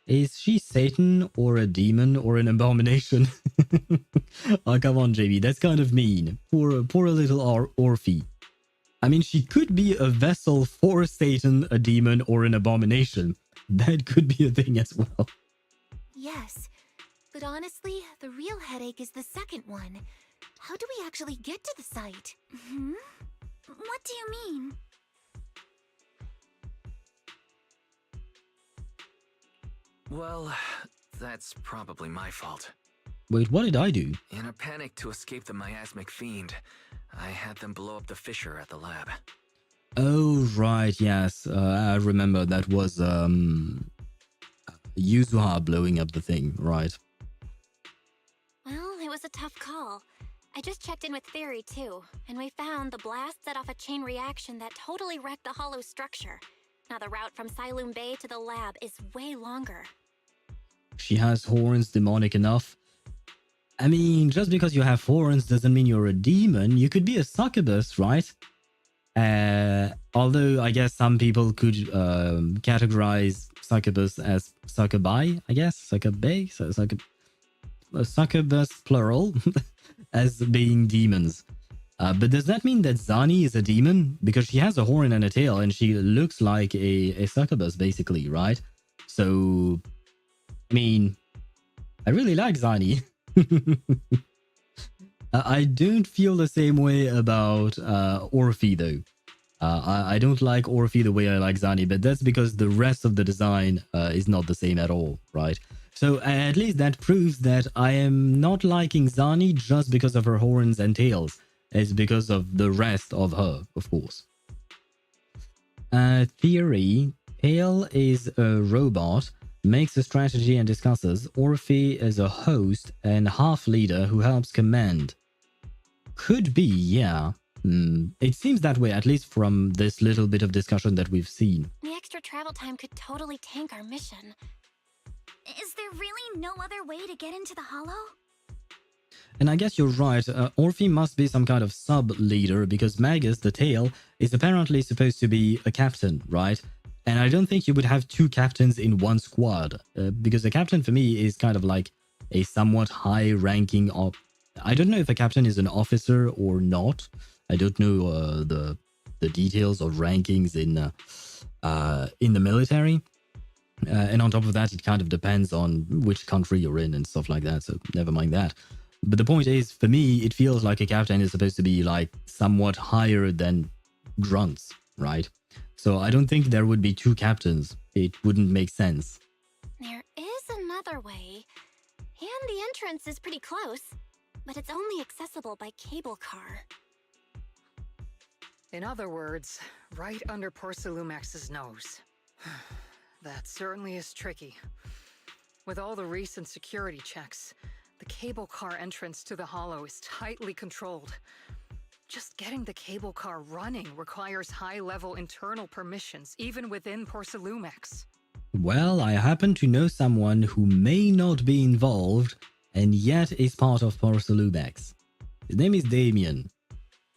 Speaker 2: Is she Satan or a demon or an abomination? Oh, come on, JB, that's kind of mean. Poor little Orphe. I mean, she could be a vessel for Satan, a demon, or an abomination. That could be a thing as well.
Speaker 8: Yes, but honestly, the real headache is the second one. How do we actually get to the site?
Speaker 7: What do you mean?
Speaker 4: Well, that's probably my fault.
Speaker 2: Wait, what did I do?
Speaker 4: In a panic to escape the miasmic fiend, I had them blow up the fissure at the lab.
Speaker 2: Oh, right, yes. I remember that was Yuzuha blowing up the thing, right?
Speaker 8: Well, it was a tough call. I just checked in with Theory too, and we found the blast set off a chain reaction that totally wrecked the hollow structure. Now the route from Siloam Bay to the lab is way longer.
Speaker 2: She has horns demonic enough. I mean, just because you have horns doesn't mean you're a demon. You could be a succubus, right? Although I guess some people could categorize succubus as succubi, I guess. Succubi? Succubus plural as being demons. But does that mean that Zani is a demon? Because she has a horn and a tail and she looks like a succubus, basically, right? So, I mean, I really like Zani. I don't feel the same way about Orphe, though. I don't like Orphe the way I like Zani, but that's because the rest of the design is not the same at all, right? So at least that proves that I am not liking Zani just because of her horns and tails. It's because of the rest of her, of course. Theory. Hale is a robot, makes a strategy and discusses. Orphe is a host and half-leader who helps command. Could be, yeah. It seems that way, at least from this little bit of discussion that we've seen.
Speaker 8: The extra travel time could totally tank our mission.
Speaker 7: Is there really no other way to get into the Hollow?
Speaker 2: And I guess you're right, Orphe must be some kind of sub-leader because Magus, the tail, is apparently supposed to be a captain, right? And I don't think you would have two captains in one squad, because a captain for me is kind of like a somewhat high-ranking... I don't know if a captain is an officer or not. I don't know the details of rankings in the military. And on top of that, it kind of depends on which country you're in and stuff like that, so never mind that. But the point is, for me, it feels like a captain is supposed to be like somewhat higher than grunts, right? So I don't think there would be two captains. It wouldn't make sense.
Speaker 8: There is another way, and the entrance is pretty close, but it's only accessible by cable car.
Speaker 15: In other words, right under Porcelumex's nose. That certainly is tricky. With all the recent security checks, the cable car entrance to the Hollow is tightly controlled. Just getting the cable car running requires high-level internal permissions, even within Porcelumex.
Speaker 2: Well, I happen to know someone who may not be involved, and yet is part of Porcelumex. His name is Damien,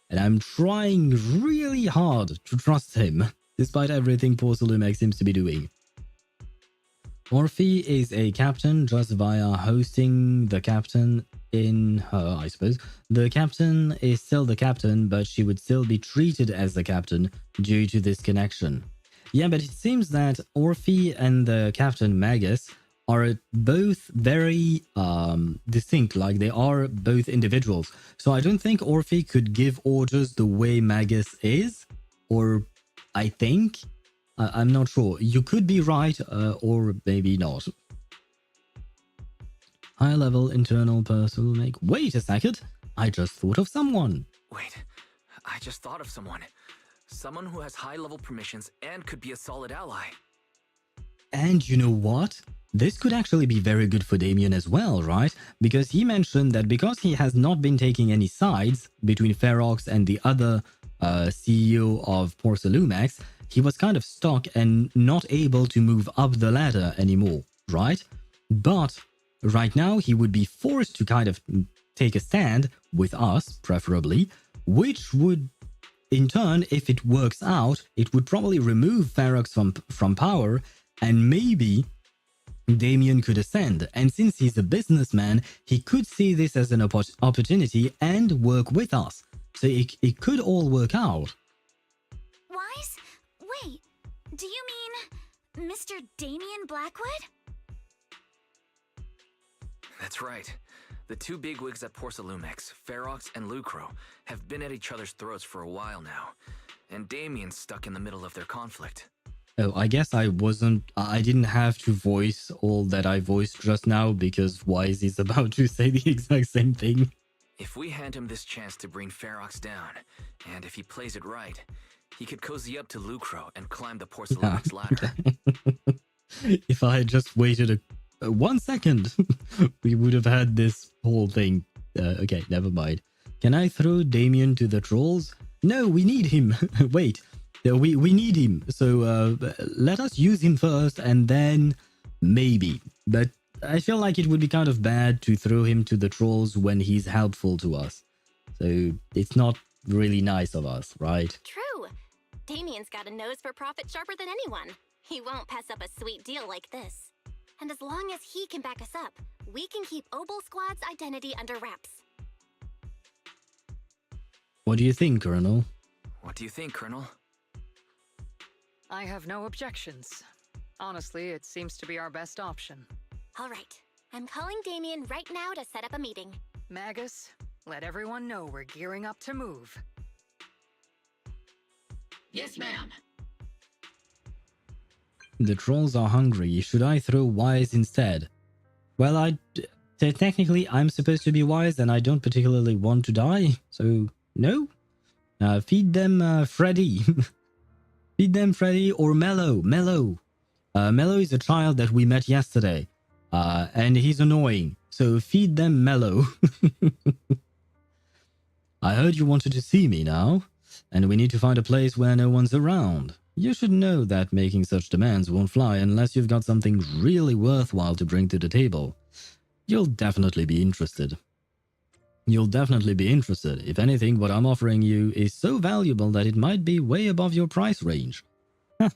Speaker 2: and I'm trying really hard to trust him, despite everything Porcelumex seems to be doing. Orphe is a captain just via hosting the captain in her, I suppose. The captain is still the captain, but she would still be treated as the captain due to this connection. Yeah, but it seems that Orphe and the captain Magus are both very distinct, like they are both individuals. So I don't think Orphe could give orders the way Magus is, or I think... I'm not sure. You could be right, or maybe not. High-level internal personal make... Wait a second! I just thought of someone!
Speaker 4: Wait, I just thought of someone. Someone who has high-level permissions and could be a solid ally.
Speaker 2: And you know what? This could actually be very good for Damien as well, right? Because he mentioned that because he has not been taking any sides between Ferox and the other CEO of Porcelumex, he was kind of stuck and not able to move up the ladder anymore, right? But right now he would be forced to kind of take a stand with us, preferably, which would, in turn, if it works out, it would probably remove Ferox from power, and maybe Damien could ascend. And since he's a businessman, he could see this as an opportunity and work with us. So it could all work out.
Speaker 7: Wise? Wait, do you mean Mr. Damien Blackwood?
Speaker 4: That's right. The two bigwigs at Porcelumex, Ferox and Lucro, have been at each other's throats for a while now, and Damien's stuck in the middle of their conflict.
Speaker 2: Oh, I guess I didn't have to voice all that I voiced just now because Wise is about to say the exact same thing.
Speaker 4: If we hand him this chance to bring Ferox down, and if he plays it right, he could cozy up to Lucro and climb the Porcelumex ladder.
Speaker 2: If I had just waited 1 second, we would have had this whole thing. Okay, never mind. Can I throw Damien to the trolls? No, we need him. Wait, we need him. So let us use him first and then maybe. But I feel like it would be kind of bad to throw him to the trolls when he's helpful to us. So it's not really nice of us, right?
Speaker 8: True. Damien's got a nose for profit sharper than anyone. He won't pass up a sweet deal like this. And as long as he can back us up, we can keep Obel Squad's identity under wraps.
Speaker 2: What do you think, Colonel?
Speaker 4: What do you think, Colonel?
Speaker 15: I have no objections. Honestly, it seems to be our best option.
Speaker 8: All right. I'm calling Damien right now to set up a meeting.
Speaker 15: Magus, let everyone know we're gearing up to move.
Speaker 5: Yes, ma'am.
Speaker 2: The trolls are hungry. Should I throw Wise instead? Well, technically, I'm supposed to be Wise and I don't particularly want to die. So, no. Feed them Freddy. Feed them Freddy or Mello. Mello. Mello is a child that we met yesterday. And he's annoying. So feed them Mello. I heard you wanted to see me now. And we need to find a place where no one's around. You should know that making such demands won't fly unless you've got something really worthwhile to bring to the table. You'll definitely be interested. You'll definitely be interested. If anything, what I'm offering you is so valuable that it might be way above your price range. Huh.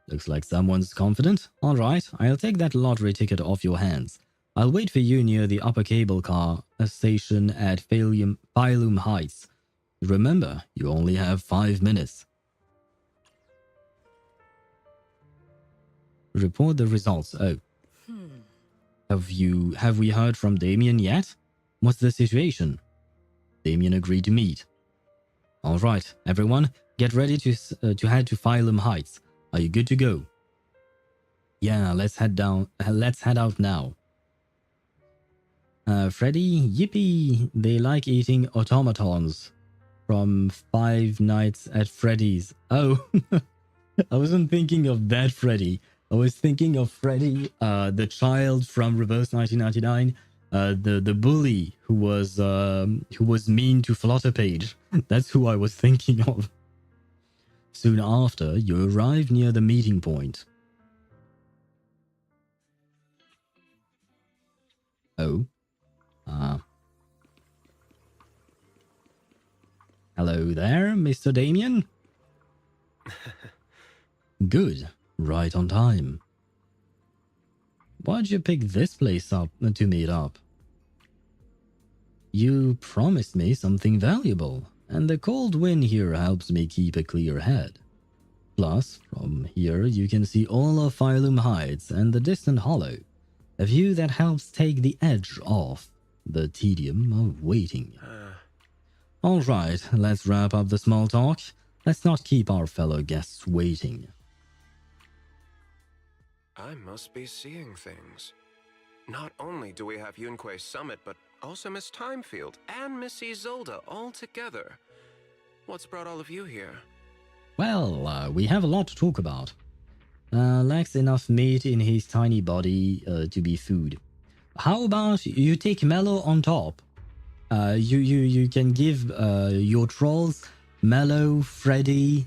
Speaker 2: Looks like someone's confident. Alright, I'll take that lottery ticket off your hands. I'll wait for you near the upper cable car station at Phylum Heights. Remember, you only have 5 minutes. Report the results. Oh. Have we heard from Damien yet? What's the situation? Damien agreed to meet. All right, everyone, get ready to head to Phylum Heights. Are you good to go? Yeah, let's head down. Let's head out now. Freddy, yippee! They like eating automatons from Five Nights at Freddy's. Oh, I wasn't thinking of that Freddy. I was thinking of Freddy, the child from Reverse 1999, the bully who was mean to Flutterpage. That's who I was thinking of. Soon after, you arrive near the meeting point. Oh. Hello there, Mr. Damien. Good. Right on time. Why'd you pick this place up to meet up? You promised me something valuable, and the cold wind here helps me keep a clear head. Plus, from here you can see all of Phylum Heights and the distant hollow, a view that helps take the edge off the tedium of waiting. Alright, let's wrap up the small talk. Let's not keep our fellow guests waiting.
Speaker 11: I must be seeing things. Not only do we have Yunque's summit, but also Miss Timefield and Miss Isolde all together. What's brought all of you here?
Speaker 2: Well, we have a lot to talk about. Lacks enough meat in his tiny body to be food. How about you take Mello on top? You can give your trolls Mello, Freddy,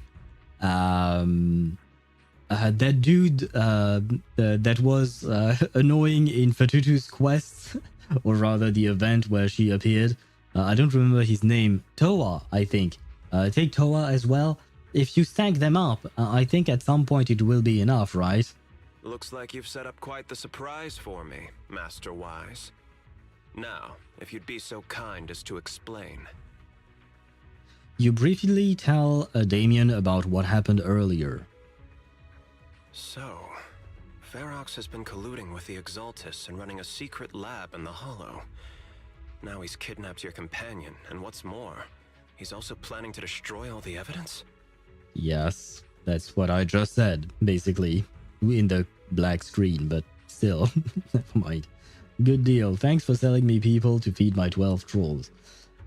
Speaker 2: that dude that was annoying in Fatutu's quest, or rather the event where she appeared. I don't remember his name. Toa, I think. Take Toa as well. If you stack them up, I think at some point it will be enough, right?
Speaker 11: Looks like you've set up quite the surprise for me, Master Wise. Now, if you'd be so kind as to explain.
Speaker 2: You briefly tell Damien about what happened earlier.
Speaker 11: So, Ferox has been colluding with the Exaltists and running a secret lab in the Hollow. Now he's kidnapped your companion, and what's more, he's also planning to destroy all the evidence?
Speaker 2: Yes, that's what I just said, basically, in the black screen, but still, never mind. Good deal, thanks for selling me people to feed my 12 trolls.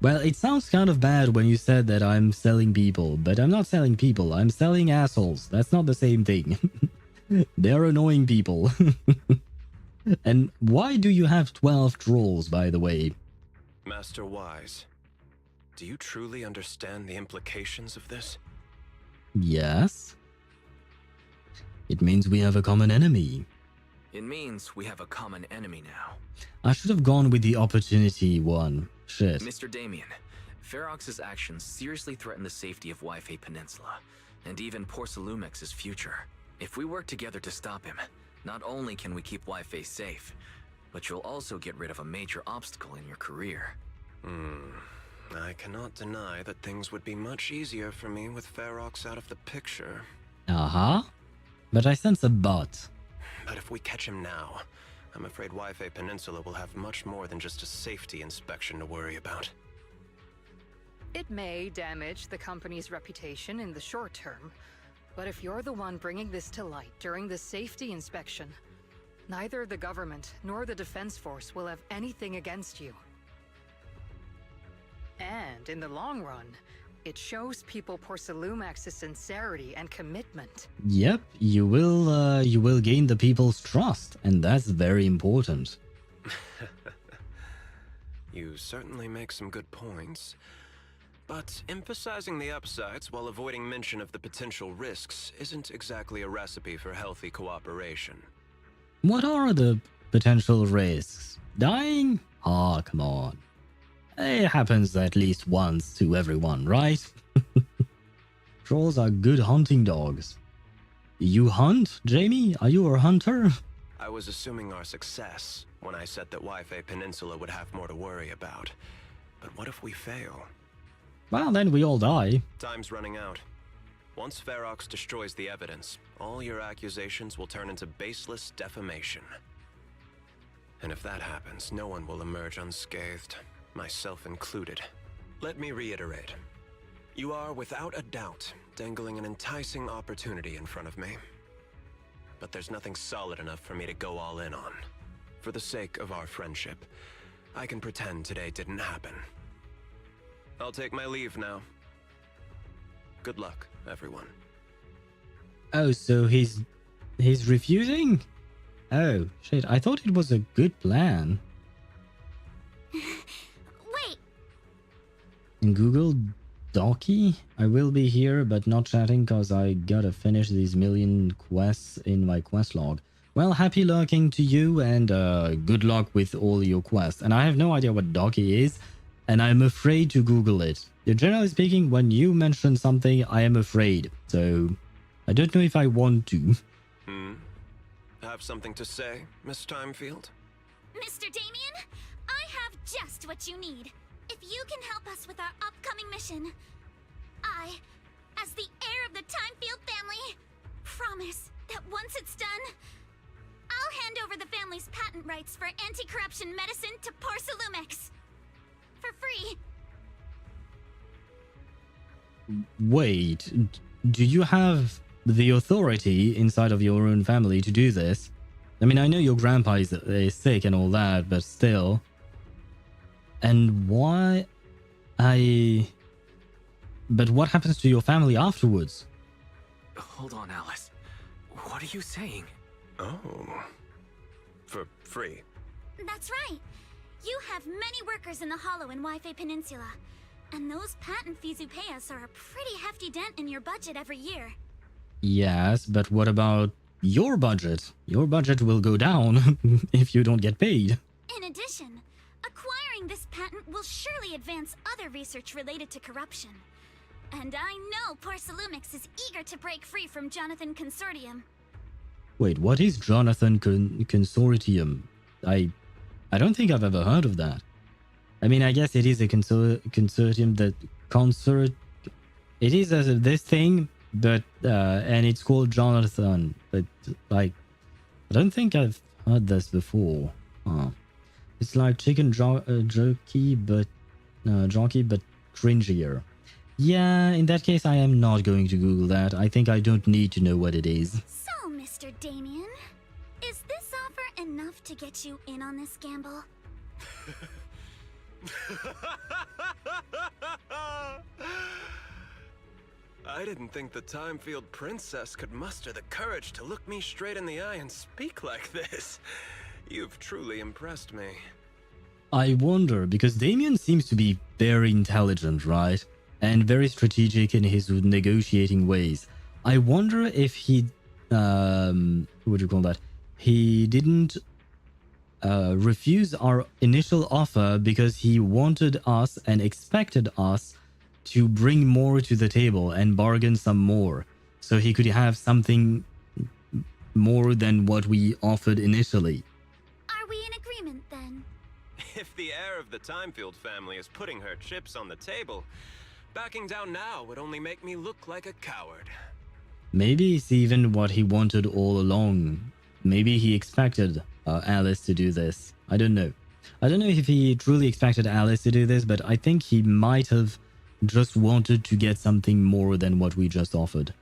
Speaker 2: Well, it sounds kind of bad when you said that I'm selling people, but I'm not selling people, I'm selling assholes. That's not the same thing. They're annoying people. And why do you have 12 trolls, by the way?
Speaker 11: Master Wise, do you truly understand the implications of this?
Speaker 2: Yes. It means we have a common enemy.
Speaker 4: It means we have a common enemy now.
Speaker 2: I should have gone with the opportunity one. Shit.
Speaker 4: Mr. Damien, Ferox's actions seriously threaten the safety of Wi-Fi Peninsula, and even Porcelumex's future. If we work together to stop him, not only can we keep Wi-Fi safe, but you'll also get rid of a major obstacle in your career.
Speaker 11: I cannot deny that things would be much easier for me with Ferox out of the picture.
Speaker 2: Uh-huh. But I sense a but.
Speaker 11: But if we catch him now, I'm afraid Wi-Fi Peninsula will have much more than just a safety inspection to worry about.
Speaker 15: It may damage the company's reputation in the short term, but if you're the one bringing this to light during the safety inspection, neither the government nor the Defense Force will have anything against you. And in the long run, it shows people Porcelumex's sincerity and commitment.
Speaker 2: Yep, you will gain the people's trust, and that's very important.
Speaker 11: You certainly make some good points. But emphasizing the upsides while avoiding mention of the potential risks isn't exactly a recipe for healthy cooperation.
Speaker 2: What are the potential risks? Dying? Ah, come on. It happens at least once to everyone, right? Trolls are good hunting dogs. You hunt, Jamie? Are you a hunter?
Speaker 11: I was assuming our success when I said that Wi-Fi Peninsula would have more to worry about. But what if we fail?
Speaker 2: Well, then we all die.
Speaker 11: Time's running out. Once Ferox destroys the evidence, all your accusations will turn into baseless defamation. And if that happens, no one will emerge unscathed, myself included. Let me reiterate. You are, without a doubt, dangling an enticing opportunity in front of me. But there's nothing solid enough for me to go all in on. For the sake of our friendship, I can pretend today didn't happen. I'll take my leave now. Good luck, everyone.
Speaker 2: Oh, so he's refusing? Oh, shit. I thought it was a good plan.
Speaker 7: Wait!
Speaker 2: In Google Docky, I will be here, but not chatting because I gotta finish these million quests in my quest log. Well, happy lurking to you, and good luck with all your quests. And I have no idea what Docky is, and I'm afraid to Google it. Generally speaking, when you mention something, I am afraid. So, I don't know if I want to.
Speaker 11: Have something to say, Miss Timefield?
Speaker 7: Mr. Damien, I have just what you need. If you can help us with our upcoming mission, I, as the heir of the Timefield family, promise that once it's done, I'll hand over the family's patent rights for anti-corruption medicine to Porcelumex. For free.
Speaker 2: Wait, do you have the authority inside of your own family to do this? I mean, I know your grandpa is sick and all that, but still. And why But what happens to your family afterwards?
Speaker 4: Hold on, Alice. What are you saying?
Speaker 11: Oh. For free.
Speaker 7: That's right. You have many workers in the Hollow and Wi-Fi Peninsula. And those patent fees you pay us are a pretty hefty dent in your budget every year.
Speaker 2: Yes, but what about your budget? Your budget will go down if you don't get paid.
Speaker 7: In addition, acquiring this patent will surely advance other research related to corruption. And I know Porcelumex is eager to break free from Jonathan Consortium.
Speaker 2: Wait, what is Jonathan Consortium? I don't think I've ever heard of that. I mean, I guess it is a consortium that it is this thing, but and it's called Jonathan. But like, I don't think I've heard this before. It's like chicken jockey, but cringier. Yeah, in that case, I am not going to Google that. I think I don't need to know what it is.
Speaker 7: So, Mr. Damien, is this offer enough to get you in on this gamble?
Speaker 11: I didn't think the Timefield princess could muster the courage to look me straight in the eye and speak like this. You've truly impressed me.
Speaker 2: I wonder, because Damien seems to be very intelligent, right? And very strategic in his negotiating ways. I wonder if he, what do you call that? he didn't refuse our initial offer because he wanted us and expected us to bring more to the table and bargain some more, so he could have something more than what we offered initially.
Speaker 7: Are we in agreement then?
Speaker 11: If the heir of the Timefield family is putting her chips on the table, backing down now would only make me look like a coward.
Speaker 2: Maybe it's even what he wanted all along. Maybe he expected Alice to do this. I don't know. I don't know if he truly expected Alice to do this, but I think he might have just wanted to get something more than what we just offered.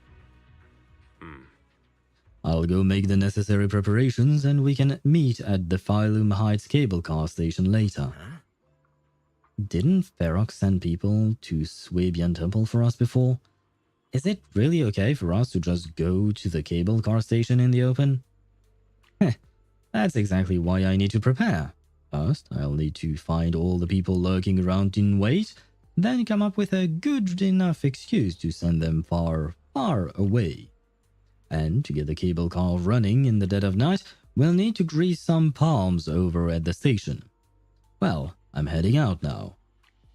Speaker 2: I'll go make the necessary preparations and we can meet at the Phylum Heights cable car station later. Didn't Ferox send people to Swabian Temple for us before? Is it really okay for us to just go to the cable car station in the open? Heh, that's exactly why I need to prepare. First, I'll need to find all the people lurking around in wait, then come up with a good enough excuse to send them far, far away. And to get the cable car running in the dead of night, we'll need to grease some palms over at the station. Well, I'm heading out now.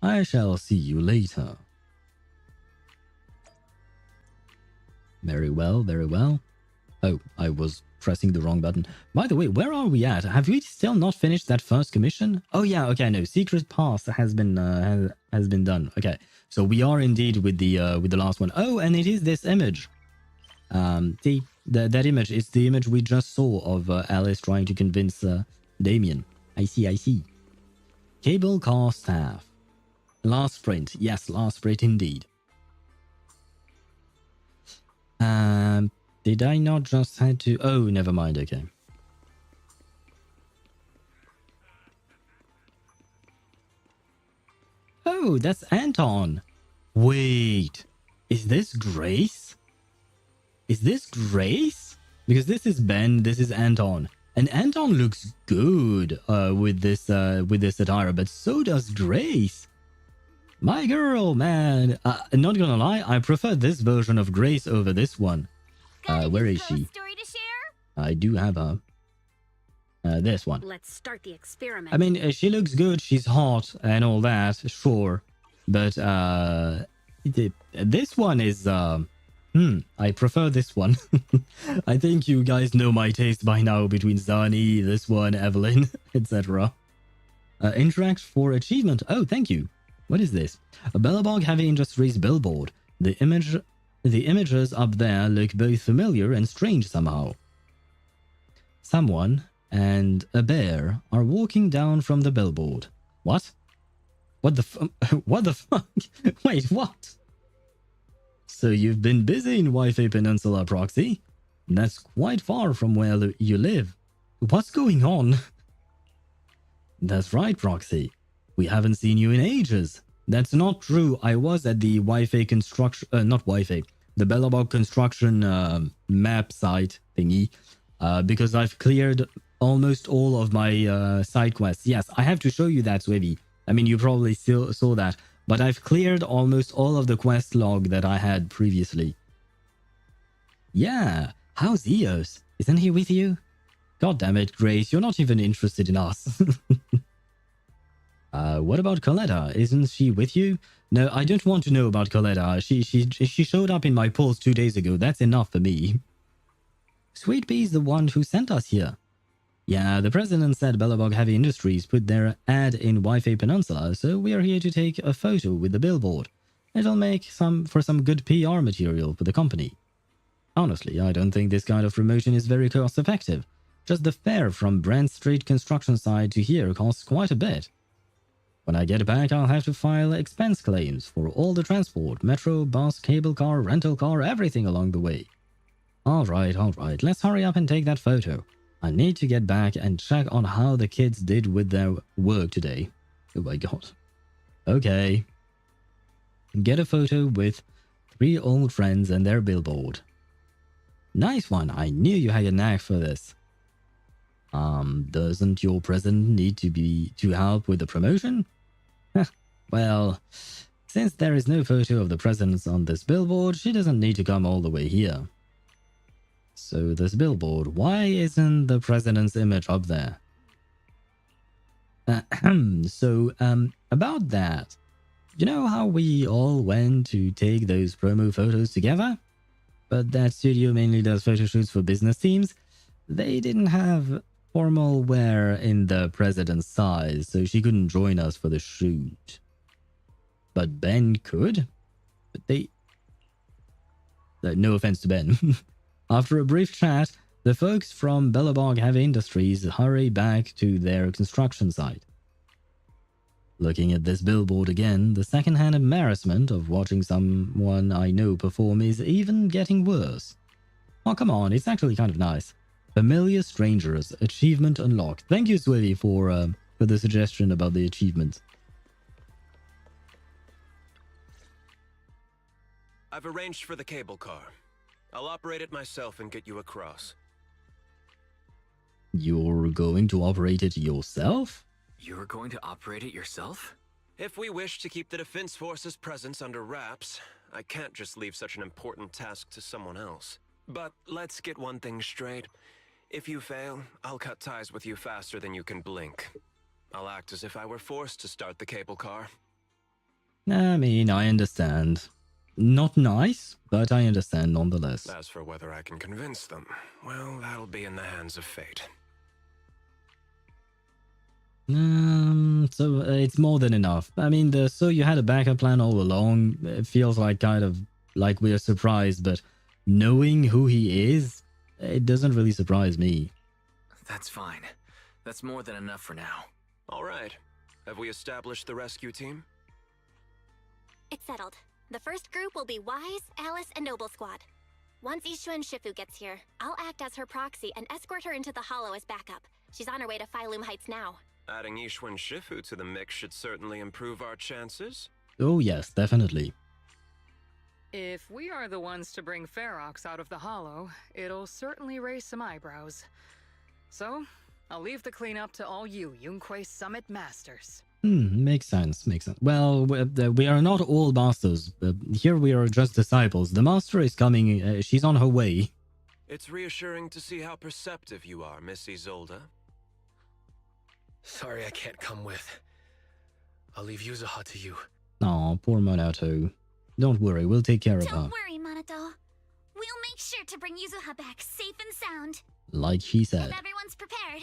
Speaker 2: I shall see you later. Very well, very well. Oh, I was pressing the wrong button. By the way, where are we at? Have we still not finished that first commission? Oh yeah, okay, no. Secret Pass has been done. Okay, so we are indeed with the last one. Oh, and it is this image. That image is the image we just saw of Alice trying to convince Damien. I see. Cable car staff. Last sprint. Yes, last sprint indeed. Did I not just had to... Oh, never mind, okay. Oh, that's Anton. Wait, is this Grace? Is this Grace? Because this is Ben, this is Anton. And Anton looks good with this attire, but so does Grace. My girl, man. Not gonna lie, I prefer this version of Grace over this one. Where is she?
Speaker 7: Story to share?
Speaker 2: I do have her. This one.
Speaker 17: Let's start the experiment.
Speaker 2: I mean, she looks good, she's hot and all that, sure. But this one is... I prefer this one. I think you guys know my taste by now between Zani, this one, Evelyn, etc. Interact for achievement. Oh, thank you. What is this? A Bellabog Heavy Industries billboard. The images up there look both familiar and strange somehow. Someone and a bear are walking down from the billboard. What? What the fuck? Wait, what? So you've been busy in Wi-Fi Peninsula, Proxy? That's quite far from where you live. What's going on? That's right, Proxy. We haven't seen you in ages. That's not true. I was at the Wi-Fi construction... not Wi-Fi. The Bellabog construction map site thingy. Because I've cleared almost all of my side quests. Yes, I have to show you that, Swivy. I mean, you probably still saw that. But I've cleared almost all of the quest log that I had previously. Yeah, how's Eos? Isn't he with you? God damn it, Grace, you're not even interested in us. What about Coletta? Isn't she with you? No, I don't want to know about Coletta. She showed up in my polls 2 days ago. That's enough for me. Sweet Bee's the one who sent us here. Yeah, the president said Bellabog Heavy Industries put their ad in Wi-Fi Peninsula, so we are here to take a photo with the billboard. It'll make for some good PR material for the company. Honestly, I don't think this kind of promotion is very cost effective. Just the fare from Brand Street construction site to here costs quite a bit. When I get back, I'll have to file expense claims for all the transport, metro, bus, cable car, rental car, everything along the way. Alright, let's hurry up and take that photo. I need to get back and check on how the kids did with their work today. Oh my god. Okay. Get a photo with 3 old friends and their billboard. Nice one. I knew you had a knack for this. Doesn't your president need to help with the promotion? Well, since there is no photo of the president on this billboard, she doesn't need to come all the way here. So this billboard, why isn't the president's image up there? About that, you know how we all went to take those promo photos together? But that studio mainly does photo shoots for business teams. They didn't have formal wear in the president's size, so she couldn't join us for the shoot. But Ben could? But they... No offense to Ben. After a brief chat, the folks from Bellabog Heavy Industries hurry back to their construction site. Looking at this billboard again, the second-hand embarrassment of watching someone I know perform is even getting worse. Oh, come on, it's actually kind of nice. Familiar Strangers, achievement unlocked. Thank you, Swivy, for the suggestion about the achievement.
Speaker 11: I've arranged for the cable car. I'll operate it myself and get you across.
Speaker 2: You're going to operate it yourself?
Speaker 4: You're going to operate it yourself?
Speaker 11: If we wish to keep the Defense Force's presence under wraps, I can't just leave such an important task to someone else. But let's get one thing straight. If you fail, I'll cut ties with you faster than you can blink. I'll act as if I were forced to start the cable car.
Speaker 2: I mean, I understand. Not nice, but I understand nonetheless.
Speaker 11: As for whether I can convince them, well, that'll be in the hands of fate.
Speaker 2: So it's more than enough. I mean, so you had a backup plan all along. It feels like kind of like we're surprised, but knowing who he is, it doesn't really surprise me.
Speaker 4: That's fine. That's more than enough for now.
Speaker 11: All right. Have we established the rescue team?
Speaker 8: It's settled. The first group will be Wise, Alice, and Noble Squad. Once Ishu and Shifu gets here, I'll act as her proxy and escort her into the Hollow as backup. She's on her way to Phaethon Heights now.
Speaker 11: Adding Ishu and Shifu to the mix should certainly improve our chances.
Speaker 2: Oh yes, definitely.
Speaker 15: If we are the ones to bring Ferox out of the Hollow, it'll certainly raise some eyebrows. So, I'll leave the cleanup to all you Yunquei Summit Masters.
Speaker 2: Makes sense, makes sense. Well, we are not all masters. Here we are just disciples. The master is coming, she's on her way.
Speaker 11: It's reassuring to see how perceptive you are, Miss Isolde.
Speaker 6: Sorry I can't come with. I'll leave Yuzuha to you.
Speaker 2: Aw, poor Monato. Don't worry, we'll take care of her.
Speaker 7: Don't worry, Monato. We'll make sure to bring Yuzuha back safe and sound.
Speaker 2: Like she said.
Speaker 7: If everyone's prepared,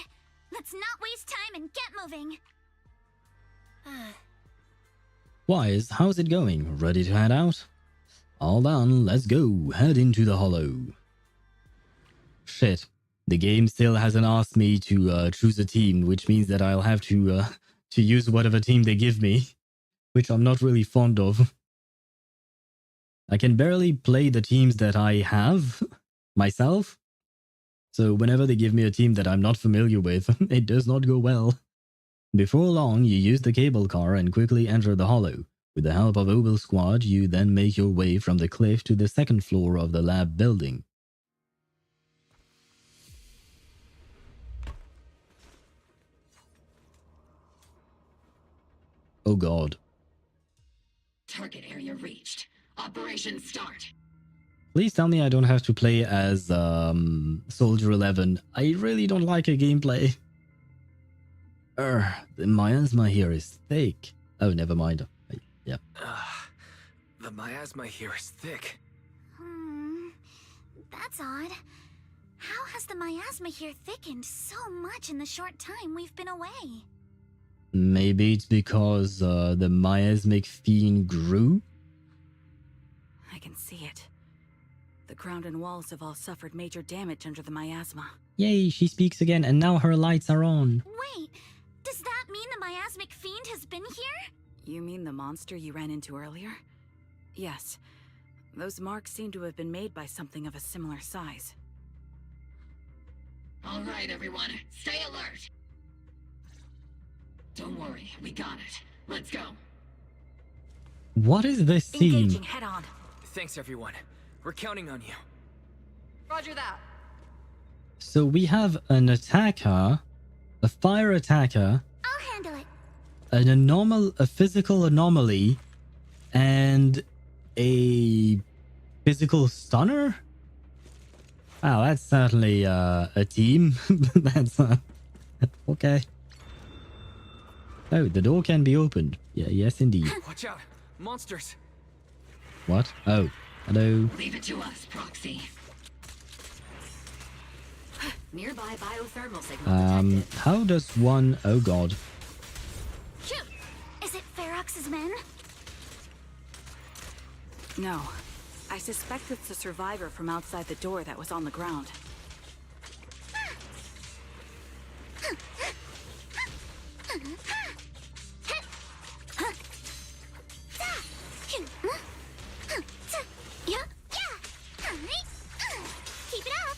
Speaker 7: let's not waste time and get moving.
Speaker 2: Wise, how's it going? Ready to head out? All done, let's go. Head into the Hollow. Shit. The game still hasn't asked me to choose a team, which means that I'll have to use whatever team they give me, which I'm not really fond of. I can barely play the teams that I have myself, so whenever they give me a team that I'm not familiar with, it does not go well. Before long, you use the cable car and quickly enter the Hollow. With the help of Obel Squad, you then make your way from the cliff to the second floor of the lab building. Oh god.
Speaker 5: Target area reached. Operation start.
Speaker 2: Please tell me I don't have to play as Soldier 11. I really don't like her gameplay. The miasma here is thick. Oh, never mind. Yeah.
Speaker 4: The miasma here is thick.
Speaker 7: That's odd. How has the miasma here thickened so much in the short time we've been away?
Speaker 2: Maybe it's because the miasmic fiend grew?
Speaker 17: I can see it. The ground and walls have all suffered major damage under the miasma.
Speaker 2: Yay, she speaks again, and now her lights are on.
Speaker 7: Wait, does that mean the miasmic fiend has been here?
Speaker 17: You mean the monster you ran into earlier? Yes. Those marks seem to have been made by something of a similar size.
Speaker 5: All right, everyone, stay alert. Don't worry, we got it. Let's go.
Speaker 2: What is this scene?
Speaker 17: Engaging head on.
Speaker 4: Thanks, everyone. We're counting on you.
Speaker 15: Roger that.
Speaker 2: So we have an attacker, a fire attacker,
Speaker 7: I'll handle it.
Speaker 2: a physical anomaly, and a physical stunner? Wow, that's certainly a team. That's okay. Oh, the door can be opened. Yeah, yes, indeed.
Speaker 4: Watch out! Monsters!
Speaker 2: What? Oh, hello.
Speaker 5: Leave it to us, Proxy. Nearby biothermal signal detected.
Speaker 2: How does one... Oh, God.
Speaker 7: Shoot! Is it Ferox's men?
Speaker 17: No. I suspect it's a survivor from outside the door that was on the ground.
Speaker 7: Keep it up!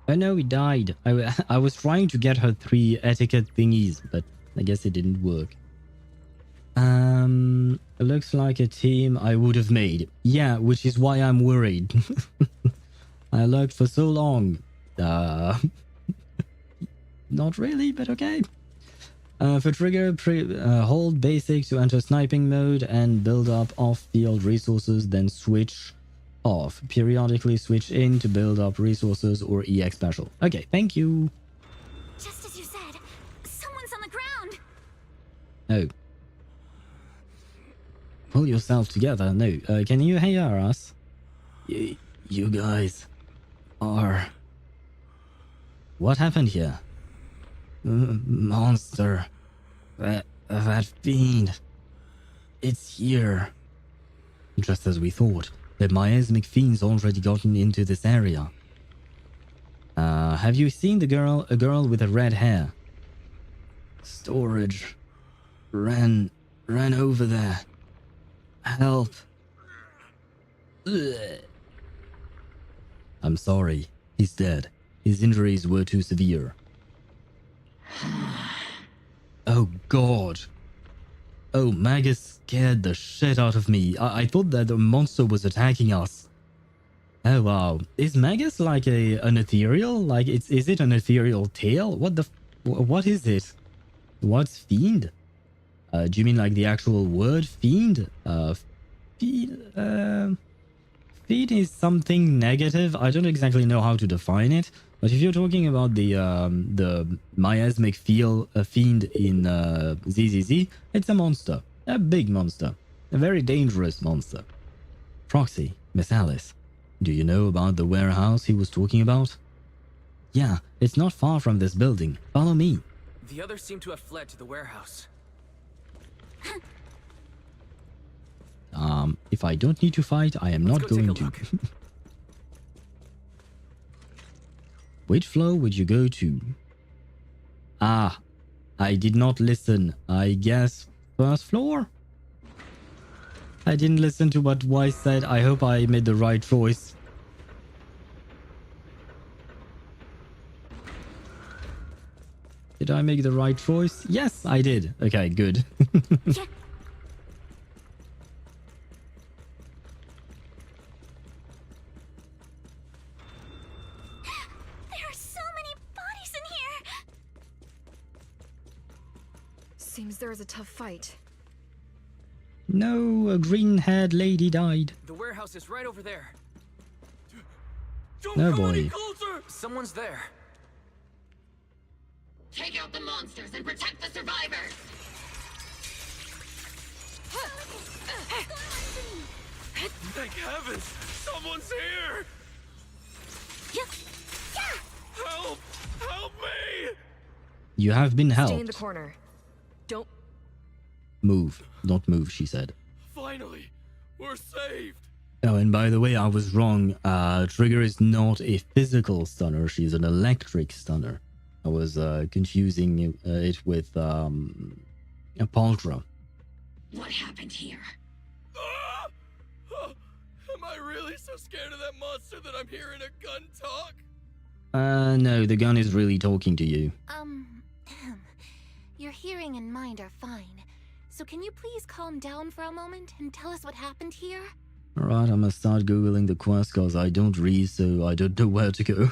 Speaker 2: Oh no, he died. I was trying to get her 3 etiquette thingies, but I guess it didn't work. Looks like a team I would have made. Yeah, which is why I'm worried. I lurked for so long. Not really, but okay. For trigger, hold basic to enter sniping mode and build up off-field resources, then switch off. Periodically switch in to build up resources or EX special. Okay, thank you.
Speaker 7: Just as you said, someone's on the ground.
Speaker 2: Oh. Pull yourself together. No, can you hear us? You guys are... What happened here? Monster. That fiend. It's here. Just as we thought. The miasmic fiend's already gotten into this area. Have you seen the girl? A girl with a red hair. Storage. Ran over there. Help. Ugh. I'm sorry. He's dead. His injuries were too severe. Oh God. Oh, Magus scared the shit out of me. I thought that the monster was attacking us. Oh wow. Is Magus like an ethereal? Like is it an ethereal tail? What is it? What's fiend? Do you mean like the actual word fiend? Fiend is something negative. I don't exactly know how to define it. But if you're talking about the miasmic fiend in ZZZ, it's a monster. A big monster. A very dangerous monster. Proxy, Miss Alice, do you know about the warehouse he was talking about? Yeah, it's not far from this building. Follow me.
Speaker 4: The others seem to have fled to the warehouse.
Speaker 2: If I don't need to fight, I am not going to. Which floor would you go to? Ah, I did not listen. I guess first floor? I didn't listen to what Wise said. I hope I made the right choice. Did I make the right choice? Yes, I did. Okay, good.
Speaker 7: Yeah. There are so many bodies in here.
Speaker 18: Seems there was a tough fight.
Speaker 2: No, a green-haired lady died.
Speaker 4: The warehouse is right over there.
Speaker 2: No boy.
Speaker 4: Someone's there.
Speaker 5: Take out the monsters and protect the survivors!
Speaker 13: Thank heavens! Someone's here! Help! Help me!
Speaker 2: You have been helped.
Speaker 18: Stay in the corner. Don't
Speaker 2: move. Don't move, she said.
Speaker 13: Finally, we're saved.
Speaker 2: Oh, and by the way, I was wrong. Trigger is not a physical stunner. She's an electric stunner. I was confusing it with a Paltra.
Speaker 5: What happened here?
Speaker 13: Ah! Am I really so scared of that monster that I'm hearing a gun talk?
Speaker 2: No, the gun is really talking to you.
Speaker 8: Your hearing and mind are fine. So can you please calm down for a moment and tell us what happened here?
Speaker 2: Alright, I'm gonna start googling the quest cause I don't read, so I don't know where to go.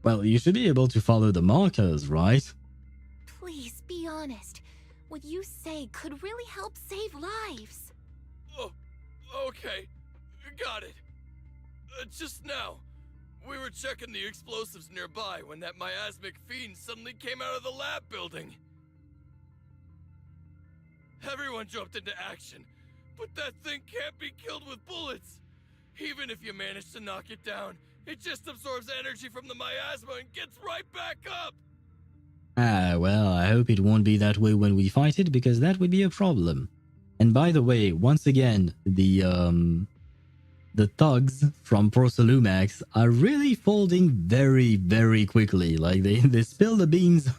Speaker 2: Well, you should be able to follow the markers, right?
Speaker 8: Please be honest. What you say could really help save lives.
Speaker 13: Okay, got it. Just now, we were checking the explosives nearby when that miasmic fiend suddenly came out of the lab building. Everyone jumped into action, but that thing can't be killed with bullets. Even if you manage to knock it down, it just absorbs energy from the miasma and gets right back up.
Speaker 2: Ah, well, I hope it won't be that way when we fight it, because that would be a problem. And by the way, once again, the thugs from Porcelumex are really folding very, very quickly. Like, they spill the beans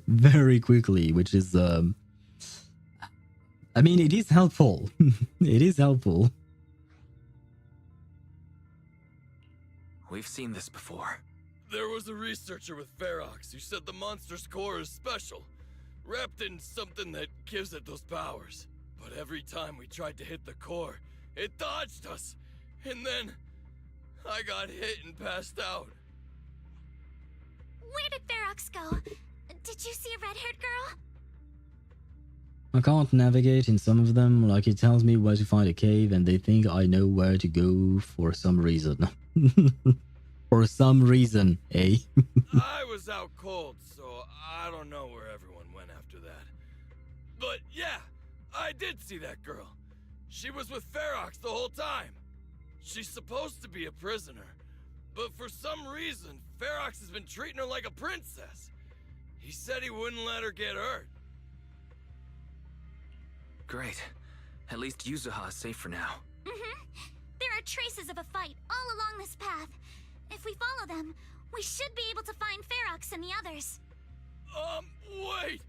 Speaker 2: very quickly, which is, I mean, it is helpful. It is helpful.
Speaker 4: We've seen this before.
Speaker 13: There was a researcher with Ferox who said the monster's core is special, wrapped in something that gives it those powers. But every time we tried to hit the core, it dodged us. And then I got hit and passed out.
Speaker 7: Where did Ferox go? Did you see a red-haired girl?
Speaker 2: I can't navigate in some of them, like it tells me where to find a cave and they think I know where to go for some reason. For some reason, eh?
Speaker 13: I was out cold, so I don't know where everyone went after that. But yeah, I did see that girl. She was with Ferox the whole time. She's supposed to be a prisoner, but for some reason, Ferox has been treating her like a princess. He said he wouldn't let her get hurt.
Speaker 4: Great. At least Yuzuha is safe for now.
Speaker 7: There are traces of a fight all along this path. If we follow them, we should be able to find Ferox and the others.
Speaker 13: Wait!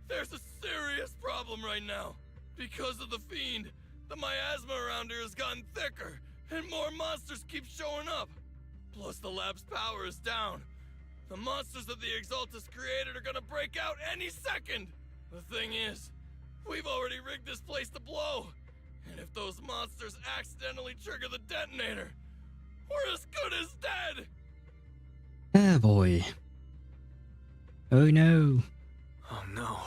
Speaker 13: There's a serious problem right now. Because of the fiend, the miasma around here has gotten thicker, and more monsters keep showing up. Plus the lab's power is down. The monsters that the Exaltus created are gonna break out any second! The thing is, we've already rigged this place to blow. And if those monsters accidentally trigger the detonator, we're as good as dead!
Speaker 2: Ah, boy. Oh no.
Speaker 4: Oh no.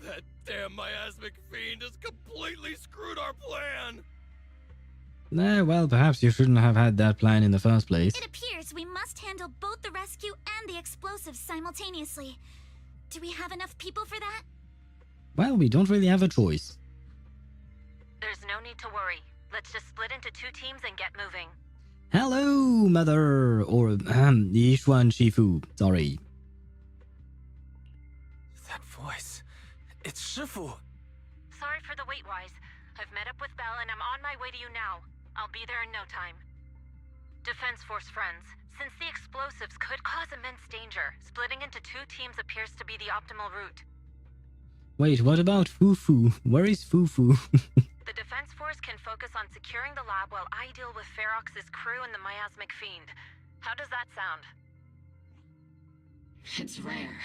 Speaker 13: That damn miasmic fiend has completely screwed our plan!
Speaker 2: Well, perhaps you shouldn't have had that plan in the first place.
Speaker 7: It appears we must handle both the rescue and the explosives simultaneously. Do we have enough people for that?
Speaker 2: Well, we don't really have a choice.
Speaker 19: There's no need to worry. Let's just split into 2 teams and get moving.
Speaker 2: Hello, Mother! Or, Yishuan Shifu. Sorry.
Speaker 4: That voice. It's Shifu!
Speaker 19: Sorry for the wait, Wise. I've met up with Belle and I'm on my way to you now. I'll be there in no time. Defense Force friends, since the explosives could cause immense danger, splitting into 2 teams appears to be the optimal route.
Speaker 2: Wait, what about Fufu? Where is Fufu?
Speaker 19: The Defense Force can focus on securing the lab while I deal with Ferox's crew and the miasmic fiend. How does that sound?
Speaker 5: It's rare,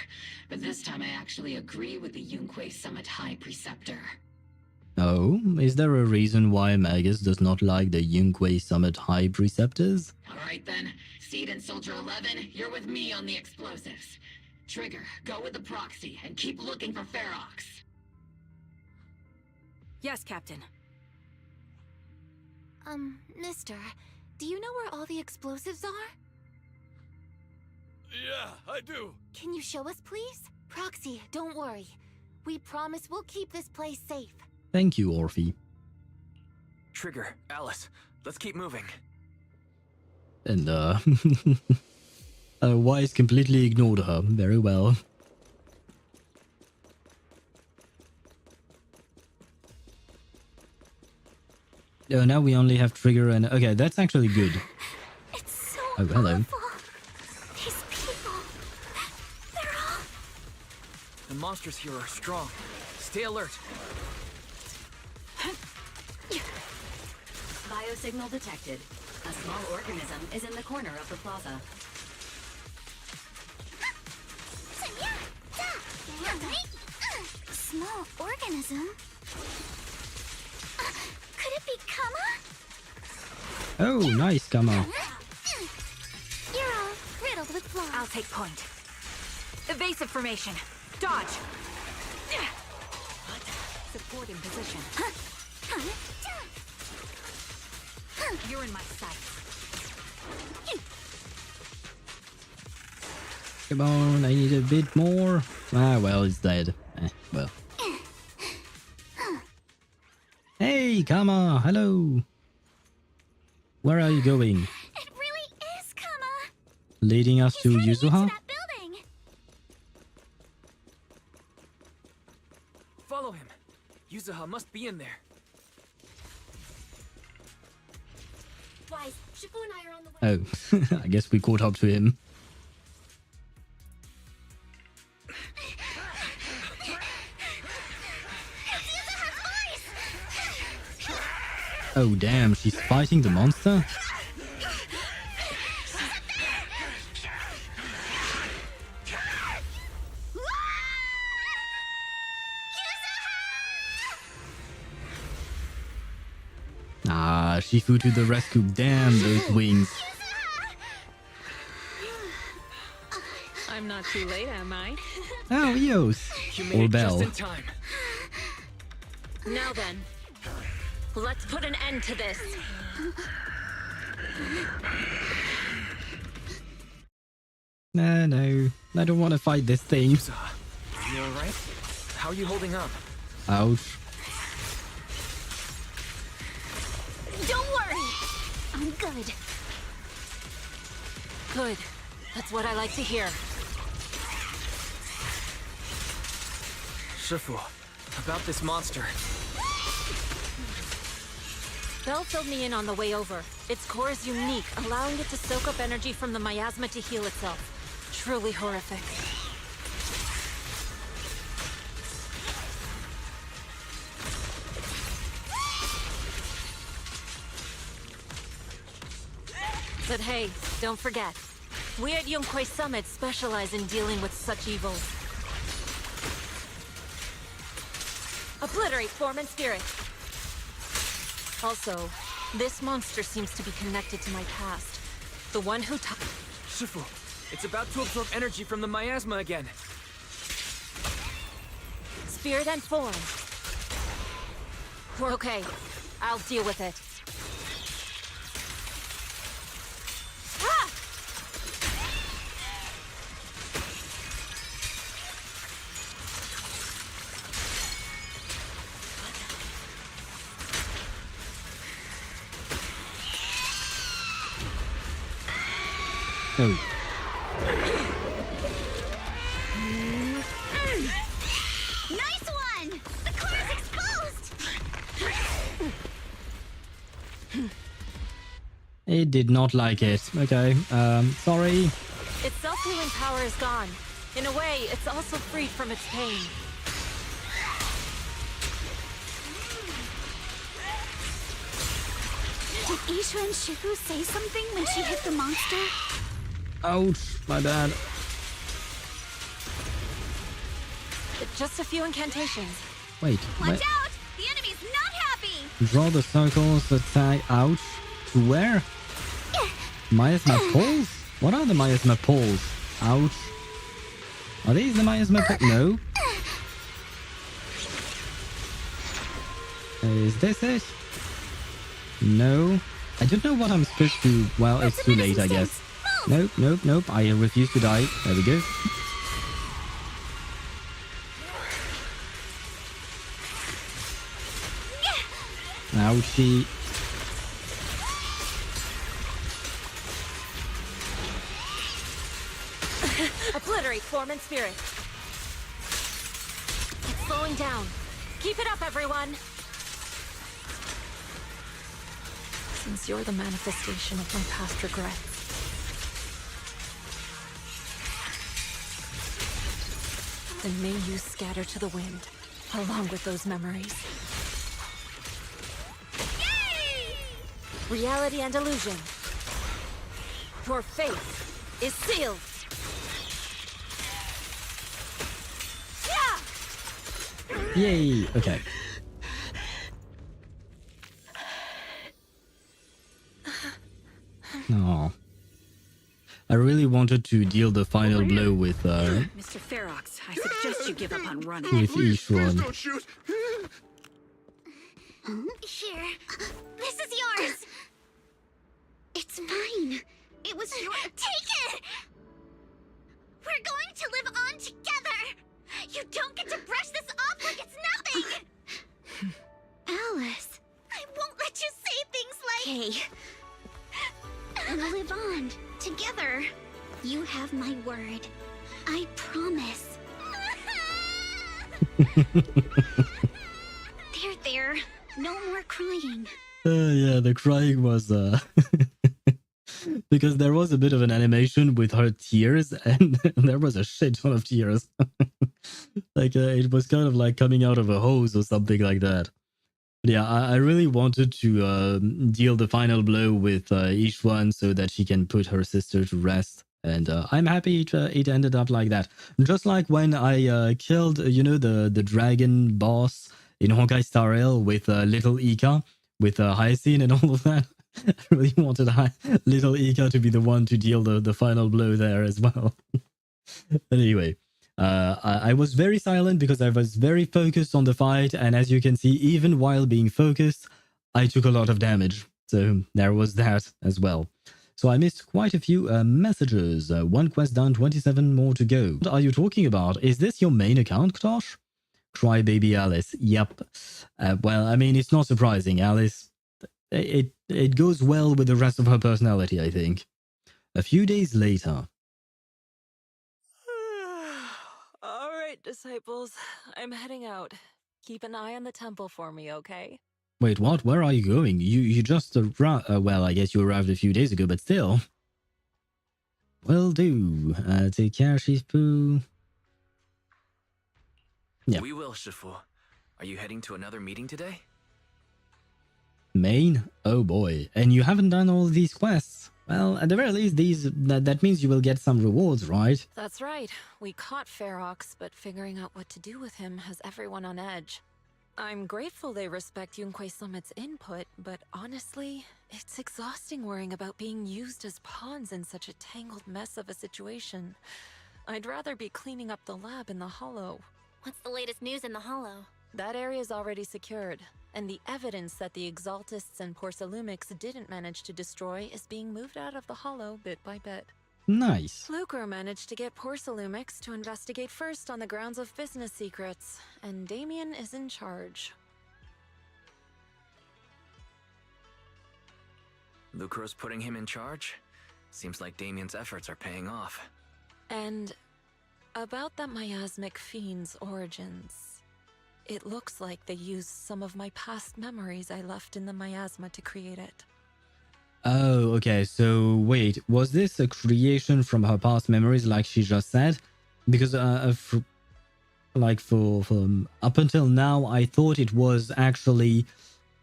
Speaker 5: but this time I actually agree with the Yunque Summit High Preceptor.
Speaker 2: Oh, is there a reason why Magus does not like the Yunque Summit High Preceptors?
Speaker 5: Alright then, Seed and Soldier 11, you're with me on the explosives. Trigger, go with the Proxy and keep looking for Ferox.
Speaker 17: Yes, Captain.
Speaker 8: Mister, do you know where all the explosives are?
Speaker 13: Yeah, I do.
Speaker 8: Can you show us, please? Proxy, don't worry. We promise we'll keep this place safe.
Speaker 2: Thank you, Orphe.
Speaker 4: Trigger, Alice, let's keep moving.
Speaker 2: And, Wise completely ignored her. Very well. Oh, now we only have Trigger and... Okay, that's actually good.
Speaker 7: It's so
Speaker 2: Oh, hello.
Speaker 7: awful. These people... They're all...
Speaker 6: The monsters here are strong. Stay alert.
Speaker 20: Biosignal detected. A small organism is in the corner of the plaza.
Speaker 7: Small organism? Could it be Kama?
Speaker 2: Oh, nice, Kama.
Speaker 7: You're all riddled with flaws.
Speaker 17: I'll take point. Evasive formation. Dodge.
Speaker 20: Support in position.
Speaker 17: You're in my sights.
Speaker 2: Come on, I need a bit more. Ah, well, it's dead. Well. Hey, Kama, hello. Where are you going?
Speaker 7: It really is Kama.
Speaker 2: Leading us to Yuzuha?
Speaker 6: Follow him. Yuzuha must be in there.
Speaker 8: Wise, Shifu and I are on the way.
Speaker 2: Oh, I guess we caught up to him. Oh damn, she's fighting the monster? Ah, Shifu to the rescue. Damn those wings.
Speaker 18: I'm not too late, am I?
Speaker 2: Oh, Eos. Or Belle.
Speaker 19: Now then, let's put an end to this.
Speaker 2: No, I don't want to fight this thing.
Speaker 6: You alright? How are you holding up?
Speaker 2: Ouch.
Speaker 7: Don't worry. I'm good.
Speaker 19: Good. That's what I like to hear.
Speaker 6: Shifu, about this monster.
Speaker 19: Belle filled me in on the way over. Its core is unique, allowing it to soak up energy from the miasma to heal itself. Truly horrific. But hey, don't forget, we at Yonkwei Summit specialize in dealing with such evils. Obliterate form and spirit. Also, this monster seems to be connected to my past. The one who
Speaker 6: Shifu, it's about to absorb energy from the miasma again.
Speaker 19: Spirit and form. Okay, I'll deal with it. Ah!
Speaker 2: Oh.
Speaker 7: Nice one! The core is exposed!
Speaker 2: It did not like it. Okay, sorry.
Speaker 19: Its self-healing power is gone. In a way, it's also freed from its pain.
Speaker 7: Did Isha and Shifu say something when she hit the monster?
Speaker 2: Ouch, my bad.
Speaker 19: Just a few incantations.
Speaker 2: Wait,
Speaker 7: Watch
Speaker 2: wait.
Speaker 7: out! The enemy's not happy!
Speaker 2: Draw the circles that say ouch. To where? Miasma poles? What are the miasma poles? Ouch. Are these the miasma poles? No. Is this it? No. I don't know what I'm supposed to... Well, it's too late, I guess. Nope, nope, nope. I refuse to die. There we go. Ouchie.
Speaker 19: Obliterate form and spirit. It's slowing down. Keep it up, everyone. Since you're the manifestation of my past regrets, then may you scatter to the wind, along with those memories. Reality and illusion. Your fate is sealed.
Speaker 2: Yay! Okay. No. I really wanted to deal the final blow with
Speaker 17: Mr. Ferox, I suggest you give up on running.
Speaker 2: with Ishwan.
Speaker 9: Don't shoot!
Speaker 7: Here. This is yours! It's mine. It was your— Take it! We're going to live on together! You don't get to brush this off like it's nothing! Alice, I won't let you say things like— We'll live on, together. You have my word. I promise. There. No more crying.
Speaker 2: Yeah, the crying was because there was a bit of an animation with her tears, and there was a shit ton of tears. Like it was kind of like coming out of a hose or something like that. But yeah, I really wanted to deal the final blow with each one so that she can put her sister to rest. And I'm happy it ended up like that. Just like when I killed, you know, the dragon boss in Honkai Star Rail with little Ika, with Hyacinth and all of that. I really wanted little Ika to be the one to deal the final blow there as well. Anyway, I was very silent because I was very focused on the fight. And as you can see, even while being focused, I took a lot of damage. So there was that as well. So I missed quite a few messages. One quest done, 27 more to go. What are you talking about? Is this your main account, Tosh? Crybaby Alice. Yep. Well, I mean, it's not surprising. Alice, it goes well with the rest of her personality, I think. A few days later.
Speaker 18: All right, disciples. I'm heading out. Keep an eye on the temple for me, okay?
Speaker 2: Wait, what? Where are you going? You just arrived. Well, I guess you arrived a few days ago, but still. Will do. Take care, Shifu. Yeah.
Speaker 4: We will, Shifu. Are you heading to another meeting today?
Speaker 2: Main? Oh boy. And you haven't done all these quests. Well, at the very least, that means you will get some rewards, right?
Speaker 18: That's right. We caught Ferox, but figuring out what to do with him has everyone on edge. I'm grateful they respect Yunque Summit's input, but honestly, it's exhausting worrying about being used as pawns in such a tangled mess of a situation. I'd rather be cleaning up the lab in the Hollow.
Speaker 8: What's the latest news in the Hollow?
Speaker 18: That area's already secured, and the evidence that the Exaltists and Porcelumex didn't manage to destroy is being moved out of the Hollow bit by bit.
Speaker 2: Nice.
Speaker 18: Lucre managed to get Porcelumex to investigate first on the grounds of business secrets, and Damien is in charge.
Speaker 4: Lucro's putting him in charge? Seems like Damien's efforts are paying off.
Speaker 18: And about that miasmic fiend's origins. It looks like they used some of my past memories I left in the miasma to create it.
Speaker 2: Oh, okay. So wait, was this a creation from her past memories, like she just said? Because for up until now, I thought it was actually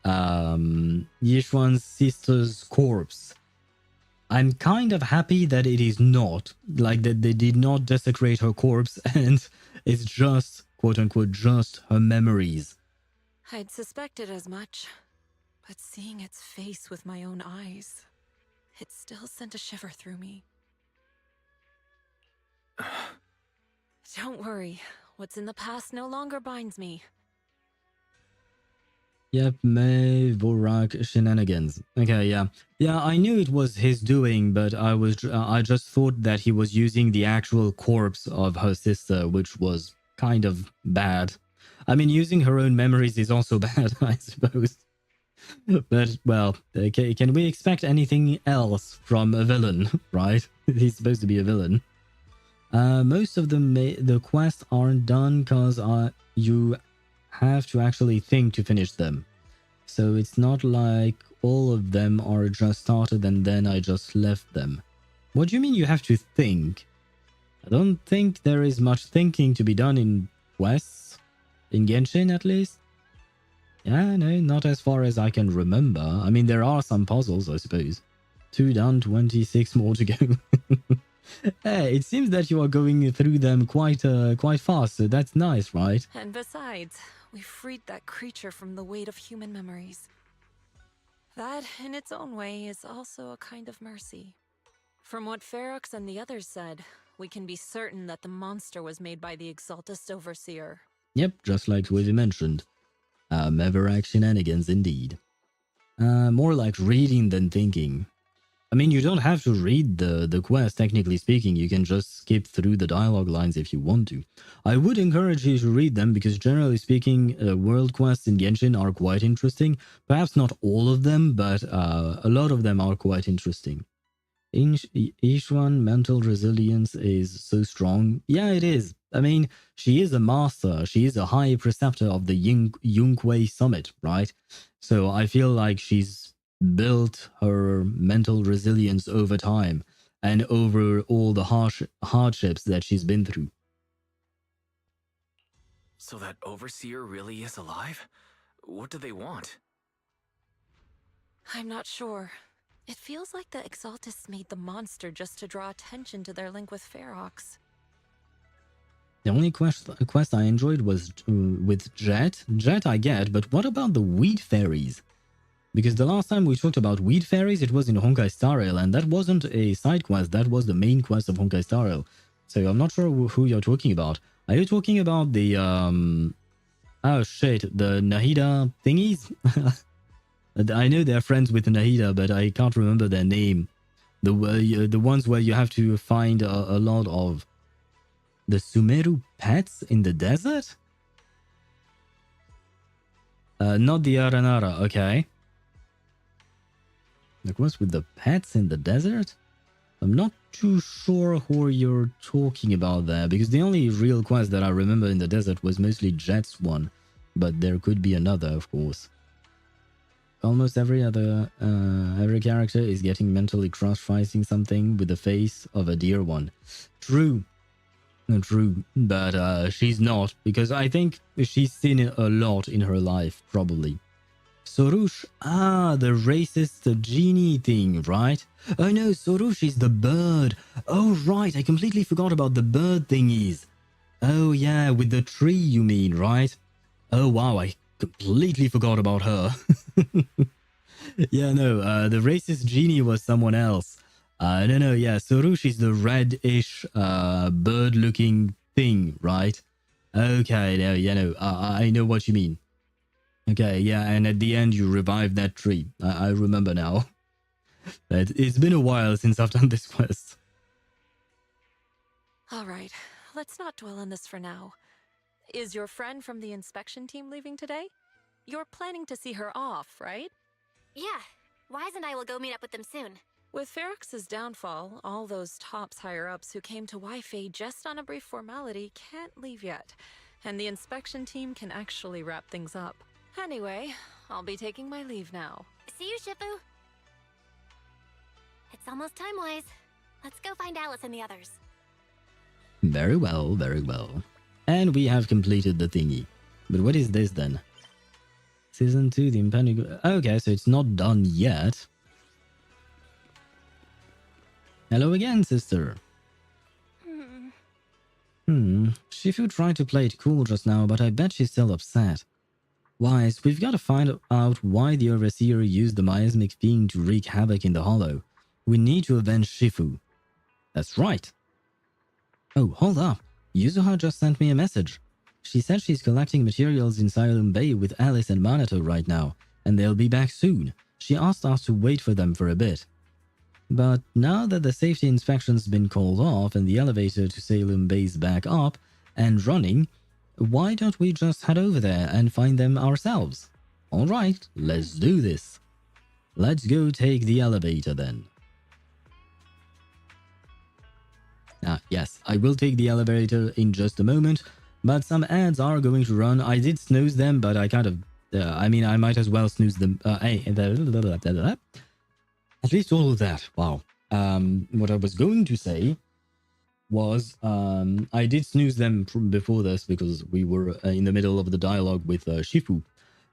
Speaker 2: Yishuan's sister's corpse. I'm kind of happy that it is not, like that they did not desecrate her corpse, and it's just, quote unquote, just her memories.
Speaker 18: I'd suspected as much. But seeing its face with my own eyes, it still sent a shiver through me. Don't worry, what's in the past no longer binds me.
Speaker 2: Yep, May Vorak shenanigans. Okay, yeah. Yeah, I knew it was his doing, but I just thought that he was using the actual corpse of her sister, which was kind of bad. I mean, using her own memories is also bad, I suppose. But, well, can we expect anything else from a villain, right? He's supposed to be a villain. Most of the quests aren't done because you have to actually think to finish them. So it's not like all of them are just started and then I just left them. What do you mean you have to think? I don't think there is much thinking to be done in quests. In Genshin, at least. Yeah, no, not as far as I can remember. I mean, there are some puzzles, I suppose. 2 done, 26 more to go. Hey, it seems that you are going through them quite fast, so that's nice, right?
Speaker 18: And besides, we freed that creature from the weight of human memories. That, in its own way, is also a kind of mercy. From what Ferox and the others said, we can be certain that the monster was made by the Exaltist Overseer.
Speaker 2: Yep, just like we mentioned. Maverick shenanigans indeed. More like reading than thinking. I mean, you don't have to read the quest, technically speaking. You can just skip through the dialogue lines if you want to. I would encourage you to read them because, generally speaking, world quests in Genshin are quite interesting. Perhaps not all of them, but a lot of them are quite interesting. Each one, mental resilience is so strong. Yeah, it is. I mean, she is a master. She is a high preceptor of the Yunquei Summit, right? So I feel like she's built her mental resilience over time and over all the hardships that she's been through.
Speaker 4: So that Overseer really is alive? What do they want?
Speaker 18: I'm not sure. It feels like the Exaltists made the monster just to draw attention to their link with Ferox.
Speaker 2: The only quest I enjoyed was with Jet. Jet I get, but what about the Weed Fairies? Because the last time we talked about Weed Fairies, it was in Honkai Star Rail, and that wasn't a side quest, that was the main quest of Honkai Star Rail. So I'm not sure who you're talking about. Are you talking about the, oh shit, the Nahida thingies? I know they're friends with Nahida, but I can't remember their name. The ones where you have to find a lot of the Sumeru pets in the desert? Not the Aranara, okay. The quest with the pets in the desert? I'm not too sure who you're talking about there, because the only real quest that I remember in the desert was mostly Jet's one, but there could be another, of course. Almost every character is getting mentally crushed fighting something with the face of a dear one. True. True, but she's not, because I think she's seen it a lot in her life, probably. Sorush, the racist genie thing, right? Oh no, Sorush is the bird. Oh right, I completely forgot about the bird thingies. Oh yeah, with the tree you mean, right? Oh wow, I completely forgot about her. Yeah, no, the racist genie was someone else. No, yeah, Sorush is the red-ish, bird-looking thing, right? Okay, no, yeah, no, I know what you mean. Okay, yeah, and at the end you revive that tree. I remember now. It's been a while since I've done this quest.
Speaker 18: Alright, let's not dwell on this for now. Is your friend from the inspection team leaving today? You're planning to see her off, right?
Speaker 8: Yeah, Wise and I will go meet up with them soon.
Speaker 18: With Ferox's downfall, all those tops higher-ups who came to Wi-Fi just on a brief formality can't leave yet, and the inspection team can actually wrap things up. Anyway, I'll be taking my leave now.
Speaker 8: See you, Shifu. It's almost time, Wise. Let's go find Alice and the others.
Speaker 2: Very well, very well. And we have completed the thingy. But what is this then? Season 2, the Impending... Okay, so it's not done yet. Hello again, sister. Shifu tried to play it cool just now, but I bet she's still upset. Wise, we've got to find out why the Overseer used the miasmic fiend to wreak havoc in the Hollow. We need to avenge Shifu. That's right. Oh, hold up. Yuzuha just sent me a message. She said she's collecting materials in Silent Bay with Alice and Minato right now, and they'll be back soon. She asked us to wait for them for a bit. But now that the safety inspection's been called off and the elevator to Salem Bay's back up and running, why don't we just head over there and find them ourselves? Alright, let's do this. Let's go take the elevator then. Yes, I will take the elevator in just a moment, but some ads are going to run. I did snooze them, but I kind of... I mean, I might as well snooze them. At least all of that. Wow. What I was going to say was I did snooze them from before this because we were in the middle of the dialogue with Shifu.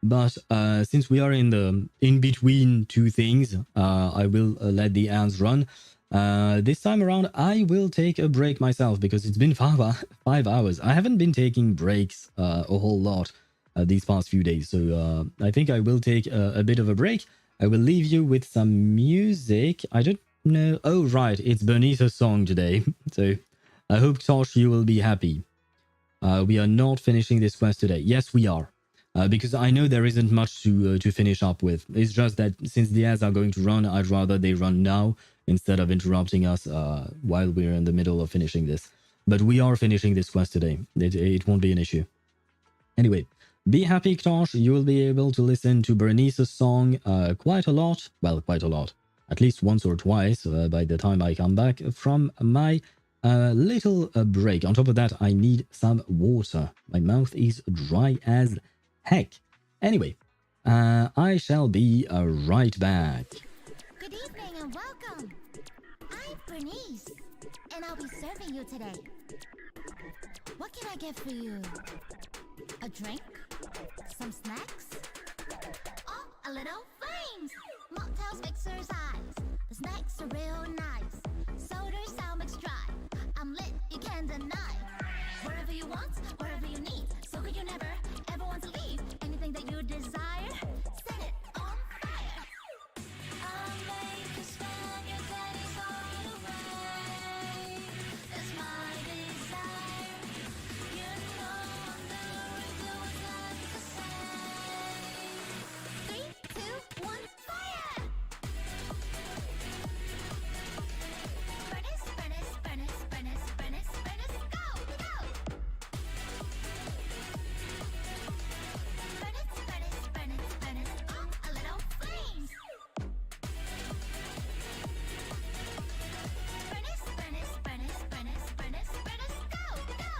Speaker 2: But since we are in between two things, I will let the ads run. This time around, I will take a break myself because it's been 5 hours. I haven't been taking breaks a whole lot these past few days. So I think I will take a bit of a break. I will leave you with some music. I don't know. Oh, right. It's Bernita's song today. So I hope, Tosh, you will be happy. We are not finishing this quest today. Yes, we are. because I know there isn't much to finish up with. It's just that since the ads are going to run, I'd rather they run now instead of interrupting us while we're in the middle of finishing this. But we are finishing this quest today. It won't be an issue. Anyway, be happy, Ktosh. You will be able to listen to Berenice's song quite a lot. Well, quite a lot. At least once or twice by the time I come back from my little break. On top of that, I need some water. My mouth is dry as heck. Anyway, I shall be right back.
Speaker 1: Good evening and welcome. I'm Bernice, and I'll be serving you today. What can I get for you? A drink? Some snacks? Oh, a little flames! Mocktails, mixers, eyes. The snacks are real nice. Sodas, I'll mix dry. I'm lit, you can't deny. Wherever you want, wherever you need. So good you never, ever want to leave. Anything that you desire, set it on fire. I'll make you spend your days all away. That's my desire. You know I'm doing what's left to say. 3, 2, 1, fire! Furnace, furnace, furnace, furnace, furnace, furnace, go, go! Furnace, furnace, furnace, furnace, oh, a little flames! Furnace, furnace, furnace, furnace, furnace, furnace, go, go!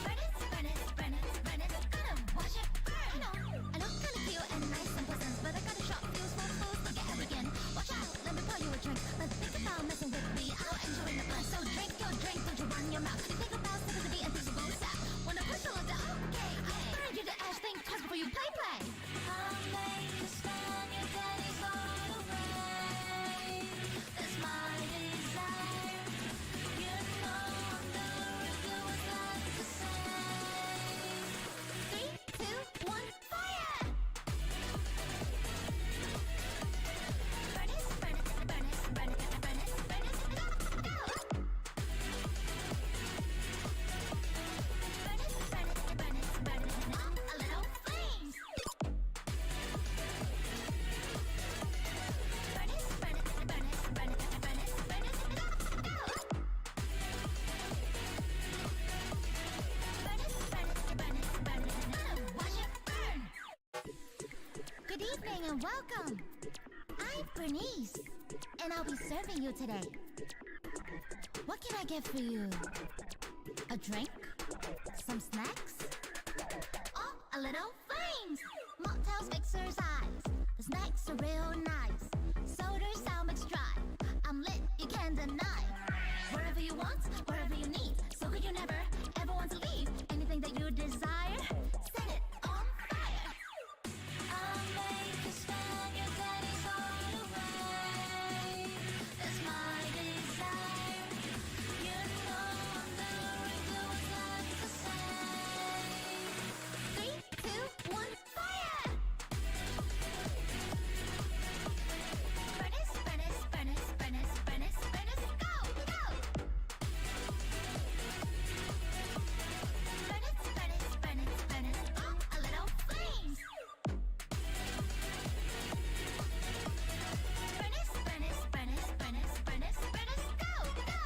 Speaker 1: Furnace, furnace, furnace, furnace, gonna watch it burn! I look kinda cute and nice and pleasant, but I got a short fuse for fools to get again. Watch out, let me pour you a drink. But think about messing with me, I'll enjoy the fun. So drink your drink, don't you run your mouth. Think about simplicity and things will stop. When I push you on the okay, burn you the ash, think twice before you play. I'll make you spend your days all away. That's my desire. You know I'm doing what's left to say. 3, 2, 1, fire! Furnace, furnace, furnace, furnace, furnace, furnace, go, go! Furnace, furnace, furnace, furnace, oh, a little flames! Furnace, furnace, furnace, furnace, furnace, furnace, go, go! Furnace, furnace, furnace, furnace, gonna watch it burn! Good evening and welcome. I'm Bernice, and I'll be serving you today. What can I get for you? A drink? Some snacks? Oh, a little flames! Mocktails, mixers, eyes. The snacks are real nice. Sodas, I'll mix dry. I'm lit, you can't deny. Wherever you want, wherever you need. So good you never, ever want to leave. Anything that you desire, set it on fire. I'll make you spend your days all away. That's my desire. You know I'm doing what's left to say. 3, 2, 1, fire! Furnace, furnace, furnace, furnace, furnace, furnace, go, go! Furnace, furnace, furnace, furnace, oh, a little flames! Furnace, furnace, furnace, furnace, furnace, furnace, go, go!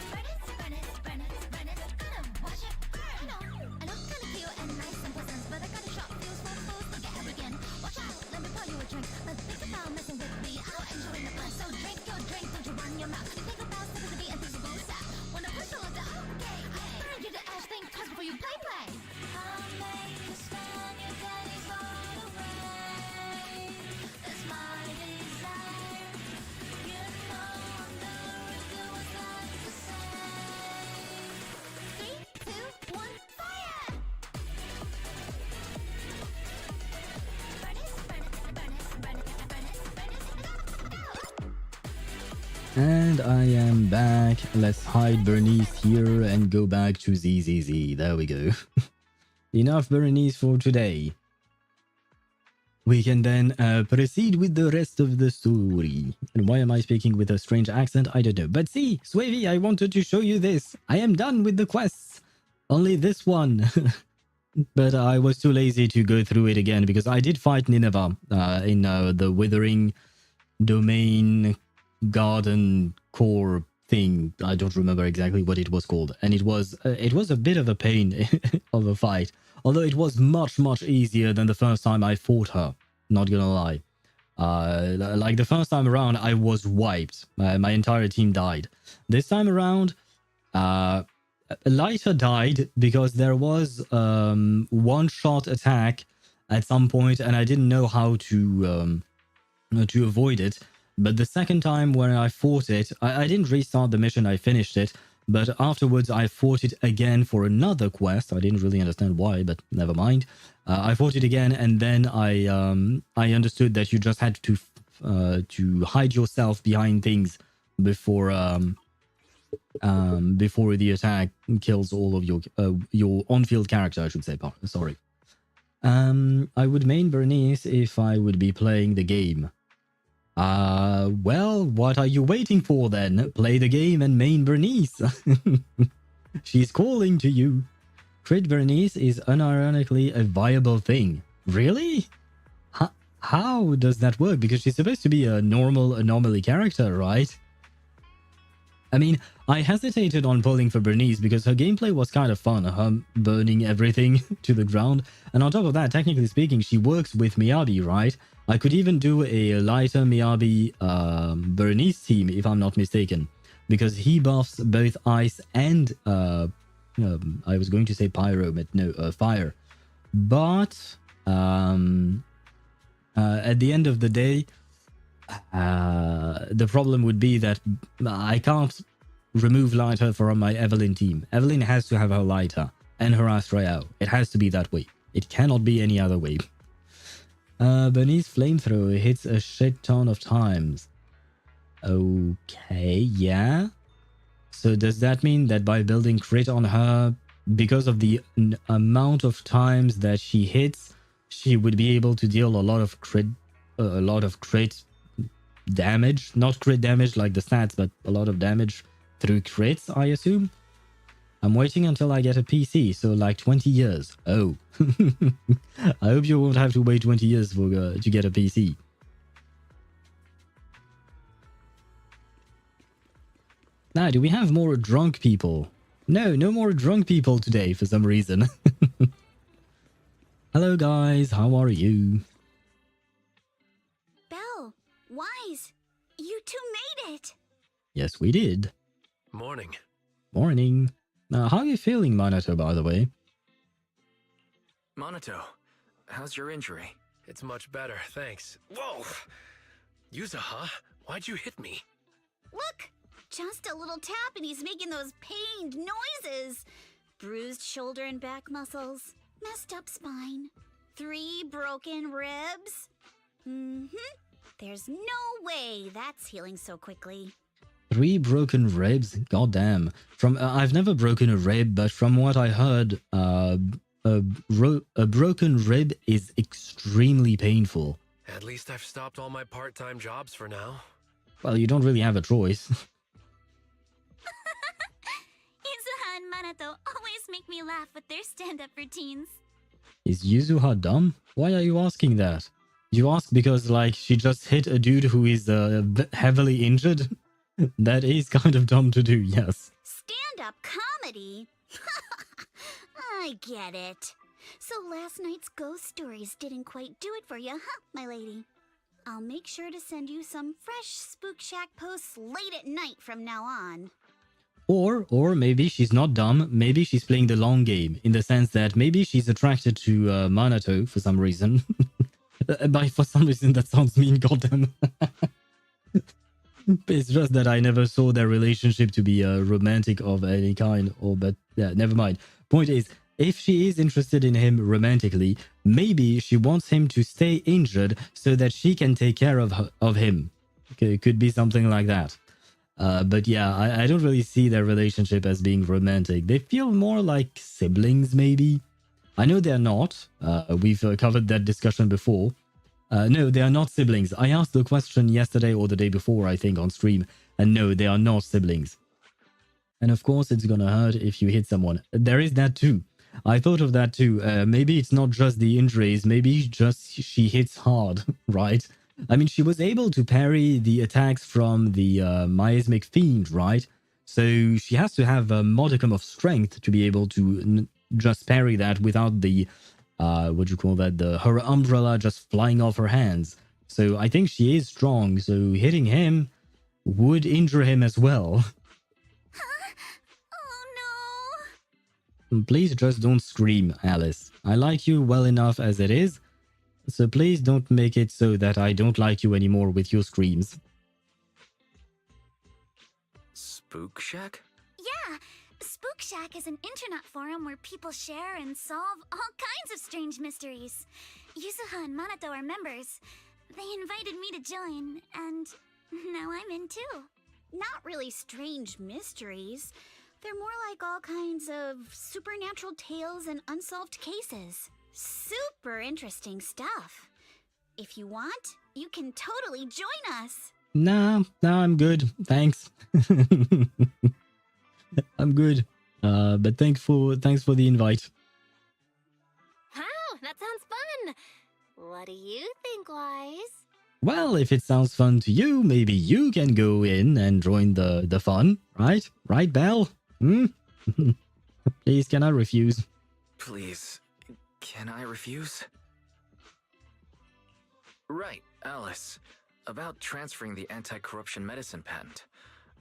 Speaker 1: Furnace, furnace, furnace, furnace, gonna watch it burn! I look kinda cute and nice and pleasant, but I got a short fuse for fools to get again. Watch out, let me pour you a drink. But think about messing with me, I'll enjoy the fun. So drink your drink, don't you run your mouth. Think about simplicity and things will stop. When I push you on the okay, burn you the ash, think twice before you play. I'll make you spend your days all away. That's my desire. You know I'm doing what's left to say. 3, 2, 1, fire! Furnace, furnace, furnace, furnace, furnace, furnace, go, go!
Speaker 2: And I am back. Let's hide Bernice here and go back to ZZZ. There we go. Enough Bernice for today. we can then proceed with the rest of the story. And why am I speaking with a strange accent? I don't know. But see, Swavy, I wanted to show you this. I am done with the quests. Only this one. But I was too lazy to go through it again because I did fight Nineveh in the Withering Domain Garden Core thing. I don't remember exactly what it was called. And it was a bit of a pain of a fight. Although it was much, much easier than the first time I fought her. Not gonna lie. Like the first time around, I was wiped. My entire team died. This time around, Lighter died because there was one-shot attack at some point, and I didn't know how to avoid it. But the second time when I fought it, I didn't restart the mission, I finished it. But afterwards, I fought it again for another quest. I didn't really understand why, but never mind. I fought it again, and then I understood that you just had to hide yourself behind things before the attack kills all of your on-field character, I should say. Sorry. I would main Bernice if I would be playing the game. Well, what are you waiting for then? Play the game and main Bernice. She's calling to you. Crit Bernice is unironically a viable thing. Really? How does that work? Because she's supposed to be a normal anomaly character, right? I mean, I hesitated on pulling for Bernice because her gameplay was kind of fun, her burning everything to the ground. And on top of that, technically speaking, she works with Miyabi, right? I could even do a lighter Miyabi Bernice team, if I'm not mistaken. Because he buffs both ice and, I was going to say pyro, but no, fire. But, at the end of the day, the problem would be that I can't remove lighter from my Evelyn team. Evelyn has to have her lighter and her Astrael. It has to be that way. It cannot be any other way. Bernice flamethrower hits a shit ton of times. Okay, yeah. So does that mean that by building crit on her, because of the amount of times that she hits, she would be able to deal a lot of crit damage? Not crit damage like the stats, but a lot of damage through crits, I assume. I'm waiting until I get a PC, so like 20 years. Oh. I hope you won't have to wait 20 years for to get a PC. Now, do we have more drunk people? No, no more drunk people today for some reason. Hello guys, how are you?
Speaker 7: Belle, Wise, you two made it!
Speaker 2: Yes, we did.
Speaker 11: Morning.
Speaker 2: Morning. How are you feeling, Minato, by the way?
Speaker 11: Minato, how's your injury?
Speaker 6: It's much better, thanks. Whoa! Yuzuha, why'd you hit me?
Speaker 7: Look! Just a little tap and he's making those pained noises. Bruised shoulder and back muscles. Messed up spine. 3 broken ribs. There's no way that's healing so quickly.
Speaker 2: 3 broken ribs? Goddamn. I've never broken a rib, but from what I heard, a broken rib is extremely painful.
Speaker 6: At least I've stopped all my part-time jobs for now.
Speaker 2: Well, you don't really have a choice.
Speaker 7: Yuzuha and Minato always make me laugh with their stand-up routines.
Speaker 2: Is Yuzuha dumb? Why are you asking that? You ask because, like, she just hit a dude who is heavily injured? That is kind of dumb to do, yes.
Speaker 7: Stand-up comedy? I get it. So last night's ghost stories didn't quite do it for you, huh, my lady? I'll make sure to send you some fresh Spook Shack posts late at night from now on.
Speaker 2: Or maybe she's not dumb, maybe she's playing the long game, in the sense that maybe she's attracted to Minato for some reason. For some reason that sounds mean, goddamn. It's just that I never saw their relationship to be romantic of any kind, but yeah, never mind. Point is, if she is interested in him romantically, maybe she wants him to stay injured so that she can take care of him. Okay, it could be something like that. But yeah, I don't really see their relationship as being romantic. They feel more like siblings, maybe. I know they're not. We've covered that discussion before. No, they are not siblings. I asked the question yesterday or the day before, I think, on stream. And no, they are not siblings. And of course, it's gonna hurt if you hit someone. There is that too. I thought of that too. Maybe it's not just the injuries. Maybe just she hits hard, right? I mean, she was able to parry the attacks from the miasmic fiend, right? So she has to have a modicum of strength to be able to just parry that without the, what do you call that? Her umbrella just flying off her hands. So I think she is strong. So hitting him would injure him as well. Please just don't scream, Alice. I like you well enough as it is, so please don't make it so that I don't like you anymore with your screams.
Speaker 4: Spook Shack?
Speaker 7: Yeah, Spook Shack is an internet forum where people share and solve all kinds of strange mysteries. Yuzuha and Manato are members. They invited me to join, and now I'm in too. Not really strange mysteries. They're more like all kinds of supernatural tales and unsolved cases. Super interesting stuff. If you want, you can totally join us.
Speaker 2: Nah, I'm good. Thanks. I'm good. But thanks for the invite.
Speaker 8: Wow, that sounds fun. What do you think, Wise?
Speaker 2: Well, if it sounds fun to you, maybe you can go in and join the fun, right? Right, Belle? Please, can I refuse?
Speaker 4: Please, can I refuse? Right, Alice. About transferring the anti-corruption medicine patent.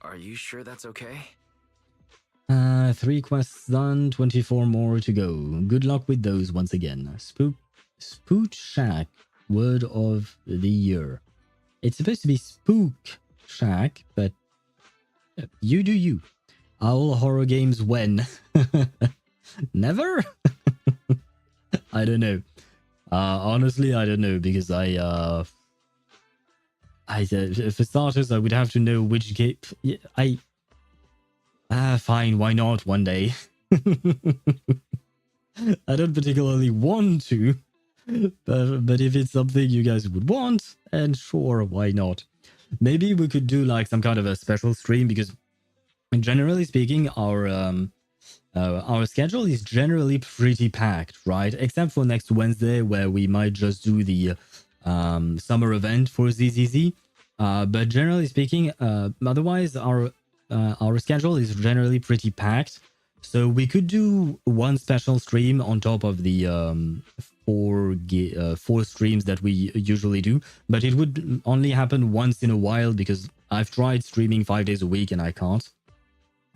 Speaker 4: Are you sure that's okay?
Speaker 2: 3 quests done, 24 more to go. Good luck with those once again. Spook Shack, word of the year. It's supposed to be Spook Shack, but you do you. All horror games when? Never? I don't know. Honestly, I don't know, because for starters, I would have to know which game. Fine, why not one day? I don't particularly want to, but if it's something you guys would want, and sure, why not? Maybe we could do like some kind of a special stream, because generally speaking, our schedule is generally pretty packed, right? Except for next Wednesday, where we might just do the summer event for ZZZ. But generally speaking, otherwise our schedule is generally pretty packed. So we could do one special stream on top of the 4 streams that we usually do. But it would only happen once in a while, because I've tried streaming 5 days a week and I can't.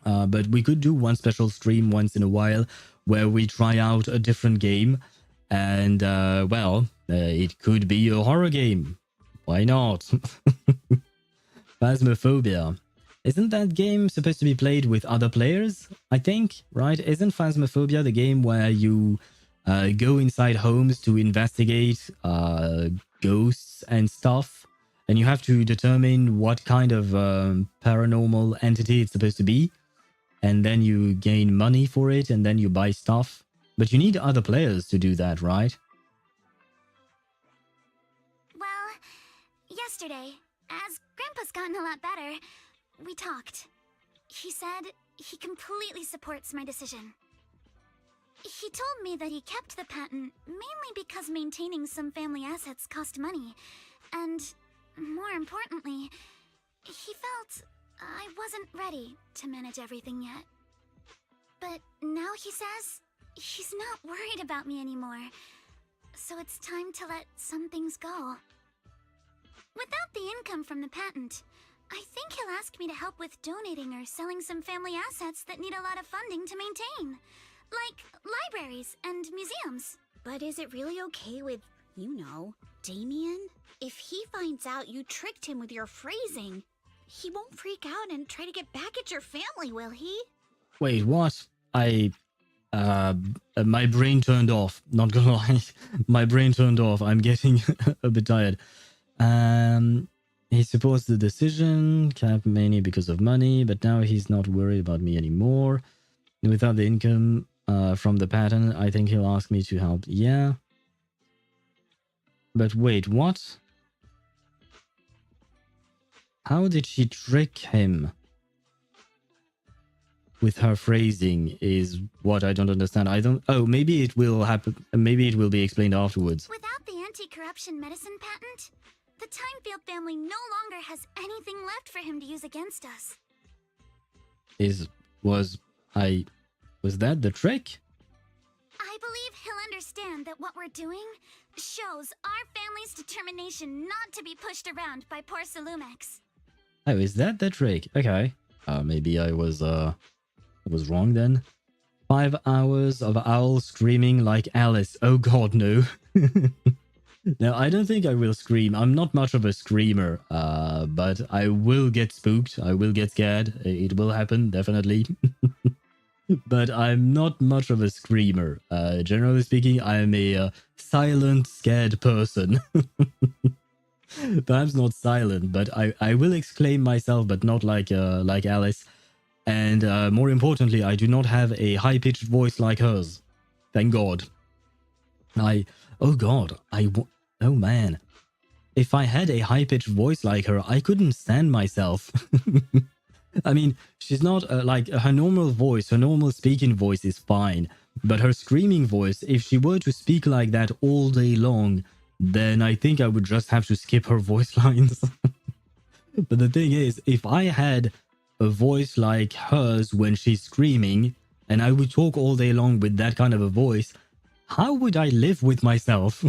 Speaker 2: But we could do one special stream once in a while where we try out a different game. And, it could be a horror game. Why not? Phasmophobia. Isn't that game supposed to be played with other players? I think, right? Isn't Phasmophobia the game where you go inside homes to investigate ghosts and stuff? And you have to determine what kind of paranormal entity it's supposed to be. And then you gain money for it, and then you buy stuff. But you need other players to do that, right?
Speaker 7: Well, yesterday, as Grandpa's gotten a lot better, we talked. He said he completely supports my decision. He told me that he kept the patent mainly because maintaining some family assets cost money. And, more importantly, he felt I wasn't ready to manage everything yet. But now he says he's not worried about me anymore. So it's time to let some things go. Without the income from the patent, I think he'll ask me to help with donating or selling some family assets that need a lot of funding to maintain. Like libraries and museums. But is it really okay with, Damien? If he finds out you tricked him with your phrasing, he won't freak out and try to get back at your family, will he?
Speaker 2: Wait, what? My brain turned off. Not gonna lie. My brain turned off. I'm getting a bit tired. He supports the decision, kept mainly because of money, but now he's not worried about me anymore. Without the income from the patent, I think he'll ask me to help. Yeah. But wait, what? How did she trick him? With her phrasing is what I don't understand. I don't... Oh, maybe it will happen. Maybe it will be explained afterwards.
Speaker 7: Without the anti-corruption medicine patent, the Timefield family no longer has anything left for him to use against us.
Speaker 2: Was that the trick?
Speaker 7: I believe he'll understand that what we're doing shows our family's determination not to be pushed around by Porcelumex.
Speaker 2: Oh, is that the trick? Okay. Maybe I was wrong then. 5 hours of owl screaming like Alice. Oh god, no. No, I don't think I will scream. I'm not much of a screamer, but I will get spooked. I will get scared. It will happen, definitely. But I'm not much of a screamer. Generally speaking, I'm a silent, scared person. Perhaps not silent, but I will exclaim myself, but not like Alice. And more importantly, I do not have a high-pitched voice like hers. Thank God. Oh man. If I had a high-pitched voice like her, I couldn't stand myself. I mean, she's not like her normal voice, her normal speaking voice is fine. But her screaming voice, if she were to speak like that all day long, then I think I would just have to skip her voice lines. But the thing is, if I had a voice like hers when she's screaming, and I would talk all day long with that kind of a voice, how would I live with myself?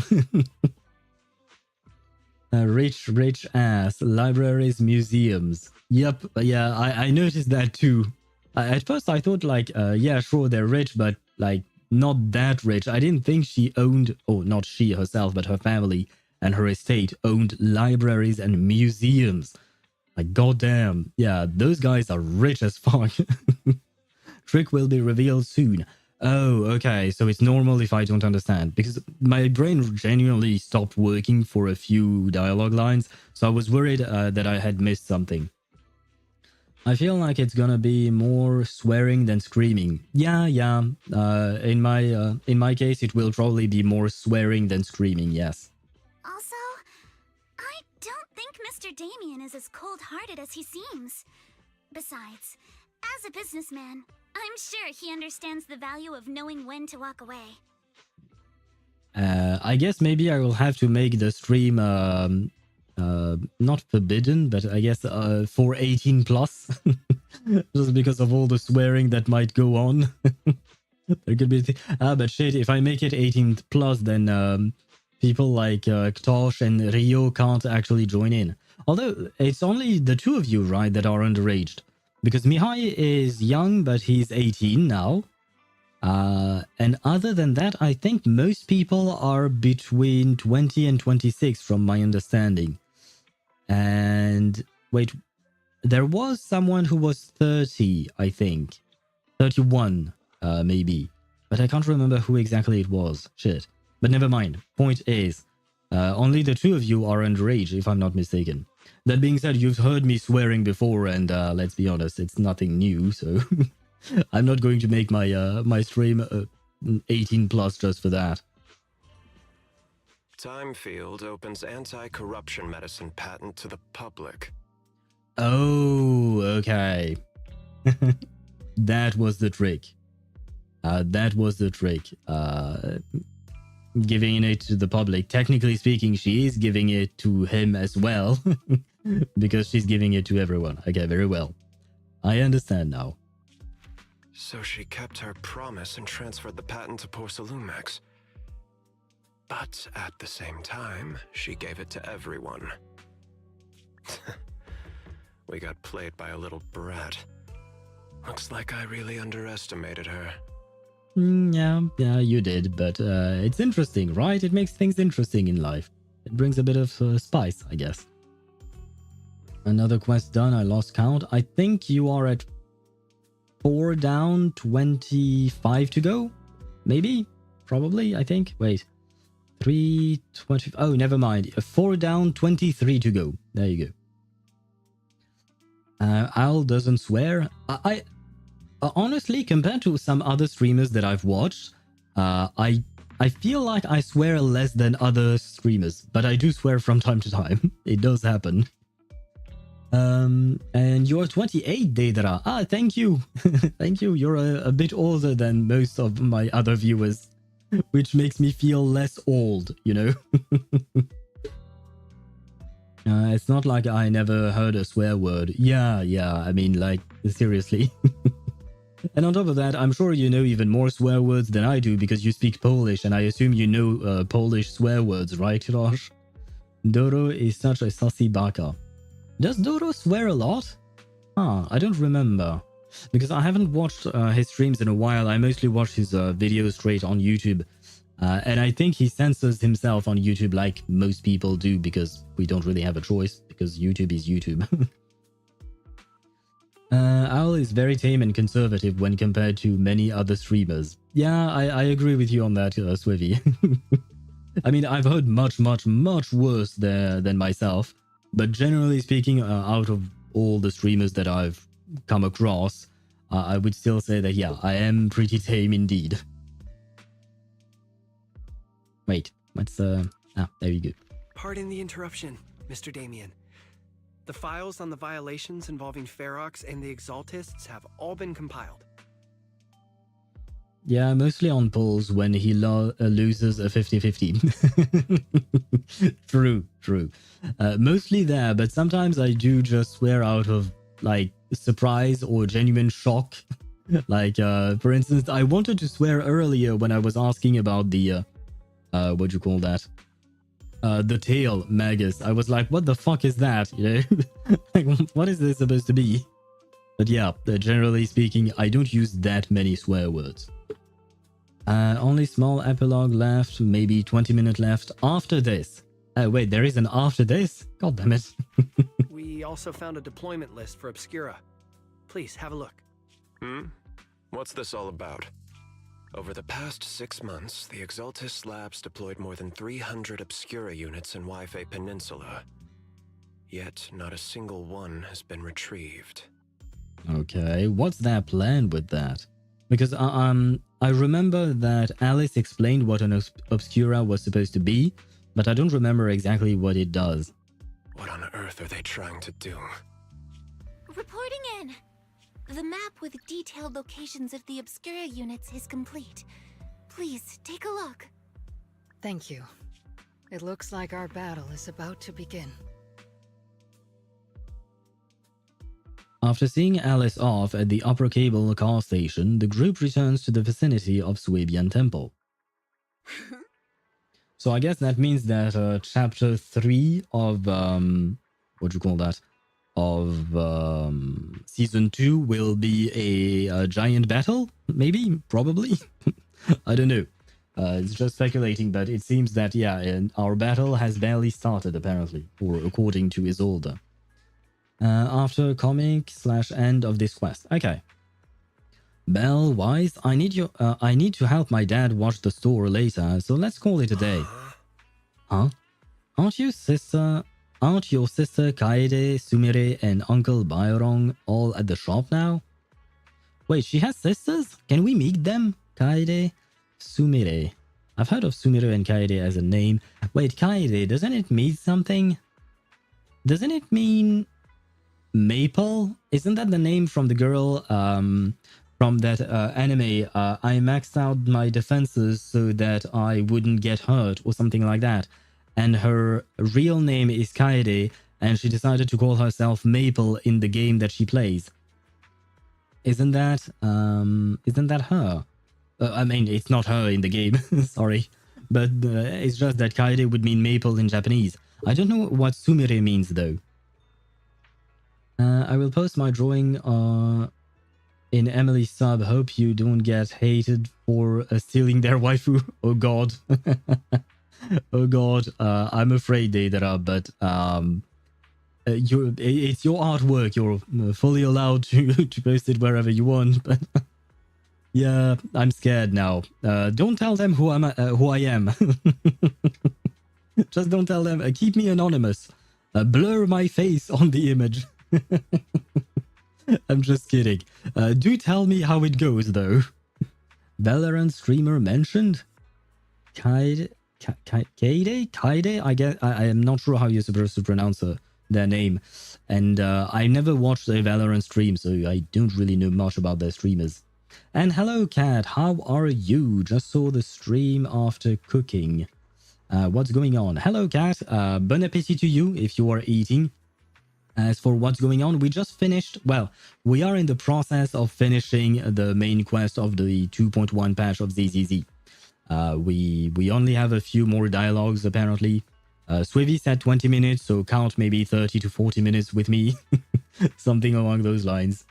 Speaker 2: Rich ass, libraries, museums. Yep, yeah, I noticed that too. At first I thought like, yeah, sure, they're rich, but like not that rich. I didn't think she owned, oh, not she herself, but her family and her estate owned libraries and museums. Like, goddamn, yeah, those guys are rich as fuck. Trick will be revealed soon. Oh, okay, so it's normal if I don't understand, because my brain genuinely stopped working for a few dialogue lines, so I was worried that I had missed something. I feel like it's gonna be more swearing than screaming. Yeah. In my case, it will probably be more swearing than screaming, yes.
Speaker 7: Also, I don't think Mr. Damien is as cold-hearted as he seems. Besides, as a businessman, I'm sure he understands the value of knowing when to walk away.
Speaker 2: I guess maybe I will have to make the stream not forbidden, but I guess for 18 plus. Just because of all the swearing that might go on. There could be but shit, if I make it 18 plus, then people like Ktosh and Rio can't actually join in. Although it's only the two of you, right, that are underaged. Because Mihai is young, but he's 18 now. And other than that, I think most people are between 20 and 26 from my understanding. And wait, there was someone who was 30, I think. 31, maybe. But I can't remember who exactly it was. Shit. But never mind. Point is, only the two of you are underage, if I'm not mistaken. That being said, you've heard me swearing before, and let's be honest, it's nothing new, so I'm not going to make my my stream 18 plus just for that.
Speaker 11: Timefield opens anti-corruption medicine patent to the public.
Speaker 2: Oh, okay. That was the trick. That was the trick. Giving it to the public. Technically speaking, she is giving it to him as well. Because she's giving it to everyone. Okay, very well. I understand now.
Speaker 11: So she kept her promise and transferred the patent to Porcelumex. But at the same time, she gave it to everyone. We got played by a little brat. Looks like I really underestimated her.
Speaker 2: Yeah, you did, but it's interesting, right? It makes things interesting in life. It brings a bit of spice, I guess. Another quest done, I lost count. I think you are at 4 down, 25 to go? Maybe? Probably, I think. Wait. 320. Oh, never mind. 4 down, 23 to go. There you go. Owl doesn't swear. I honestly, compared to some other streamers that I've watched, I I feel like I swear less than other streamers, but I do swear from time to time. It does happen. And you're 28, Deidara. Ah, thank you. Thank you. You're a bit older than most of my other viewers, which makes me feel less old, you know? It's not like I never heard a swear word. Yeah, I mean, like, seriously. And on top of that, I'm sure you know even more swear words than I do because you speak Polish, and I assume you know Polish swear words, right, Rosh? Doro is such a sussy baka. Does Doro swear a lot? I don't remember. Because I haven't watched his streams in a while. I mostly watch his videos straight on YouTube. And I think he censors himself on YouTube like most people do because we don't really have a choice because YouTube is YouTube. Owl is very tame and conservative when compared to many other streamers. Yeah, I agree with you on that, Swivy. I mean, I've heard much worse than myself. But generally speaking, out of all the streamers that I've come across, I would still say that, yeah, I am pretty tame indeed. Wait, what's there you go.
Speaker 6: Pardon the interruption, Mr. Damien. The files on the violations involving Ferox and the Exaltists have all been compiled.
Speaker 2: Yeah, mostly on polls when he loses a 50-50. True. Mostly there, but sometimes I do just swear out of, like, surprise or genuine shock. Like, for instance, I wanted to swear earlier when I was asking about the, what do you call that? The tail magus. I was like, what the fuck is that? You know? Like, what is this supposed to be? But yeah, generally speaking, I don't use that many swear words. Only small epilogue left, maybe 20 minutes left after this. Wait, there is an after this? God damn it.
Speaker 6: We also found a deployment list for Obscura. Please, have a look.
Speaker 11: What's this all about? Over the past 6 months, the Exaltis Labs deployed more than 300 Obscura units in Wi-Fi Peninsula. Yet, not a single one has been retrieved.
Speaker 2: Okay, what's their plan with that? Because I remember that Alice explained what an Obscura was supposed to be, but I don't remember exactly what it does.
Speaker 11: What on earth are they trying to do?
Speaker 8: Reporting in. The map with detailed locations of the Obscura units is complete. Please, take a look.
Speaker 15: Thank you. It looks like our battle is about to begin.
Speaker 2: After seeing Alice off at the Upper Cable car station, the group returns to the vicinity of Swabian Temple. So I guess that means that chapter 3 of, what do you call that? Of season 2 will be a giant battle? Maybe? Probably? I don't know. It's just speculating, but it seems that, yeah, our battle has barely started, apparently, or according to Isolde. After comic/end of this quest. Okay. Belle, Wise, I need to help my dad watch the store later, so let's call it a day. Huh? Aren't your sister Kaede, Sumire, and Uncle Bayorong all at the shop now? Wait, she has sisters? Can we meet them? Kaede, Sumire. I've heard of Sumire and Kaede as a name. Wait, Kaede, doesn't it mean something? Doesn't it mean Maple? Isn't that the name from the girl from that anime? I maxed out my defenses so that I wouldn't get hurt or something like that. And her real name is Kaede, and she decided to call herself Maple in the game that she plays. Isn't that her? I mean, it's not her in the game, sorry. But it's just that Kaede would mean Maple in Japanese. I don't know what Sumire means though. I will post my drawing in Emily's sub. Hope you don't get hated for stealing their waifu. Oh god. Oh god. I'm afraid, Deidara, but it's your artwork. You're fully allowed to post it wherever you want. But yeah, I'm scared now. Don't tell them who I am. Just don't tell them. Keep me anonymous. Blur my face on the image. I'm just kidding. Do tell me how it goes, though. Valorant streamer mentioned? Kaide? I am not sure how you're supposed to pronounce their name. And I never watched a Valorant stream, so I don't really know much about their streamers. And hello, Cat. How are you? Just saw the stream after cooking. What's going on? Hello, Cat. Bon appetit to you if you are eating. As for what's going on, we just finished... Well, we are in the process of finishing the main quest of the 2.1 patch of ZZZ. We only have a few more dialogues, apparently. Swivy said 20 minutes, so count maybe 30 to 40 minutes with me. Something along those lines.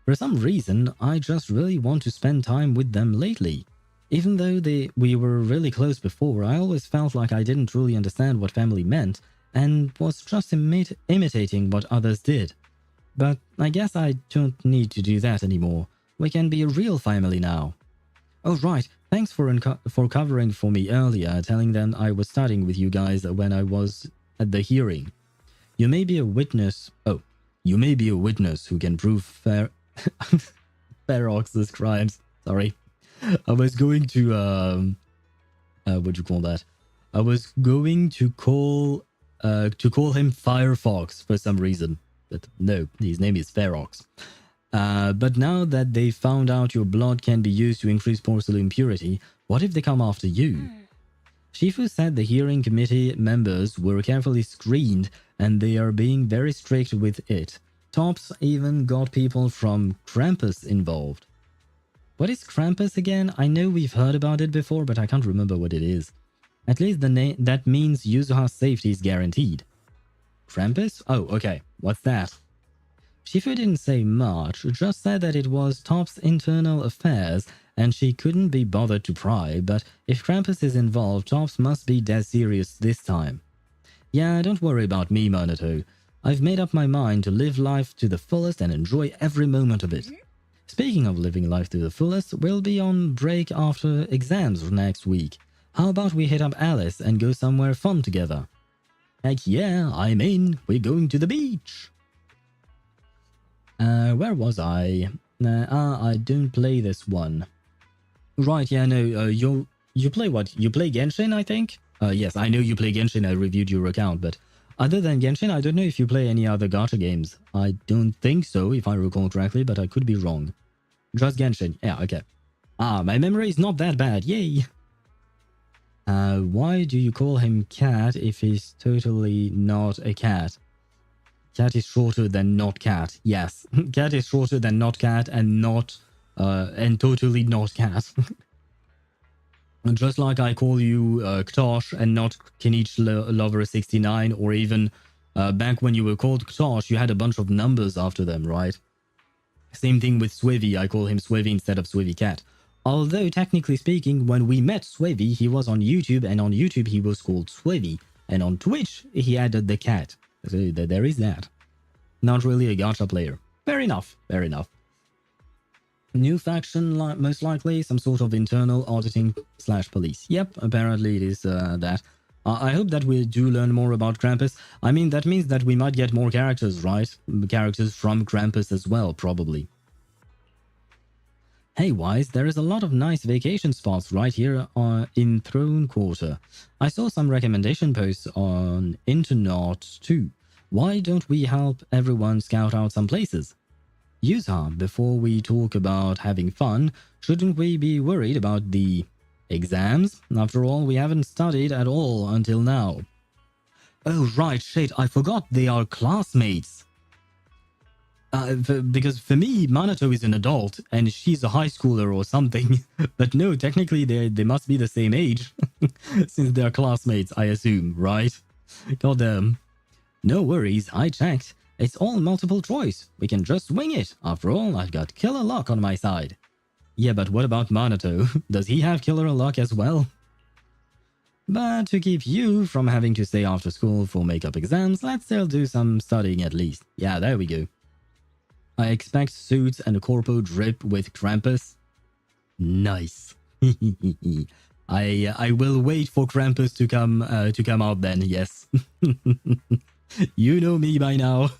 Speaker 2: For some reason, I just really want to spend time with them lately. Even though we were really close before, I always felt like I didn't truly understand what family meant, and was just imitating what others did. But I guess I don't need to do that anymore. We can be a real family now. Oh right, thanks for covering for me earlier, telling them I was studying with you guys when I was at the hearing. You may be a witness... Oh, you may be a witness who can prove Ferox's crimes. Sorry. I was going to... what do you call that? I was going to call him Firefox for some reason. But no, his name is Ferox. But now that they found out your blood can be used to increase porcelain purity, what if they come after you? Shifu said the hearing committee members were carefully screened and they are being very strict with it. Tops even got people from Krampus involved. What is Krampus again? I know we've heard about it before, but I can't remember what it is. At least the name that means Yuzuha's safety is guaranteed. Krampus? Oh, okay. What's that? Shifu didn't say much, just said that it was Top's internal affairs and she couldn't be bothered to pry, but if Krampus is involved, Tops must be dead serious this time. Yeah, don't worry about me, Monato. I've made up my mind to live life to the fullest and enjoy every moment of it. Speaking of living life to the fullest, we'll be on break after exams next week. How about we hit up Alice and go somewhere fun together? Heck yeah, I'm in. We're going to the beach. Where was I? I don't play this one. Right, yeah, no, you play what? You play Genshin, I think? Yes, I know you play Genshin, I reviewed your account, but other than Genshin, I don't know if you play any other gacha games. I don't think so, if I recall correctly, but I could be wrong. Just Genshin, yeah, okay. Ah, my memory is not that bad, yay! Why do you call him Cat if he's totally not a cat? Cat is shorter than not cat. Yes, cat is shorter than not cat and not and totally not cat. Just like I call you Ktosh and not Kinich Lover 69, or even back when you were called Ktosh, you had a bunch of numbers after them, right? Same thing with Swivy. I call him Swivy instead of Swivy Cat. Although technically speaking, when we met Swivy, he was on YouTube, and on YouTube he was called Swivy, and on Twitch he added the cat. So there is that. Not really a gacha player. Fair enough, fair enough. New faction, most likely, some sort of internal auditing / police. Yep, apparently it is that. I hope that we do learn more about Krampus. I mean, that means that we might get more characters, right? Characters from Krampus as well, probably. Hey Wise, there is a lot of nice vacation spots right here in Throne Quarter. I saw some recommendation posts on Internet too. Why don't we help everyone scout out some places? Yuzuha, before we talk about having fun, shouldn't we be worried about the exams? After all, we haven't studied at all until now. Oh right, shit, I forgot they are classmates. Because for me, Minato is an adult and she's a high schooler or something. But no, technically they must be the same age. Since they're classmates, I assume, right? Goddamn. No worries, I checked. It's all multiple choice. We can just wing it. After all, I've got killer luck on my side. Yeah, but what about Minato? Does he have killer luck as well? But to keep you from having to stay after school for makeup exams, let's still do some studying at least. Yeah, there we go. I expect suits and a corpo drip with Krampus. Nice. I will wait for Krampus to come out then, yes. You know me by now.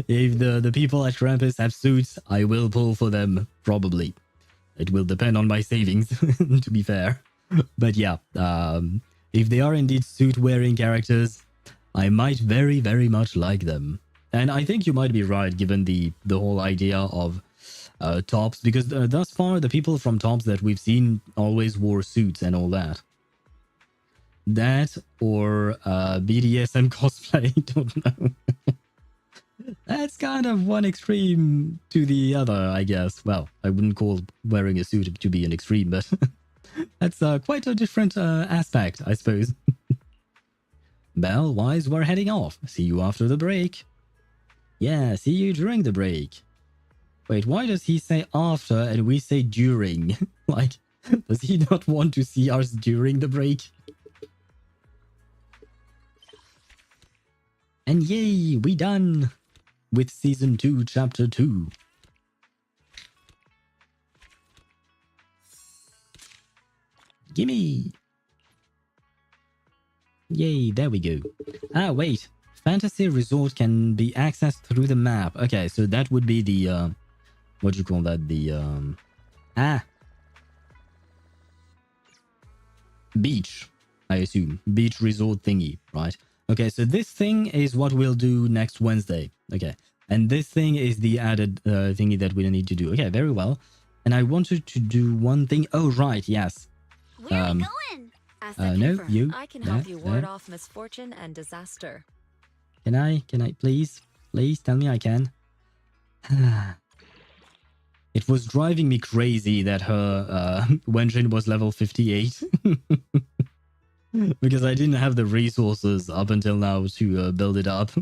Speaker 2: If the people at Krampus have suits, I will pull for them, probably. It will depend on my savings, to be fair. But yeah, if they are indeed suit-wearing characters, I might very, very much like them. And I think you might be right, given the whole idea of tops, because thus far the people from tops that we've seen always wore suits and all that. That or BDSM cosplay, don't know. That's kind of one extreme to the other, I guess. Well, I wouldn't call wearing a suit to be an extreme, but that's quite a different aspect, I suppose. Belle, Wise, we're heading off. See you after the break. Yeah, see you during the break. Wait, why does he say after and we say during? Like, does he not want to see us during the break? And yay, we done with Season 2, Chapter 2. Gimme! Yay, there we go. Ah, wait. Fantasy Resort can be accessed through the map. Okay, so that would be the, what do you call that? The, beach, I assume. Beach resort thingy, right? Okay, so this thing is what we'll do next Wednesday. Okay, and this thing is the added thingy that we need to do. Okay, very well. And I wanted to do one thing. Oh, right, yes.
Speaker 7: Where are we going?
Speaker 18: Ask the
Speaker 2: no,
Speaker 18: keeper.
Speaker 2: you.
Speaker 18: I can help you ward off misfortune and disaster.
Speaker 2: Can I, please tell me I can? It was driving me crazy that her Wenjin was level 58. Because I didn't have the resources up until now to build it up.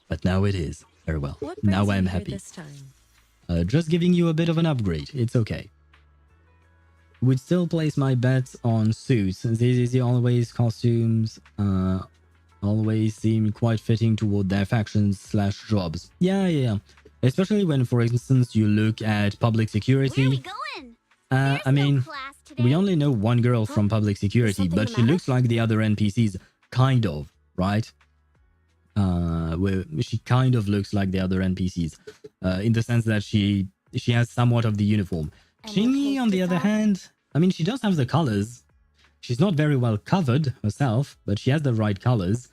Speaker 2: But now it is. Very well. Now I'm happy.
Speaker 18: This time?
Speaker 2: Just giving you a bit of an upgrade. It's okay. Would still place my bets on suits. ZZZ always costumes always seem quite fitting toward their factions / jobs. Yeah. Especially when, for instance, you look at public security.
Speaker 7: Where are we going?
Speaker 2: I mean, we only know one girl from public security, but she looks like the other NPCs, kind of, right? Where she kind of looks like the other NPCs, in the sense that she has somewhat of the uniform. Chingy, on the other hand, I mean, she does have the colors. She's not very well covered herself, but she has the right colors.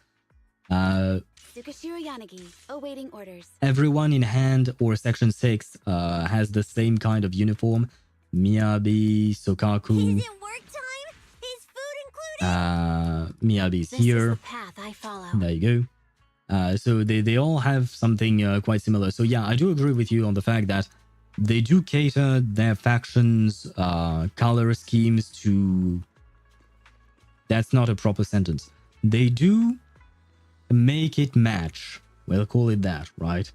Speaker 14: Tsukashiro Yanagi, awaiting orders.
Speaker 2: Everyone in hand or section 6 has the same kind of uniform. Miyabi, Sokaku.
Speaker 7: Is it work time? Is food included?
Speaker 2: Miyabi's here.
Speaker 7: This is the path I follow.
Speaker 2: There you go. So they all have something quite similar. So yeah, I do agree with you on the fact that they do cater their factions' color schemes to... That's not a proper sentence. They do make it match. We'll call it that, right?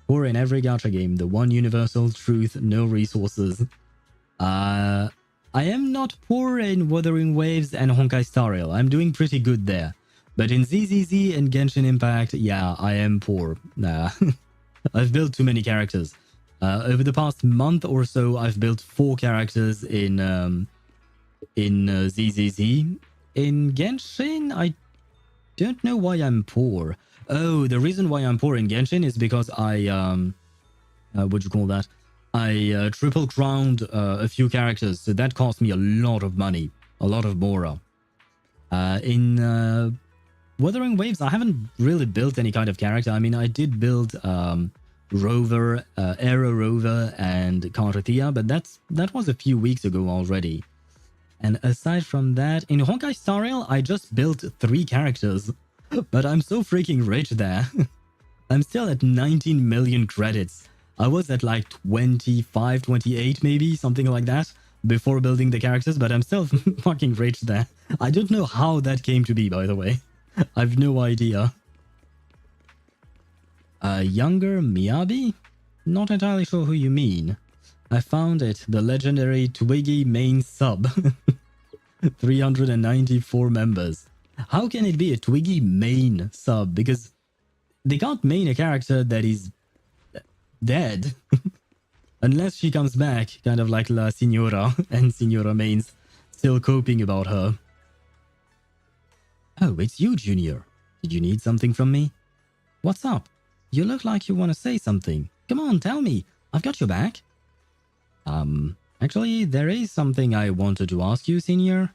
Speaker 2: Or in every gacha game, the one universal truth, no resources. I am not poor in Wuthering Waves and Honkai Star Rail. I'm doing pretty good there. But in ZZZ and Genshin Impact, yeah, I am poor. I've built too many characters. Over the past month or so, I've built 4 characters in ZZZ. In Genshin, I don't know why I'm poor. Oh, the reason why I'm poor in Genshin is because I, what'd you call that? I triple crowned a few characters, so that cost me a lot of money, a lot of Mora. In Wuthering Waves, I haven't really built any kind of character. I mean, I did build Rover, Aero Rover, and Karthia, but that was a few weeks ago already. And aside from that, in Honkai Star Rail, I just built 3 characters, but I'm so freaking rich there. I'm still at 19 million credits. I was at like 25, 28 maybe, something like that, before building the characters, but I'm still fucking rich there. I don't know how that came to be, by the way. I've no idea. Younger Miyabi? Not entirely sure who you mean. I found it, the legendary Twiggy main sub. 394 members. How can it be a Twiggy main sub? Because they can't main a character that is dead. Unless she comes back, kind of like La Signora and Signora mains, still coping about her. Oh, it's you, Junior. Did you need something from me? What's up? You look like you want to say something. Come on, tell me. I've got your back. Actually, there is something I wanted to ask you, Senior.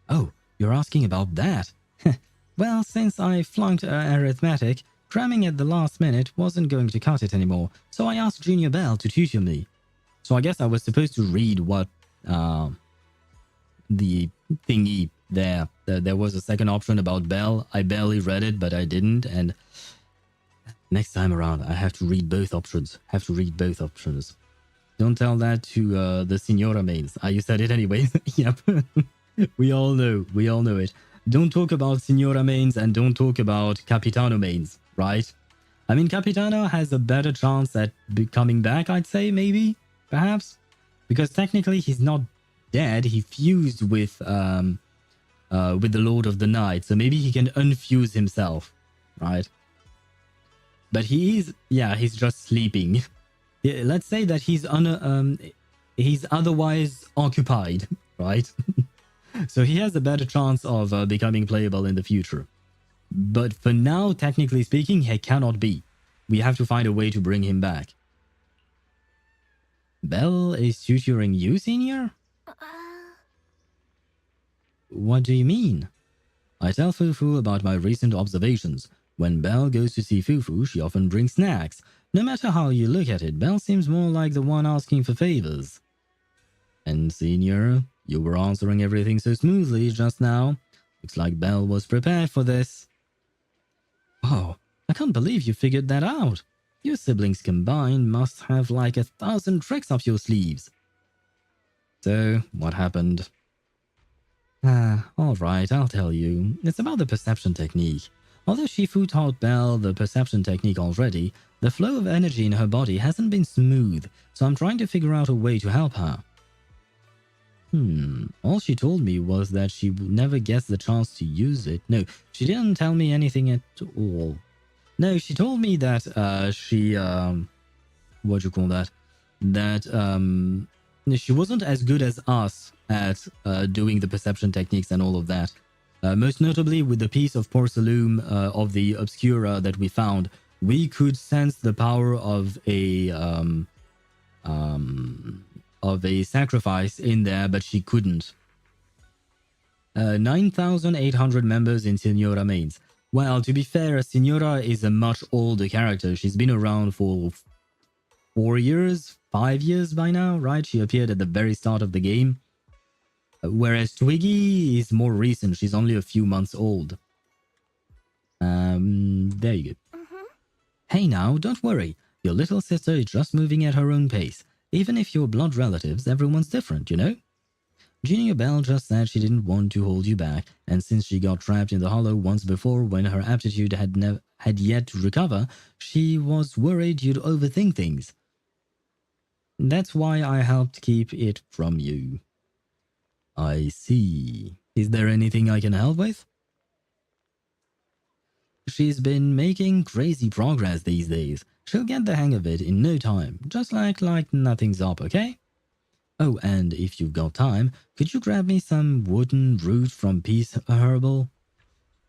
Speaker 2: Oh, you're asking about that? Well, since I flunked arithmetic, cramming at the last minute wasn't going to cut it anymore, so I asked Junior Belle to tutor me. So I guess I was supposed to read what the thingy there. There was a second option about Belle. I barely read it, but I didn't, and next time around, I have to read both options. Don't tell that to the Signora mains. You said it anyway. Yep. We all know it. Don't talk about Signora mains and don't talk about Capitano mains, right? I mean, Capitano has a better chance at coming back, I'd say, maybe, perhaps. Because technically he's not dead. He fused with the Lord of the Night, so maybe he can unfuse himself, right? But he's just sleeping. Let's say that he's otherwise occupied, right? So he has a better chance of becoming playable in the future. But for now, technically speaking, he cannot be. We have to find a way to bring him back. Belle is tutoring you, Senior? What do you mean? I tell Fufu about my recent observations. When Belle goes to see Fufu, she often brings snacks. No matter how you look at it, Belle seems more like the one asking for favors. And Senior, you were answering everything so smoothly just now. Looks like Belle was prepared for this. Oh, I can't believe you figured that out. Your siblings combined must have like 1,000 tricks up your sleeves. So, what happened? Alright, I'll tell you. It's about the perception technique. Although Shifu taught Belle the perception technique already, the flow of energy in her body hasn't been smooth, so I'm trying to figure out a way to help her. All she told me was that she never gets the chance to use it. No, she didn't tell me anything at all. No, she told me that she she wasn't as good as us at doing the perception techniques and all of that. Most notably with the piece of Porcelume of the Obscura that we found, we could sense the power of a sacrifice in there, but she couldn't. 9,800 members in Signora mains. Well, to be fair, Signora is a much older character. She's been around for 5 years by now, right? She appeared at the very start of the game. Whereas Twiggy is more recent. She's only a few months old. There you go. Hey now, don't worry. Your little sister is just moving at her own pace. Even if you're blood relatives, everyone's different, you know? Junior Belle just said she didn't want to hold you back, and since she got trapped in the hollow once before when her aptitude had yet to recover, she was worried you'd overthink things. That's why I helped keep it from you. I see. Is there anything I can help with? She's been making crazy progress these days. She'll get the hang of it in no time, just like nothing's up, okay? Oh, and if you've got time, could you grab me some wooden root from Peace Herbal?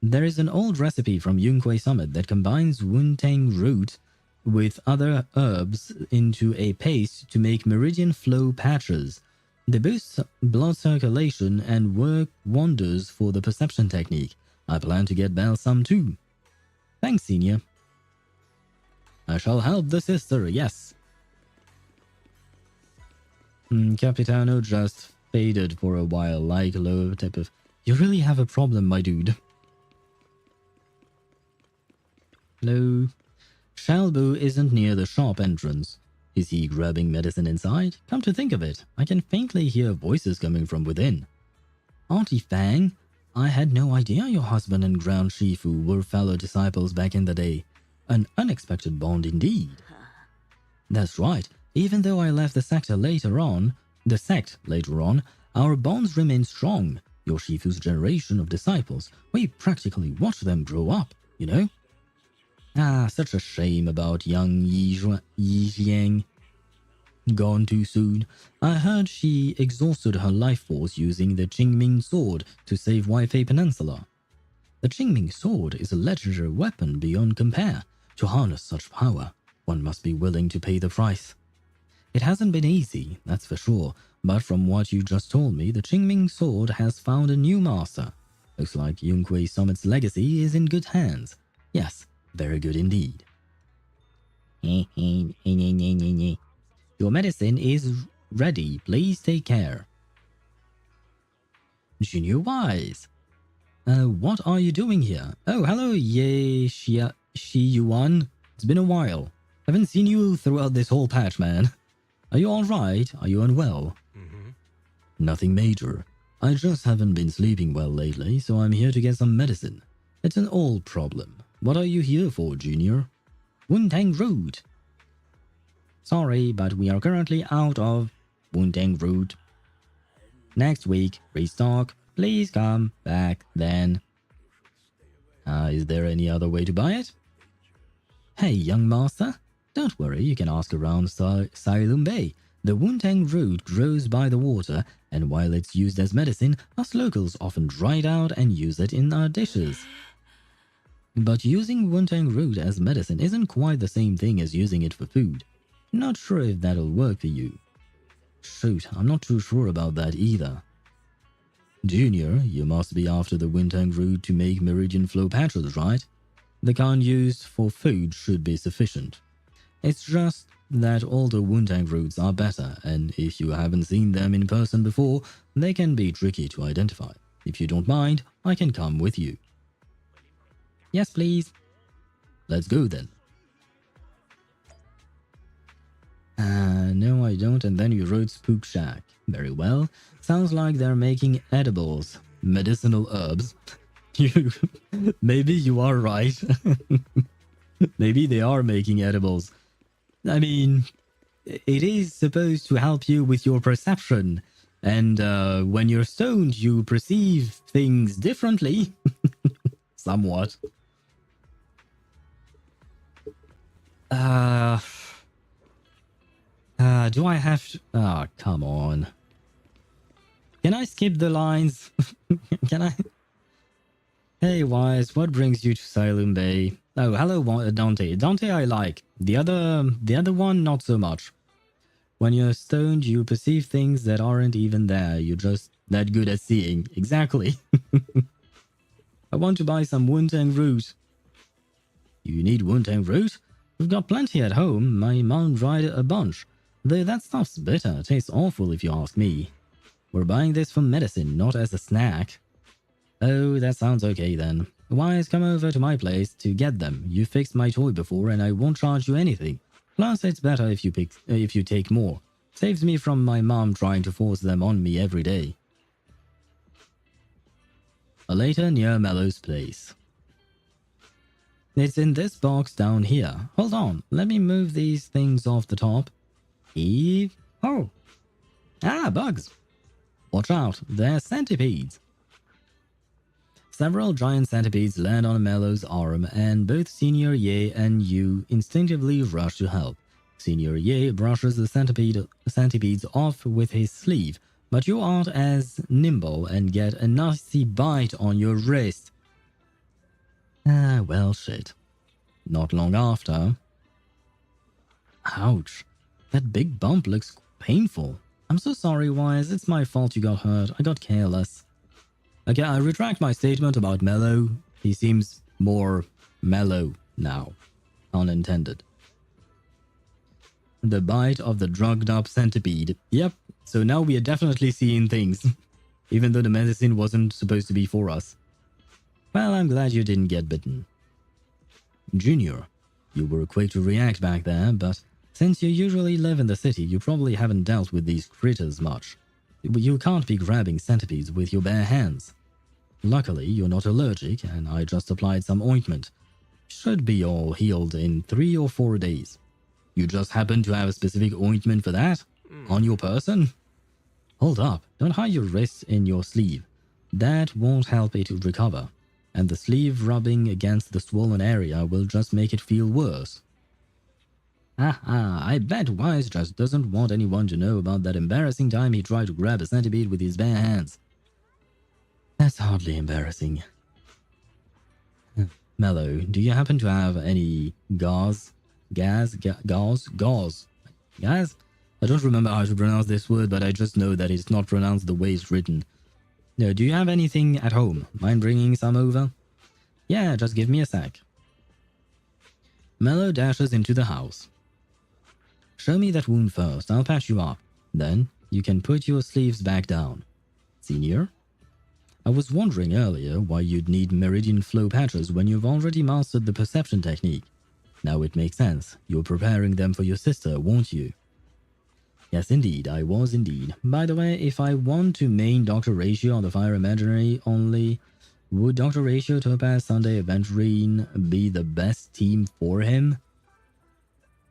Speaker 2: There is an old recipe from Yunquay Summit that combines Wuntang root with other herbs into a paste to make meridian flow patches. They boost blood circulation and work wonders for the perception technique. I plan to get Belle some too. Thanks, Senior. I shall help the sister, yes. Capitano just faded for a while, like a low type of... You really have a problem, my dude. Hello? Shalbu isn't near the shop entrance. Is he grabbing medicine inside? Come to think of it, I can faintly hear voices coming from within. Auntie Fang, I had no idea your husband and Ground Shifu were fellow disciples back in the day. An unexpected bond indeed. That's right. Even though I left the sect later on, our bonds remain strong. Your Shifu's generation of disciples, we practically watched them grow up, you know? Such a shame about young Yi Jiang. Gone too soon. I heard she exhausted her life force using the Qingming sword to save Waifei Peninsula. The Qingming sword is a legendary weapon beyond compare. To harness such power, one must be willing to pay the price. It hasn't been easy, that's for sure. but from what you just told me, the Qingming sword has found a new master. Looks like Yunque Summit's legacy is in good hands. Yes, very good indeed. Your medicine is ready. Please take care. Junior Wise. What are you doing here? Oh, hello, Shi Yuan. It's been a while. Haven't seen you throughout this whole patch, man. Are you alright? Are you unwell? Nothing major. I just haven't been sleeping well lately, so I'm here to get some medicine. It's an old problem. What are you here for, Junior? Wuntang Road. Sorry, but we are currently out of Wuntang Road. Next week, restock. Please come back then. Is there any other way to buy it? Hey, young master. Don't worry, you can ask around Silum Bay. The Wuntang root grows by the water, and while it's used as medicine, us locals often dry it out and use it in our dishes. But using Wuntang root as medicine isn't quite the same thing as using it for food. Not sure if that'll work for you. Shoot, I'm not too sure about that either. Junior, you must be after the Wuntang root to make meridian flow patches, right? The kind used for food should be sufficient. It's just that older Wuntang roots are better, and if you haven't seen them in person before, they can be tricky to identify. If you don't mind, I can come with you. Yes, please. Let's go then. No, I don't, and then you wrote Spook Shack. Very well. Sounds like they're making edibles. Medicinal herbs. Maybe you are right. Maybe they are making edibles. I mean, it is supposed to help you with your perception. And when you're stoned, you perceive things differently. Somewhat. Do I have to... Oh, come on. Can I skip the lines? Can I... Hey, Wise, what brings you to Silum Bay? Oh, hello, Dante. Dante I like. The other one, not so much. When you're stoned, you perceive things that aren't even there. You're just that good at seeing. Exactly. I want to buy some Wuntang root. You need Wuntang root? We've got plenty at home. My mom dried a bunch. Though that stuff's bitter. Tastes awful if you ask me. We're buying this for medicine, not as a snack. Oh, that sounds okay then. Wise, come over to my place to get them. You fixed my toy before and I won't charge you anything. Plus, it's better if you take more. Saves me from my mom trying to force them on me every day. Later near Mellow's place. It's in this box down here. Hold on, let me move these things off the top. Eve? Oh. Ah, bugs. Watch out, they're centipedes. Several giant centipedes land on Mellow's arm, and both Senior Ye and you instinctively rush to help. Senior Ye brushes the centipedes off with his sleeve, but you aren't as nimble and get a nasty bite on your wrist. Ah, well, shit. Not long after... Ouch. That big bump looks painful. I'm so sorry, Wise. It's my fault you got hurt. I got careless. Okay, I retract my statement about Mellow. He seems more mellow now. Unintended. The bite of the drugged up centipede. Yep, so now we are definitely seeing things. Even though the medicine wasn't supposed to be for us. Well, I'm glad you didn't get bitten. Junior, you were quick to react back there, but since you usually live in the city, you probably haven't dealt with these critters much. You can't be grabbing centipedes with your bare hands. Luckily, you're not allergic, and I just applied some ointment. Should be all healed in 3 or 4 days. You just happen to have a specific ointment for that? On your person? Hold up, don't hide your wrist in your sleeve. That won't help it recover, and the sleeve rubbing against the swollen area will just make it feel worse. I bet Wise just doesn't want anyone to know about that embarrassing time he tried to grab a centipede with his bare hands. That's hardly embarrassing. Mellow, do you happen to have any gauze? Gauze? I don't remember how to pronounce this word, but I just know that it's not pronounced the way it's written. No, do you have anything at home? Mind bringing some over? Yeah, just give me a sec. Mello dashes into the house. Show me that wound first, I'll patch you up. Then, you can put your sleeves back down. Senior? I was wondering earlier why you'd need meridian flow patches when you've already mastered the perception technique. Now it makes sense. You're preparing them for your sister, won't you? Yes, indeed, I was indeed. By the way, if I want to main Dr. Ratio on the Fire Imaginary only, would Dr. Ratio, Topaz, Sunday, Aventurine be the best team for him?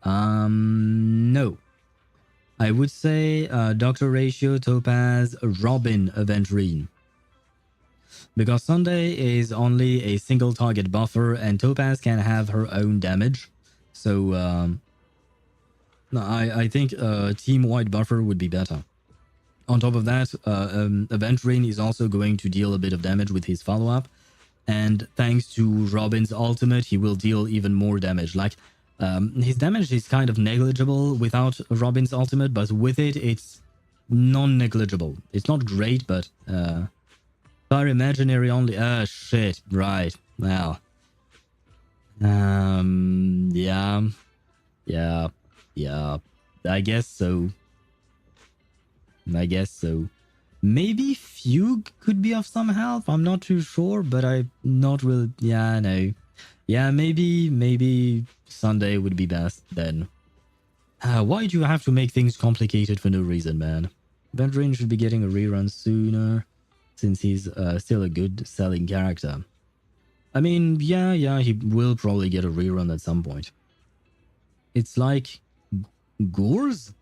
Speaker 2: No. I would say Dr. Ratio, Topaz, Robin, Aventurine. Because Sunday is only a single target buffer and Topaz can have her own damage. So, no, I think team-wide buffer would be better. On top of that, Aventurine is also going to deal a bit of damage with his follow-up. And thanks to Robin's ultimate, he will deal even more damage. Like, his damage is kind of negligible without Robin's ultimate, but with it, it's non-negligible. It's not great, but Fire Imaginary only. Ah, shit. Right. Well. Yeah. I guess so. Maybe Fugue could be of some help. I'm not too sure, but I'm not really. Yeah, no. Yeah, maybe Sunday would be best then. Why do you have to make things complicated for no reason, man? Vendrin should be getting a rerun sooner, since he's still a good selling character. I mean, yeah, he will probably get a rerun at some point. It's like gauze?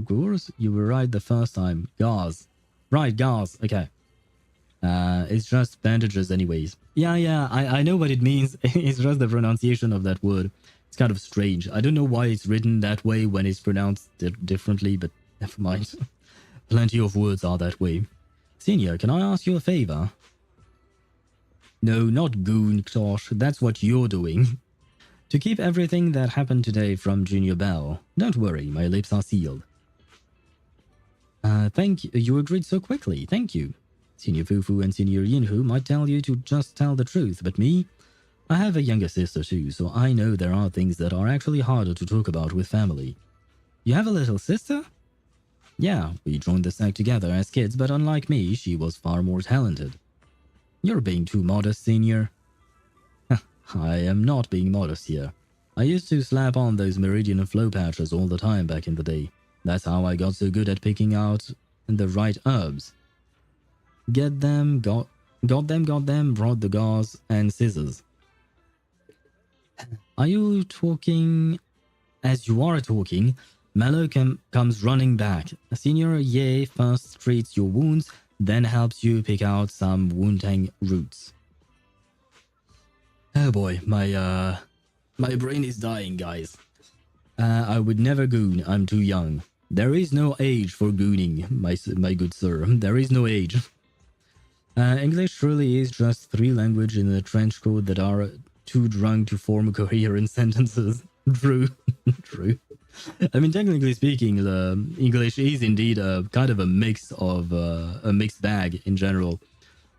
Speaker 2: Gauze? You were right the first time. Gauze. Right, gauze. Okay. It's just bandages anyways. Yeah, I know what it means. It's just the pronunciation of that word. It's kind of strange. I don't know why it's written that way when it's pronounced differently, but never mind. Plenty of words are that way. Senior, can I ask you a favor? No, not goon, Tosh. That's what you're doing. To keep everything that happened today from Junior Belle. Don't worry, my lips are sealed. Thank you. You agreed so quickly. Thank you. Senior Fufu and Senior Yinhu might tell you to just tell the truth, but me? I have a younger sister too, so I know there are things that are actually harder to talk about with family. You have a little sister? Yeah, we joined the sect together as kids, but unlike me, she was far more talented. You're being too modest, Senior. I am not being modest here. I used to slap on those meridian flow patches all the time back in the day. That's how I got so good at picking out the right herbs. Got them, brought the gauze and scissors. Are you talking? As you are talking, Mallow comes running back. Senior Ye first treats your wounds, then helps you pick out some wound-tang roots. Oh boy, my brain is dying, guys. I would never goon, I'm too young. There is no age for gooning, my good sir. There is no age. English truly is just 3 languages in a trench coat that are too drunk to form coherent sentences. True. True. I mean, technically speaking, English is indeed a kind of a mix of a mixed bag in general.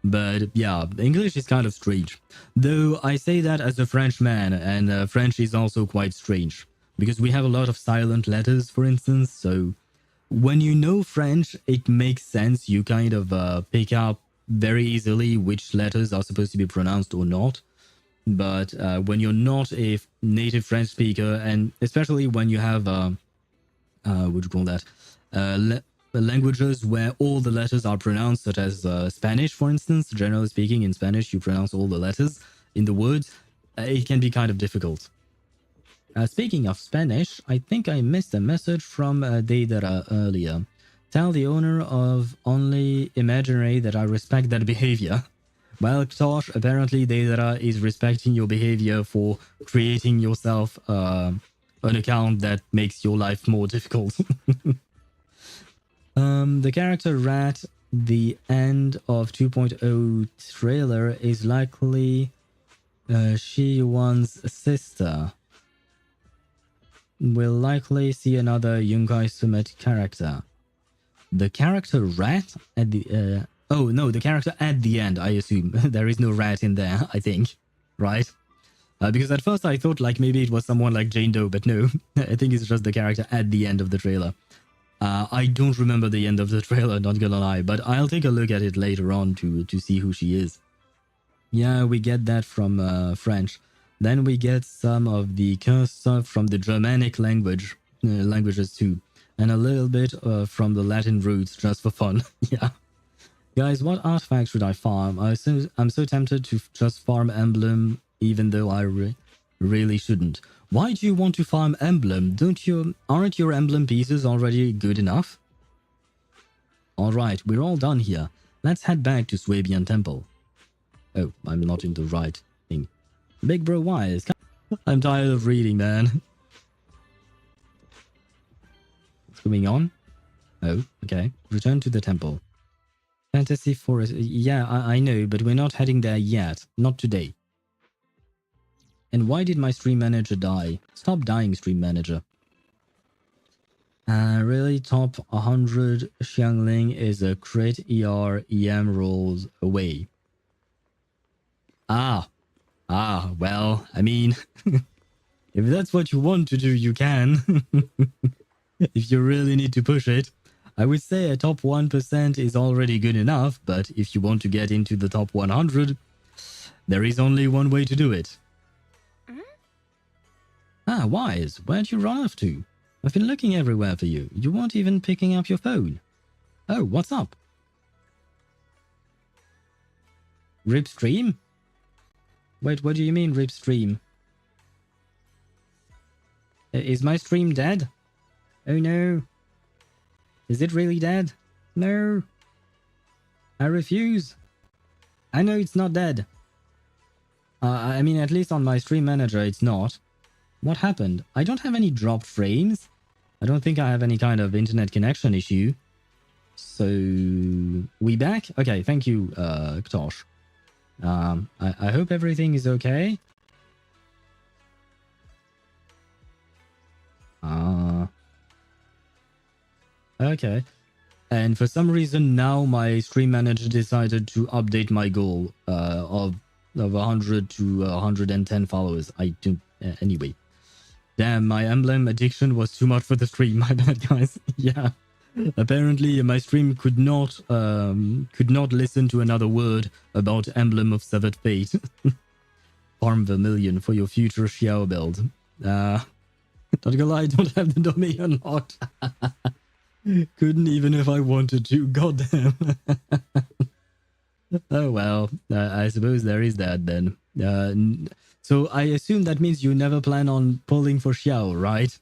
Speaker 2: But yeah, English is kind of strange. Though I say that as a Frenchman, and French is also quite strange. Because we have a lot of silent letters, for instance, so when you know French, it makes sense. You kind of pick up very easily which letters are supposed to be pronounced or not. But when you're not a native French speaker, and especially when you have, what do you call that, languages where all the letters are pronounced, such as Spanish, for instance, generally speaking, in Spanish, you pronounce all the letters in the words, it can be kind of difficult. Speaking of Spanish, I think I missed a message from Deidara earlier. Tell the owner of Only Imaginary that I respect that behavior. Well, Tosh, apparently Deidara is respecting your behavior for creating yourself an account that makes your life more difficult. The character Rat, the end of 2.0 trailer, is likely Shi-Wan's sister. we'll likely see another Yunkai Summit character. The character rat at the... oh, no, the character at the end, I assume. There is no rat in there, I think. Right? Because at first I thought like maybe it was someone like Jane Doe, but no. I think it's just the character at the end of the trailer. I don't remember the end of the trailer, not gonna lie, but I'll take a look at it later on to see who she is. Yeah, we get that from French. Then we get some of the cursed stuff from the Germanic languages too. And a little bit from the Latin roots just for fun. Yeah. Guys, what artifact should I farm? I'm so tempted to just farm Emblem, even though I really shouldn't. Why do you want to farm Emblem? Aren't your Emblem pieces already good enough? Alright, we're all done here. Let's head back to Swabian Temple. Oh, I'm not in the right thing. Big Bro Wise. I'm tired of reading, man. What's going on? Oh, okay. Return to the temple. Fantasy Forest. Yeah, I know, but we're not heading there yet. Not today. And why did my stream manager die? Stop dying, stream manager. Really, top 100 Xiangling is a crit ER EM rolls away. Well, I mean, if that's what you want to do, you can. If you really need to push it. I would say a top 1% is already good enough, but if you want to get into the top 100, there is only one way to do it. Wise, where'd you run off to? I've been looking everywhere for you. You weren't even picking up your phone. Oh, what's up? Rip stream? Wait, what do you mean rip stream? Is my stream dead? Oh no. Is it really dead? No. I refuse. I know it's not dead. I mean, at least on my stream manager, it's not. What happened? I don't have any dropped frames. I don't think I have any kind of internet connection issue. So, we back? Okay, thank you, Ktosh. I hope everything is okay. Okay. And for some reason now my stream manager decided to update my goal of 100 to 110 followers. I do anyway. Damn, my emblem addiction was too much for the stream. My bad, guys. Yeah. Apparently, my stream could not listen to another word about Emblem of Severed Fate. Farm Vermilion for your future Xiao build. Not gonna lie, I don't have the domain unlocked. Couldn't even if I wanted to. Goddamn. Oh well, I suppose there is that then. So I assume that means you never plan on pulling for Xiao, right?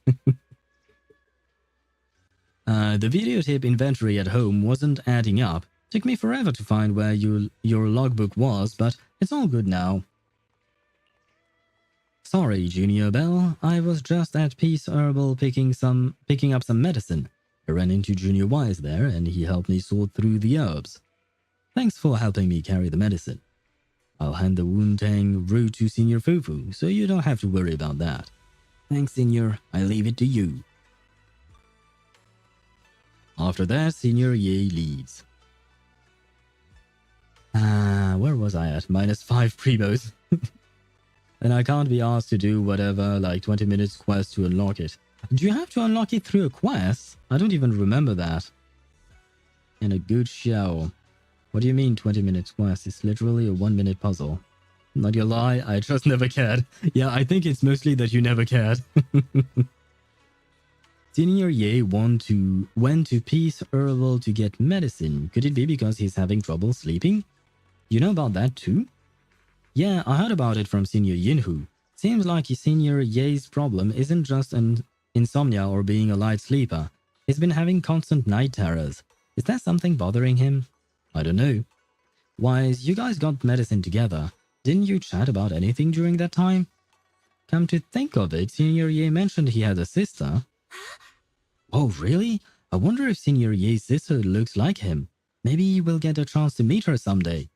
Speaker 2: The videotape inventory at home wasn't adding up. Took me forever to find where your logbook was, but it's all good now. Sorry, Junior Belle. I was just at Peace Herbal picking up some medicine. I ran into Junior Wise there, and he helped me sort through the herbs. Thanks for helping me carry the medicine. I'll hand the Wuntang root to Senior Fufu, so you don't have to worry about that. Thanks, Senior. I leave it to you. After that, Senior Ye leads. Where was I at? -5 primos. And I can't be asked to do whatever, like 20 minutes quest to unlock it. Do you have to unlock it through a quest? I don't even remember that. And a good show. What do you mean 20 minutes quest? It's literally a 1-minute puzzle. Not gonna lie, I just never cared. Yeah, I think it's mostly that you never cared. Senior Ye went to Peace Herbal to get medicine. Could it be because he's having trouble sleeping? You know about that too? Yeah, I heard about it from Senior Yinhu. Seems like Senior Ye's problem isn't just an insomnia or being a light sleeper. He's been having constant night terrors. Is there something bothering him? I don't know. Wise, you guys got medicine together. Didn't you chat about anything during that time? Come to think of it, Senior Ye mentioned he had a sister. Oh, really? I wonder if Senior Ye's sister looks like him. Maybe we'll get a chance to meet her someday.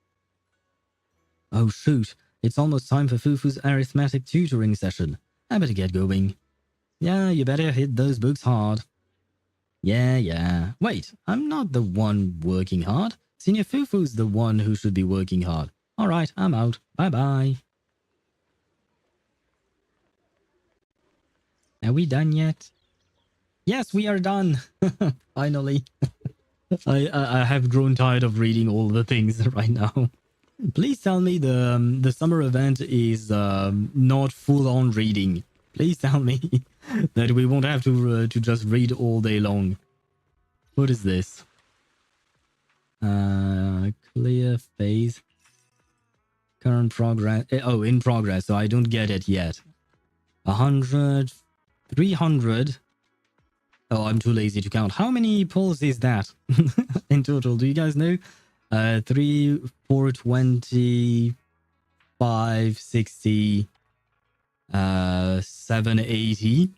Speaker 2: Oh shoot, it's almost time for Fufu's arithmetic tutoring session. I better get going. Yeah, you better hit those books hard. Yeah. Wait, I'm not the one working hard. Senior Fufu's the one who should be working hard. Alright, I'm out. Bye-bye. Are we done yet? Yes, we are done. Finally. I have grown tired of reading all the things right now. Please tell me the summer event is not full-on reading. Please tell me that we won't have to just read all day long. What is this? Clear phase. Current progress. Oh, in progress. So I don't get it yet. 100, 300. Oh, I'm too lazy to count. How many pulls is that in total? Do you guys know? 3, 420, 560, 780,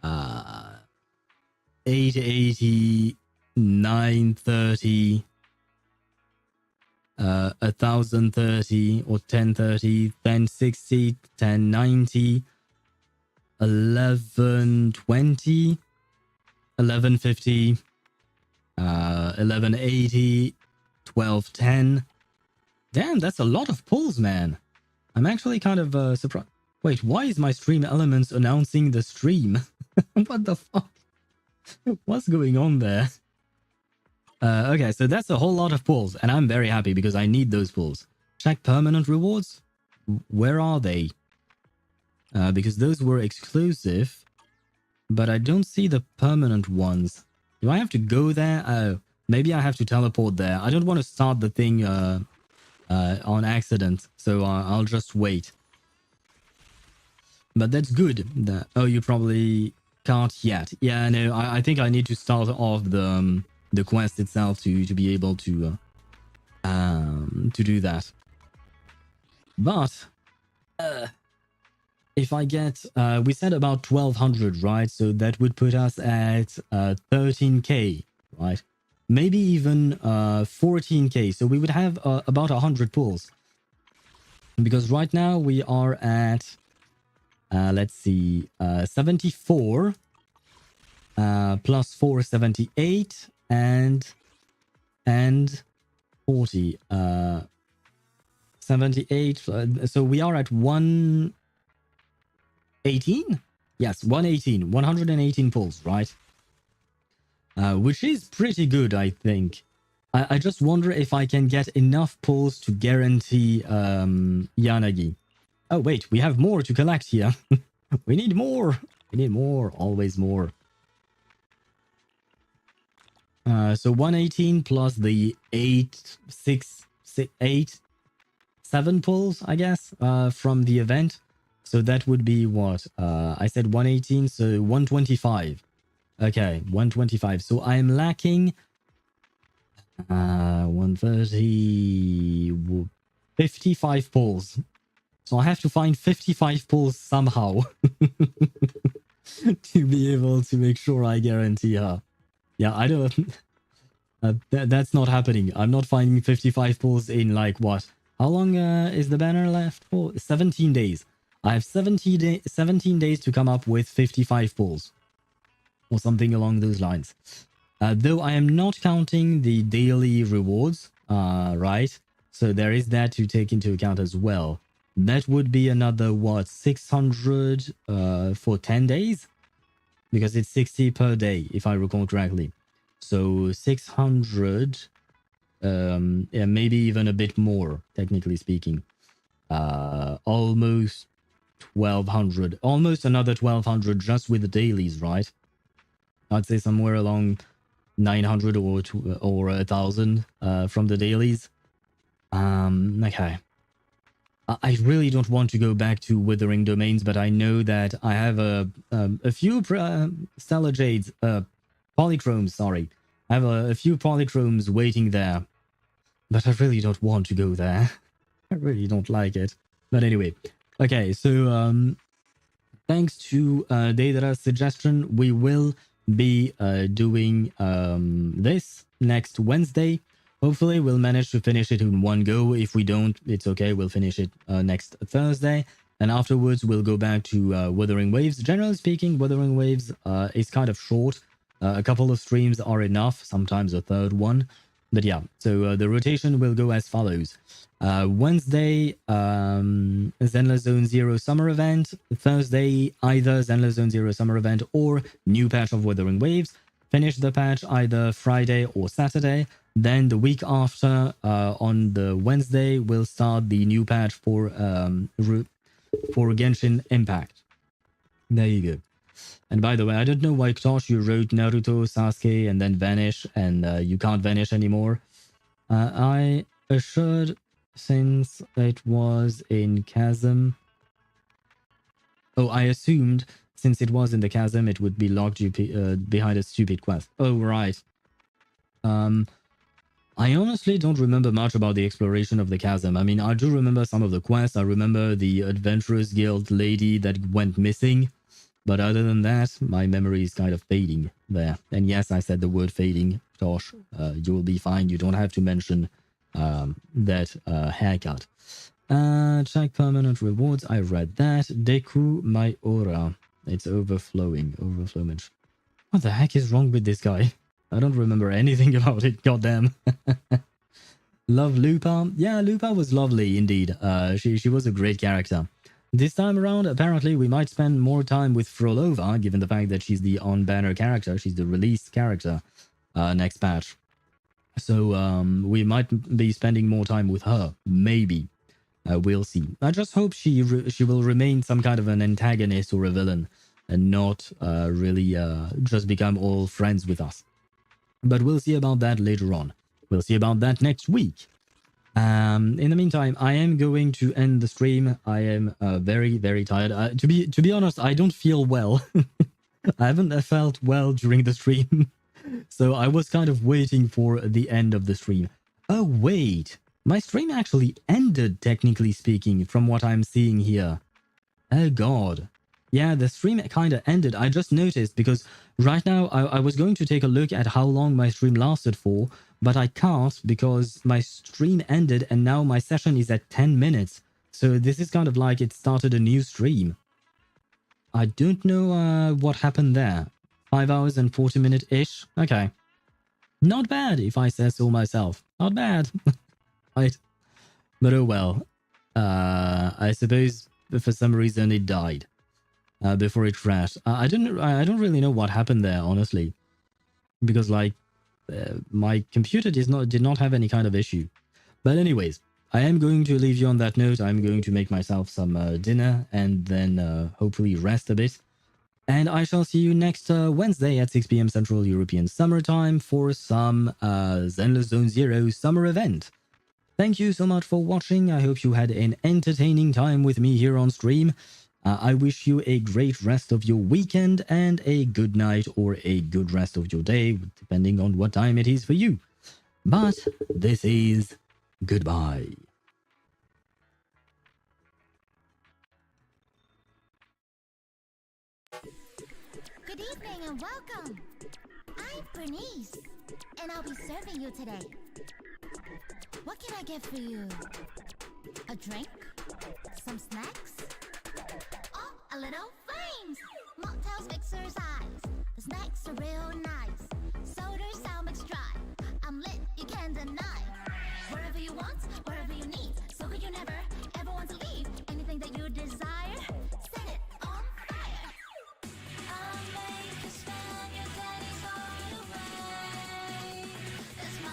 Speaker 2: 880, 930, 1030 or 1030, 1060, 1090, 1120, 1150, 1180, 1210. Damn, that's a lot of pulls, man. I'm actually kind of surprised. Wait, why is my stream elements announcing the stream? What the fuck? What's going on there? Okay, so that's a whole lot of pulls, and I'm very happy because I need those pulls. Check permanent rewards. Where are they? Because those were exclusive, but I don't see the permanent ones. Do I have to go there? Oh, maybe I have to teleport there. I don't want to start the thing on accident, so I'll just wait. But that's good. Oh, you probably can't yet. Yeah, no, I think I need to start off the quest itself to be able to do that. But if I get, we said about 1200, right? So that would put us at 13k, right? Maybe even 14k. So we would have about 100 pulls. Because right now we are at, let's see, 74 plus 4, 78 and 40. 78. So we are at 118? Yes, 118. 118 pulls, right? Which is pretty good, I think. I just wonder if I can get enough pulls to guarantee Yanagi. Oh, wait, we have more to collect here. We need more. We need more. Always more. So 118 plus the 8, 6, 8, 7 pulls, I guess, from the event. So that would be what? I said 118, so 125. Okay, 125. So I'm lacking 130, 55 pulls. So I have to find 55 pulls somehow to be able to make sure I guarantee her. Yeah, I don't... that's not happening. I'm not finding 55 pulls in like what? How long is the banner left for? 17 days. I have 17 days to come up with 55 pulls. Or something along those lines. Though I am not counting the daily rewards, right? So there is that to take into account as well. That would be another, what, 600 for 10 days? Because it's 60 per day, if I recall correctly. So 600, yeah, maybe even a bit more, technically speaking. Almost 1200, almost another 1200 just with the dailies, right? I'd say somewhere along 900 or 1000 from the dailies. Okay. I really don't want to go back to Withering Domains, but I know that I have a few Stellar Jades, Polychromes, sorry. I have a few Polychromes waiting there, but I really don't want to go there. I really don't like it. But anyway, okay, so thanks to Deidra's suggestion, we will be doing this next Wednesday. Hopefully we'll manage to finish it in one go. If we don't, it's okay. We'll finish it next Thursday. and afterwards we'll go back to Wuthering Waves. Generally speaking, Wuthering Waves is kind of short. A couple of streams are enough, sometimes a third one. But yeah, so the rotation will go as follows. Wednesday, Zenless Zone Zero Summer Event. Thursday, either Zenless Zone Zero Summer Event or new patch of Wuthering Waves. Finish the patch either Friday or Saturday. Then the week after, on the Wednesday, we'll start the new patch for Genshin Impact. There you go. And by the way, I don't know why Ktosh, you wrote Naruto, Sasuke, and then vanish, and you can't vanish anymore. I assured since it was in Chasm. Oh, I assumed since it was in the Chasm, it would be locked behind a stupid quest. Oh, right. I honestly don't remember much about the exploration of the Chasm. I mean, I do remember some of the quests. I remember the Adventurers Guild lady that went missing. But other than that, my memory is kind of fading there. And yes, I said the word fading. Tosh, you will be fine. You don't have to mention that haircut. Check permanent rewards. I read that. Deku my aura. It's overflowing. Overflowment. What the heck is wrong with this guy? I don't remember anything about it. Goddamn. Love Lupa. Yeah, Lupa was lovely indeed. She was a great character. This time around, apparently, we might spend more time with Frolova, given the fact that she's the on-banner character. She's the released character next patch. So we might be spending more time with her. Maybe. We'll see. I just hope she will remain some kind of an antagonist or a villain and not really just become all friends with us. But we'll see about that later on. We'll see about that next week. In the meantime, I am going to end the stream. I am very, very tired. To be honest, I don't feel well. I haven't felt well during the stream. So I was kind of waiting for the end of the stream. Oh, wait. My stream actually ended, technically speaking, from what I'm seeing here. Oh, God. Yeah, the stream kind of ended. I just noticed because right now I was going to take a look at how long my stream lasted for, but I can't because my stream ended and now my session is at 10 minutes. So this is kind of like it started a new stream. I don't know what happened there. 5 hours and 40 minutes-ish? Okay. Not bad, if I say so myself. Not bad. Right. But oh well. I suppose for some reason it died. Before it crashed. I don't really know what happened there, honestly. Because like my computer did not have any kind of issue. But anyways, I am going to leave you on that note. I'm going to make myself some dinner and then hopefully rest a bit. And I shall see you next Wednesday at 6 PM Central European Summer Time for some Zenless Zone Zero summer event. Thank you so much for watching. I hope you had an entertaining time with me here on stream. I wish you a great rest of your weekend and a good night or a good rest of your day, depending on what time it is for you. But this is goodbye.
Speaker 1: Good evening and welcome. I'm Bernice, and I'll be serving you today. What can I get for you? A drink? Some snacks? Oh, a little flames! Mocktails, mixers, eyes. The snacks are real nice. Sodas, I'll mix dry. I'm lit, you can't deny. Wherever you want